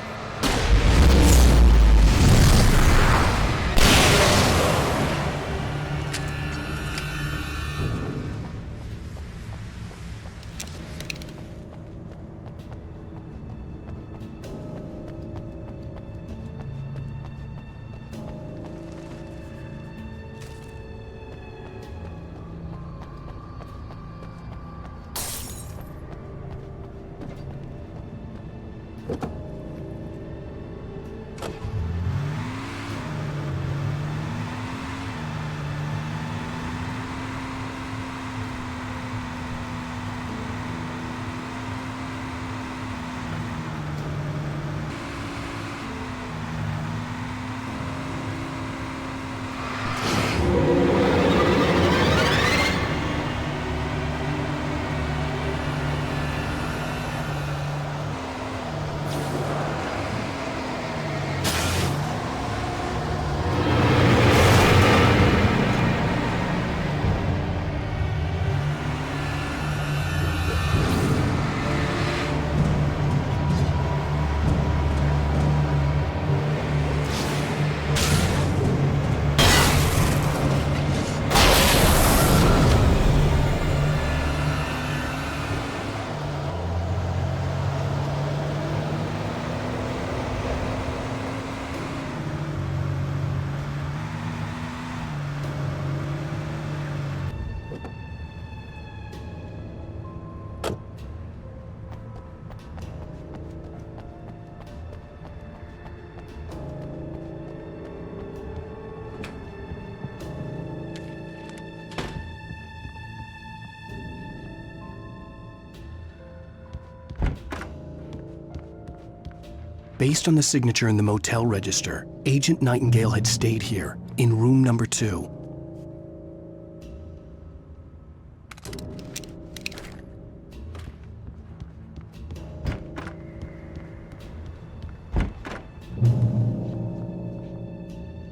Speaker 3: Based on the signature in the motel register, Agent Nightingale had stayed here, in room number 2.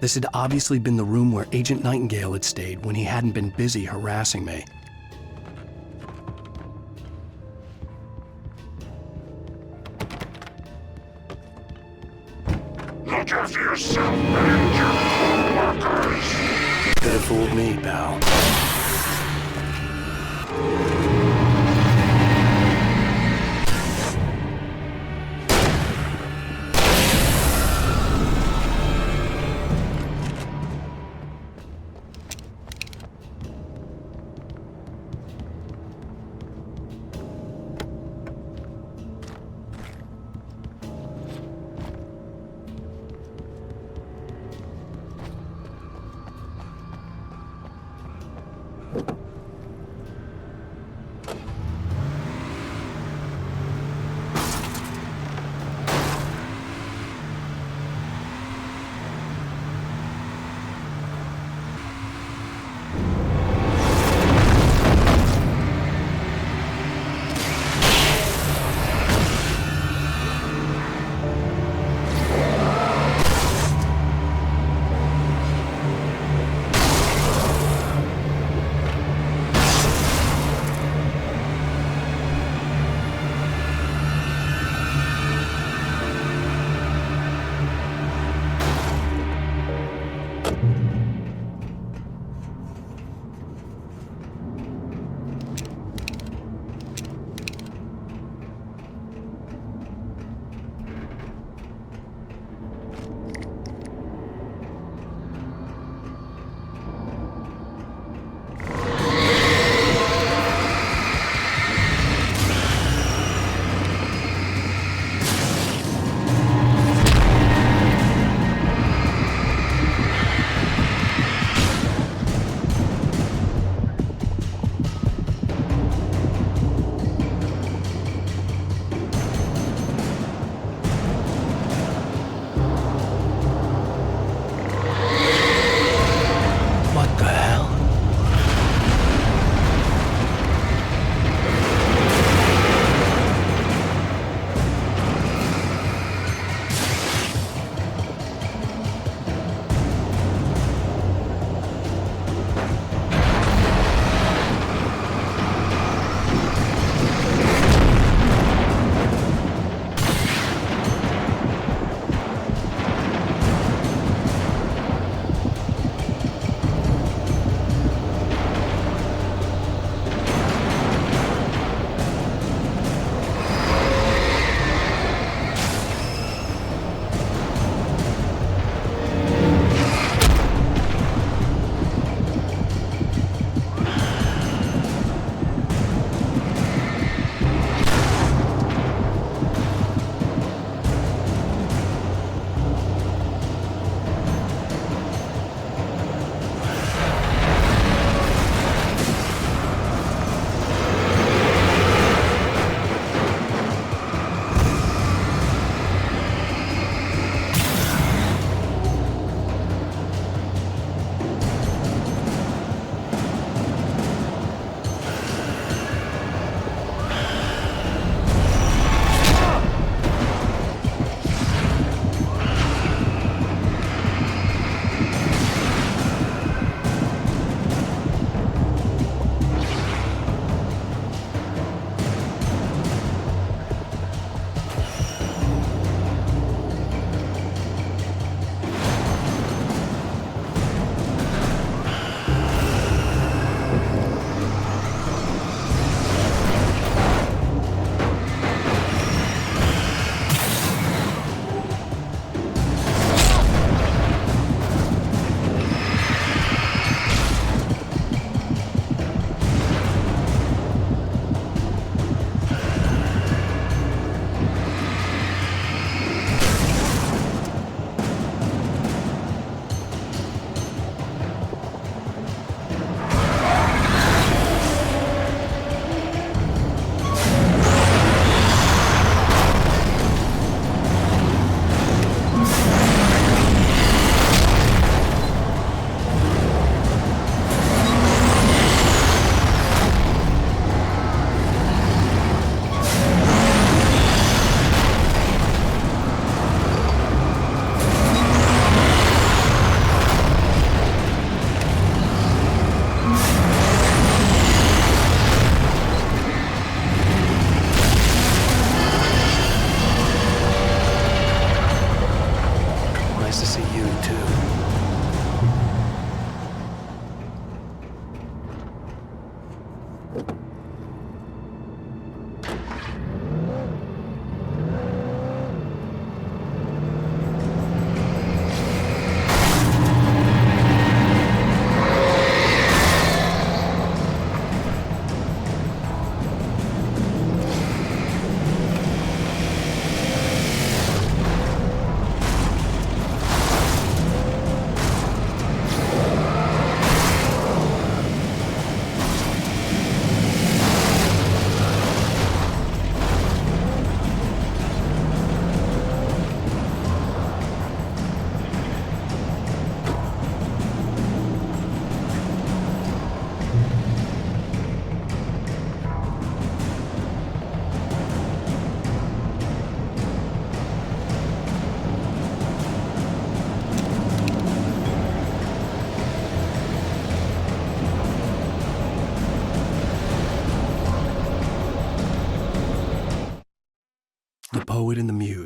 Speaker 3: This had obviously been the room where Agent Nightingale had stayed when he hadn't been busy harassing me.
Speaker 18: Look after yourself and your co-workers!
Speaker 3: Could have fooled me, pal.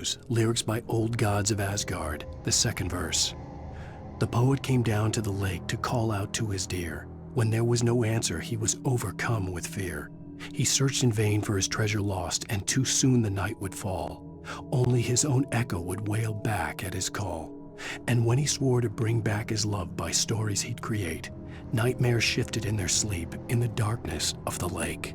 Speaker 3: Blues, lyrics by Old Gods of Asgard, the second verse. The poet came down to the lake to call out to his deer. When there was no answer, he was overcome with fear. He searched in vain for his treasure lost, and too soon the night would fall. Only his own echo would wail back at his call. And when he swore to bring back his love by stories he'd create, nightmares shifted in their sleep in the darkness of the lake.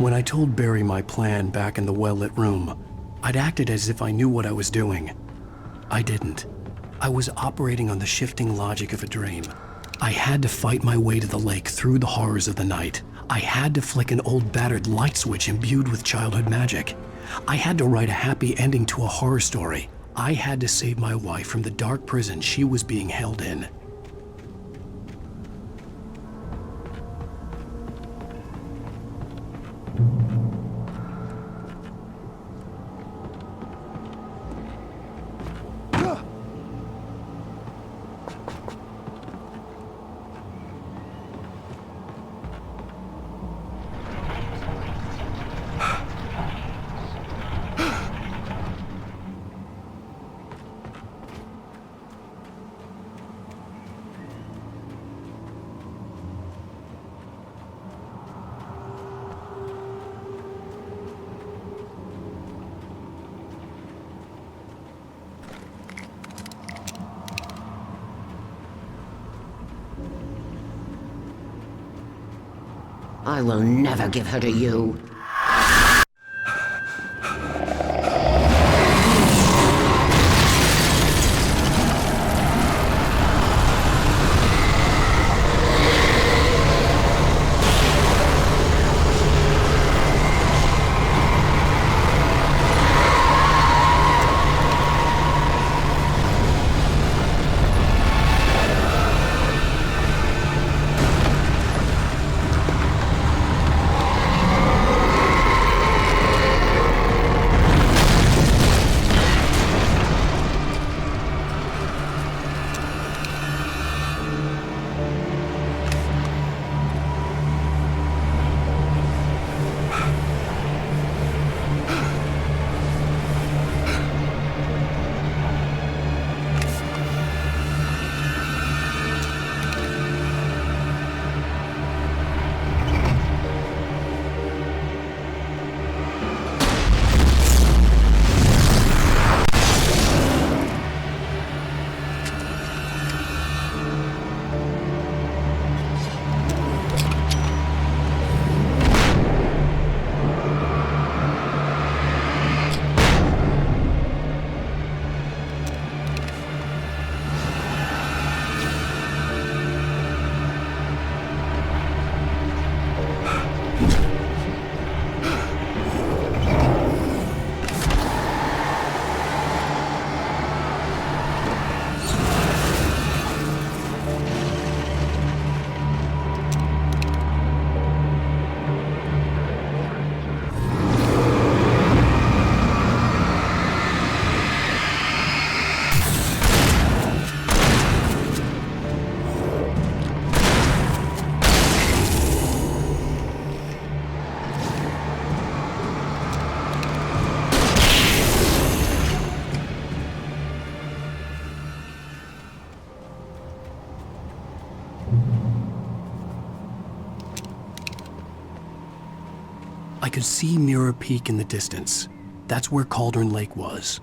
Speaker 3: When I told Barry my plan back in the well-lit room, I'd acted as if I knew what I was doing. I didn't. I was operating on the shifting logic of a dream. I had to fight my way to the lake through the horrors of the night. I had to flick an old battered light switch imbued with childhood magic. I had to write a happy ending to a horror story. I had to save my wife from the dark prison she was being held in.
Speaker 9: I will never give her to you.
Speaker 3: I could see Mirror Peak in the distance. That's where Cauldron Lake was.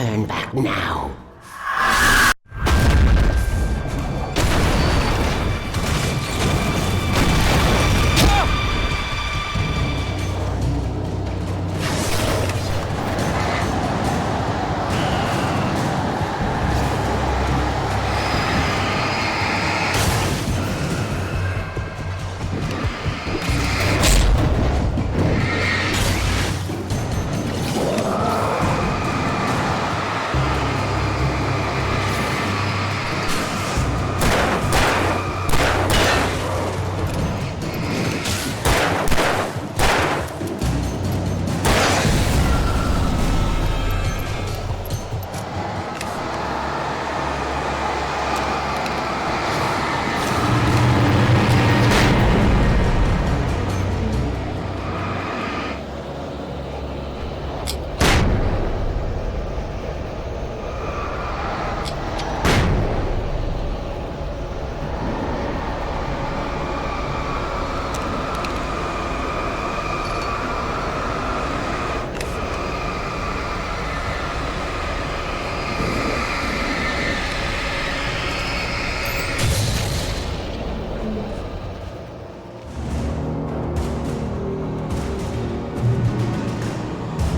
Speaker 9: turn back now.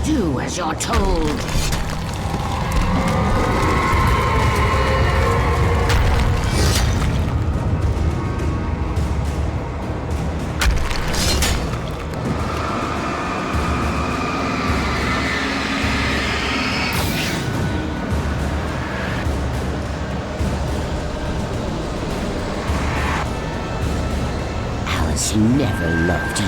Speaker 9: Do as you're told. Alice never loved you.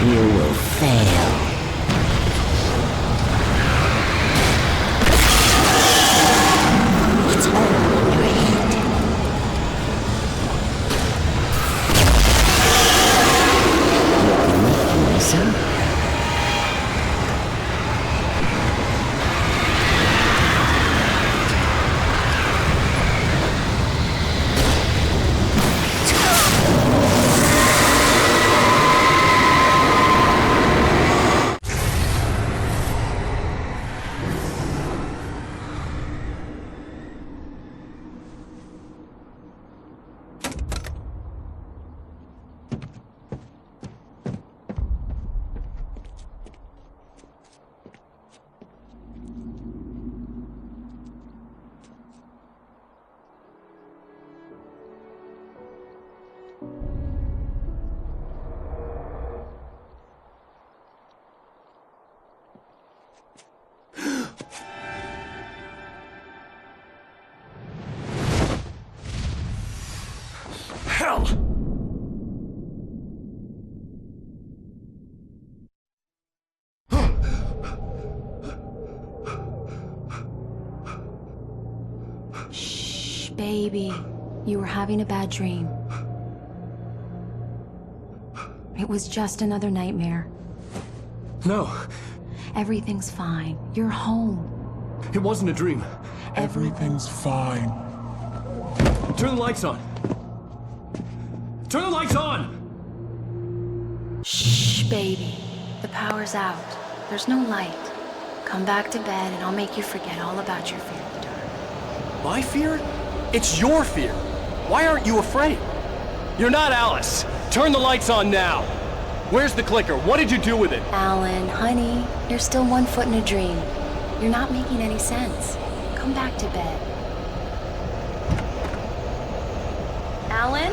Speaker 9: You will fail. It's all in your head. You're making this up.
Speaker 3: Hell!
Speaker 9: Shh, baby.
Speaker 13: You were having a bad dream. It was just another nightmare.
Speaker 3: No.
Speaker 13: Everything's fine. You're home.
Speaker 3: It wasn't a dream.
Speaker 13: Everything's
Speaker 3: fine. Turn the lights on. Turn the lights on!
Speaker 13: Shh, baby. The power's out. There's no light. Come back to bed and I'll make you forget all about your fear of the dark.
Speaker 6: My fear? It's your fear. Why aren't you afraid? You're not Alice. Turn the lights on now. Where's the clicker? What did you do with it?
Speaker 13: Alan, honey, you're still 1 foot in a dream. You're not making any sense. Come back to bed. Alan,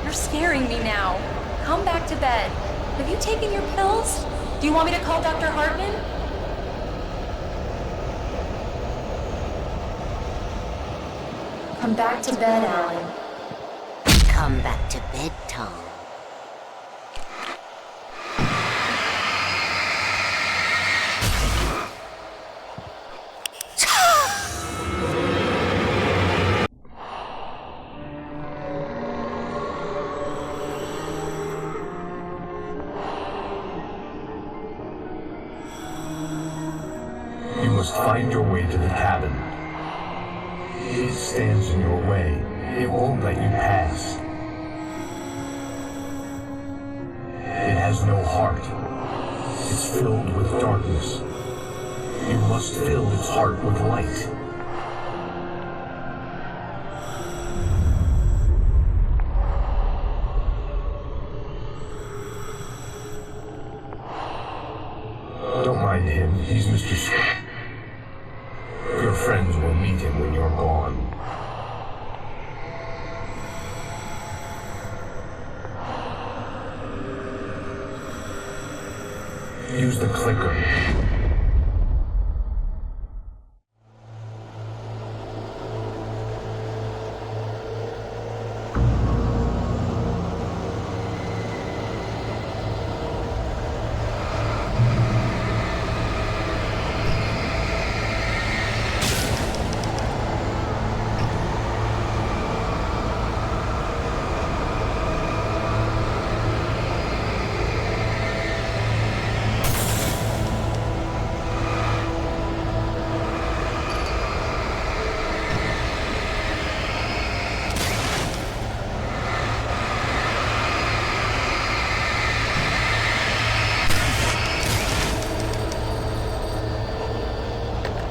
Speaker 13: you're scaring me now. Come back to bed. Have you taken your pills? Do you want me to call Dr. Hartman? Come back to bed, Alan.
Speaker 9: Come back to bed, Tom.
Speaker 4: You must find your way to the cabin. It stands in your way. It won't let you pass. It has no heart. It's filled with darkness. You must fill its heart with light. Don't mind him. He's Mr. Your friends will meet him when you're gone. Use the clicker.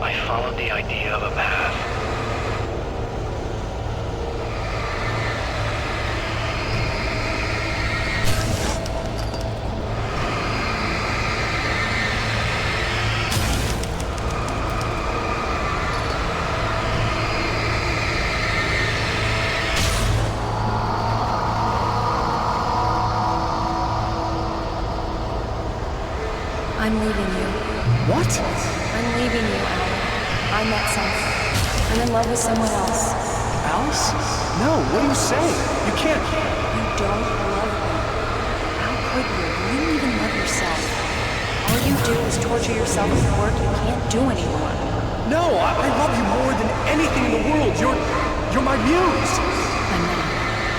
Speaker 1: I followed the idea of a path.
Speaker 13: I'm leaving you.
Speaker 6: What?
Speaker 13: I'm leaving you, Alan. I met someone. I'm in love with someone else.
Speaker 6: Alice? No, what are you saying? You can't.
Speaker 13: You don't love me. How could you? You don't even love yourself. All you do is torture yourself with work you can't do anymore.
Speaker 6: No, I love you more than anything in the world. You're my muse.
Speaker 13: I'm not.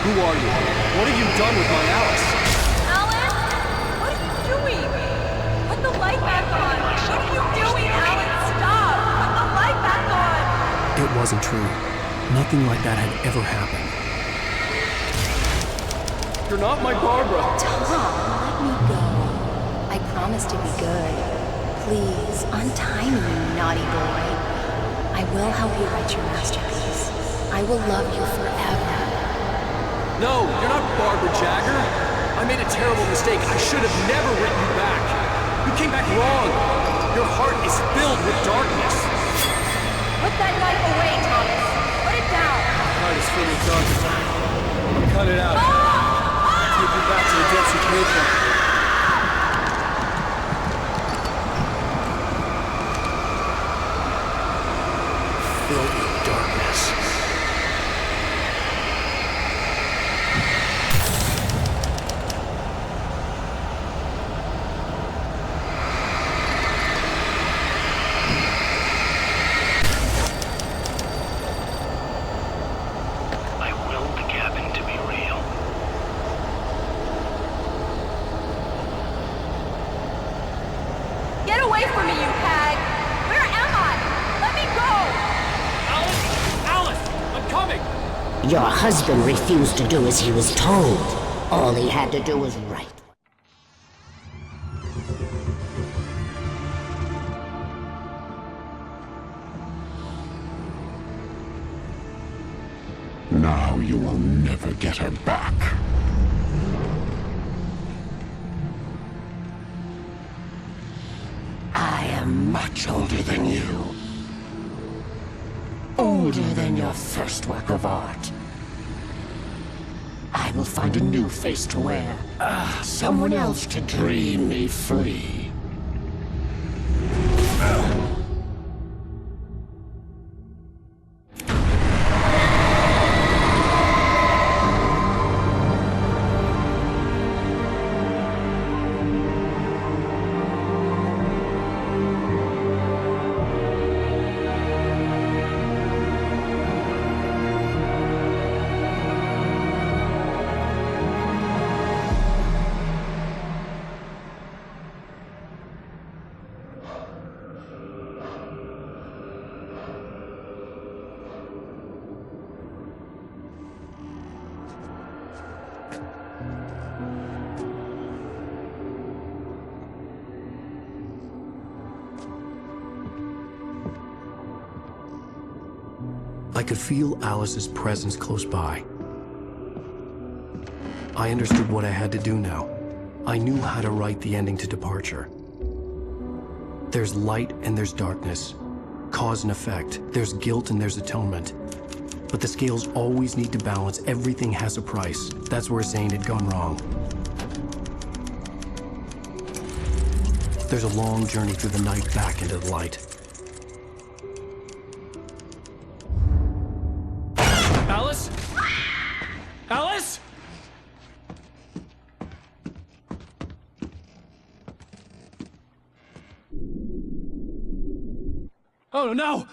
Speaker 6: Who are you? What have you done with my Alice?
Speaker 23: Alan? What are you doing? Put the light back on. What are you doing, Alan? Stop! Put the light back on!
Speaker 3: It wasn't true. Nothing like that had ever happened.
Speaker 6: You're not my Barbara.
Speaker 13: Tom, let me go. I promise to be good. Please, untie me, you naughty boy. I will help you write your masterpiece. I will love you forever.
Speaker 6: No, you're not Barbara Jagger. I made a terrible mistake. I should have never written you back. You came back wrong. Your heart is filled with darkness.
Speaker 23: Put that knife away, Thomas. Put it down.
Speaker 6: Heart is filled with darkness. Cut it out. Take you back to the depths you came from.
Speaker 3: Filled with darkness.
Speaker 1: I willed the
Speaker 9: Your husband refused to do as he was told. All he had to do was write.
Speaker 18: Now you will never get her back.
Speaker 9: I am
Speaker 18: Much older than you. Older than your first work of art. I will find a new face to wear. Someone else to dream me free.
Speaker 1: I could feel Alice's presence close by. I understood what I had to do now. I knew how to write the ending to Departure. There's light and there's darkness. Cause and effect. There's guilt and there's atonement. But the scales always need to balance. Everything has a price. That's where Zane had gone wrong. There's a long journey through the night back into the light.
Speaker 6: Alice? Alice? Oh no!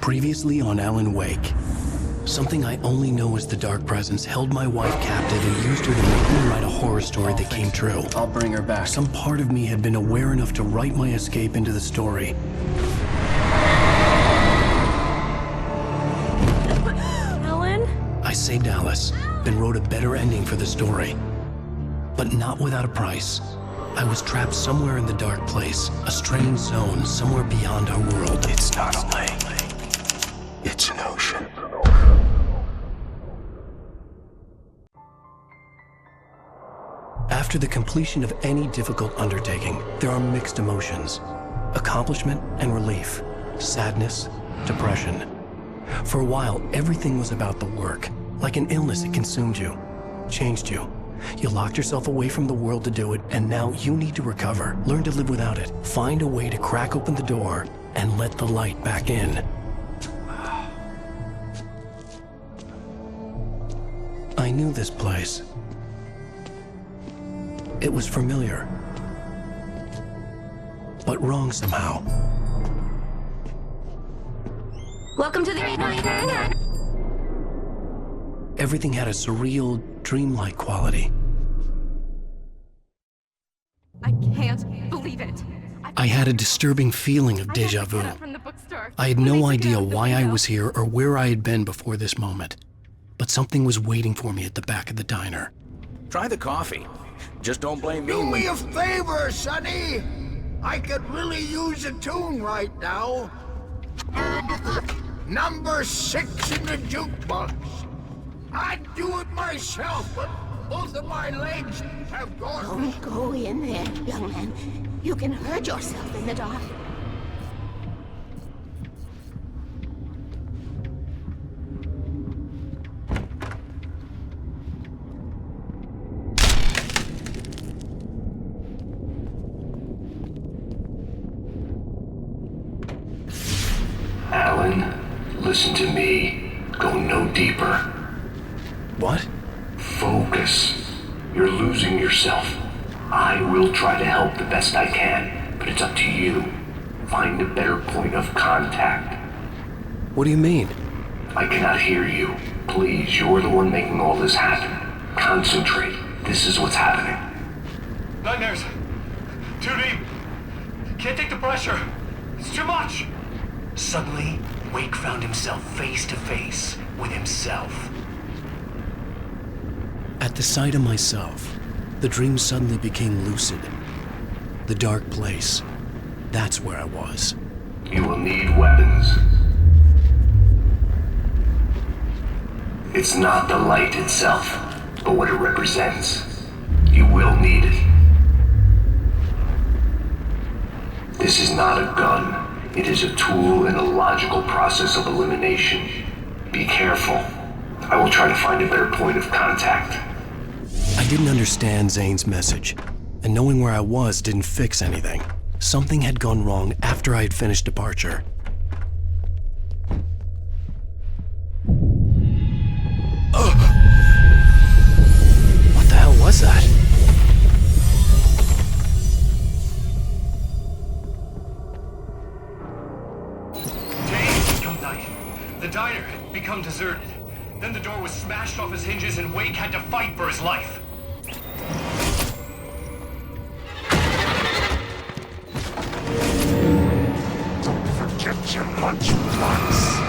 Speaker 3: Previously on Alan Wake. Something I only know as the Dark Presence held my wife captive and used her to make me write a horror story that came true.
Speaker 1: I'll bring her back.
Speaker 3: Some part of me had been aware enough to write my escape into the story.
Speaker 13: Alan?
Speaker 3: I saved Alice, then wrote a better ending for the story. But not without a price. I was trapped somewhere in the dark place, a strange zone somewhere beyond our world.
Speaker 4: It's not a lake. It's an ocean.
Speaker 3: After the completion of any difficult undertaking, there are mixed emotions. Accomplishment and relief. Sadness, depression. For a while, everything was about the work. Like an illness, it consumed you, changed you. You locked yourself away from the world to do it, and now you need to recover. Learn to live without it. Find a way to crack open the door and let the light back in. I knew this place. It was familiar, but wrong somehow.
Speaker 13: Welcome to the...
Speaker 3: Everything had a surreal, dreamlike quality.
Speaker 23: I can't believe it.
Speaker 3: I had a disturbing feeling of deja vu. I had no idea why I was here or where I had been before this moment, but something was waiting for me at the back of the diner.
Speaker 15: Try the coffee. Just don't blame me.
Speaker 10: Do me a favor, Sonny. I could really use a tune right now. Number 6 in the jukebox. I'd do it myself, but both of my legs have gone.
Speaker 2: Don't go in there, young man. You can hurt yourself in the dark.
Speaker 4: Alan, listen to me. Go no deeper.
Speaker 3: What?
Speaker 4: Focus. You're losing yourself. I will try to help the best I can, but it's up to you. Find a better point of contact.
Speaker 3: What do you mean?
Speaker 4: I cannot hear you. Please, you're the one making all this happen. Concentrate. This is what's happening.
Speaker 5: Nightmares. Too deep. Can't take the pressure. It's too much.
Speaker 20: Suddenly, Wake found himself face to face with himself.
Speaker 3: At the sight of myself, the dream suddenly became lucid. The dark place. That's where I was.
Speaker 4: You will need weapons. It's not the light itself, but what it represents. You will need it. This is not a gun. It is a tool in a logical process of elimination. Be careful. I will try to find a better point of contact.
Speaker 3: I didn't understand Zane's message, and knowing where I was didn't fix anything. Something had gone wrong after I had finished departure. What the hell was that?
Speaker 5: The diner had become deserted. Then the door was smashed off his hinges and Wake had to fight for his life.
Speaker 18: Forget your lunchbox.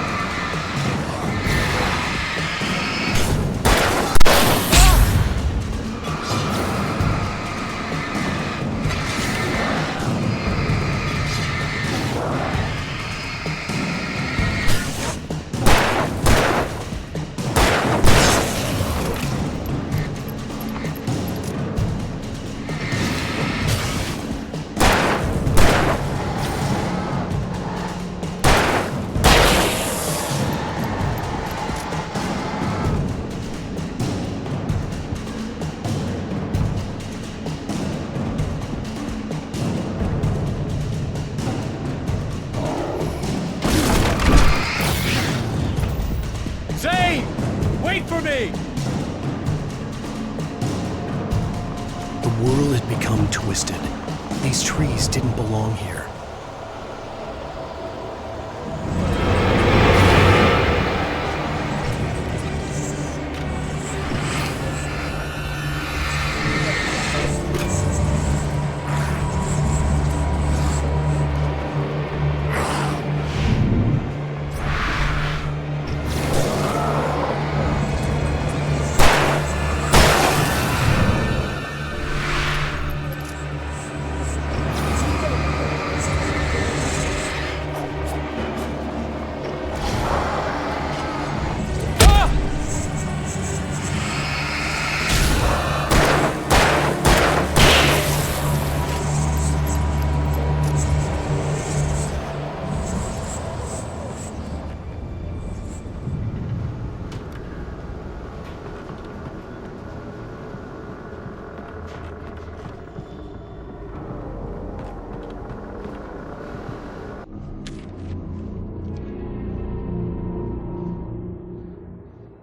Speaker 6: Wait for me!
Speaker 3: The world had become twisted. These trees didn't belong here.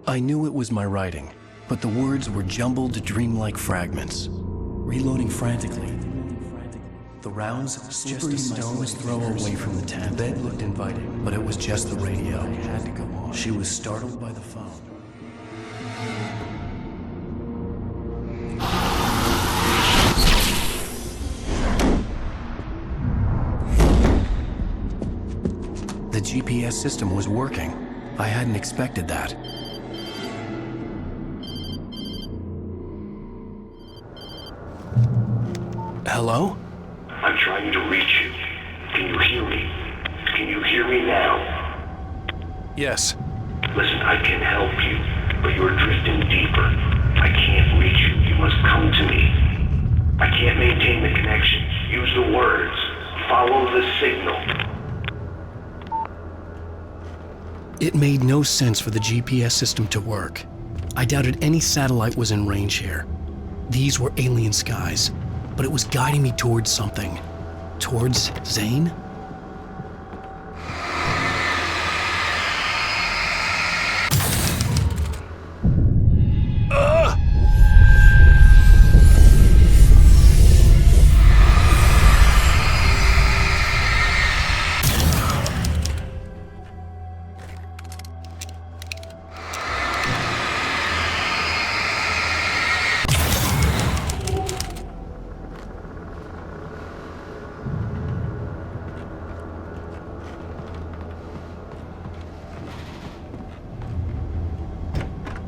Speaker 1: I knew it was my writing, but the words were jumbled dreamlike fragments. Reloading frantically, the rounds just a stone's throw away from the tent. The bed looked inviting, but it was just the radio. It had to go on. She was startled by the phone. The GPS system was working. I hadn't expected that. Hello?
Speaker 4: I'm trying to reach you. Can you hear me? Can you hear me now?
Speaker 3: Yes.
Speaker 4: Listen, I can help you, but you're drifting deeper. I can't reach you. You must come to me. I can't maintain the connection. Use the words. Follow the signal.
Speaker 3: It made no sense for the GPS system to work. I doubted any satellite was in range here. These were alien skies, but it was guiding me towards something. Towards Zane?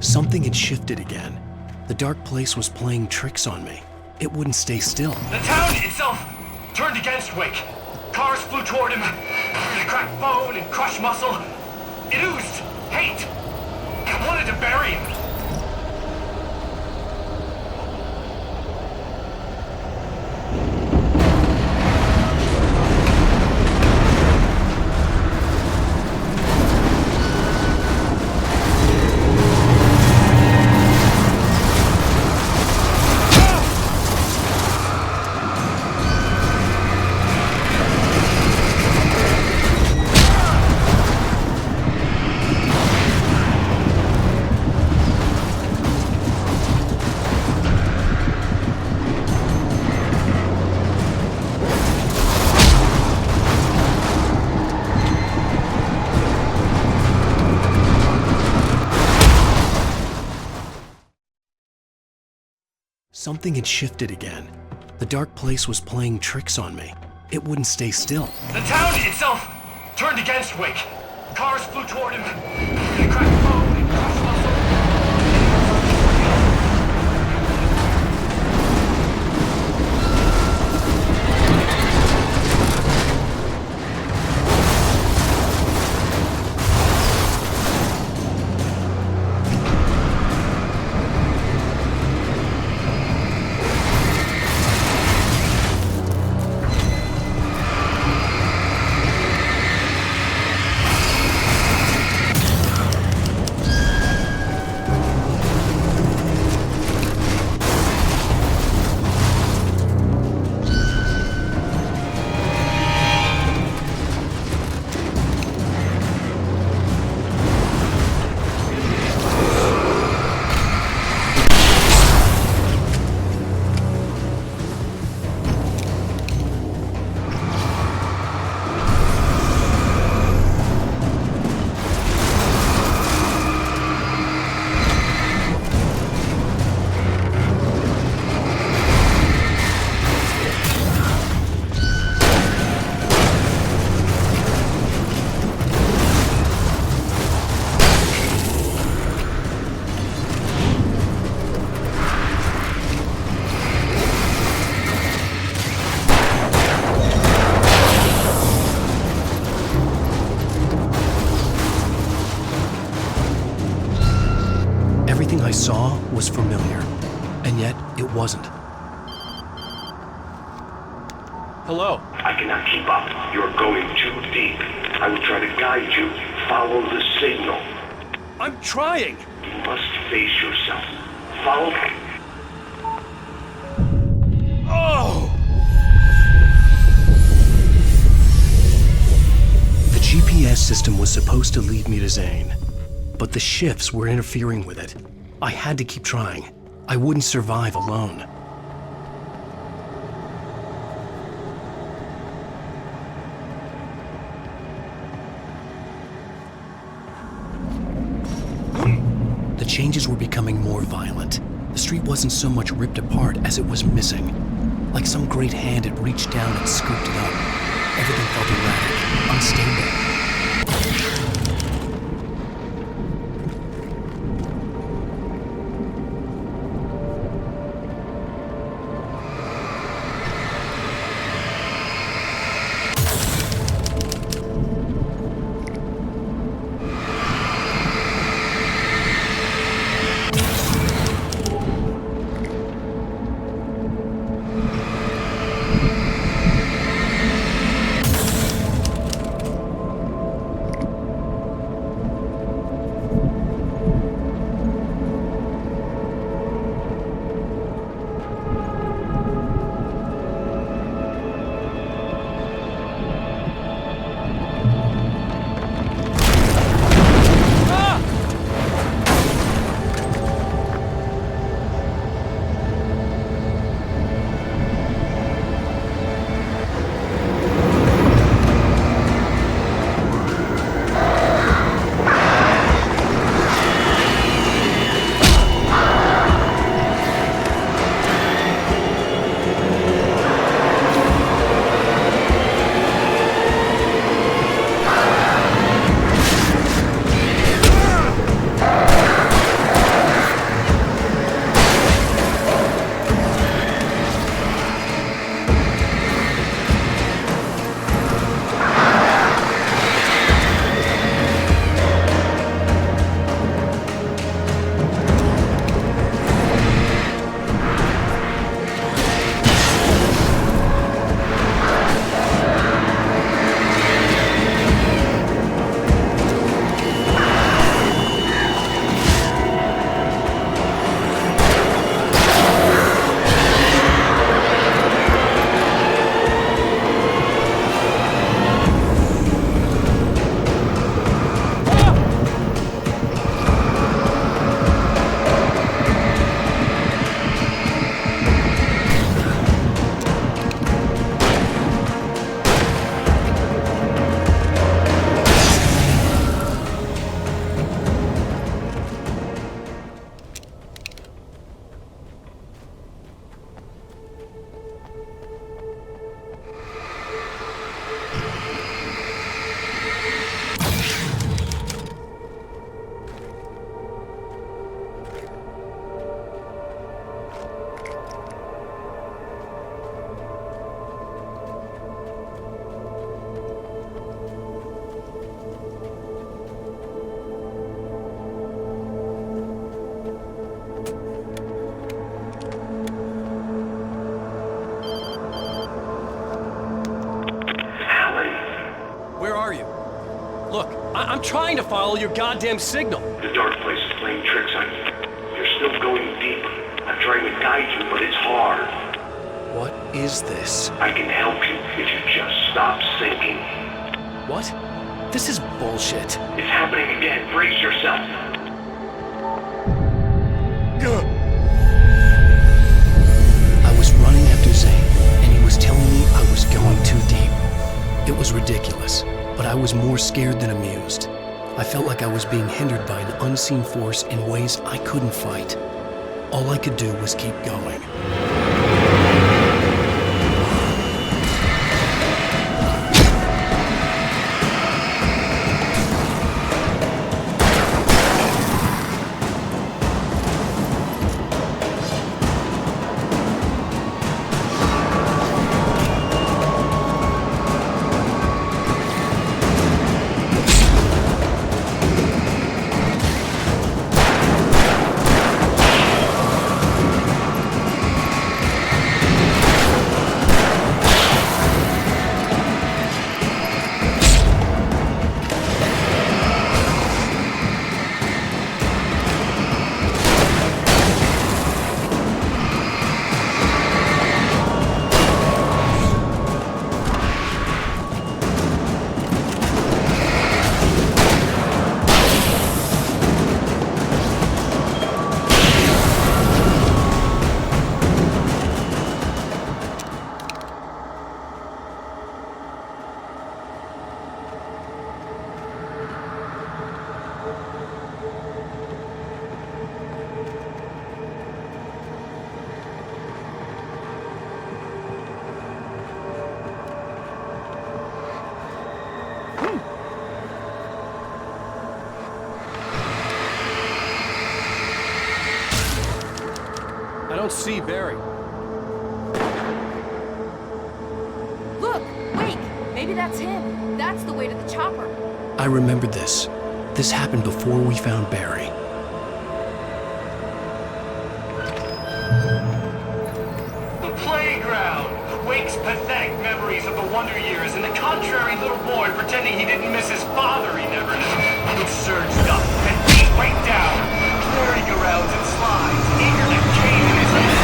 Speaker 3: Something had shifted again. The dark place was playing tricks on me. It wouldn't stay still.
Speaker 20: The town itself turned against Wake. Cars flew toward him, through to crack bone and crush muscle. It oozed hate. It wanted to bury him.
Speaker 3: Something had shifted again. The dark place was playing tricks on me. It wouldn't stay still.
Speaker 20: The town itself turned against Wake. Cars flew toward him, through to crack bone and crush muscle.
Speaker 3: Everything I saw was familiar, and yet it wasn't.
Speaker 6: Hello?
Speaker 4: I cannot keep up. You're going too deep. I will try to guide you. Follow the signal.
Speaker 6: I'm trying!
Speaker 4: You must face yourself. Follow me.
Speaker 6: Oh!
Speaker 3: The GPS system was supposed to lead me to Zane. but the shifts were interfering with it. I had to keep trying. I wouldn't survive alone. The changes were becoming more violent. The street wasn't so much ripped apart as it was missing. Like some great hand had reached down and scooped it up. Everything felt erratic, unstable.
Speaker 6: I'm trying to follow your goddamn signal.
Speaker 20: The dark place is playing tricks on you. You're still going deep. I'm trying to guide you, but it's hard.
Speaker 3: What is this?
Speaker 20: I can help you if you just stop sinking.
Speaker 3: What? This is bullshit.
Speaker 20: It's happening again. Brace yourself.
Speaker 3: I was running after Zane, and he was telling me I was going too deep. It was ridiculous, but I was more scared than amused. I felt like I was being hindered by an unseen force in ways I couldn't fight. All I could do was keep going.
Speaker 6: see Barry.
Speaker 23: Look! Wake! Maybe that's him. That's the way to the chopper.
Speaker 3: I remembered this. This happened before we found Barry.
Speaker 20: The playground! Wake's pathetic memories of the Wonder Years and the contrary little boy pretending he didn't miss his father he never knew. He surged up and beat Wake down, merry-go-rounds and slides, eager to cave in his head.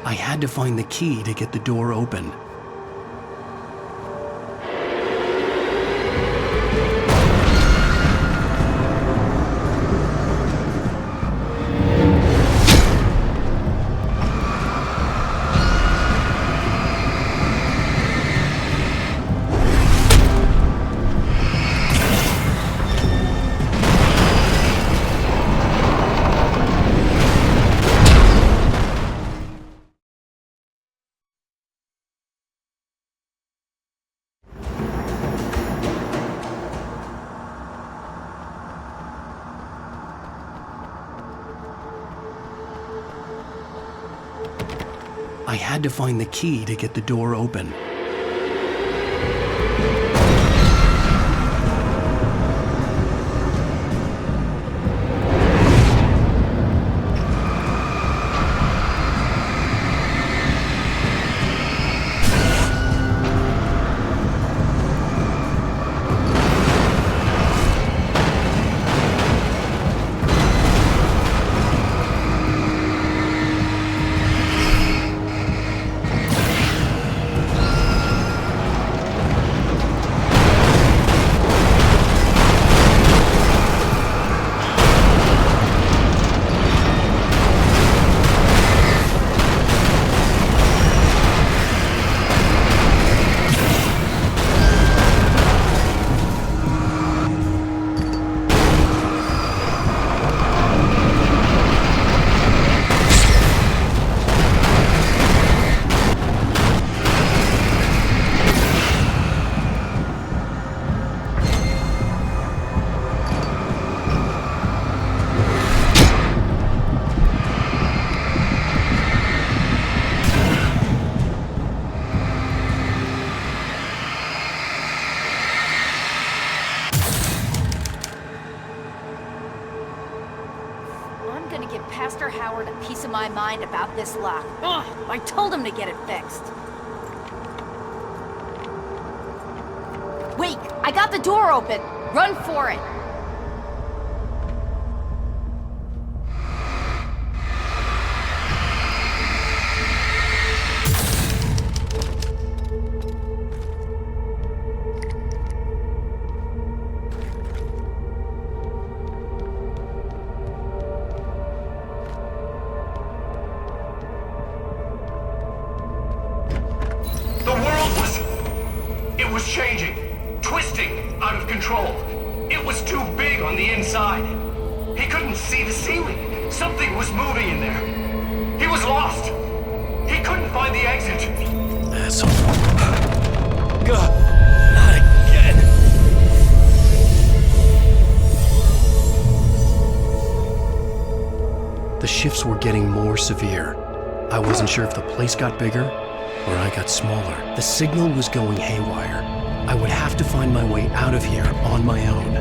Speaker 3: I had to find the key to get the door open. I had to find the key to get the door open.
Speaker 23: Pastor Howard a piece of my mind about this lock. Ugh, I told him to get it fixed. Wait, I got the door open. Run for it.
Speaker 20: Changing, twisting, out of control. It was too big on the inside. He couldn't see the ceiling. Something was moving in there. He was lost. He couldn't find the exit.
Speaker 3: Asshole. God, not again. The shifts were getting more severe. I wasn't sure if the place got bigger or I got smaller. The signal was going haywire. I would have to find my way out of here on my own.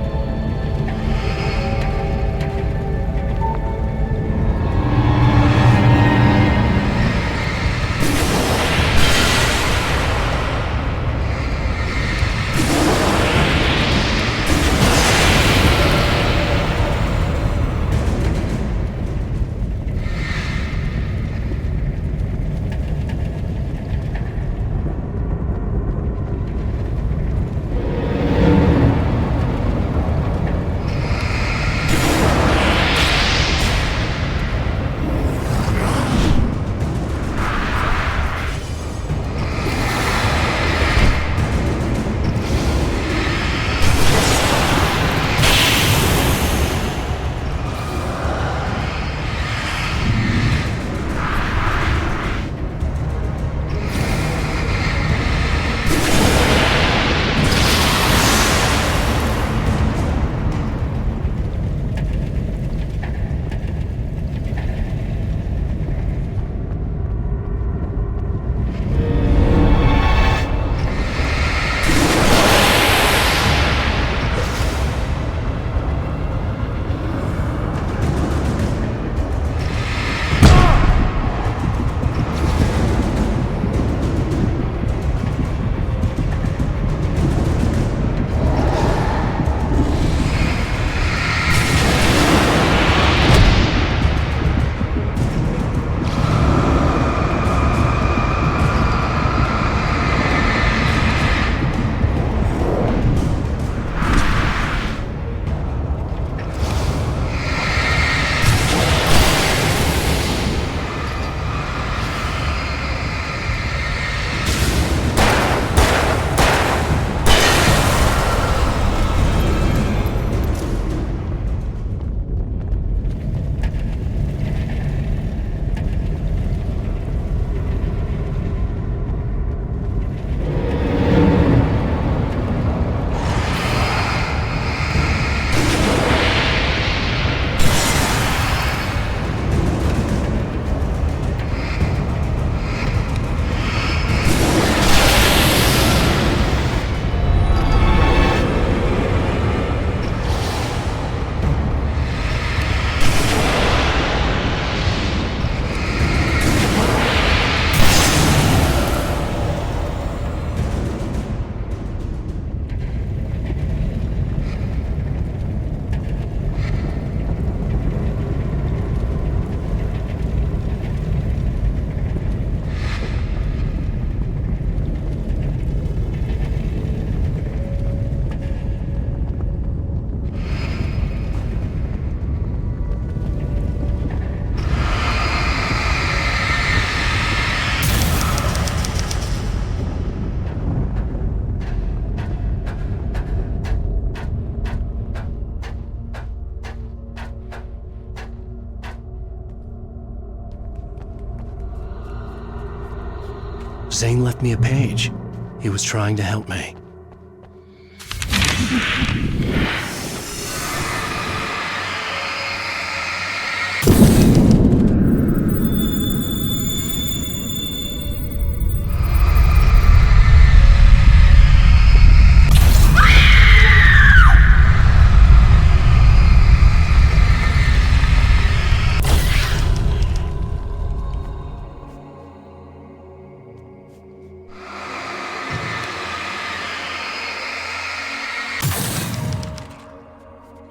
Speaker 1: Zane left me a page. He was trying to help me.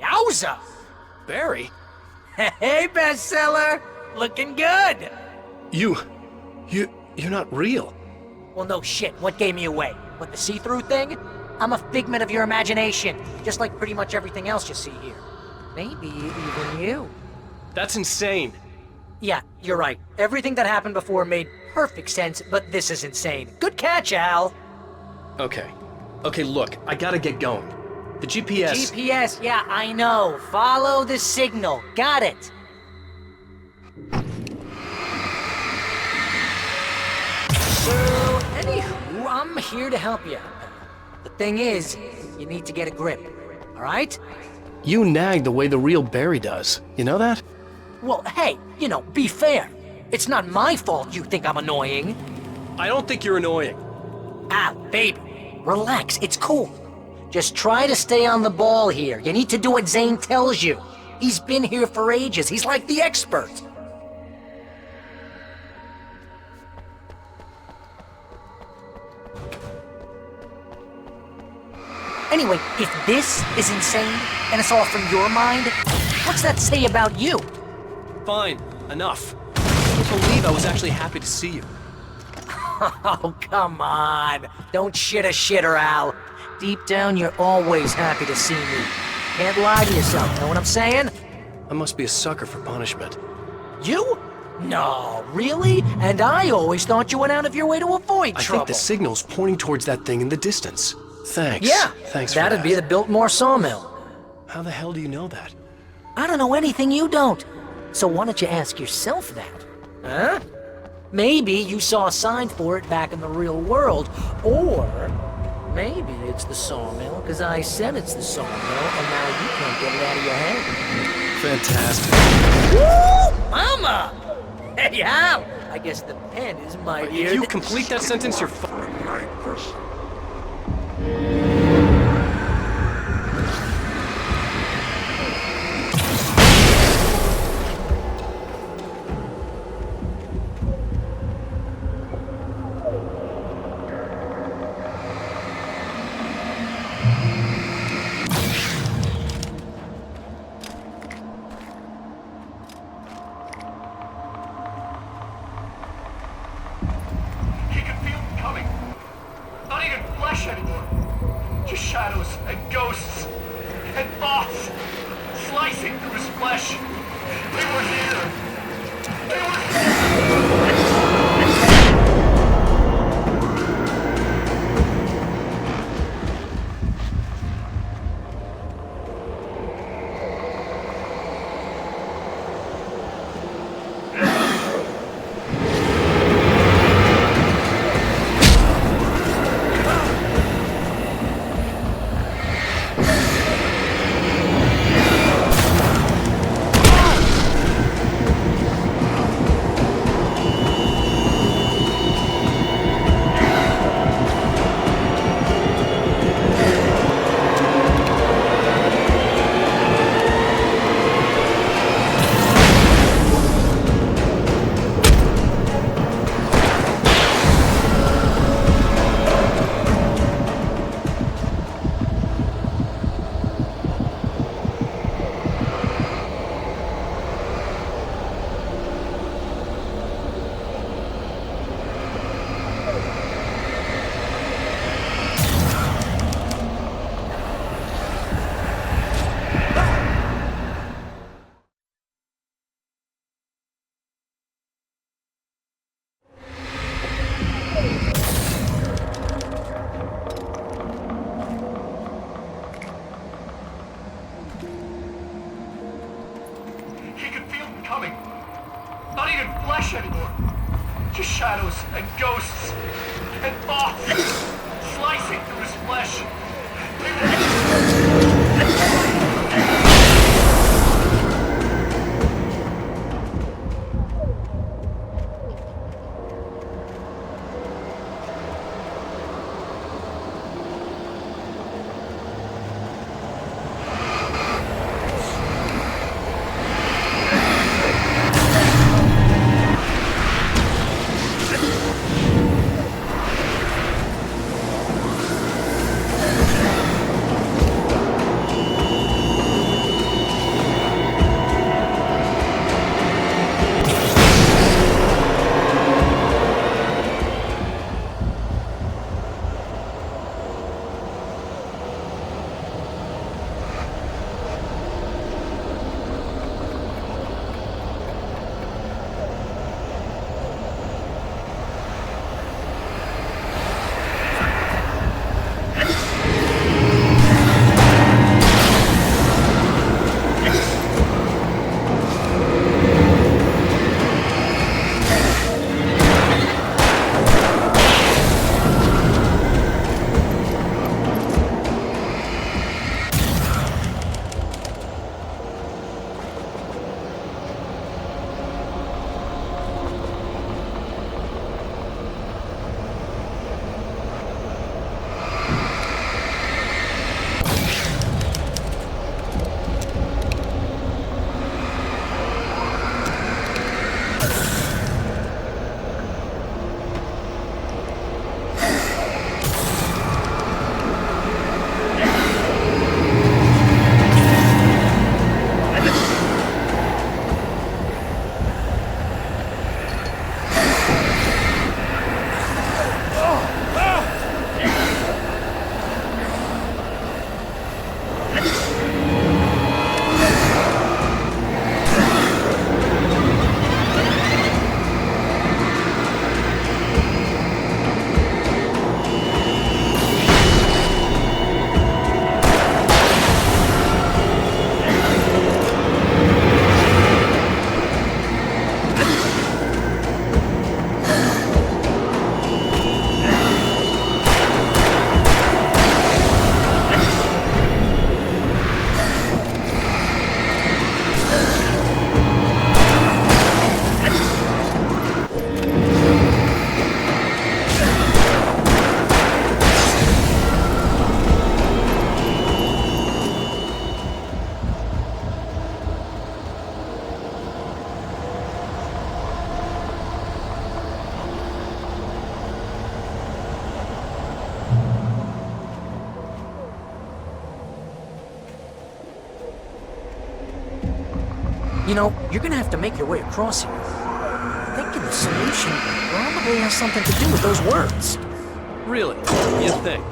Speaker 14: Yowza!
Speaker 6: Barry?
Speaker 14: Hey, bestseller! Looking good!
Speaker 6: You're not real.
Speaker 14: Well, no shit. What gave me away? What, the see-through thing? I'm a figment of your imagination, just like pretty much everything else you see here. Maybe even you.
Speaker 6: That's insane.
Speaker 14: Yeah, you're right. Everything that happened before made perfect sense, but this is insane. Good catch, Al!
Speaker 6: Okay, look, I gotta get going. The GPS...
Speaker 14: GPS, yeah, I know. Follow the signal. Got it. So, anywho, I'm here to help you. The thing is, you need to get a grip, alright?
Speaker 6: You nag the way the real Barry does. You know that?
Speaker 14: Well, hey, be fair. It's not my fault you think I'm annoying.
Speaker 6: I don't think you're annoying.
Speaker 14: Al, baby, relax, it's cool. Just try to stay on the ball here. You need to do what Zane tells you. He's been here for ages. He's like the expert. Anyway, if this is insane, and it's all from your mind, what's that say about you?
Speaker 6: Fine, enough. I can't believe I was actually happy to see you.
Speaker 14: Oh, come on. Don't shit a shitter, Al. Deep down, you're always happy to see me. Can't lie to yourself, know what I'm saying?
Speaker 6: I must be a sucker for punishment.
Speaker 14: You? No, really? And I always thought you went out of your way to avoid trouble.
Speaker 6: I think the signal's pointing towards that thing in the distance. Thanks.
Speaker 14: Yeah,
Speaker 6: thanks for that.
Speaker 14: That'd be the Biltmore sawmill.
Speaker 6: How the hell do you know that?
Speaker 14: I don't know anything you don't. So why don't you ask yourself that? Huh? Maybe you saw a sign for it back in the real world, or maybe it's the sawmill, because I said it's the sawmill, and now you can't get it out of your head.
Speaker 6: Fantastic.
Speaker 14: Woo! Mama! Hey, Al! I guess the pen is mightier.
Speaker 6: If you complete that sentence, you're fucked.
Speaker 20: shadows and ghosts and thoughts slicing through his flesh.
Speaker 12: You know, you're gonna have to make your way across here. I'm thinking the solution probably has something to do with those words.
Speaker 6: Really? You think?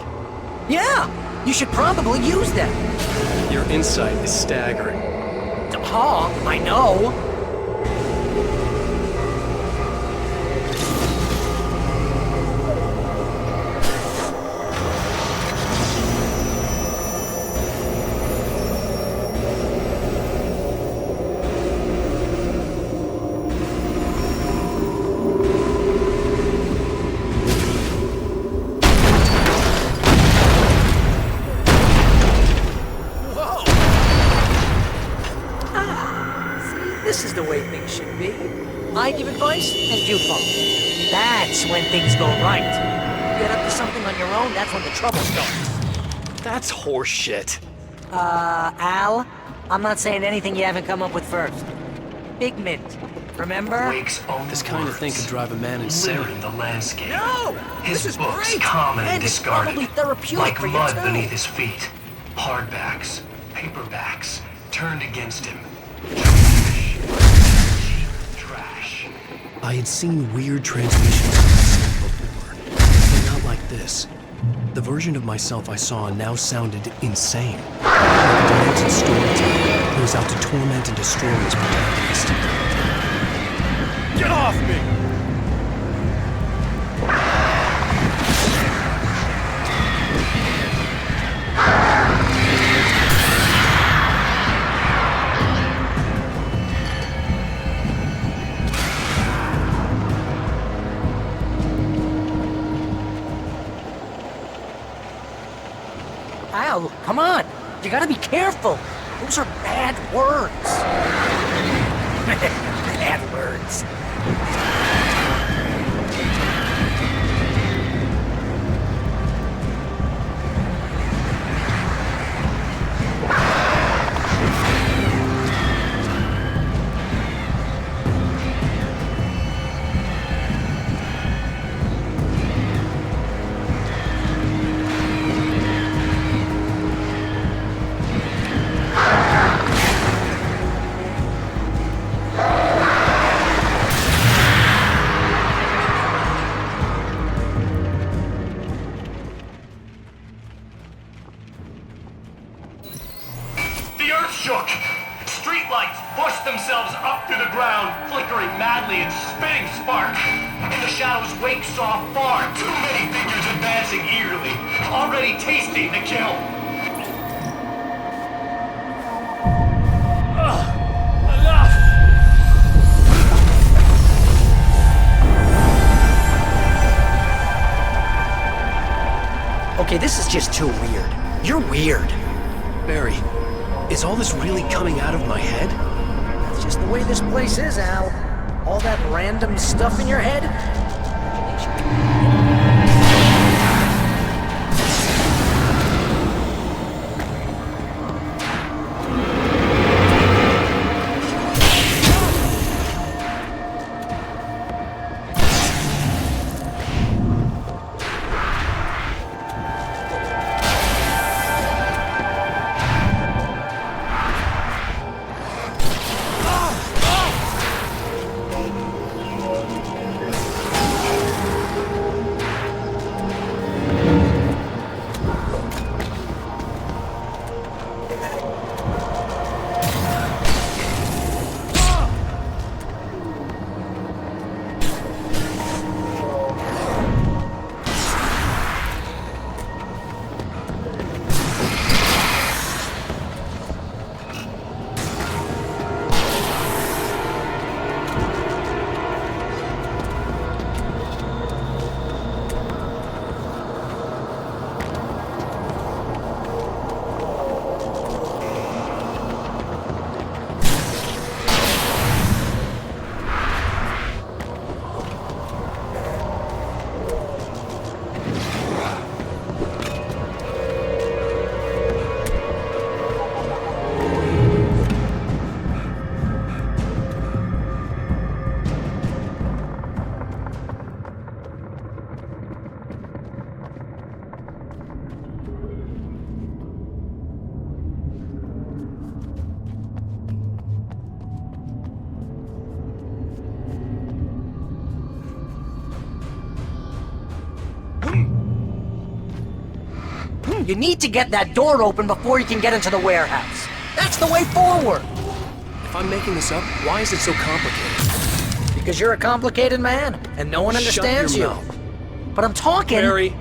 Speaker 12: Yeah! You should probably use them.
Speaker 6: Your insight is staggering.
Speaker 12: I know. This is the way things should be. I give advice, and you follow. That's when things go right. You get up to something on your own, that's when the trouble starts.
Speaker 6: That's horseshit.
Speaker 14: Al, I'm not saying anything you haven't come up with first. Big Mint, remember?
Speaker 20: Wake's own
Speaker 3: This kind of thing could drive a man insane.
Speaker 20: Litter in the landscape.
Speaker 12: No!
Speaker 20: His
Speaker 12: This is
Speaker 20: books
Speaker 12: great!
Speaker 20: common and
Speaker 12: And it's
Speaker 20: discarded,
Speaker 12: probably therapeutic
Speaker 20: like
Speaker 12: for you,
Speaker 20: mud
Speaker 12: too.
Speaker 20: beneath his feet. Hardbacks, paperbacks, turned against him. Trash.
Speaker 3: I had seen weird transmissions of myself before, but not like this. The version of myself I saw now sounded insane. Like a demented storyteller who was out to torment and destroy his protagonist.
Speaker 6: Get off me!
Speaker 12: Al, come on. You gotta be careful. Those are bad words. Bad words.
Speaker 20: The earth shook. Streetlights pushed themselves up through the ground, flickering madly and spitting spark. In the shadows, Wake saw far too many figures advancing eagerly, already tasting the kill. Enough!
Speaker 12: Okay, this is just too weird. You're weird.
Speaker 3: Barry, is all this really coming out of my head?
Speaker 12: That's just the way this place is, Al. All that random stuff in your head. You need to get that door open before you can get into the warehouse. That's the way forward.
Speaker 3: If I'm making this up, why is it so complicated?
Speaker 12: Because you're a complicated man, and no one understands
Speaker 3: Shut your
Speaker 12: you.
Speaker 3: mouth.
Speaker 12: But I'm talking.
Speaker 3: Barry.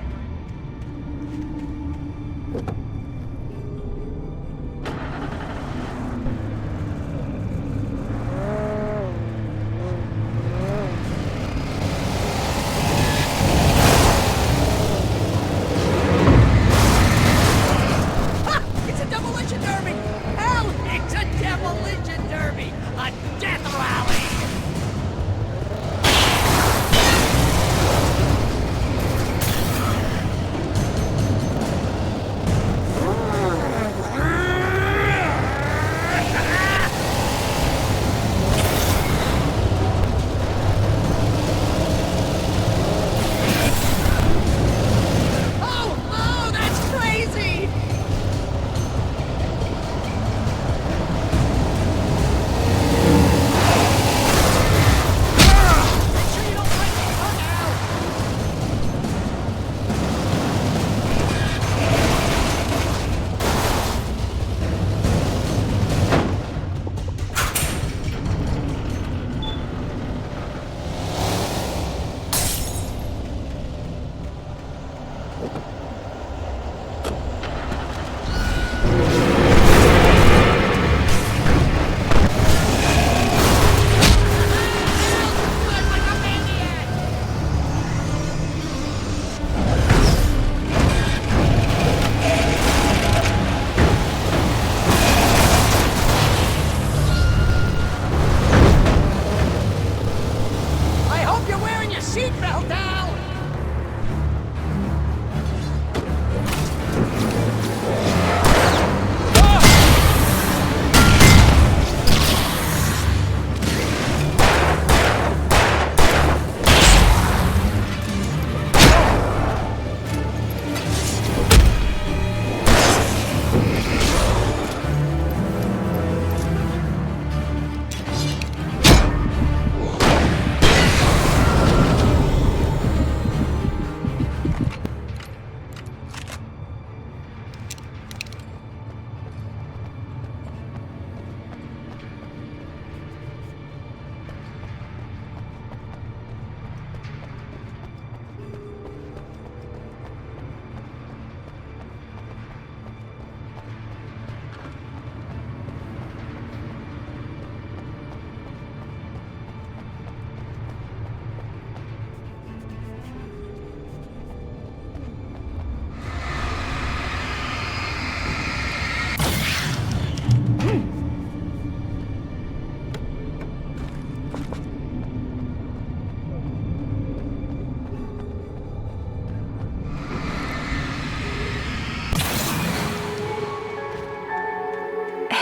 Speaker 12: It's a demolition derby! Hell, it's a demolition derby! A death rally!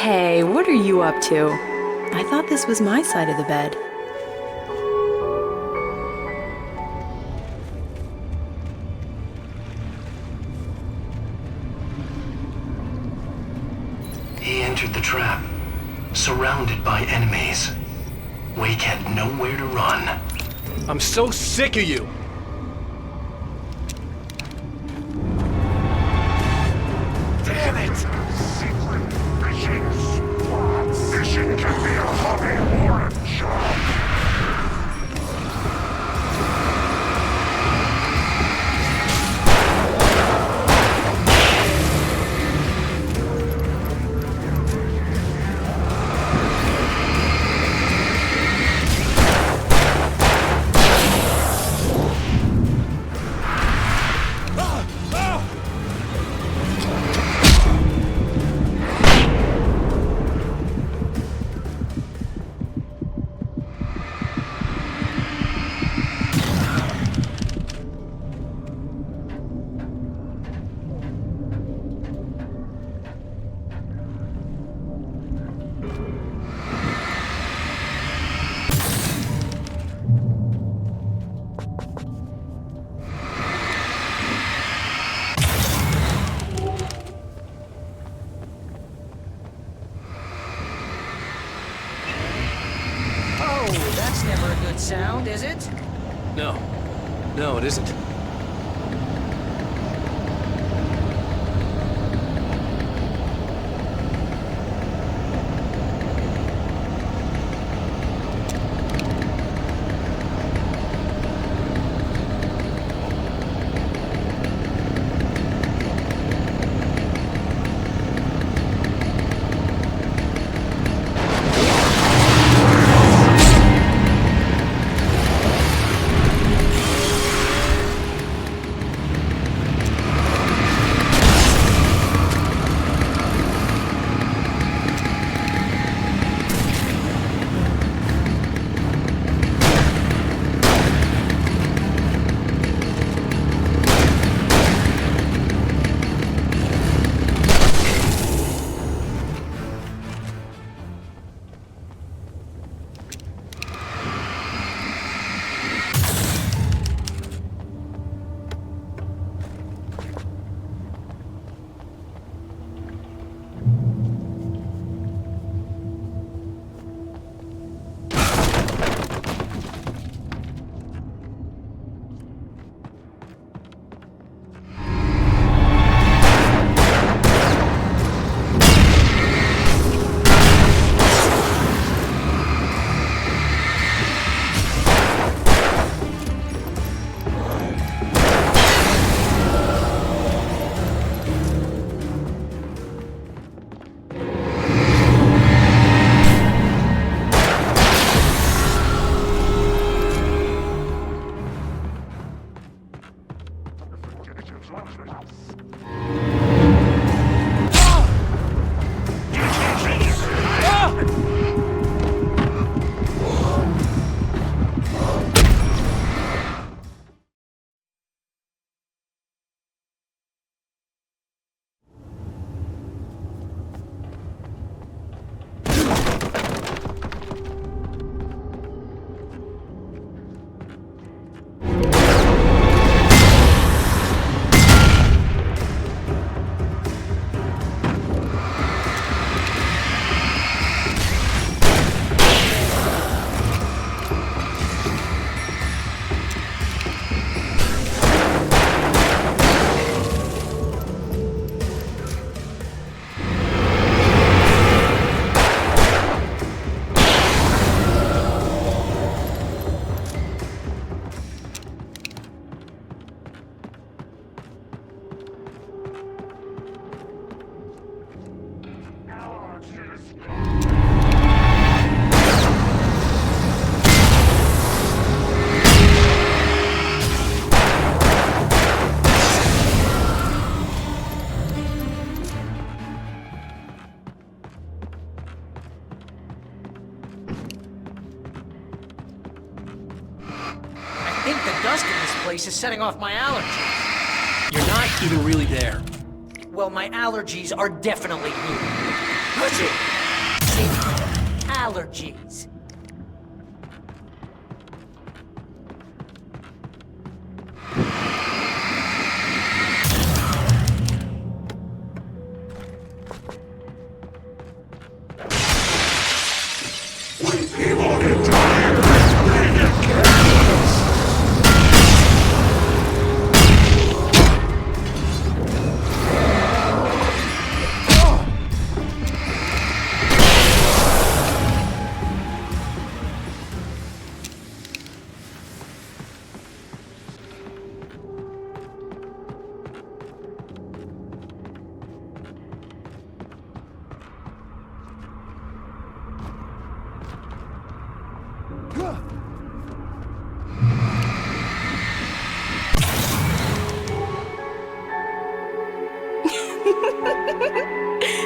Speaker 13: Hey, what are you up to? I thought this was my side of the bed.
Speaker 1: He entered the trap, surrounded by enemies. Wake had nowhere to run.
Speaker 6: I'm so sick of you!
Speaker 18: Damn it! Secret fishing squad. Fishing can be a hobby or a job.
Speaker 14: That's never a good sound, is it?
Speaker 6: No. No, it isn't.
Speaker 14: I think the dust in this place is setting off my allergies.
Speaker 6: You're not even really there.
Speaker 14: Well, my allergies are definitely here. Basic allergies.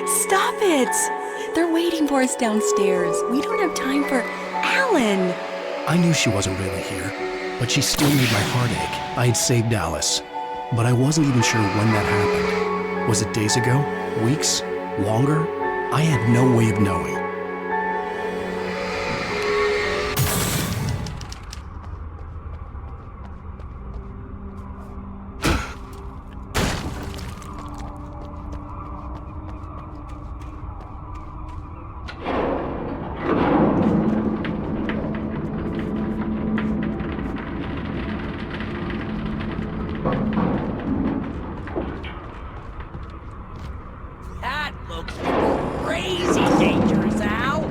Speaker 13: Stop it! They're waiting for us downstairs. We don't have time for Alan.
Speaker 3: I knew she wasn't really here, but she still made my heart ache. I had saved Alice, but I wasn't even sure when that happened. Was it days ago? Weeks? Longer? I had no way of knowing.
Speaker 14: That looks crazy dangerous, Al.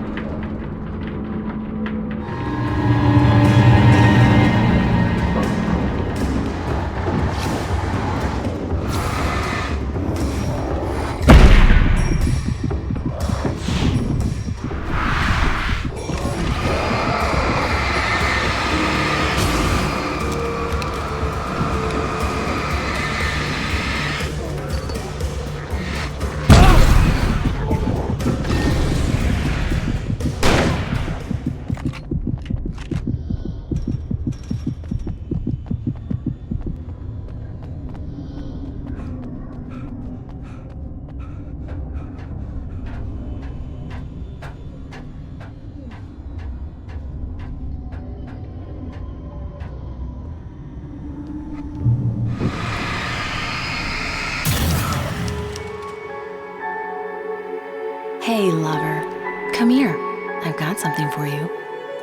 Speaker 13: Hey, lover. Come here. I've got something for you.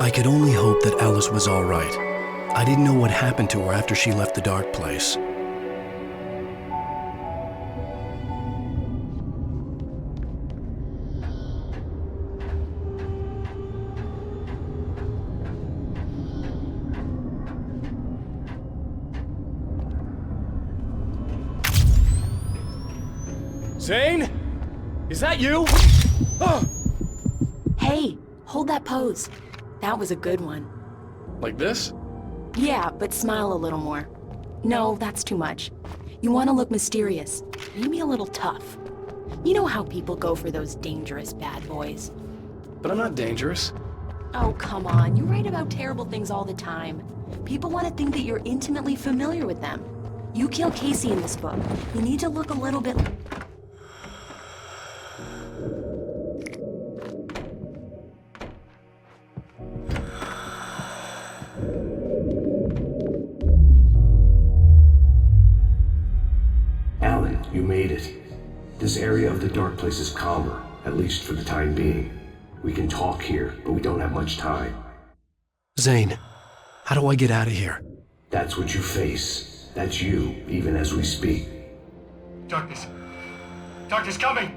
Speaker 3: I could only hope that Alice was all right. I didn't know what happened to her after she left the dark place.
Speaker 6: Zane? Is that you?
Speaker 13: Hey, hold that pose. That was a good one.
Speaker 6: Like this?
Speaker 13: Yeah, but smile a little more. No, that's too much. You want to look mysterious, maybe a little tough. You know how people go for those dangerous bad boys.
Speaker 6: But I'm not dangerous.
Speaker 13: Oh, come on. You write about terrible things all the time. People want to think that you're intimately familiar with them. You kill Casey in this book. You need to look a little bit...
Speaker 4: Alan, you made it. This area of the dark place is calmer, at least for the time being. We can talk here, but we don't have much time.
Speaker 3: Zane, how do I get out of here?
Speaker 4: That's what you face. That's you, even as we speak.
Speaker 20: Darkness. Darkness coming!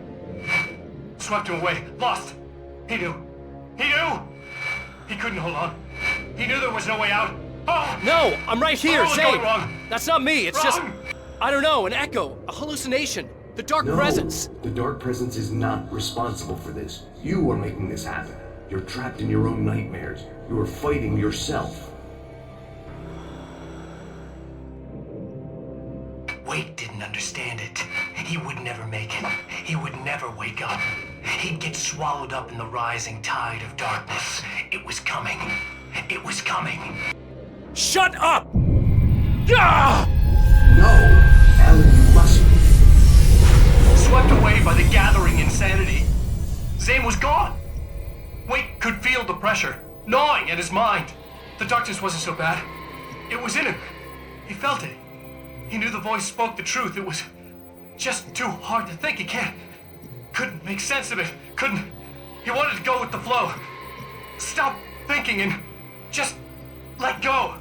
Speaker 20: Swept him away. Lost. He knew. He knew! He couldn't hold on. He knew there was no way out. Oh!
Speaker 6: No! I'm right here,
Speaker 20: What was
Speaker 6: Zane!
Speaker 20: going wrong?
Speaker 6: That's not me, it's just...
Speaker 20: Wrong!
Speaker 6: I don't know, an echo, a hallucination. The dark
Speaker 4: No,
Speaker 6: presence.
Speaker 4: the dark presence is not responsible for this. You are making this happen. You're trapped in your own nightmares. You are fighting yourself.
Speaker 20: Wake didn't understand it. He would never make it. He would never wake up. He'd get swallowed up in the rising tide of darkness. It was coming. It was coming.
Speaker 6: Shut up! Ah!
Speaker 4: No! Alan, you must be.
Speaker 20: Swept away by the gathering insanity. Zane was gone. the pressure, gnawing at his mind. The darkness wasn't so bad. It was in him. He felt it. He knew the voice spoke the truth. It was just too hard to think. He couldn't make sense of it. He wanted to go with the flow. Stop thinking and just let go.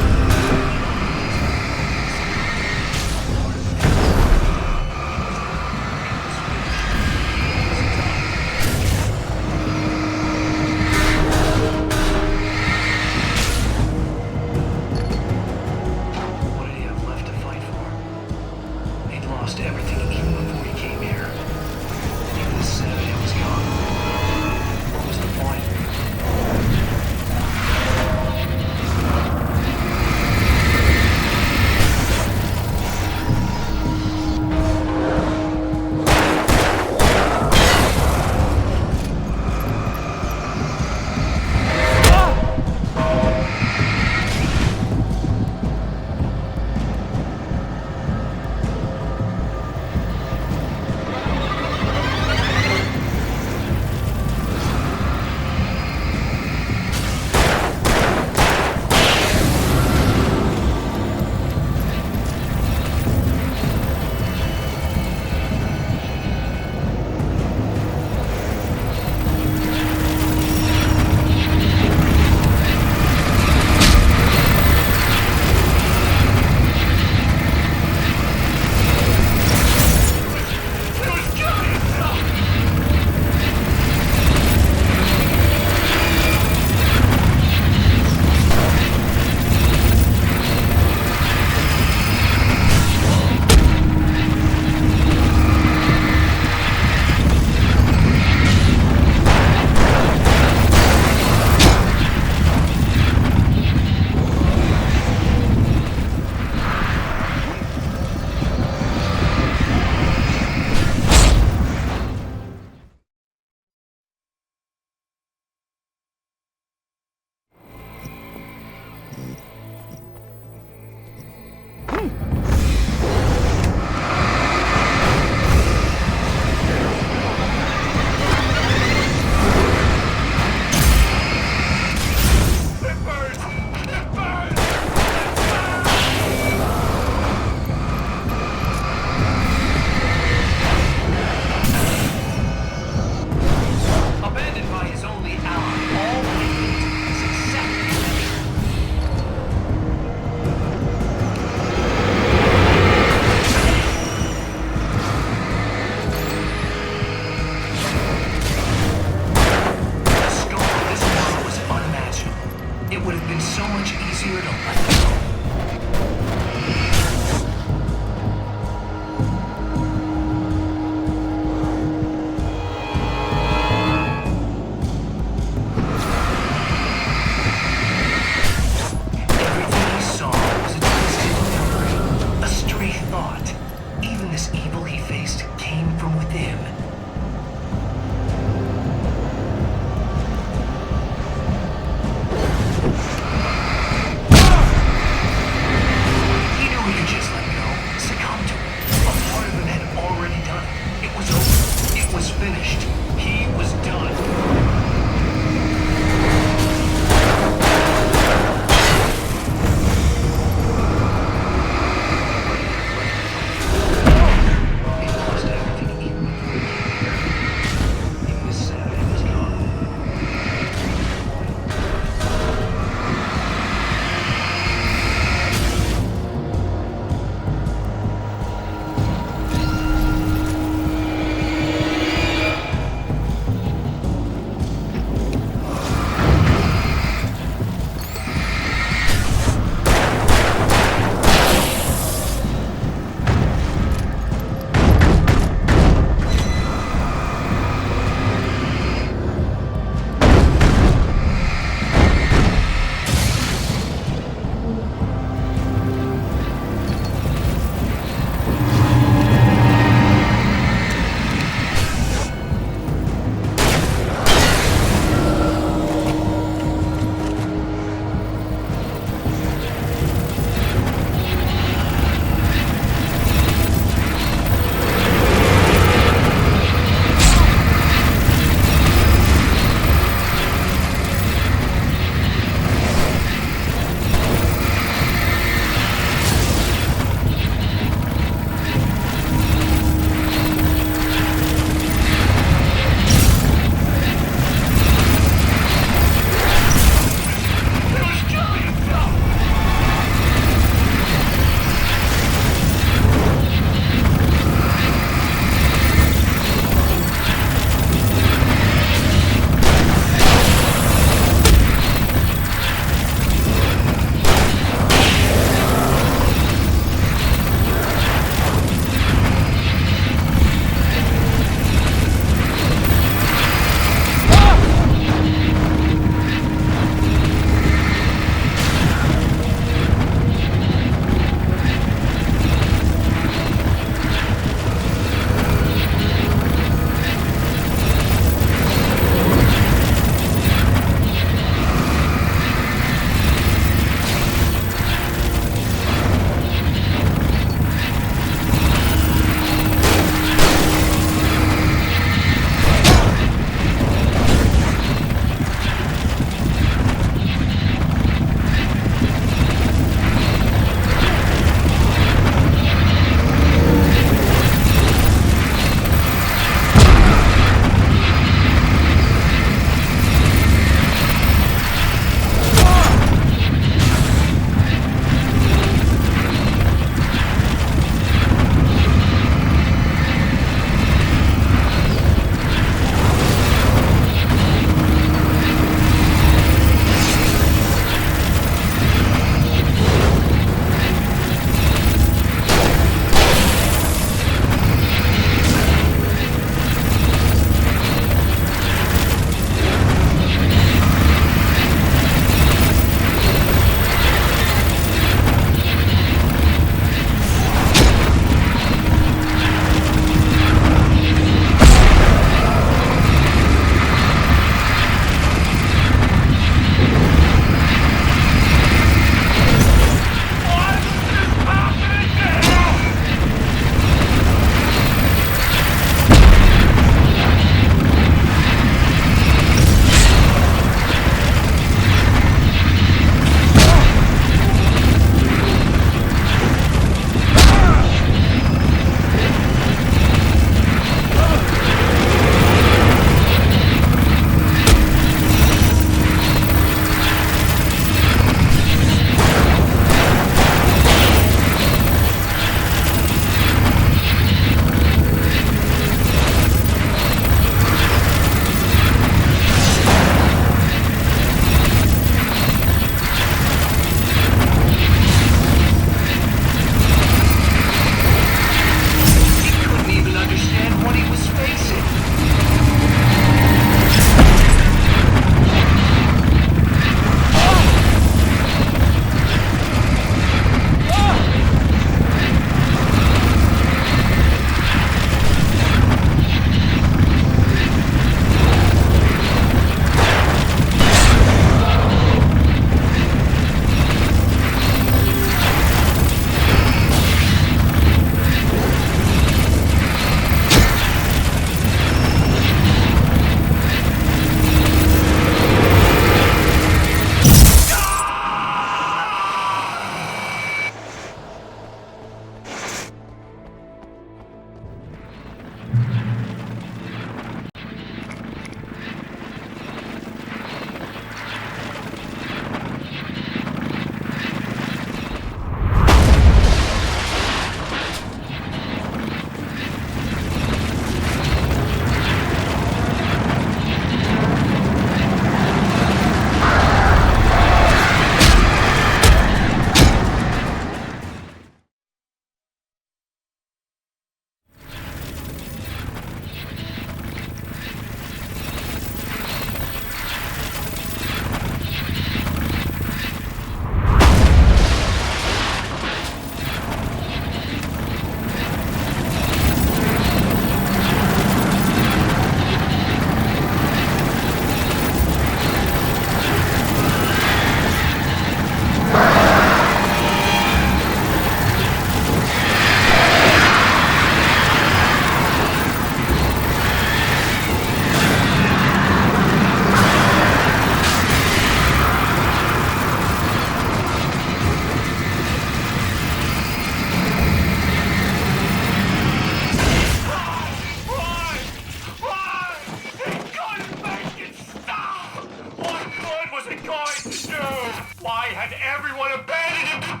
Speaker 20: and everyone abandoned him.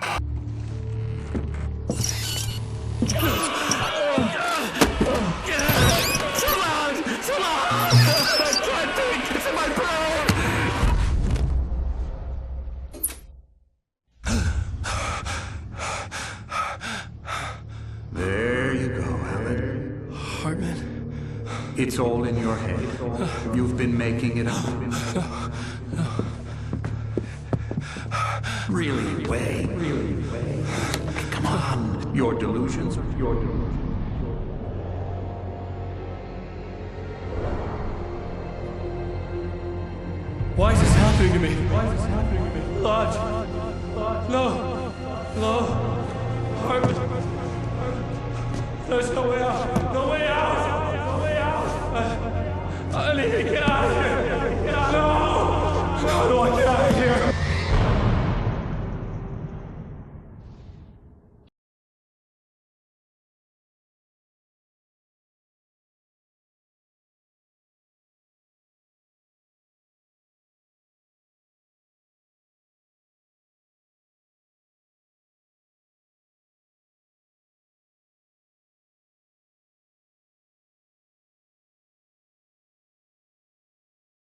Speaker 3: So loud! So loud! I can't think! It's in my brain!
Speaker 15: There you go, Alan.
Speaker 3: Hartman?
Speaker 15: It's all in your head. You've been making it up. Really, Wade. Come on. Your delusions.
Speaker 7: Why is this happening to me? Lodge. No. Hartman. There's no way out. No way out. I need to get out of here. No. How do I get out of here?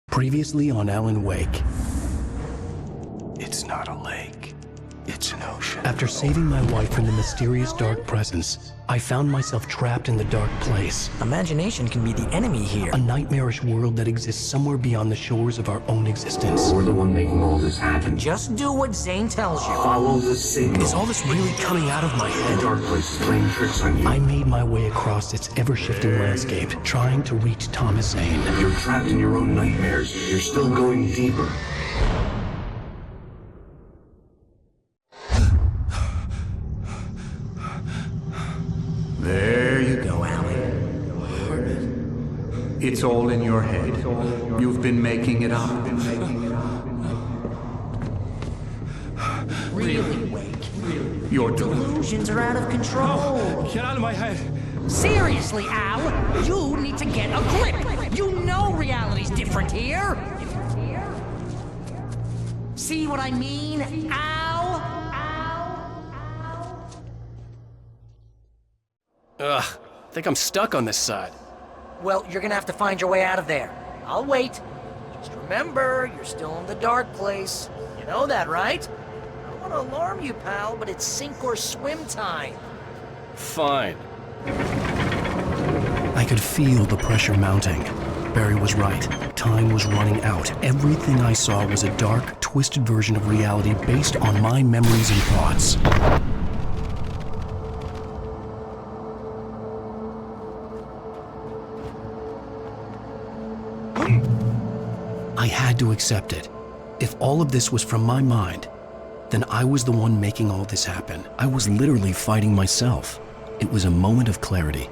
Speaker 3: Previously on Alan Wake. It's not a lake. It's an ocean. After saving my wife from the mysterious dark presence, I found myself trapped in the dark place.
Speaker 12: Imagination can be the enemy here.
Speaker 3: A nightmarish world that exists somewhere beyond the shores of our own existence.
Speaker 4: We're the one making all this happen.
Speaker 12: Just do what Zane tells you.
Speaker 4: Follow the signal.
Speaker 3: Is all this really coming out of my head?
Speaker 4: The dark place is playing tricks on you.
Speaker 3: I made my way across its ever-shifting landscape, trying to reach Thomas Zane.
Speaker 4: You're trapped in your own nightmares. You're still going deeper.
Speaker 15: There you go, Alan. It's all in your head. You've been making it up.
Speaker 12: Really, Wake?
Speaker 15: Your
Speaker 12: delusions are out of control.
Speaker 7: Get out of my head.
Speaker 12: Seriously, Al, you need to get a grip. You know reality's different here. See what I mean, Al?
Speaker 6: Ugh, I think I'm stuck on this side.
Speaker 12: Well, you're gonna have to find your way out of there. I'll wait. Just remember, you're still in the dark place. You know that, right? I don't want to alarm you, pal, but it's sink or swim time.
Speaker 6: Fine.
Speaker 3: I could feel the pressure mounting. Barry was right. Time was running out. Everything I saw was a dark, twisted version of reality based on my memories and thoughts. I had to accept it. If all of this was from my mind, then I was the one making all this happen. I was literally fighting myself. It was a moment of clarity.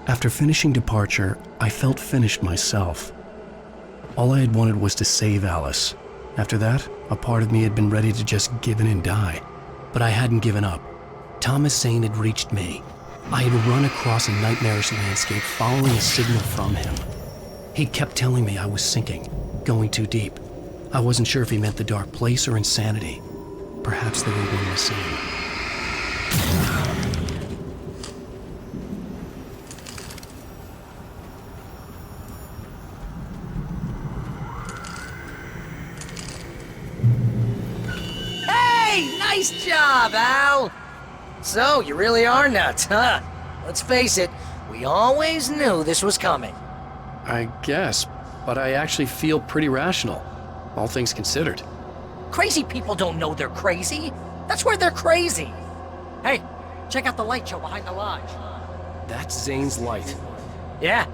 Speaker 3: After finishing Departure, I felt finished myself. All I had wanted was to save Alice. After that, a part of me had been ready to just give in and die. But I hadn't given up. Thomas Zane had reached me. I had run across a nightmarish landscape following a signal from him. He kept telling me I was sinking, going too deep. I wasn't sure if he meant the dark place or insanity. Perhaps they were one and the same.
Speaker 12: Nice job, Al! So, you really are nuts, huh? Let's face it, we always knew this was coming.
Speaker 3: I guess, but I actually feel pretty rational, all things considered.
Speaker 14: Crazy people don't know they're crazy. That's where they're crazy. Hey, check out the light show behind the lodge.
Speaker 6: That's Zane's light.
Speaker 14: Yeah,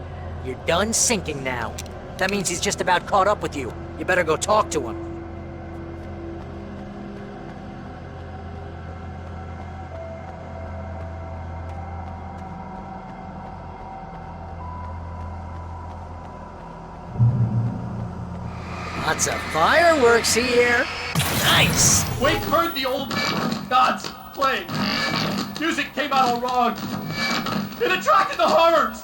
Speaker 14: you're done sinking now. That means he's just about caught up with you. You better go talk to him. Lots of fireworks here. Nice!
Speaker 20: Wake heard the old gods playing. Music came out all wrong. It attracted the horrors.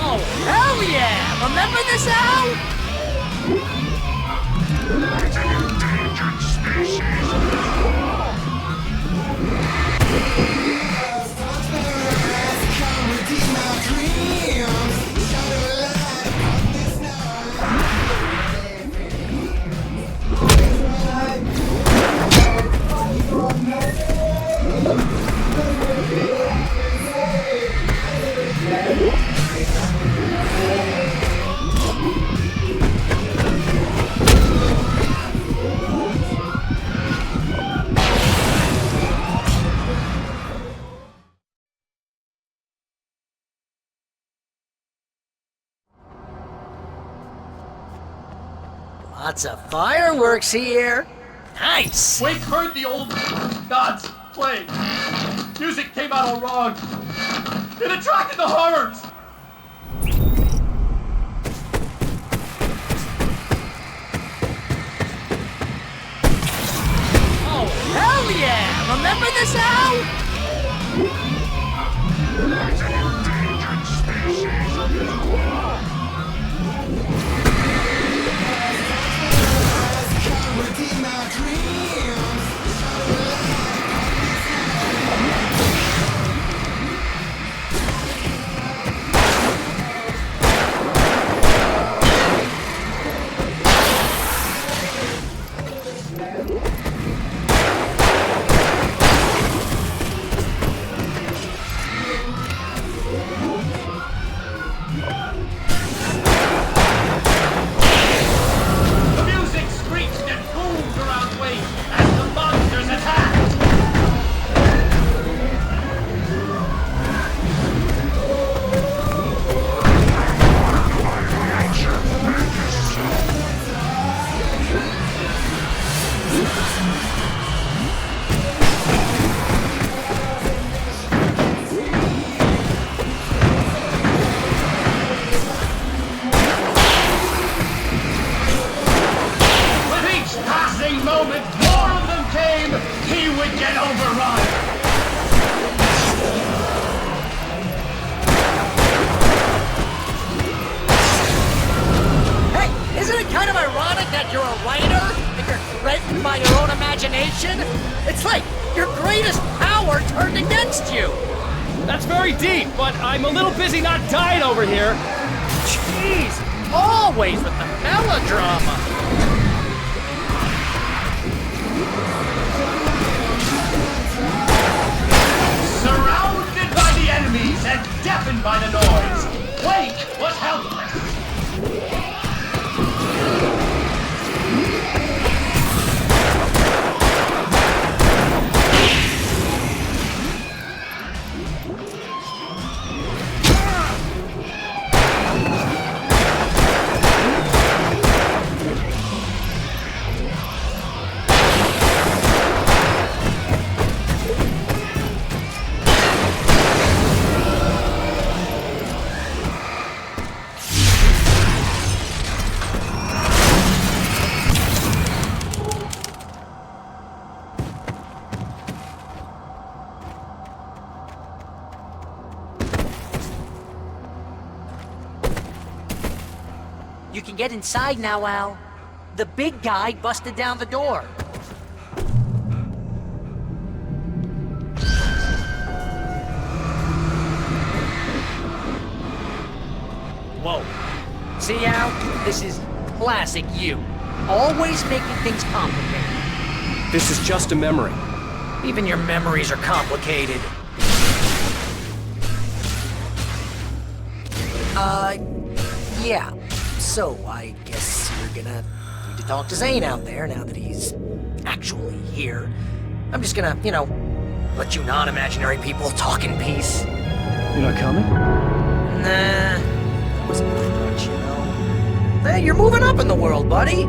Speaker 14: Oh, hell yeah! Remember this, Al?
Speaker 18: Endangered species.
Speaker 14: Lots of fireworks here. Nice!
Speaker 20: Wake heard the old gods playing. Music came out all wrong. It attracted the horrors.
Speaker 14: Oh, hell yeah! Remember this,
Speaker 18: Endangered species.
Speaker 14: It's like your greatest power turned against you!
Speaker 6: That's very deep, but I'm a little busy not dying over here.
Speaker 14: Jeez! Always with the melodrama!
Speaker 20: Surrounded by the enemies and deafened by the noise, Wake was helpless.
Speaker 14: You can get inside now, Al. The big guy busted down the door. Whoa. See, Al? This is classic you. Always making things complicated.
Speaker 6: This is just a memory.
Speaker 12: Even your memories are complicated. Yeah. So, I guess you're gonna need to talk to Zane out there now that he's actually here. I'm just gonna, let you non-imaginary people talk in peace.
Speaker 6: You're not coming?
Speaker 12: Nah, that wasn't much, Hey, you're moving up in the world, buddy.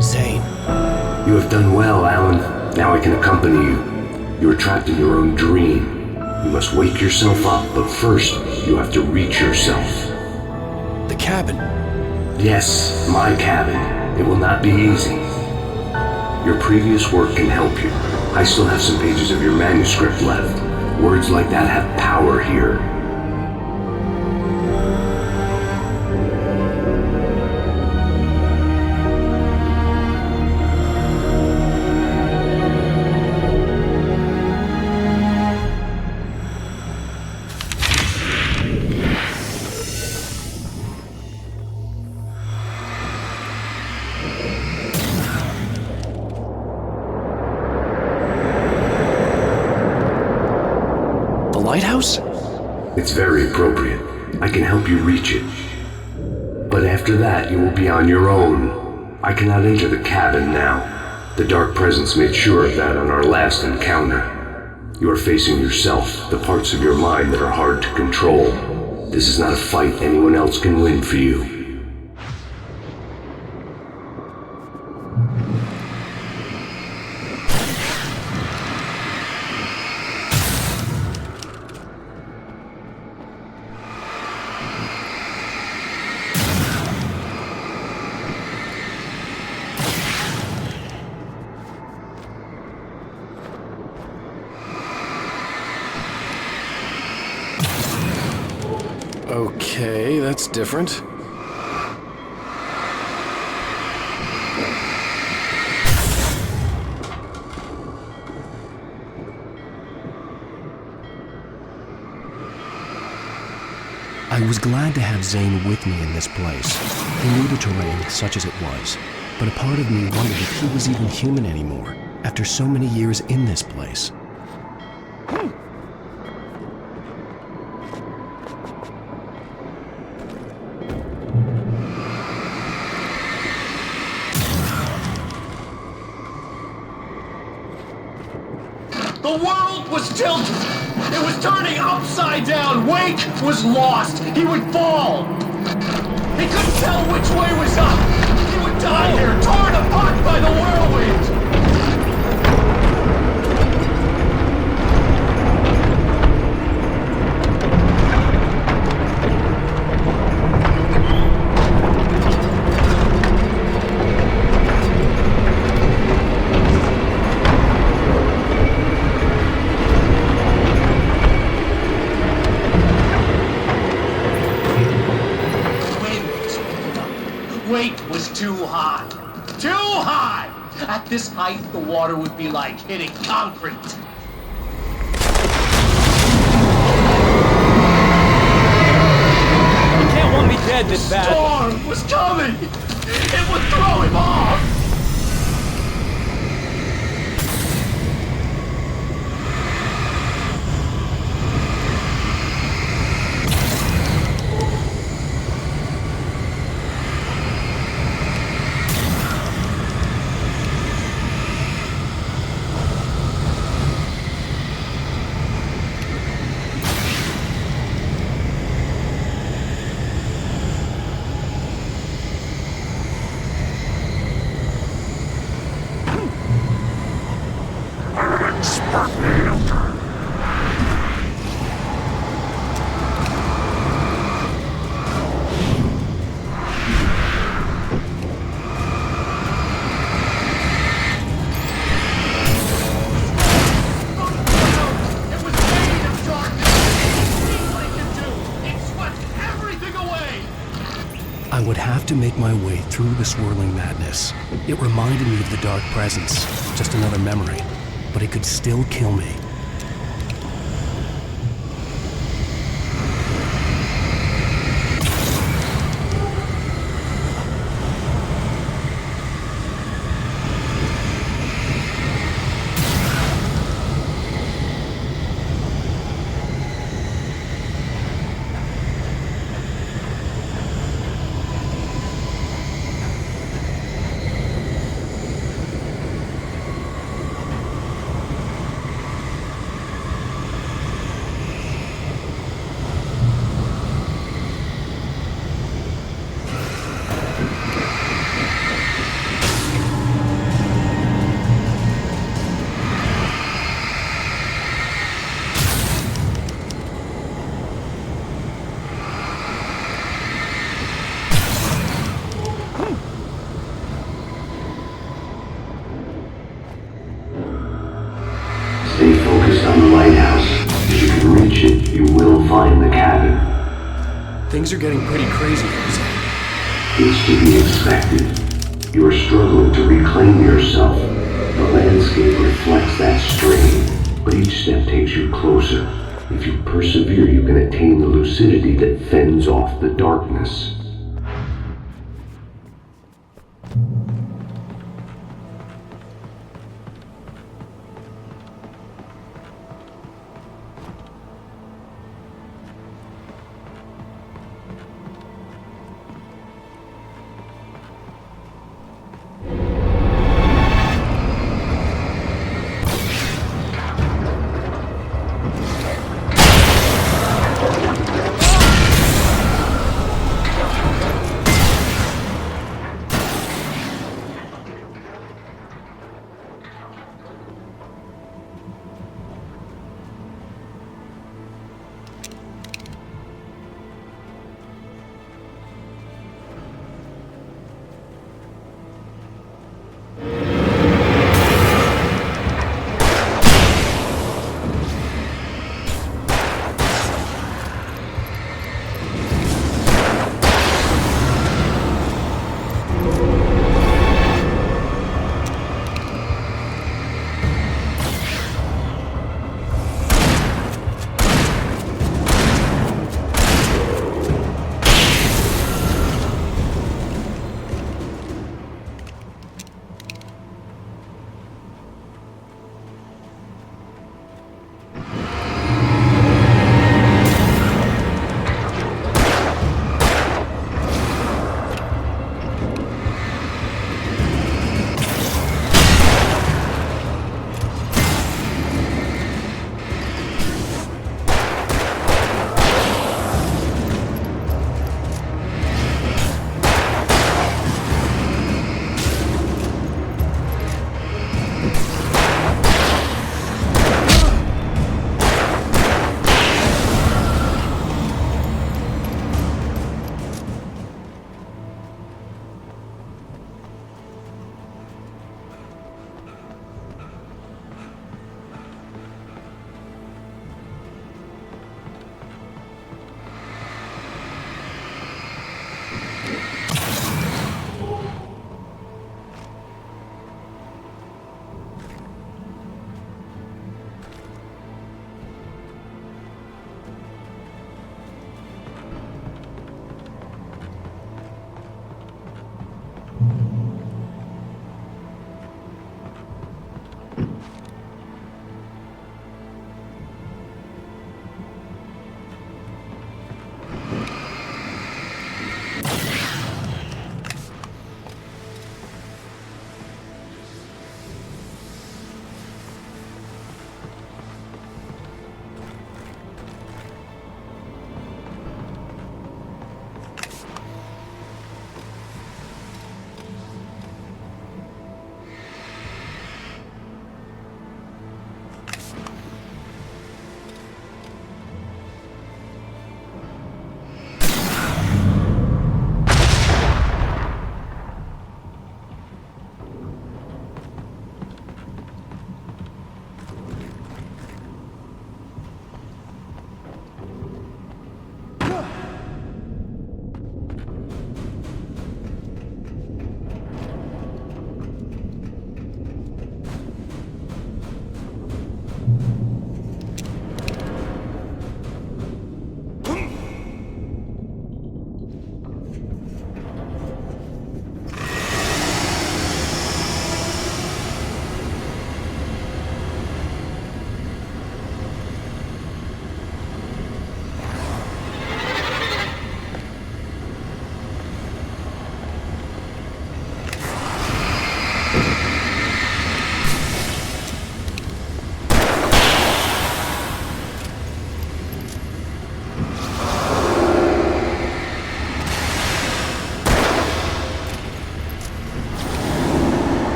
Speaker 3: Zane.
Speaker 4: You have done well, Alan. Now I can accompany you. You are trapped in your own dream. You must wake yourself up, but first, you have to reach yourself.
Speaker 3: The cabin.
Speaker 4: Yes, my cabin. It will not be easy. Your previous work can help you. I still have some pages of your manuscript left. Words like that have power here.
Speaker 3: Lighthouse?
Speaker 4: It's very appropriate. I can help you reach it. But after that, you will be on your own. I cannot enter the cabin now. The Dark Presence made sure of that on our last encounter. You are facing yourself, the parts of your mind that are hard to control. This is not a fight anyone else can win for you.
Speaker 3: Okay, that's different. I was glad to have Zane with me in this place. He knew the terrain, such as it was, but a part of me wondered if he was even human anymore, after so many years in this place.
Speaker 20: The world was tilted. It was turning upside down. Wake was lost. He would fall. He couldn't tell which way was up. He would die here, torn apart by the whirlwind. Too high. Too high! At this height, the water would be like hitting concrete.
Speaker 6: You can't want me dead this bad.
Speaker 20: The storm was coming! It would throw him off!
Speaker 3: I would have to make my way through the swirling madness. It reminded me of the Dark Presence, just another memory, but it could still kill me.
Speaker 4: find the cabin.
Speaker 3: Things are getting pretty crazy, Jose.
Speaker 4: It's to be expected. You're struggling to reclaim yourself. The landscape reflects that strain, but each step takes you closer. If you persevere, you can attain the lucidity that fends off the darkness.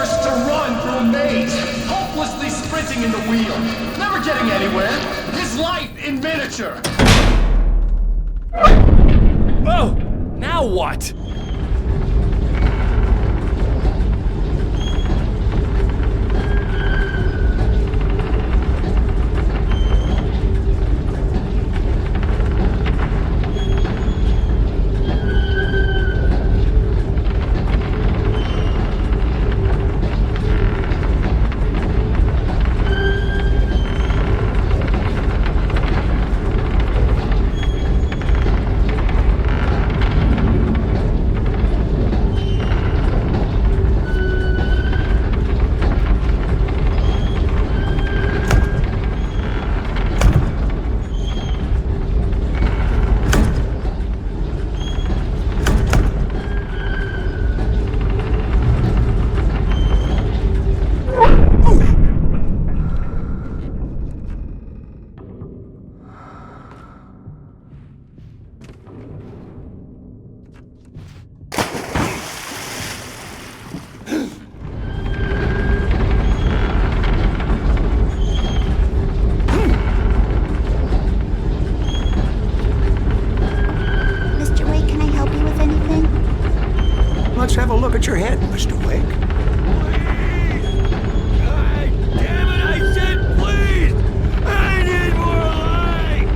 Speaker 7: forced to run through a maze, hopelessly sprinting in the wheel, never getting anywhere. His life in miniature.
Speaker 6: Oh! Now what?
Speaker 10: Let's have a look at your head, Mr. Wake.
Speaker 18: Damn it, I said please! I need more light!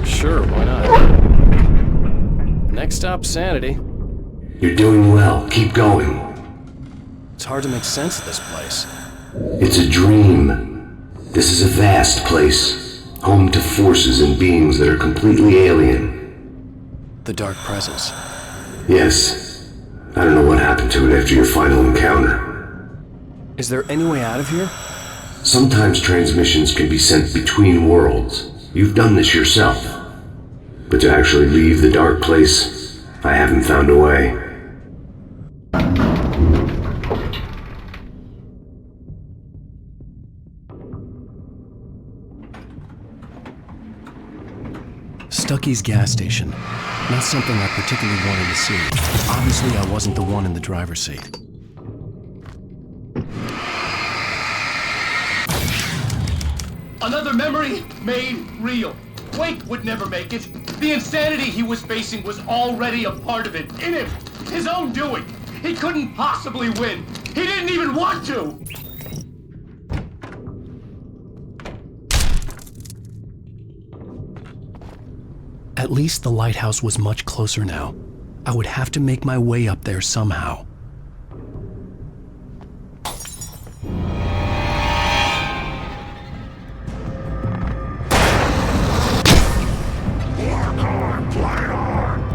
Speaker 6: Sure, why not? Next stop, Sanity.
Speaker 4: You're doing well. Keep going.
Speaker 6: It's hard to make sense of this place.
Speaker 4: It's a dream. This is a vast place, home to forces and beings that are completely alien.
Speaker 6: The Dark Presence.
Speaker 4: Yes. I don't know what happened to it after your final encounter.
Speaker 6: Is there any way out of here?
Speaker 4: Sometimes transmissions can be sent between worlds. You've done this yourself. But to actually leave the dark place, I haven't found a way.
Speaker 3: Stucky's gas station. Not something I particularly wanted to see. Obviously, I wasn't the one in the driver's seat.
Speaker 7: Another memory made real. Wake would never make it. The insanity he was facing was already a part of it, in him, his own doing. He couldn't possibly win. He didn't even want to.
Speaker 3: At least the lighthouse was much closer now. I would have to make my way up there somehow.
Speaker 18: Play on!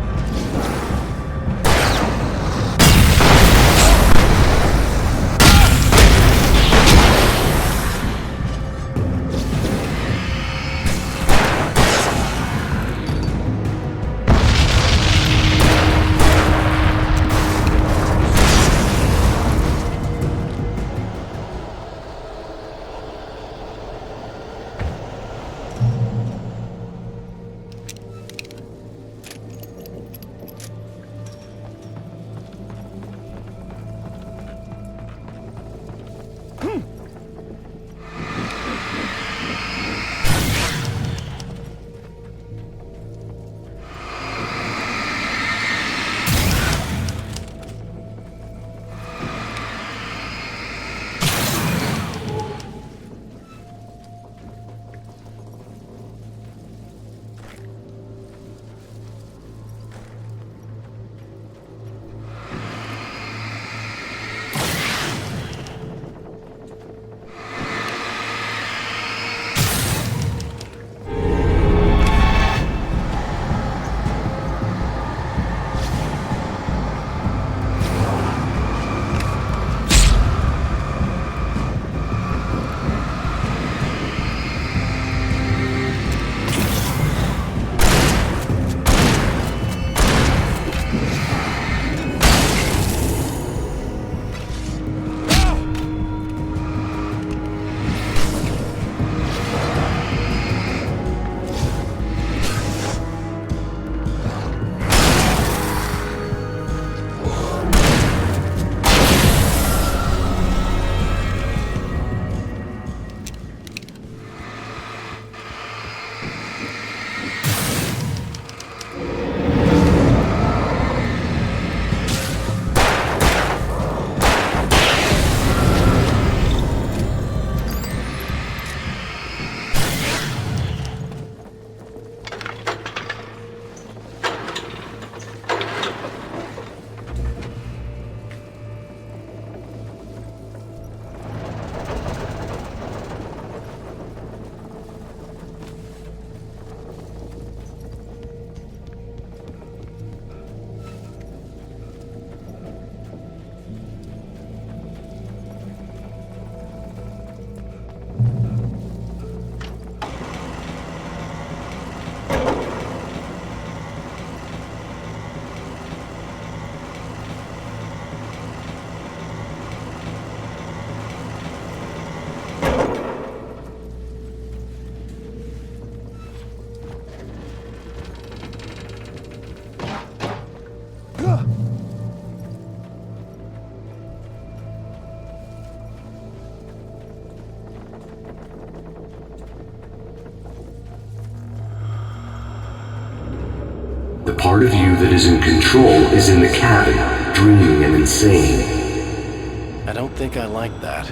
Speaker 4: The part of you that is in control is in the cabin, dreaming and insane.
Speaker 3: I don't think I like that.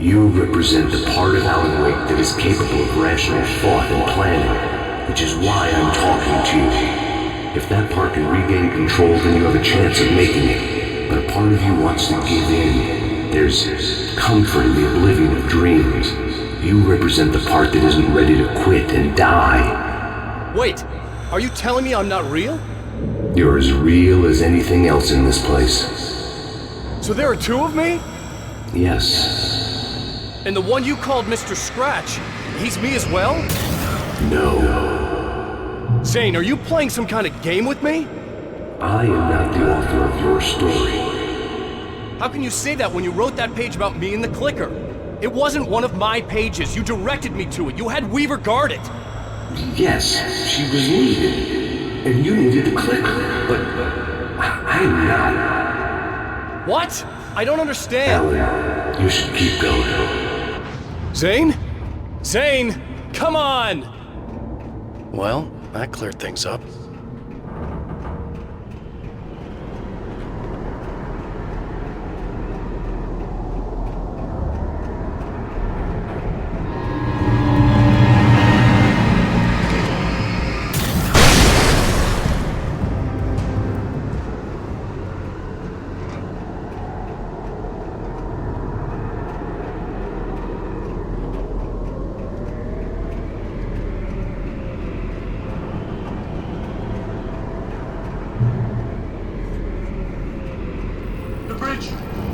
Speaker 4: You represent the part of Alan Wake that is capable of rational thought and planning, which is why I'm talking to you. If that part can regain control, then you have a chance of making it. But a part of you wants to give in. There's comfort in the oblivion of dreams. You represent the part that isn't ready to quit and die.
Speaker 6: Wait, are you telling me I'm not real?
Speaker 4: You're as real as anything else in this place.
Speaker 6: So there are two of me?
Speaker 4: Yes.
Speaker 6: And the one you called Mr. Scratch, he's me as well?
Speaker 4: No.
Speaker 6: Zane, are you playing some kind of game with me?
Speaker 4: I am not the author of your story.
Speaker 6: How can you say that when you wrote that page about me and the clicker? It wasn't one of my pages. You directed me to it. You had Weaver guard it.
Speaker 4: Yes, she was needed. And you needed the clicker. But I'm not.
Speaker 6: What? I don't understand.
Speaker 4: Alan, you should keep going.
Speaker 6: Zane? Zane! Come on!
Speaker 3: Well, that cleared things up.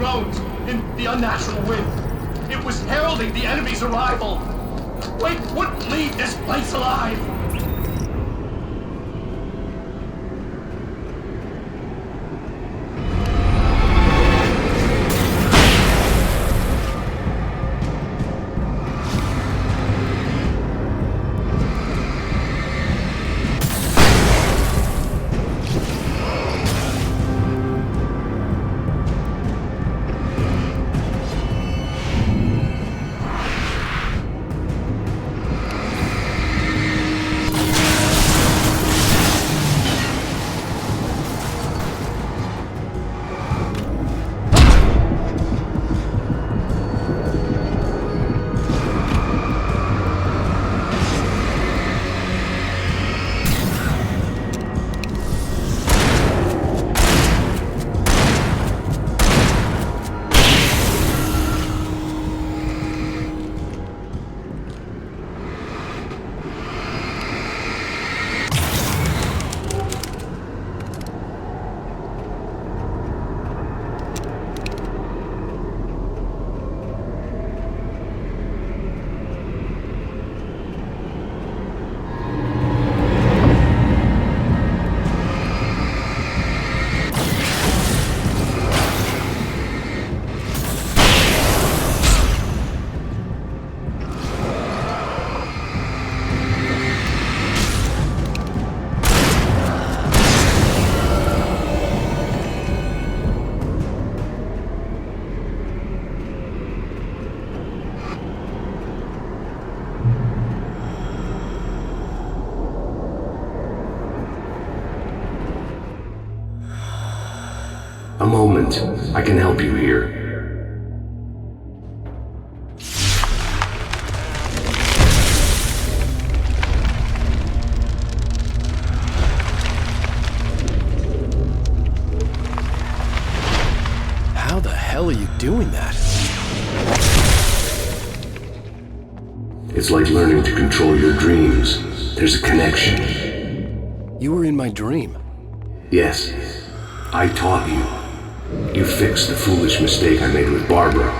Speaker 7: drones in the unnatural wind. It was heralding the enemy's arrival. Wake wouldn't leave this place alive.
Speaker 4: A moment. I can help you here.
Speaker 3: How the hell are you doing that?
Speaker 4: It's like learning to control your dreams. There's a connection.
Speaker 3: You were in my dream.
Speaker 4: Yes. I taught you. You fixed the foolish mistake I made with Barbara.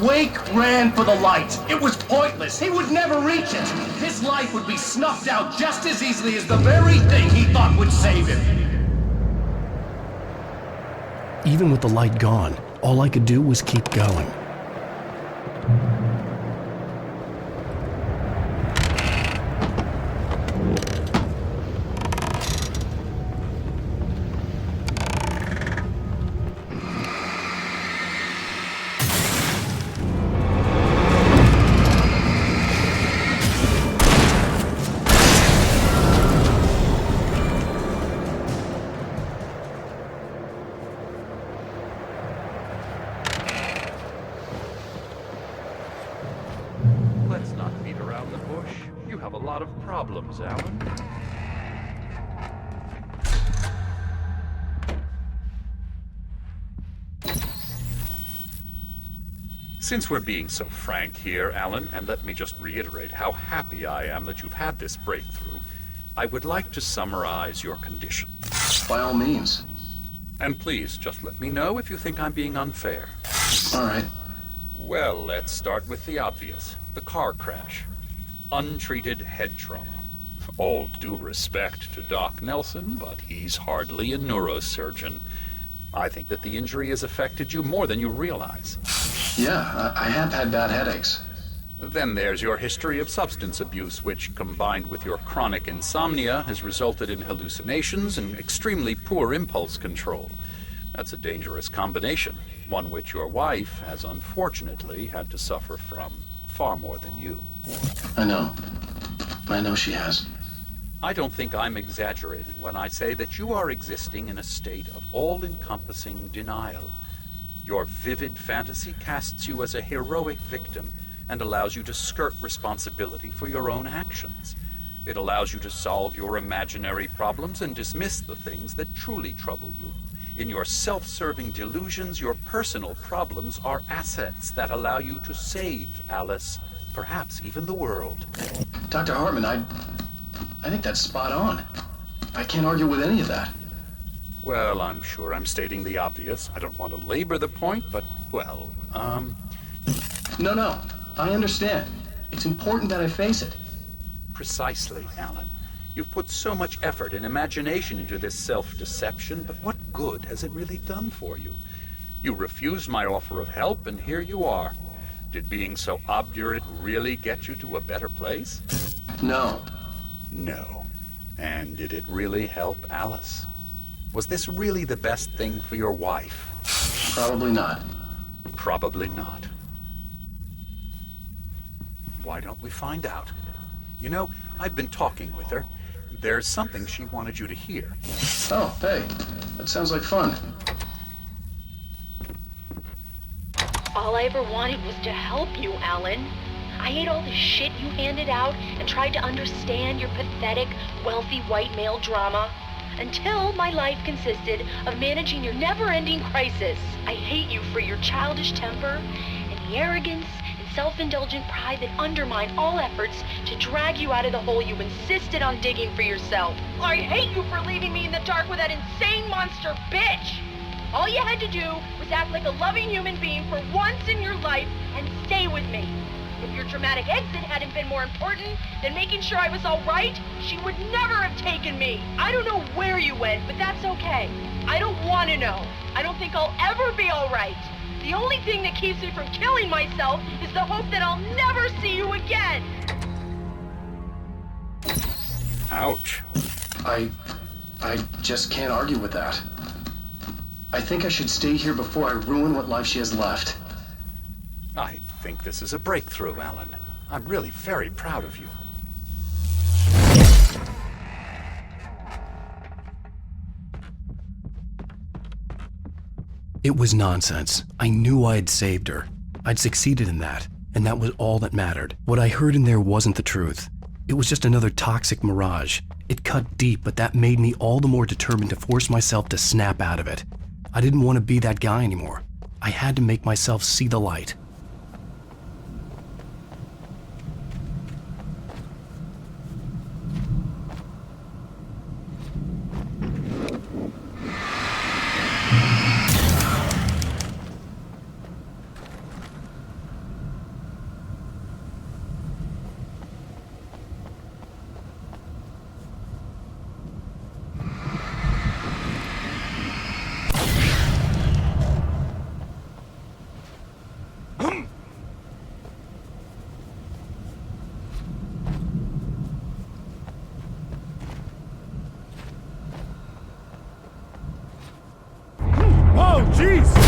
Speaker 7: Wake ran for the light. It was pointless. He would never reach it. His life would be snuffed out just as easily as the very thing he thought would save him.
Speaker 3: Even with the light gone, all I could do was keep going.
Speaker 15: Let's not beat around the bush. You have a lot of problems, Alan. Since we're being so frank here, Alan, and let me just reiterate how happy I am that you've had this breakthrough, I would like to summarize your condition.
Speaker 1: By all means.
Speaker 15: And please, just let me know if you think I'm being unfair.
Speaker 1: All right.
Speaker 15: Well, let's start with the obvious. The car crash. Untreated head trauma. All due respect to Doc Nelson, but he's hardly a neurosurgeon. I think that the injury has affected you more than you realize.
Speaker 1: Yeah, I have had bad headaches.
Speaker 15: Then there's your history of substance abuse, which, combined with your chronic insomnia, has resulted in hallucinations and extremely poor impulse control. That's a dangerous combination, one which your wife has unfortunately had to suffer from far more than you.
Speaker 1: I know. I know she has.
Speaker 15: I don't think I'm exaggerating when I say that you are existing in a state of all-encompassing denial. Your vivid fantasy casts you as a heroic victim and allows you to skirt responsibility for your own actions. It allows you to solve your imaginary problems and dismiss the things that truly trouble you. In your self-serving delusions, your personal problems are assets that allow you to save Alice, perhaps even the world.
Speaker 1: Dr. Hartman, I think that's spot on. I can't argue with any of that.
Speaker 15: Well, I'm sure I'm stating the obvious. I don't want to labor the point, but, well,
Speaker 1: No, I understand. It's important that I face it.
Speaker 15: Precisely, Alan. You've put so much effort and imagination into this self-deception, but what good has it really done for you? You refused my offer of help, and here you are. Did being so obdurate really get you to a better place?
Speaker 1: No.
Speaker 15: No. And did it really help Alice? Was this really the best thing for your wife?
Speaker 1: Probably not.
Speaker 15: Probably not. Why don't we find out? You know, I've been talking with her. There's something she wanted you to hear.
Speaker 1: Oh, hey. That sounds like fun.
Speaker 16: All I ever wanted was to help you, Alan. I ate all the shit you handed out and tried to understand your pathetic, wealthy white male drama. Until my life consisted of managing your never-ending crisis. I hate you for your childish temper and the arrogance and self-indulgent pride that undermine all efforts to drag you out of the hole you insisted on digging for yourself. I hate you for leaving me in the dark with that insane monster bitch! All you had to do was act like a loving human being for once in your life and stay with me. If your dramatic exit hadn't been more important than making sure I was all right, she would never have taken me. I don't know where you went, but that's okay. I don't want to know. I don't think I'll ever be all right. The only thing that keeps me from killing myself is the hope that I'll never see you again.
Speaker 15: Ouch.
Speaker 1: I just can't argue with that. I think I should stay here before I ruin what life she has left.
Speaker 15: I think this is a breakthrough, Alan. I'm really very proud of you.
Speaker 3: It was nonsense. I knew I had saved her. I'd succeeded in that, and that was all that mattered. What I heard in there wasn't the truth. It was just another toxic mirage. It cut deep, but that made me all the more determined to force myself to snap out of it. I didn't want to be that guy anymore. I had to make myself see the light.
Speaker 6: Jeez!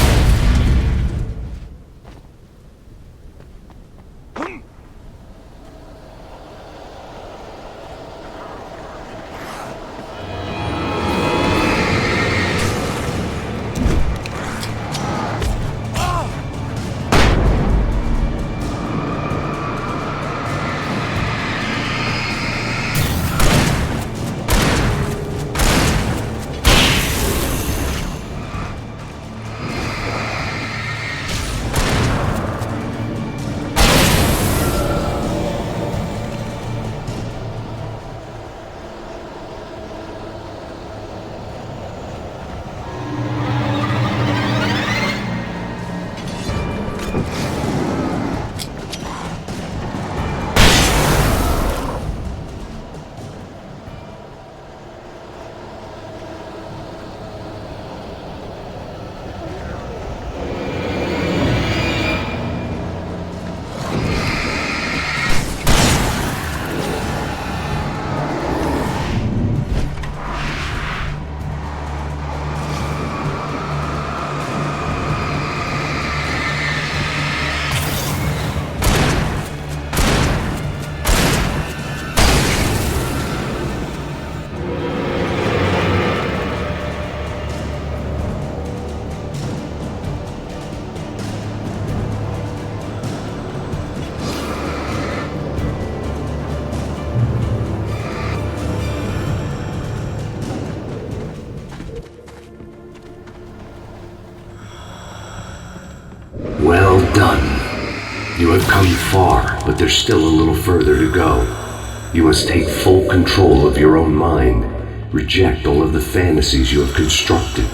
Speaker 4: Well done. You have come far, but there's still a little further to go. You must take full control of your own mind. Reject all of the fantasies you have constructed.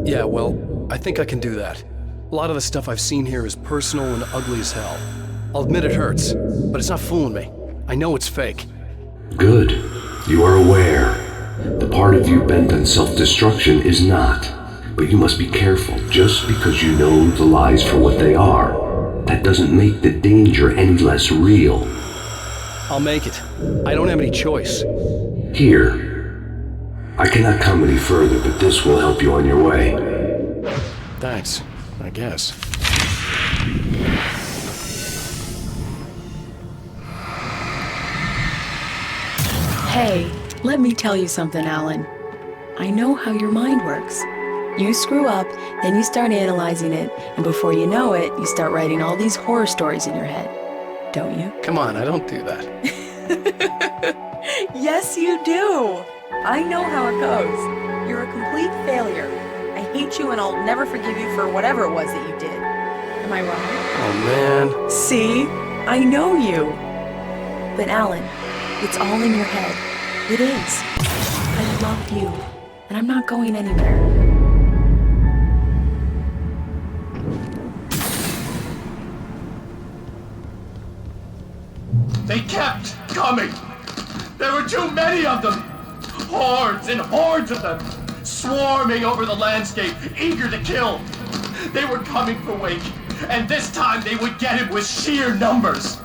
Speaker 3: Yeah, well, I think I can do that. A lot of the stuff I've seen here is personal and ugly as hell. I'll admit it hurts, but it's not fooling me. I know it's fake.
Speaker 4: Good. You are aware. The part of you bent on self-destruction is not. But you must be careful. Just because you know the lies for what they are, that doesn't make the danger any less real.
Speaker 3: I'll make it. I don't have any choice.
Speaker 4: Here. I cannot come any further, but this will help you on your way.
Speaker 3: Thanks, I guess.
Speaker 19: Hey, let me tell you something, Alan. I know how your mind works. You screw up, then you start analyzing it, and before you know it, you start writing all these horror stories in your head. Don't you?
Speaker 3: Come on, I don't do that.
Speaker 19: Yes, you do. I know how it goes. You're a complete failure. I hate you and I'll never forgive you for whatever it was that you did. Am I wrong?
Speaker 3: Oh, man.
Speaker 19: See? I know you. But Alan, it's all in your head. It is. I love you, and I'm not going anywhere.
Speaker 7: They kept coming. There were too many of them. Hordes and hordes of them, swarming over the landscape, eager to kill. They were coming for Wake, and this time they would get him with sheer numbers.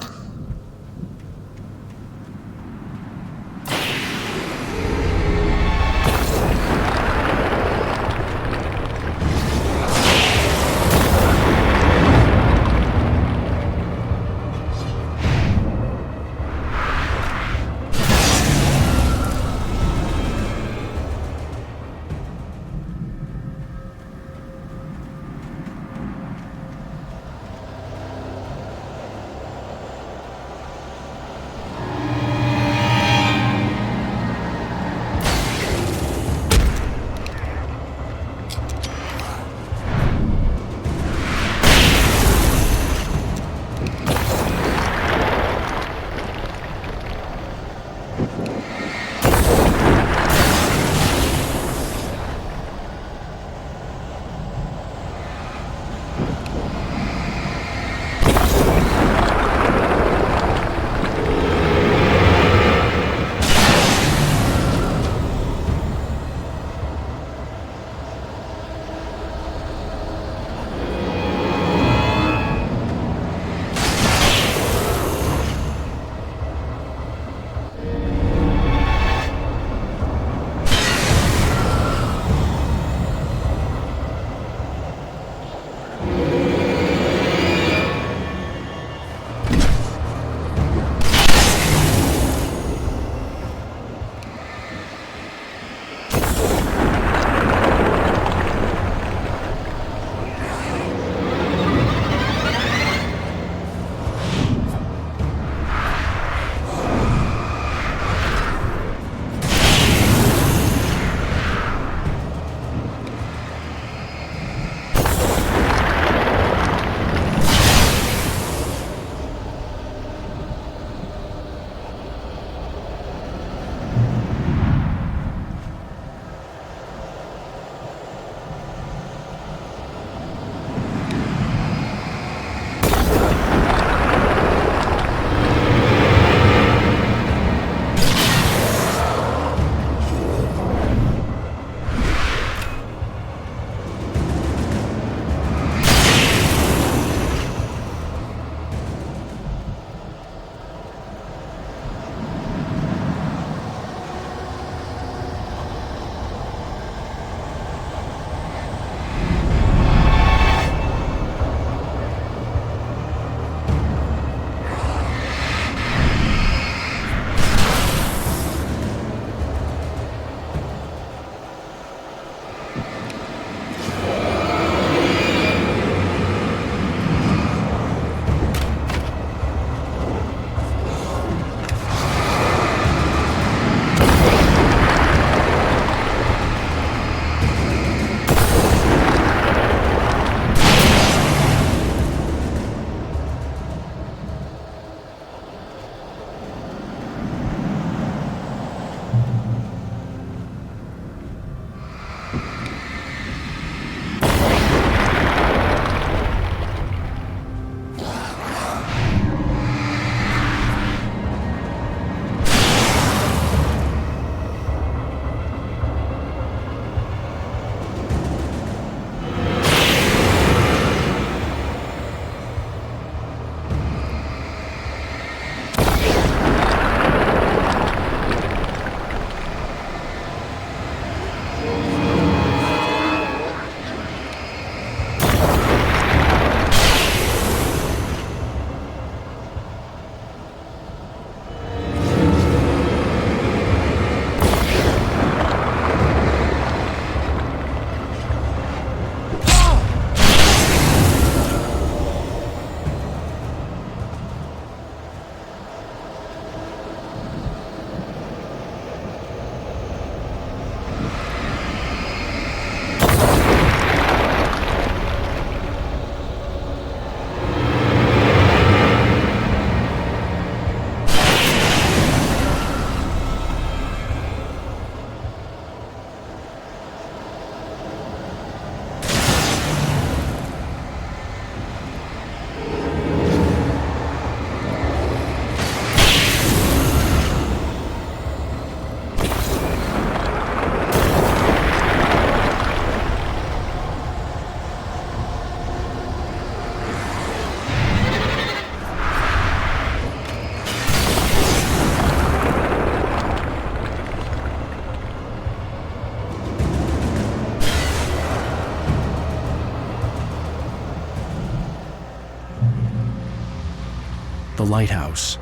Speaker 1: the lighthouse.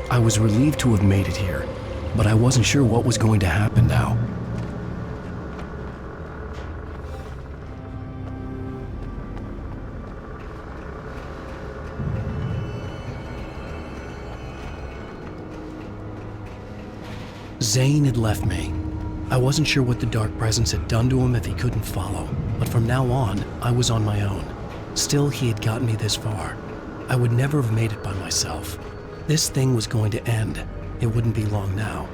Speaker 1: I was relieved to have made it here, but I wasn't sure what was going to happen now. Zane had left me. I wasn't sure what the dark presence had done to him if he couldn't follow, but from now on, I was on my own. Still, he had gotten me this far. I would never have made it by myself. This thing was going to end. It wouldn't be long now.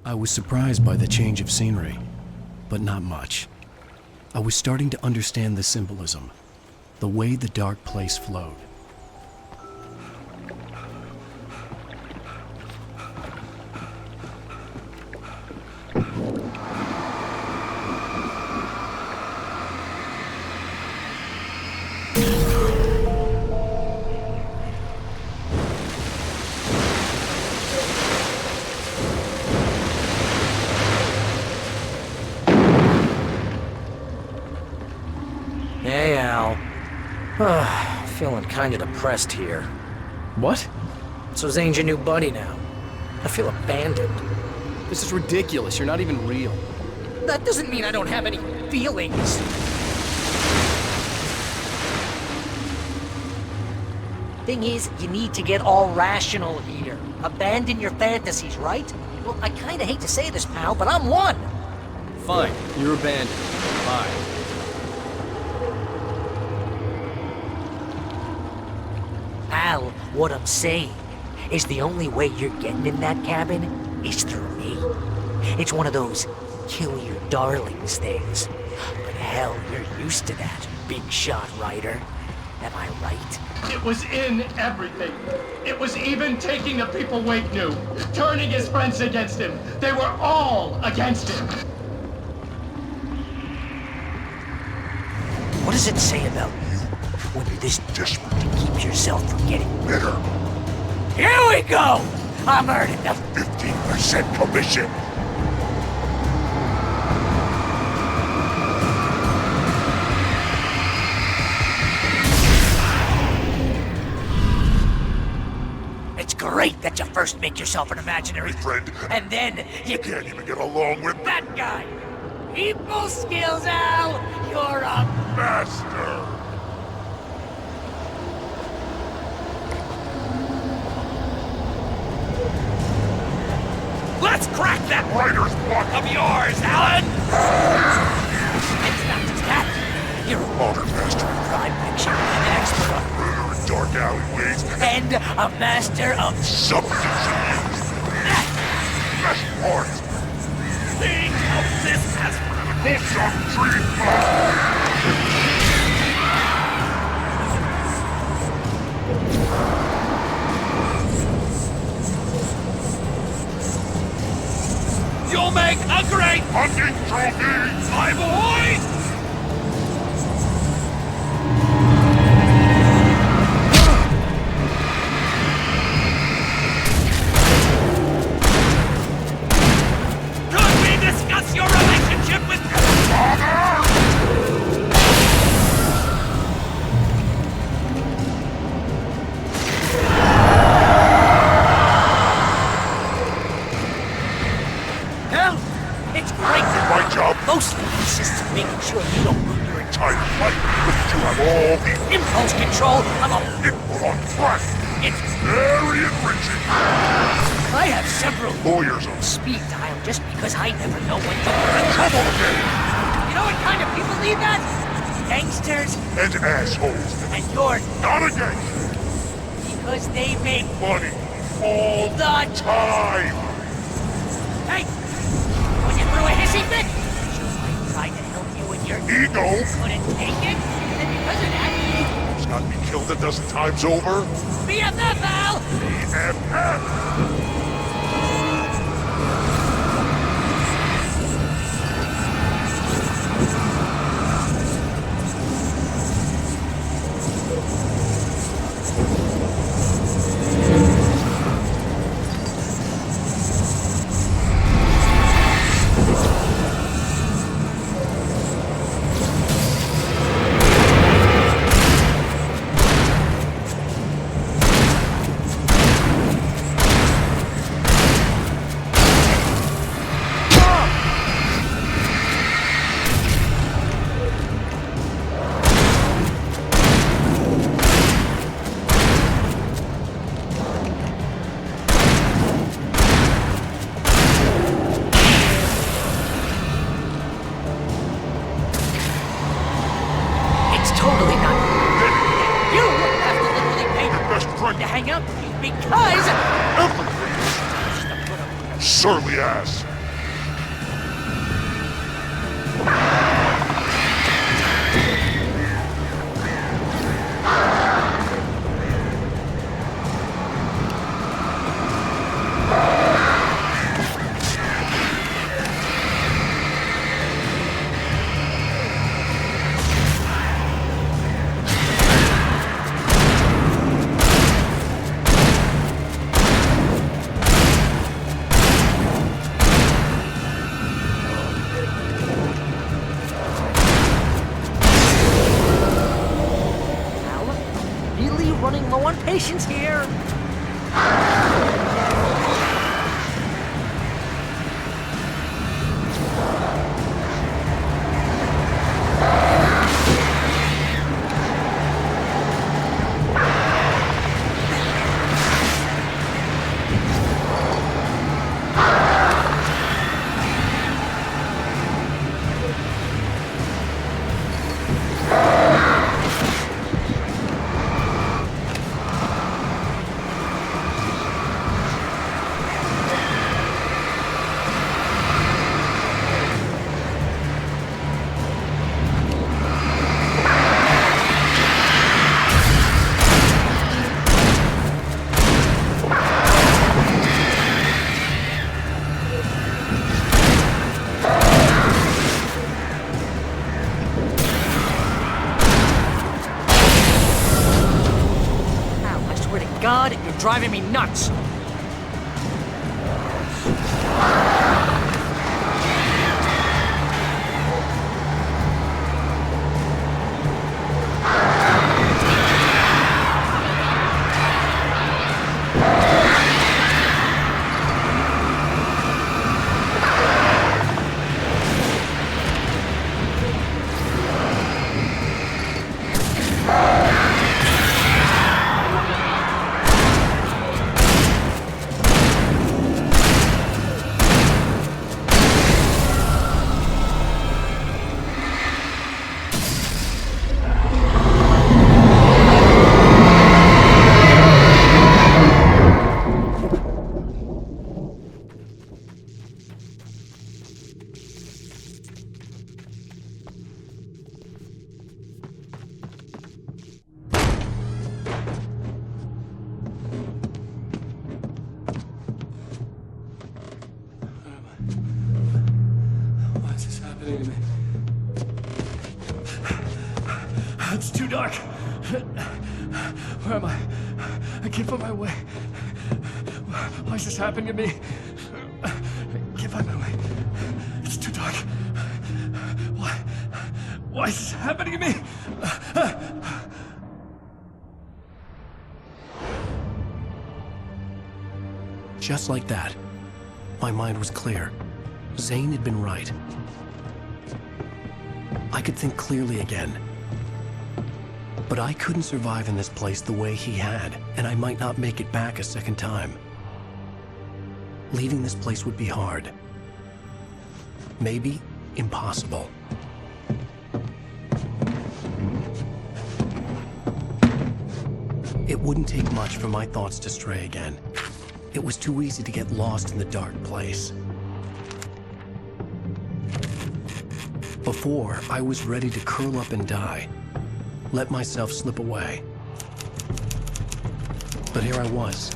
Speaker 1: I was surprised by the change of scenery, but not much. I was starting to understand the symbolism, the way the dark place flowed.
Speaker 12: Hey, Al. Feeling kinda depressed here.
Speaker 6: What?
Speaker 12: So Zane's your new buddy now. I feel abandoned.
Speaker 6: This is ridiculous. You're not even real.
Speaker 12: That doesn't mean I don't have any feelings. Thing is, you need to get all rational here. Abandon your fantasies, right? Well, I kinda hate to say this, pal, but I'm one.
Speaker 6: Fine. You're abandoned. Bye.
Speaker 12: Al, what I'm saying is the only way you're getting in that cabin is through me. It's one of those kill your darlings things. But hell, you're used to that, big shot writer. Am I right?
Speaker 7: It was in everything. It was even taking the people Wake knew, turning his friends against him. They were all against him.
Speaker 12: What does it say about you when you're this desperate to keep yourself from getting bitter? Here we go! I'm earning the 15% commission. It's great that you first make yourself an imaginary friend, and then you can't even get along with that guy. People skills, Al! You're a master! Let's crack that writer's block of yours, Alan! It's not just that. You're a modern master of crime fiction, an expert on murder and dark alleyways, and a master of substance abuse. Best part, think of this as books on treatment! You'll make a great hunting trophy, my boy! Could we discuss your relationship with your father? Hell, it's great. My job mostly consists of making sure you don't ruin your entire life, but that you have all the impulse control of a pitbull on track. It's very enriching. I have several lawyers on speed dial just because I never know when to get in trouble. You know what kind of people need that? Gangsters and assholes. And you're not a gangster. Because they make money all the time.
Speaker 14: Hey! Was it through a hissy fit? I tried to help you with your
Speaker 18: ego.
Speaker 14: Couldn't take it? And because of that,
Speaker 18: He's got me killed a dozen times over.
Speaker 14: BFF, Al!
Speaker 18: BFF!
Speaker 14: To hang up because
Speaker 18: surly ass.
Speaker 14: running low on patience here. God, you're driving me nuts.
Speaker 3: It's too dark. Where am I? I can't find my way. Why is this happening to me? I can't find my way. It's too dark. Why is this happening to me?
Speaker 1: Just like that, my mind was clear. Zane had been right. I could think clearly again. But I couldn't survive in this place the way he had, and I might not make it back a second time. Leaving this place would be hard. Maybe impossible. It wouldn't take much for my thoughts to stray again. It was too easy to get lost in the dark place. Before, I was ready to curl up and die, let myself slip away. But here I was,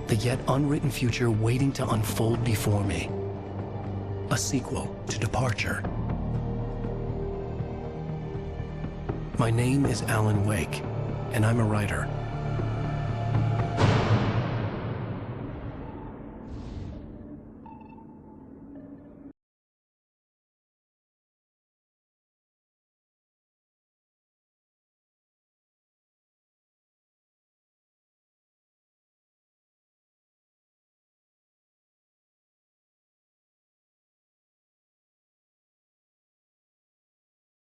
Speaker 1: the yet unwritten future waiting to unfold before me. A sequel to Departure. My name is Alan Wake, and I'm a writer.